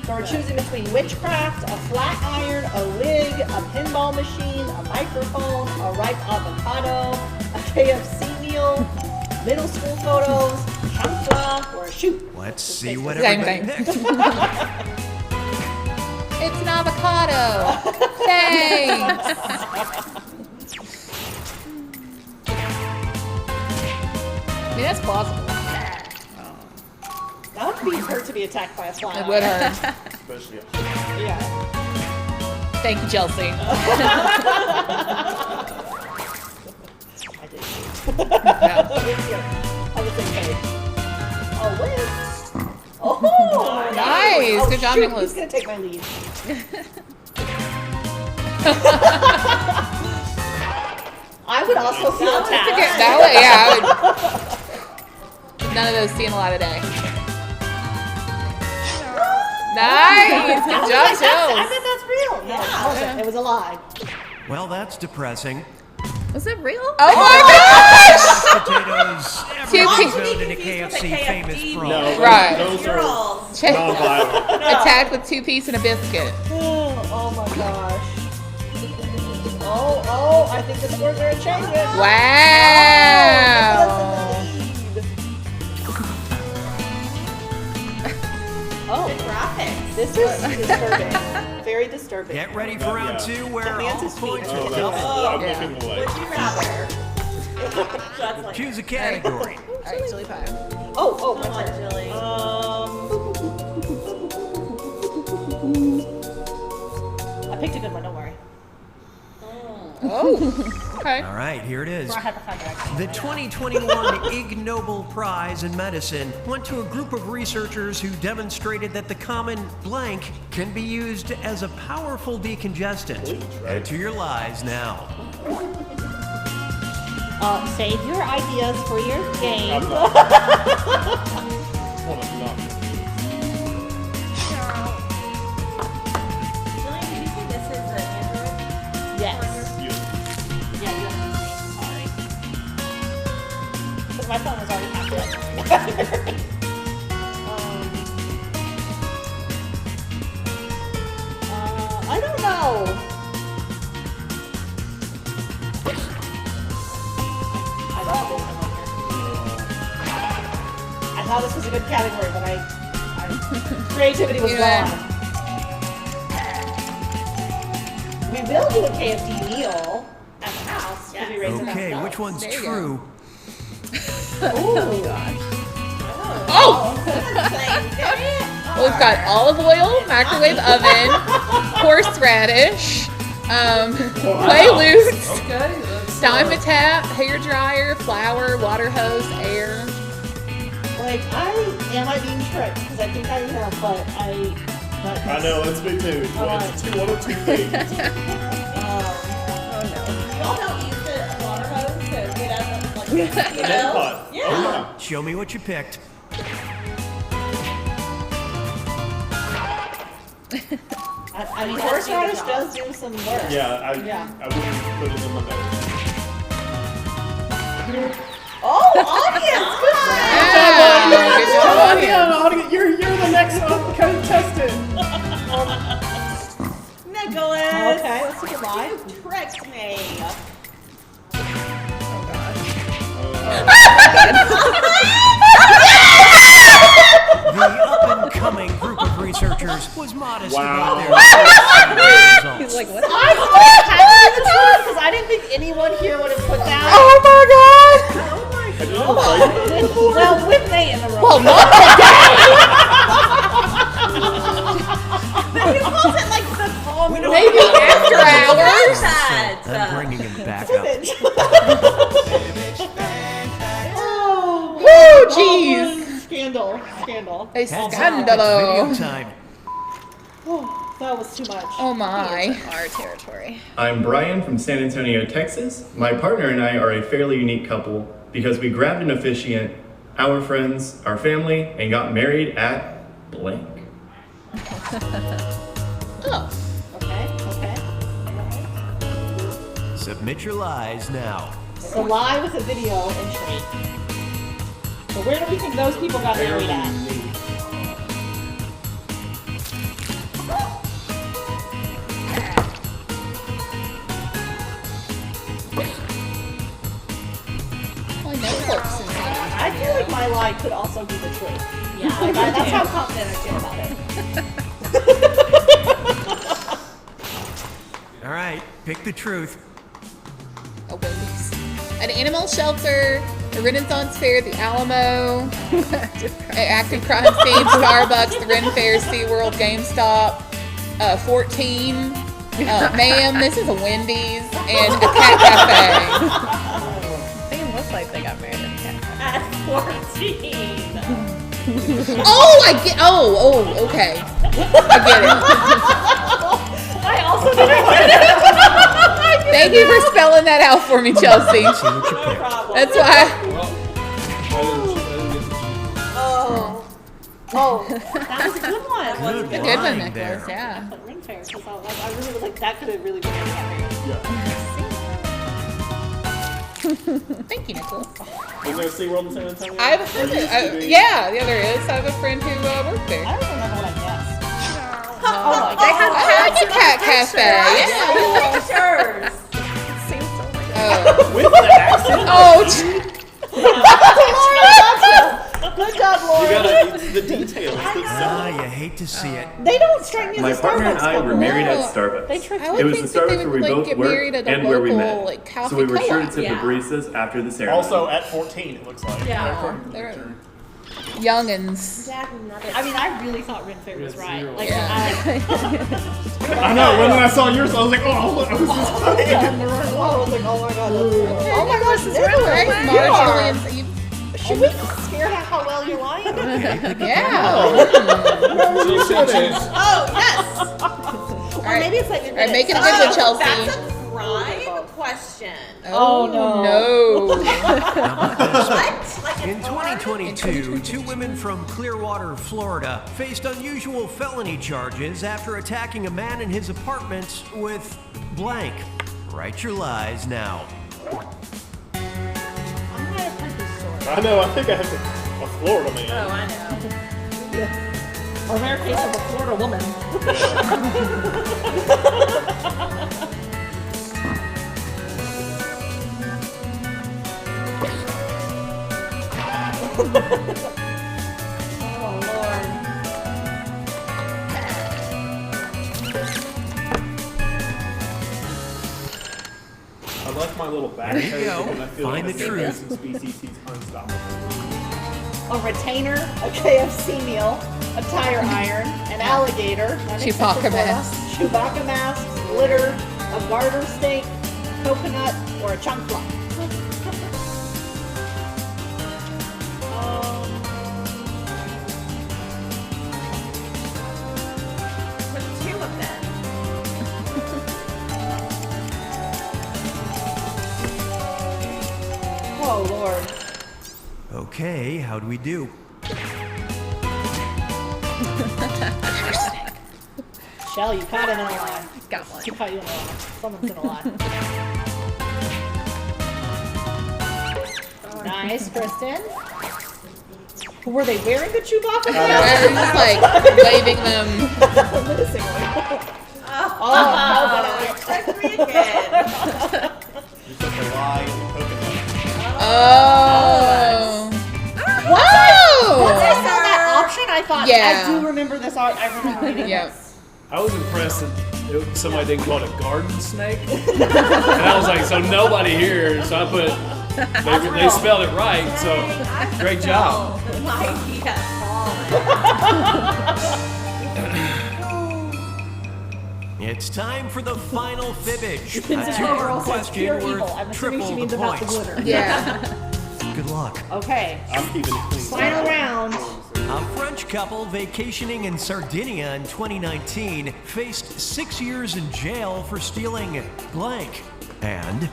So we're choosing between witchcraft, a flat iron, a wig, a pinball machine, a microphone, a ripe avocado, a KFC meal, middle school photos, chancla, or a shoot. Let's see what Same everybody thing. picked. It's an avocado. Thanks. I mean, that's plausible. That would be hurt to be attacked by a fly. It would hurt. Especially Yeah. Thank you, Chelsea. I did. I was okay. Oh, wait. Oh, Nice. Oh, Good job, shoot, Nicholas. He's gonna take my lead. I would also feel attacked. That way, yeah. None of those seeing a lot of day. Nice. Good job, I Chels. bet that's real. No, it wasn't. It was a lie. Well, that's depressing. Was it real? Oh my Potatoes. Everyone's known in a KFC famous fraud. No, Right. those are non-violent. Attacked with 2 piece and a biscuit. Oh my gosh. Oh, I think the scores are changing. Wow. Oh, the graphics. This is disturbing. Very disturbing. Get ready for round 2 where all Mantis points feet. are Oh, doubled. yeah. Would you rather? That's like Choose a category. Alright, chili pie. Oh, my turn. Chili. I picked a good one. Don't worry. Oh, okay. All right, here it is. For a hypochondriac. The 2021 Ig Nobel Prize in Medicine went to a group of researchers who demonstrated that the common blank can be used as a powerful decongestant. Enter your lies now. Save your ideas for your game. Julian, did you say this is an Android? Yes. Yeah, you sorry. Because my phone was already hacked. I don't know. I thought this was a good category, but creativity was Yeah. gone. We will do a KFD meal at the house. Yes. We raise Okay, enough which dough. one's There you go. true? Oh gosh. Oh! Well, we've got olive oil, microwave oven, horseradish, Quaaludes, Dimetapp, hair dryer, flour, water hose, air. Like, am I being tricked? Because I think I am, but I know, it's me too. It's one of 2 things. Y'all don't use the water hose to get out of like, The you milk know? pot. Yeah. Oh, yeah. Show me what you picked. I mean, horseradish does do some work. Yeah, I wouldn't put it in my notes. Oh, audience! Good job! You're the next contestant. Nicholas! Okay, let's take a line. You tricked me. The up-and-coming group of researchers was modest about their results. He's like, what? I thought it had to be the truth because I didn't think anyone here would have put that. Oh my god! Well, with Nate in the room. Well, not today! But he calls it like the calm. Maybe after hours. I'm bringing him back up. Woo, jeez. Scandal. A Heads up, it's scandalo. video time. Oh, that was too much. Oh my. Our territory. I'm Brian from San Antonio, Texas. My partner and I are a fairly unique couple because we grabbed an officiant, our friends, our family, and got married at blank. Oh. Okay. Submit your lies now. So lie with a video entry. So where do we think those people got married at? I feel like my lie could also be the truth. Yeah, Like, that's how confident I feel about it. Pick the truth. A Wendy's. An animal shelter, a Renaissance fair, the Alamo, an active crime scene, Starbucks, the Ren Fair, SeaWorld, GameStop, 14. Ma'am, this is a Wendy's, and a cat cafe. They look like they got married at 14. Okay. I get it. I also didn't. Thank you for spelling that out for me, Chelsea. That's why. Oh, that was a good one. Good A good one, line Nicholas. there. Yeah. But ring fair, because I really was like, that could have really been a cat Thank you, Nicholas. Is there a SeaWorld in San Antonio? I have a friend. Yeah, there is. I have a friend who worked there. I don't remember what I guessed. They have a cat cafe. Yeah. Pictures. With the accent? Good job, Lauren. You gotta, the details. You hate to see it. They don't strike me as My a partner and Starbucks I were couple. married at They Starbucks. tricked I me. would It was the think that they Starbucks where would, we like, both get worked married at a and where we local, met. like, coffee So we were sure to co-op. tip Yeah. the baristas after the ceremony. Also at 14, it looks like. Yeah. They're youngins. I mean, I really thought Ren Fair was right. Like, I know, when I saw yours, I was like, oh, I was just I was like, oh my god. Oh my gosh, this is right. Marginally and should we scare out how well you're lying? Yeah. Oh, yes. Or maybe it's like you're All right, make it a good one, Chelsea. That's a crime question. Oh, no. In 2022, two women from Clearwater, Florida, faced unusual felony charges after attacking a man in his apartment with blank. Write your lies now. I know, I think I have a Florida man. Oh, I know. A rare case of a Florida woman. Oh, Lord. I left my little backpack There you go. and I feel Find like the truth. Species, he's unstoppable. A retainer, a KFC meal, a tire iron, an alligator, Chewbacca mask. Chewbacca mask, glitter, a garter steak, coconut, or a chunk plum. With two of them. Oh, Lord. Okay, how do we do? Shell, you caught him in a lie. Got one. She caught you in a lie. Someone's in a lie. Nice, Kristen. Were they wearing the Chewbacca mask? Just like waving them. Menacingly. Oh, Trick me again. You took a lie and a coconut. Oh. Whoa! Once I Whoa. saw that option, I thought, Yeah. I do remember this. I remember reading Yep. this. I was impressed that somebody didn't call it a garden snake. And I was like, so nobody here. So I put, they spelled it right. So great job. It's time for the final fibbage. It's a A two-part girl says question pure evil. worth I'm assuming triple she the means about the points. glitter. Yeah. Good luck. Okay. I'm keeping it clean. Final round. A French couple vacationing in Sardinia in 2019 faced 6 years in jail for stealing blank. And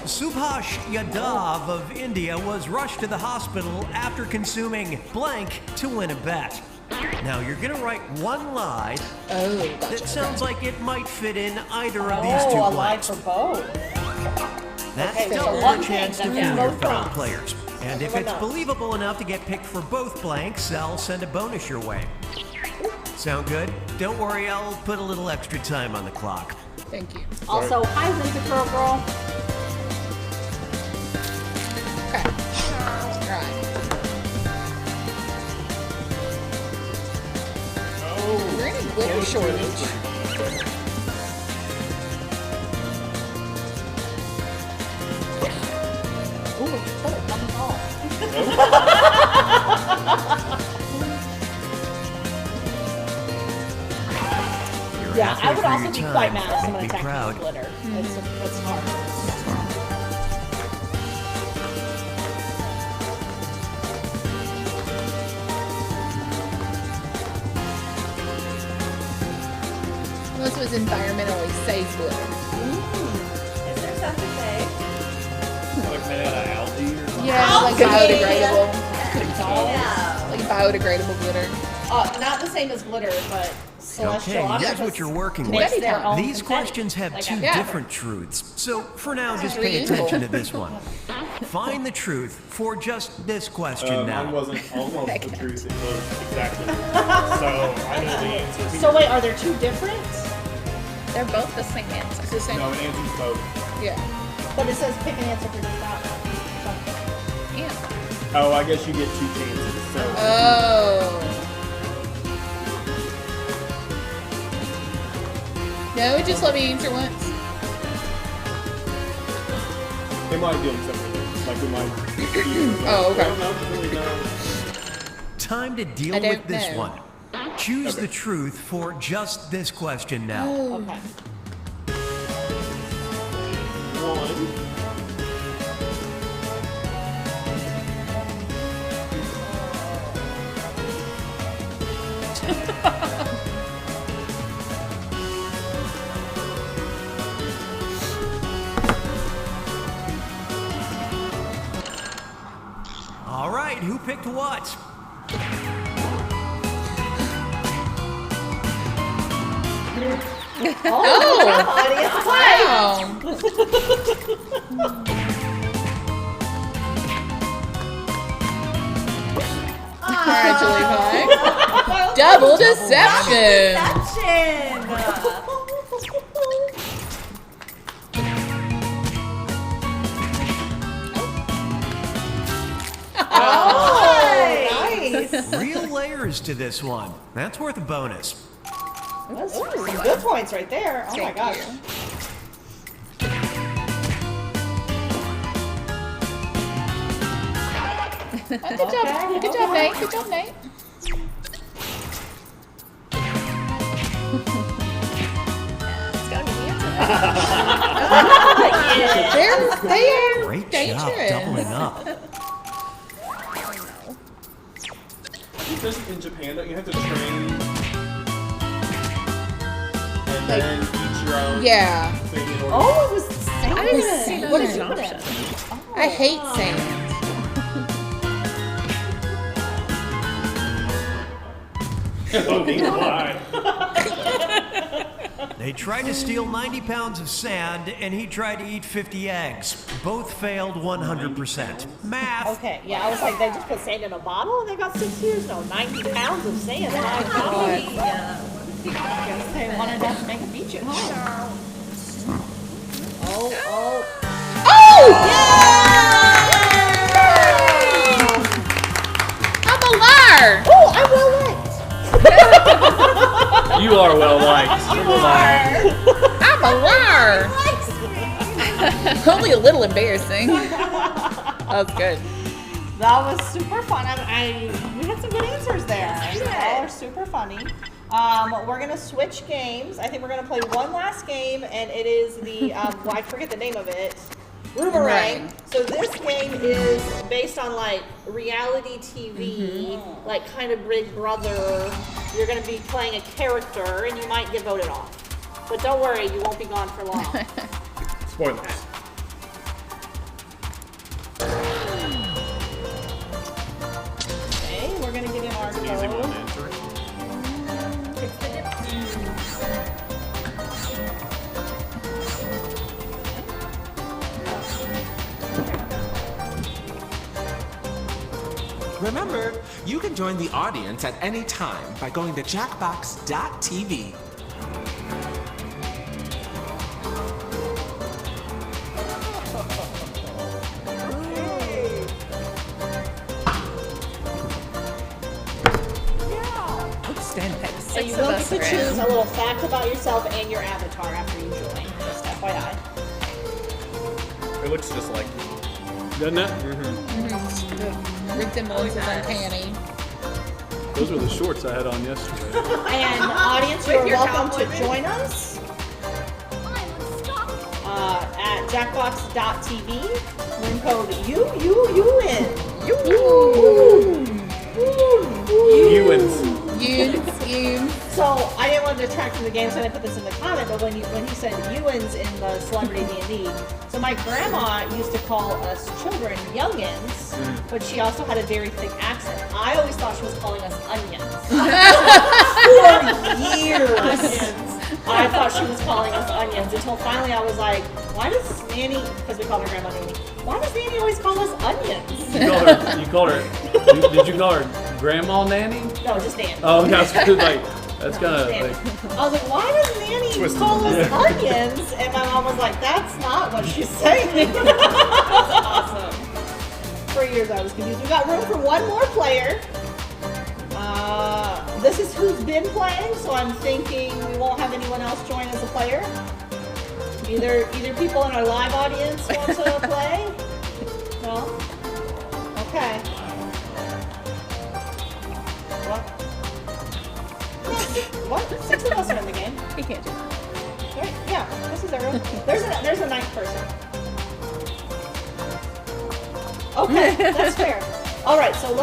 Subhash Yadav of India was rushed to the hospital after consuming blank to win a bet. Now you're gonna write one lie that sounds like it might fit in either of these two Oh, a lie blanks. for both. That's Okay, so double one the chance to thing, fool that's your both fellow wrongs. players. And if One it's wrong. believable enough to get picked for both blanks, I'll send a bonus your way. Sound good? Don't worry, I'll put a little extra time on the clock. Thank you. Also, hi, Winter Curl Girl. Okay. Right. We're in a glitter shortage. Yeah, I would for also your be time. quite mad if Make someone me attacked me proud. with glitter. It's hard. Unless it was environmentally safe glitter. Is there such a thing? Like made out of algae or something? Yeah, like biodegradable. Yeah. Like biodegradable glitter. Not the same as glitter, but celestial Okay, here's octopus what you're working makes with. their own These confetti. questions have Like two I've got- different truths. So for now, just Very pay useful. attention to this one. Find the truth for just this question now. Mine wasn't almost the truth. It was exactly the truth. So I know the answer. So wait, are there two different? They're both the same answer. It's the same. No, it answers both. Yeah. But it says pick an answer for just that one. Yeah. Oh, I guess you get two chances. So. Oh. No, just let me answer once. It might be on something. Like we might. Oh, okay. I don't really know. Time to deal I don't with this know. one. Choose the truth for just this question now. Okay. One. All right, who picked what? Alright, Julie Pie. Double deception. Nice. Real layers to this one. That's worth a bonus. That's some good points right there. Oh my Thank gosh. Good job. Good job, Nate. Good job, Nate. They are Great dangerous. job doubling up. Just in Japan, don't you have to train and then eat your own Yeah. thing in order? Oh, it was sand. I didn't see What that. is an option? I hate sand. Oh, neither do I. They tried to steal 90 pounds of sand, and he tried to eat 50 eggs. Both failed 100%. Math. Okay, yeah, I was like, they just put sand in a bottle and they got 6 years? No, 90 pounds of sand. My God. I guess they wanted us to make a beach at home. Oh! I'm a liar. Oh, I'm well liked. You are well liked. I'm a liar. Only a little embarrassing. That was good. That was super fun. We had some good answers there. All are super funny. We're gonna switch games. I think we're gonna play one last game, and it is the well, I forget the name of it. Boomerang. So this game is based on like reality TV, like kind of Big Brother. You're gonna be playing a character, and you might get voted off. But don't worry, you won't be gone for long. Spoilers. Okay, we're gonna get in our Easy one code. to enter. Remember, you can join the audience at any time by going to jackbox.tv. Outstanding. So you will get to choose a little fact about yourself and your avatar after you join. Just FYI. It looks just like me. Doesn't it? The resemblance is uncanny. Those were the shorts I had on yesterday. And audience, you are welcome to join us at jackbox.tv. Room code UUUN. So I didn't want to detract from the game, so I didn't put this in the comment. But when he said Ewins in the Celebrity D&D, so my grandma used to call us children youngins, but she also had a very thick accent. I always thought she was calling us onions. For years, I thought she was calling us onions until finally I was like, why does Nanny? Because we call her Grandma Nanny. Why does Nanny always call us onions? You called her. Did you call her Grandma Nanny? No, just Nanny. Oh, that's good. That's kind of like. I was like, why does Nanny call us onions? And my mom was like, that's not what she's saying. That's awesome. For years I was confused. We got room for one more player. This is who's been playing, so I'm thinking we won't have anyone else join as a player. Either people in our live audience want to play? No? Okay. What? 6 of us are in the game. He can't do it. Right? Yeah, this is everyone. There's a 9th person. Okay, that's fair. All right, so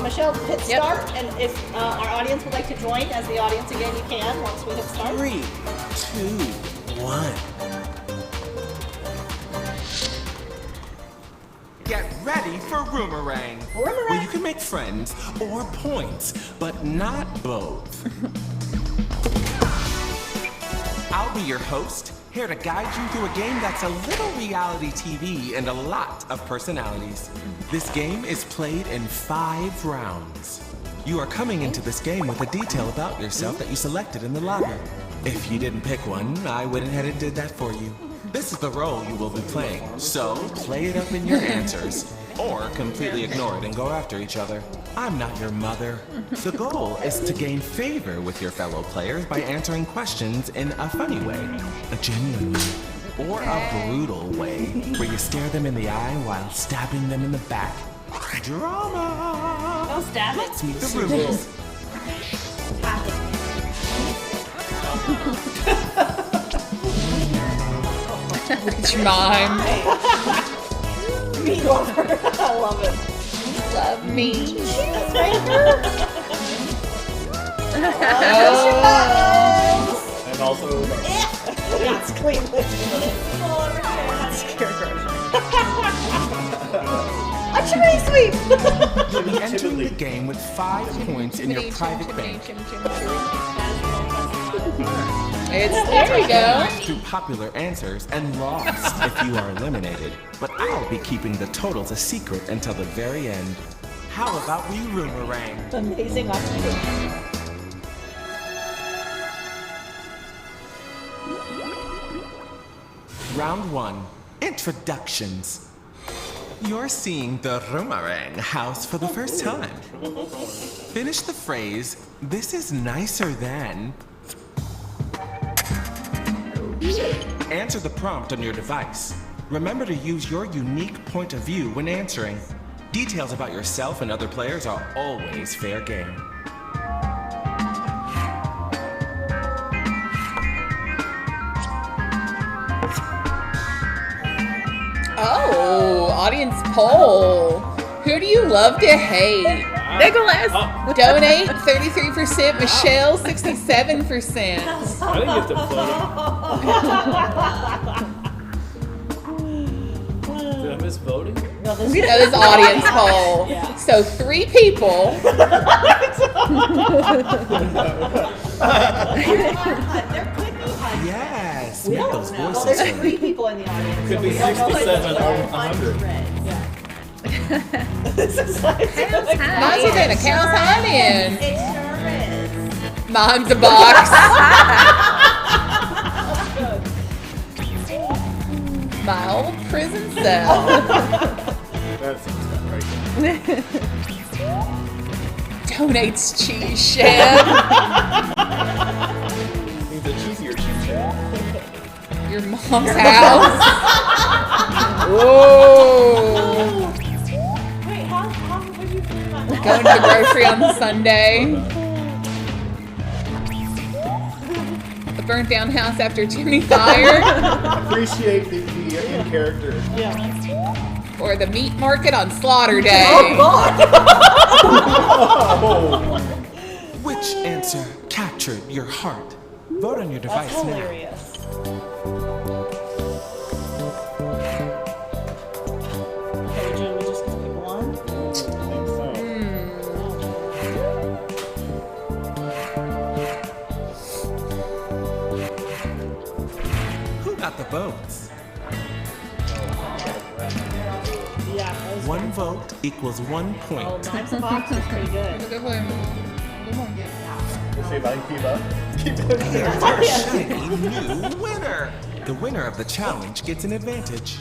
Michelle hit start, and if our audience would like to join as the audience again, you can once we hit start. 3, 2, 1. Get ready for Roomerang. Where you can make friends or points, but not both. I'll be your host, here to guide you through a game that's a little reality TV and a lot of personalities. This game is played in 5 rounds. You are coming into this game with a detail about yourself that you selected in the lobby. If you didn't pick one, I went ahead and did that for you. This is the role you will be playing, so play it up in your answers, or completely ignore it and go after each other. I'm not your mother. The goal is to gain favor with your fellow players by answering questions in a funny way, a genuine way, or a brutal way, where you stare them in the eye while stabbing them in the back. Drama! No stab it. Let's meet the rules. Which mime? Me lover. I love it. Love me. Cheese maker. And also. That's clean. A chimney sweep. You'll be entering the game with 5 points in your private bank. There you go. Through popular answers and lost if you are eliminated. But I'll be keeping the totals a secret until the very end. How about we Roomerang? Amazing opportunity. Round 1. Introductions. You're seeing the Roomerang house for the first time. Finish the phrase, "This is nicer than." Answer the prompt on your device. Remember to use your unique point of view when answering. Details about yourself and other players are always fair game. Oh, audience poll. Who do you love to hate? Nicholas. Donate 33%. Michelle 67%. I didn't get the photo. Did I miss voting? No, this is audience poll. Yeah. So 3 people. Yes, We make don't those know. Well, voices there's heard. 3 people in the audience. Could so be we don't know if 67 it's or red. 100. Yeah. This is like Mine's okay to count time in. It sure is. Mine's a box. My old prison cell. That sounds about right. Donates cheese shed. Means a cheesier cheese shed. Your mom's house. Whoa. Wait, how would you feel about that? Going to the grocery on the Sunday. The burnt down house after chimney fire. Appreciate the in character. Yeah. Or the meat market on slaughter day. Oh God! Which answer captured your heart? Vote on your device That's now. hilarious. Okay, Joe, we just gonna pick one. Who got the votes? Yeah. One vote equals 1 point. Oh, Max Box is pretty good. Good one. Let's see if I can keep up. Here's our shiny new winner. The winner of the challenge gets an advantage.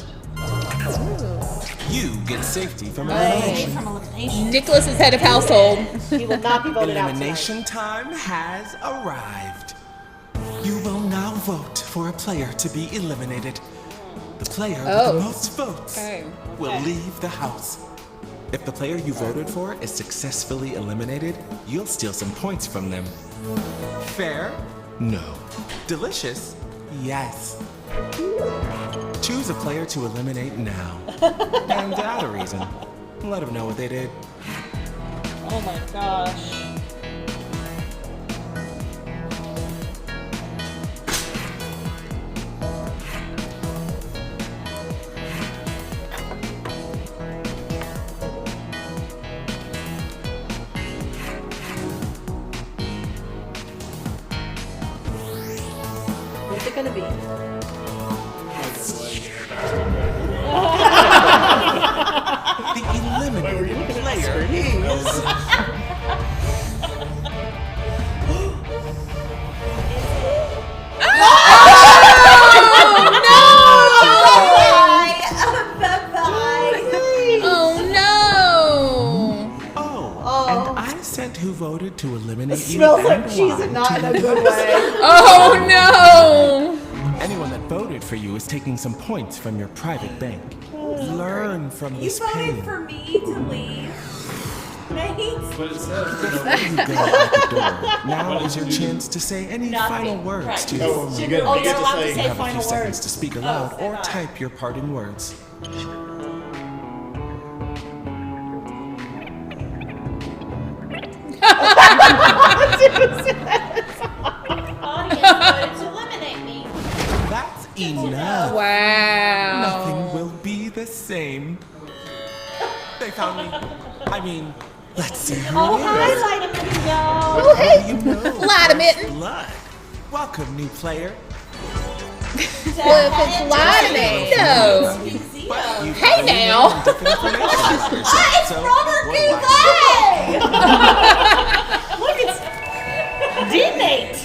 You get safety from elimination. Nicholas is head of household. He will not be voted out Elimination time has arrived. You will now vote for a player to be eliminated. The player with the most votes will leave the house. If the player you voted for is successfully eliminated, you'll steal some points from them. Fair? No. Delicious? Yes. Choose a player to eliminate now. And add a reason. Let them know what they did. Oh my gosh. What's it gonna be? The eliminated player is... And I sent who voted to eliminate you. Smells like and cheese why and not in to a the good house. way. Oh no! Anyone that voted for you is taking some points from your private bank. Learn from You this voted pain. for me to leave. Thanks. Before you go out the door, now is your chance to say any final words to your former you get to say You have a final few seconds words. to speak aloud or type your parting words. Audience voted to eliminate me. That's enough. Wow. Nothing will be the same. They found me. I mean, let's see who Oh, it hi, is. Light of Mitten. Oh, hey. How do you know? Light of Mitten. Blood. Welcome, new player. Well, if it's Lightning, no. Hey now. It's Robert Goulet! Look, it's D-Nate.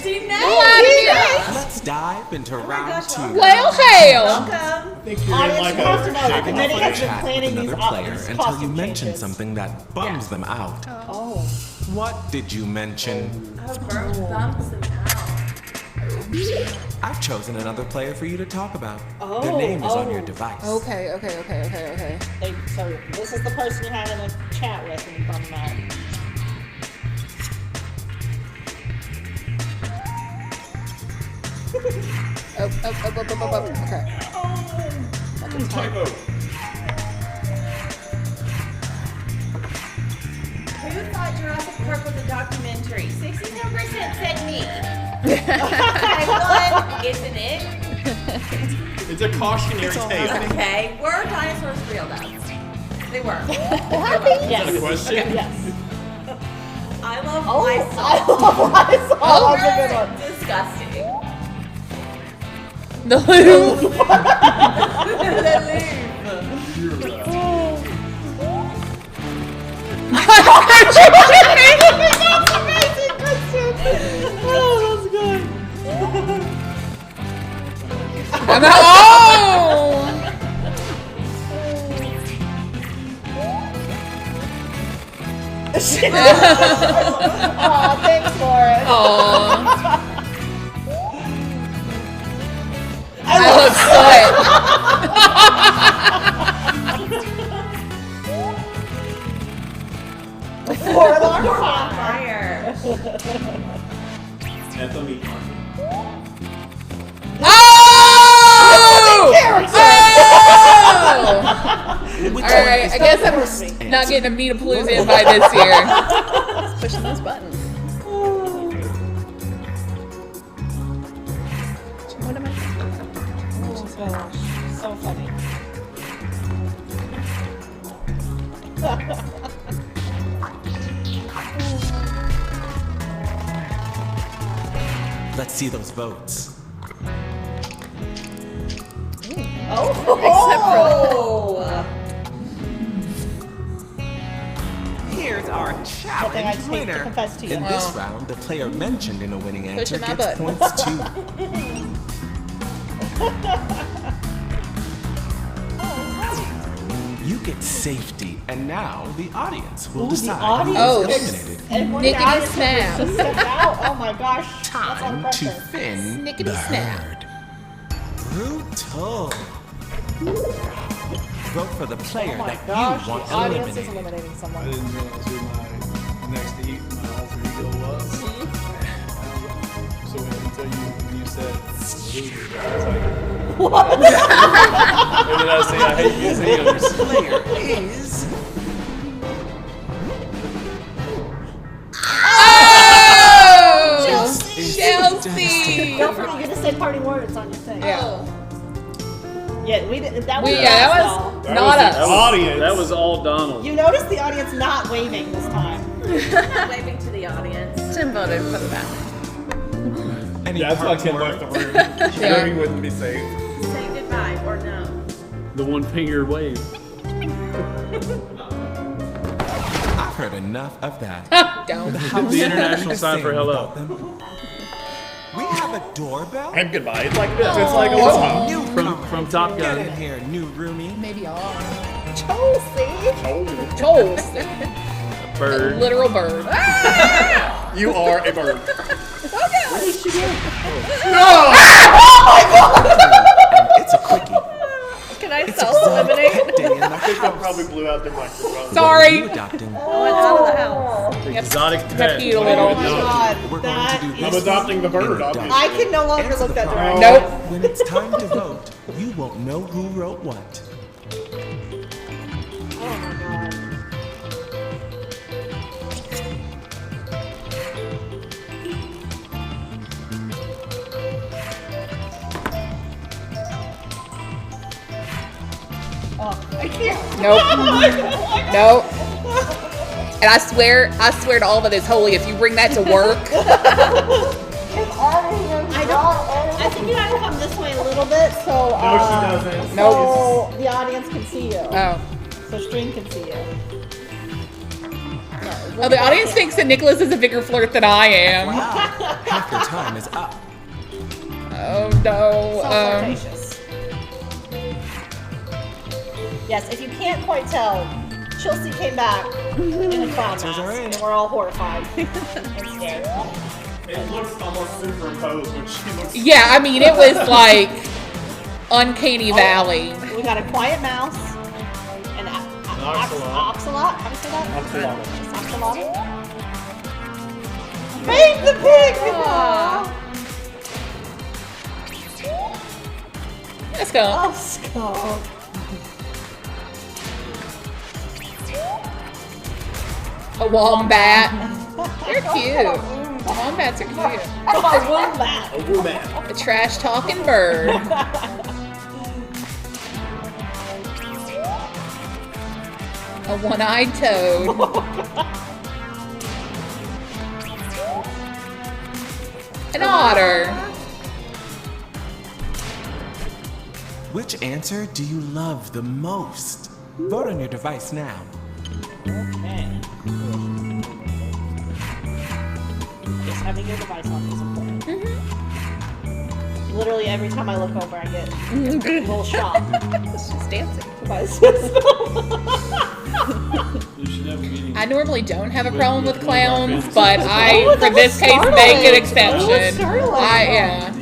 Let's dive into round 2. Well, hell. Welcome. Audience, you have to know that Shake Minnie off has a been chat planning with these another player these until you costume mention changes. something that bums them out. Oh. What did you mention? Oh, Bert bumps them out. I've chosen another player for you to talk about. Oh, Their name is on your oh. device. Okay. So this is the person you had in a chat with and you bummed them out. Okay. Typo. Who thought Jurassic Park was a documentary? 67% said me. One, isn't it? It's a cautionary tale. Okay, were dinosaurs real though? They were. Is that a question? Yes. I love Oh, Lysol. I love Lysol. Oh, That's a good one. disgusting. The Louvre. The Oh, that's good. Oh, thanks, Lauren. I love slut. Anthony Carter. Oh! Alright, I guess I'm not getting a Meat-a-Palooza invite this year. Just pushing those buttons. What am I? Oh gosh, so funny. Let's see those votes. Here's our challenge winner. In this round, the player mentioned in a winning answer Pushing my gets button. points too. You get safety, and now the audience will decide who is eliminated. Nickety snap. Oh my gosh. Time to thin Snickety the snap. herd. Brutal. Vote for the player that you want the audience is eliminated. eliminating I someone. didn't realize who my next to eat my alter ego was. So until you said loser, I was like, what? And then I say I hate museums. Player is Chelsea! Don't forget, you're gonna say party words on your thing. Yeah. Yeah, we did. That was that us, was though. not us. That was all Donald. You noticed the audience not waving this time. Waving to the audience. Tim voted for the bathroom. Yeah, that's why Tim left the room. Yeah. He wouldn't be safe. Say goodbye or no. The one finger wave. I've heard enough of that. Don't. The international sign for hello. We have a doorbell. And goodbye. It's like this. It's like a little New From Top Get Gun. in here, new roomie. Maybe all. Chelsea. Chelsea. Bird. Literal bird. You are a bird. And it's a quickie. Can I self-eliminate? I think that probably blew out their microphone. Sorry. You adopting? I went out of the house. Exotic Have pet. to eat a little. Oh my god. We're going to do I'm this. adopting the bird, obviously. I can no longer Answer look the that problem. direction. Nope. When it's time to vote, you won't know who wrote what. Oh my god. Oh, I can't. Nope. Nope. And I swear to all that is holy, if you bring that to work, I think you gotta come this way a little bit so No, she doesn't. Nope. so the audience can see you. oh. So stream can see you. Oh, the audience thinks that Nicholas is a bigger flirt than I am. Half your time is up. Oh no. So flirtatious. Yes, if you can't quite tell, Chelsea came back in a clown mask, and we're all horrified and scared. It looks almost superimposed when she looks. Yeah, I mean, it was like Uncanny Valley. We got a quiet mouse, an oxalot. How do you say that? Oxalot. Babe the pig! Let's go. Oh, skunk. A wombat. They're cute. Wombats are cute. A wombat. A wombat. A trash talking bird. A one-eyed toad. An otter. Which answer do you love the most? Vote on your device now. Okay. Just having your device on is important. Literally every time I look over, I get a little shock. It's just dancing. I normally don't have a problem with clowns, but I, for this case, make an exception. Yeah.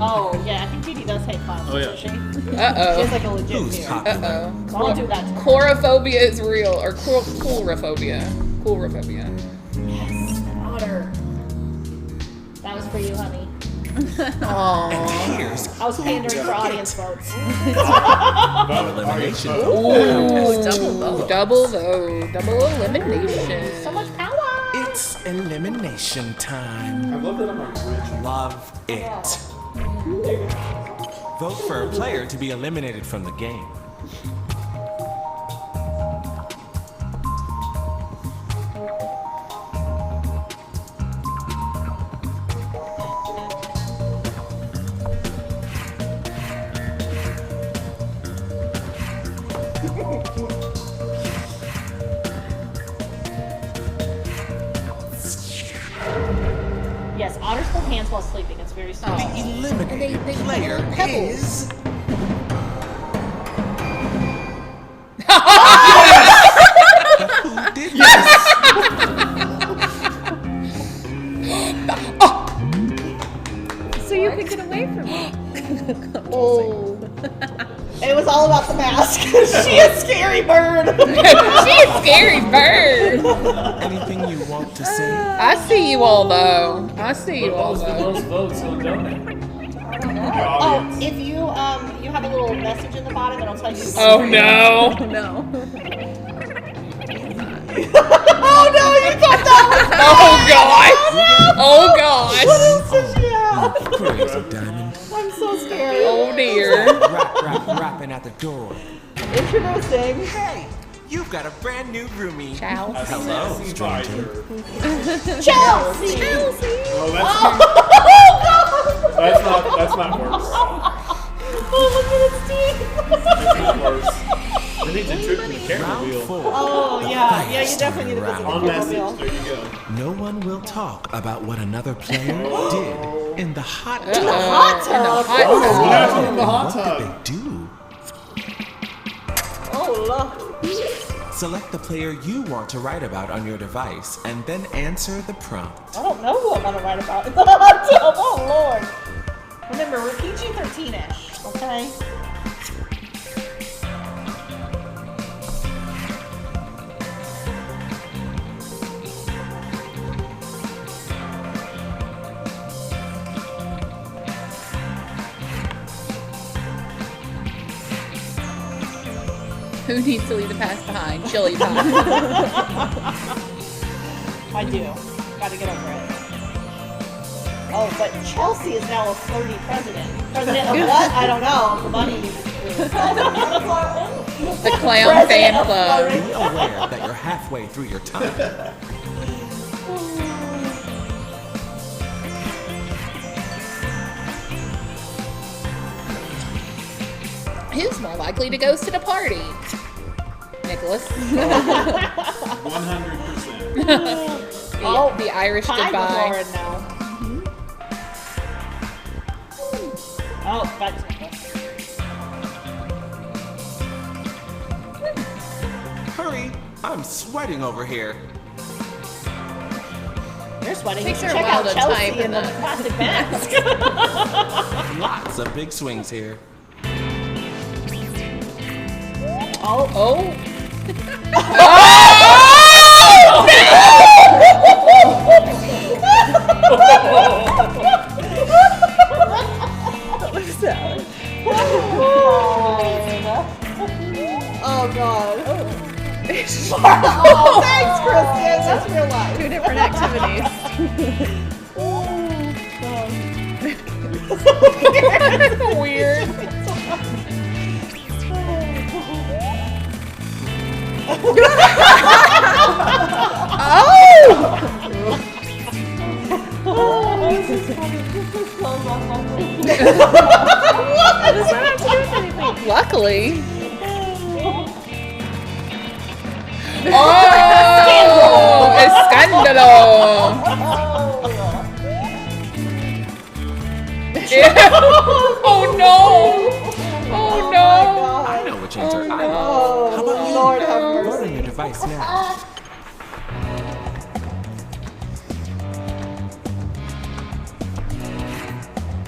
Oh, yeah, I think Dee Dee does hate clowns, Oh, yeah. doesn't she? Uh-oh. She has like a legit Who's fear. popular? Uh-oh. Don't do that to her. Chlorophophobia is real, or coulrophobia. Coulrophobia. Yes, otter. That was for you, honey. Aww. Here's I was pandering for audience votes. elimination. Ooh, double elimination. So much power. It's elimination time. I love that I'm original. Love it. Vote for a player to be eliminated from the game. Yes, otters hold hands while sleeping. It's very small. The eliminated player is... Who did this? So you could get away from me. Oh. It was all about the mask. She is Scary Bird. She is Scary Bird. Anything you want to say? I see you all though. I see you all What was the though. most votes on donate? Oh, if you you have a little message in the bottom that'll tell you. Oh no. No. Oh no, you got that one. Oh gosh. What is this? Yeah. Crazy Diamond. I'm so scared. Oh dear. Rapping at the door. Introducing. Hey, you've got a brand new roomie. Chelsea. Hello, stranger. Chelsea. Oh, Oh, that's not worse. oh, look at its teeth. That's not worse. We need to trip the camera Round wheel. 4. Oh yeah, you definitely need to visit the On camera message. wheel. There you go. No one will talk about what another player did in the hot tub. In the hot tub. What happened in the hot What tub? did they do? Oh look. Select the player you want to write about on your device and then answer the prompt. I don't know who I'm gonna write about in the hot tub. Oh lord. Remember, we're PG-13ish, okay? Who needs to leave the past behind? Chili pie. I do. Gotta get over it. Oh, but Chelsea is now a flirty president. President of what? I don't know. The bunny. The clown fan Be club. aware that you're halfway through your time. Who's more likely to ghost at a party? Nicholas. 100%. Oh, the Irish tied with goodbye. Lauren now. Oh, that's Nicholas. Hurry, I'm sweating over here. You're sweating. Takes You her should a check while out to Chelsea type in the in that. plastic mask. Lots of big swings here. Oh. Oh. What was that? Oh god. Oh, thanks, Kristen. That's real life. 2 different activities. Weird. Luckily. Oh, escándalo. Oh no. Oh no. I know which answer I Oh, want. How about you? Lord have Vote mercy. on your device now.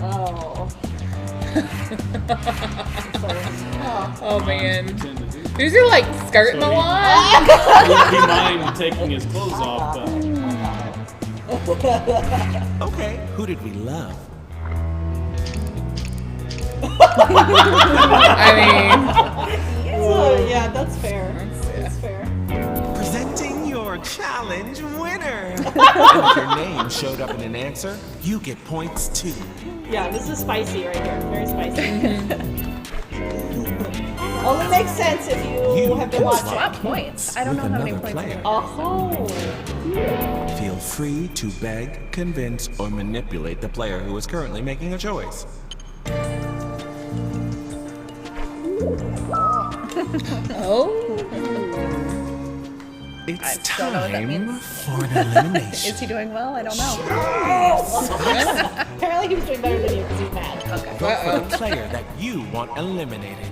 Oh. Oh man. Who's your like skirting the line? He mind taking his clothes off, but Okay, who did we love? I mean, yeah, that's fair. That's fair. Presenting your challenge winner. And if your name showed up in an answer, you get points too. Yeah, this is spicy right here. Very spicy. Only makes sense if you have been watching. swap points. I don't know how many points. Player. Oh. Feel free to beg, convince, or manipulate the player who is currently making a choice. Oh. It's don't know what that time means. for an elimination. Is he doing well? I don't know. Apparently he was doing better than you because he's mad. Okay. Vote for the player that you want eliminated.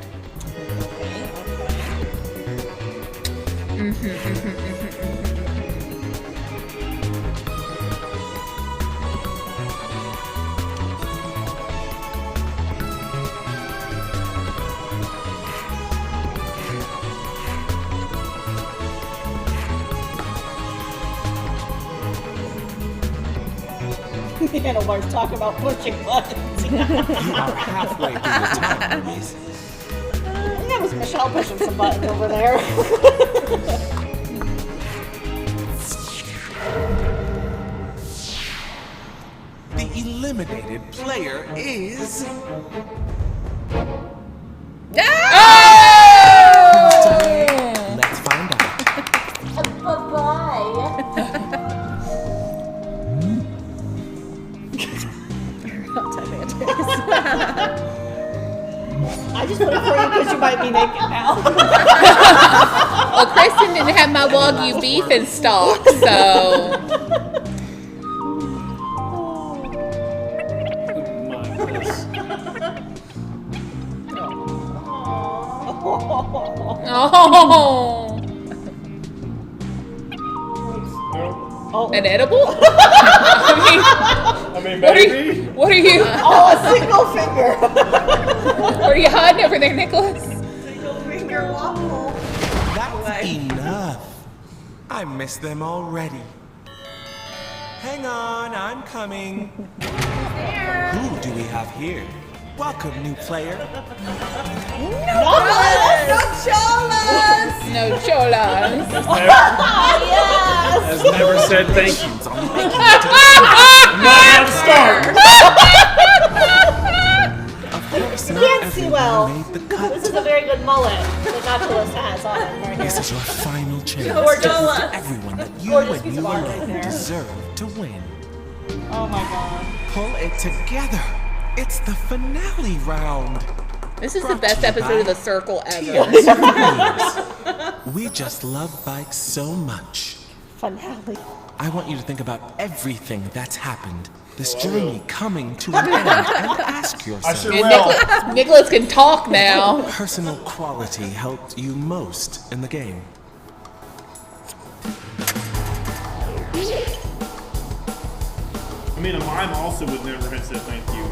Handlebars talking about pushing buttons. You are halfway through the time, Louise. That was Michelle pushing some buttons over there. The eliminated player is... Let's find out. Bye-bye. I just put it for you because you might be naked now. Well, Kristen didn't have my Wagyu beef in stock, so. Oh. An edible? I mean, baby. What are you? Oh, a single finger. What are you hiding over there, Nicholas? Single finger waffle. That's enough. I miss them already. Hang on, I'm coming. Who do we have here? Welcome, new player. No cholas! Has never said thank you. You can't see well. This is a very good mullet that Nautilus has on him right This here. is your final chance Gorgeous. to prove to everyone that you Gorgeous and piece you of art right alone there. deserve to win. Oh my god. Pull it together. It's the finale round. This is the best episode of The Circle ever. Tears for Fears. We just love bikes so much. Finale. I want you to think about everything that's happened. This journey coming to an end, and ask yourself. And Nicholas can talk now. What personal quality helped you most in the game? I mean, a mime also would never have said thank you.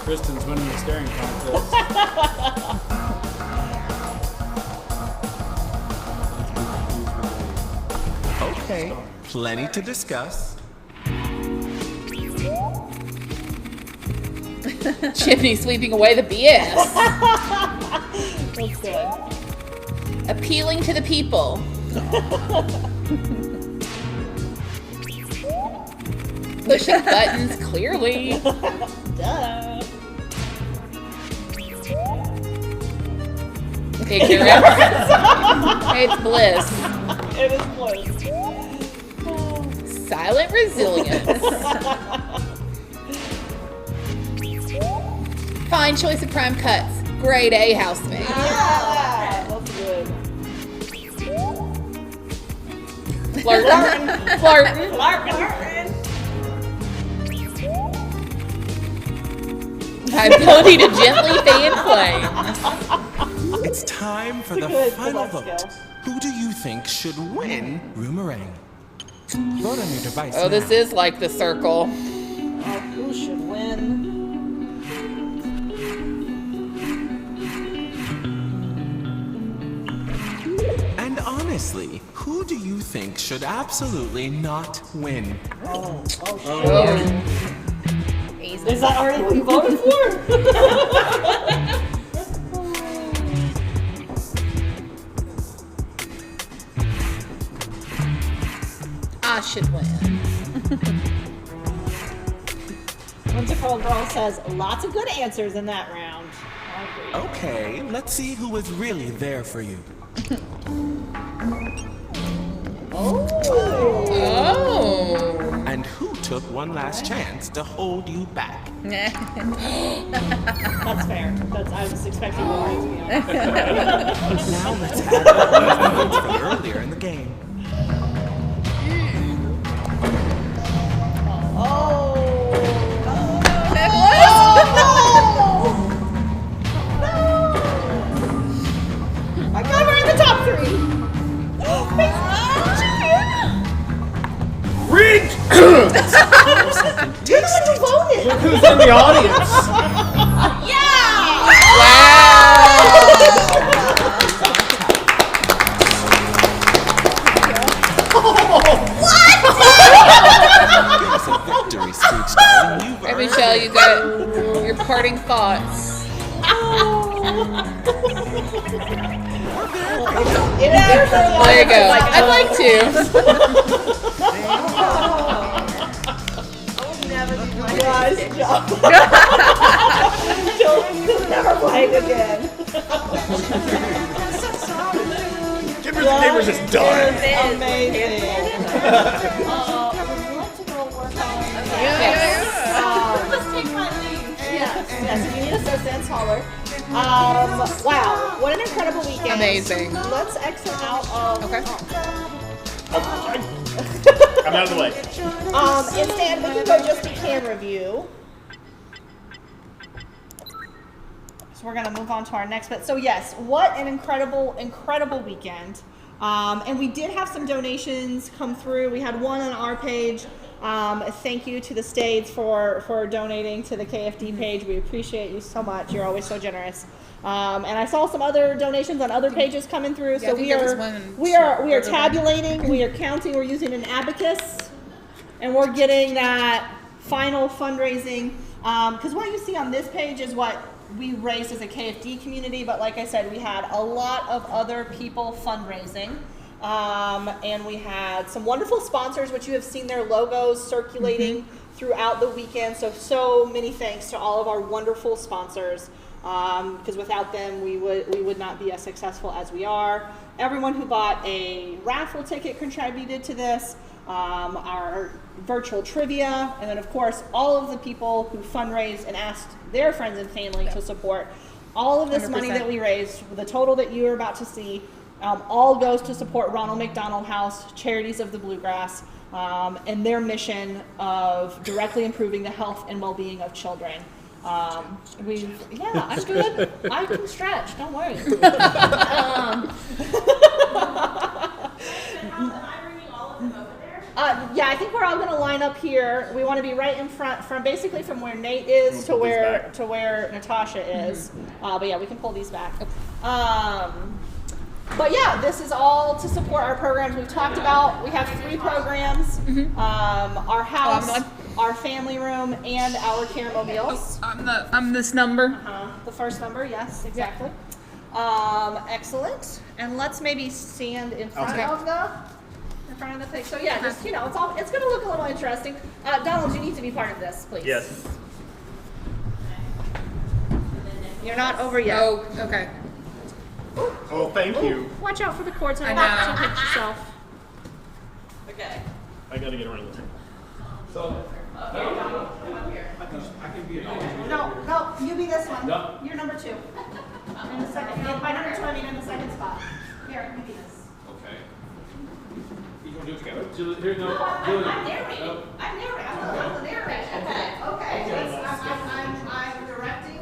Kristen's winning the staring contest. Okay, plenty to discuss. Chimney sweeping away the BS. That's good. Appealing to the people. Pushing buttons, clearly. Duh. Ignorance. It's bliss. It is bliss. Silent resilience. Fine choice of prime cuts. Grade A housemate. Yeah, that's good. Flirting. Flirting. Flirting. My ability to gently fan flames. It's time for the final vote. Who do you think should win Roomerang? Vote on your device Oh, this now. is like the circle. Who should win? And honestly, who do you think should absolutely not win? Is that already what you voted for? I should win. Winter Cold Girl says lots of good answers in that round. I agree. Okay, let's see who was really there for you. Oh. And who took one last chance to hold you back? That's fair. I was expecting more, to be honest. Now let's add up those points from earlier in the game. I got her in the top 3. Rigged! You're the one who voted. Look who's in the audience. Yeah! Give us a victory speech, darling. You've Hey, earned Michelle, it. you got your parting thoughts. There you go. I'd like to. Children never playing again. Gamers is done. Amazing. Let's take my leave. Yes, if you need assistance, holler. Wow, what an incredible weekend. Amazing. Let's exit out of. Okay. I'm out of the way. Instead, we can go just be can review. So we're gonna move on to our next bit. So yes, what an incredible weekend. And we did have some donations come through. We had one on our page. Thank you to the Stades for donating to the KFD page. We appreciate you so much. You're always so generous. And I saw some other donations on other pages coming through. Yeah, So I think we there was are one tabulating, we are counting, we're using an abacus, and we're getting that final fundraising. Because what you see on this page is what we raised as a KFD community, but like I said, we had a lot of other people fundraising. And we had some wonderful sponsors, which you have seen their logos circulating throughout the weekend. So many thanks to all of our wonderful sponsors. Because without them, we would not be as successful as we are. Everyone who bought a raffle ticket contributed to this. Our virtual trivia, and then of course all of the people who fundraised and asked their friends and family to support. All of this money 100%. that we raised, the total that you are about to see, all goes to support Ronald McDonald House, Charities of the Bluegrass, and their mission of directly improving the health and well-being of children. I'm good. I can stretch. Don't worry. Yeah, I think we're all going to line up here. We want to be right in front, from where Nate is to where Natasha is. But yeah, we can pull these back. But yeah, this is all to support our programs we've talked about. We have 3 programs: our house, our family room, and our care mobiles. I'm this number. The first number, yes, exactly. Excellent. And let's maybe stand in front of the thing. So yeah, just it's going to look a little interesting. Donald, you need to be part of this, please. Yes. You're not over yet. Oh, okay. Oh, thank you. Watch out for the cords. I know. Don't hit yourself. Okay. I gotta get around the table. So, No, you be this one. No. You're number 2. In the second. By number 2, I mean in the second spot. Here, you be this. okay. You want to do it together? I'm narrating. I'm the narrator. Okay. I'm directing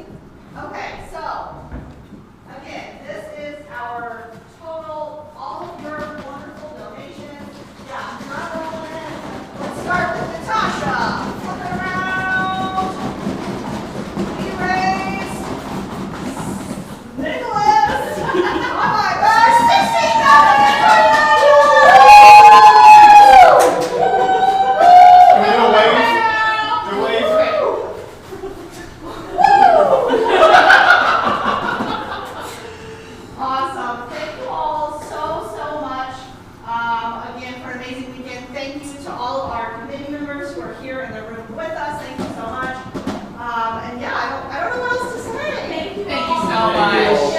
thank you to all of our committee members who are here in the room with us. Thank you so much. And yeah, I don't know what else to say. Thank you so much.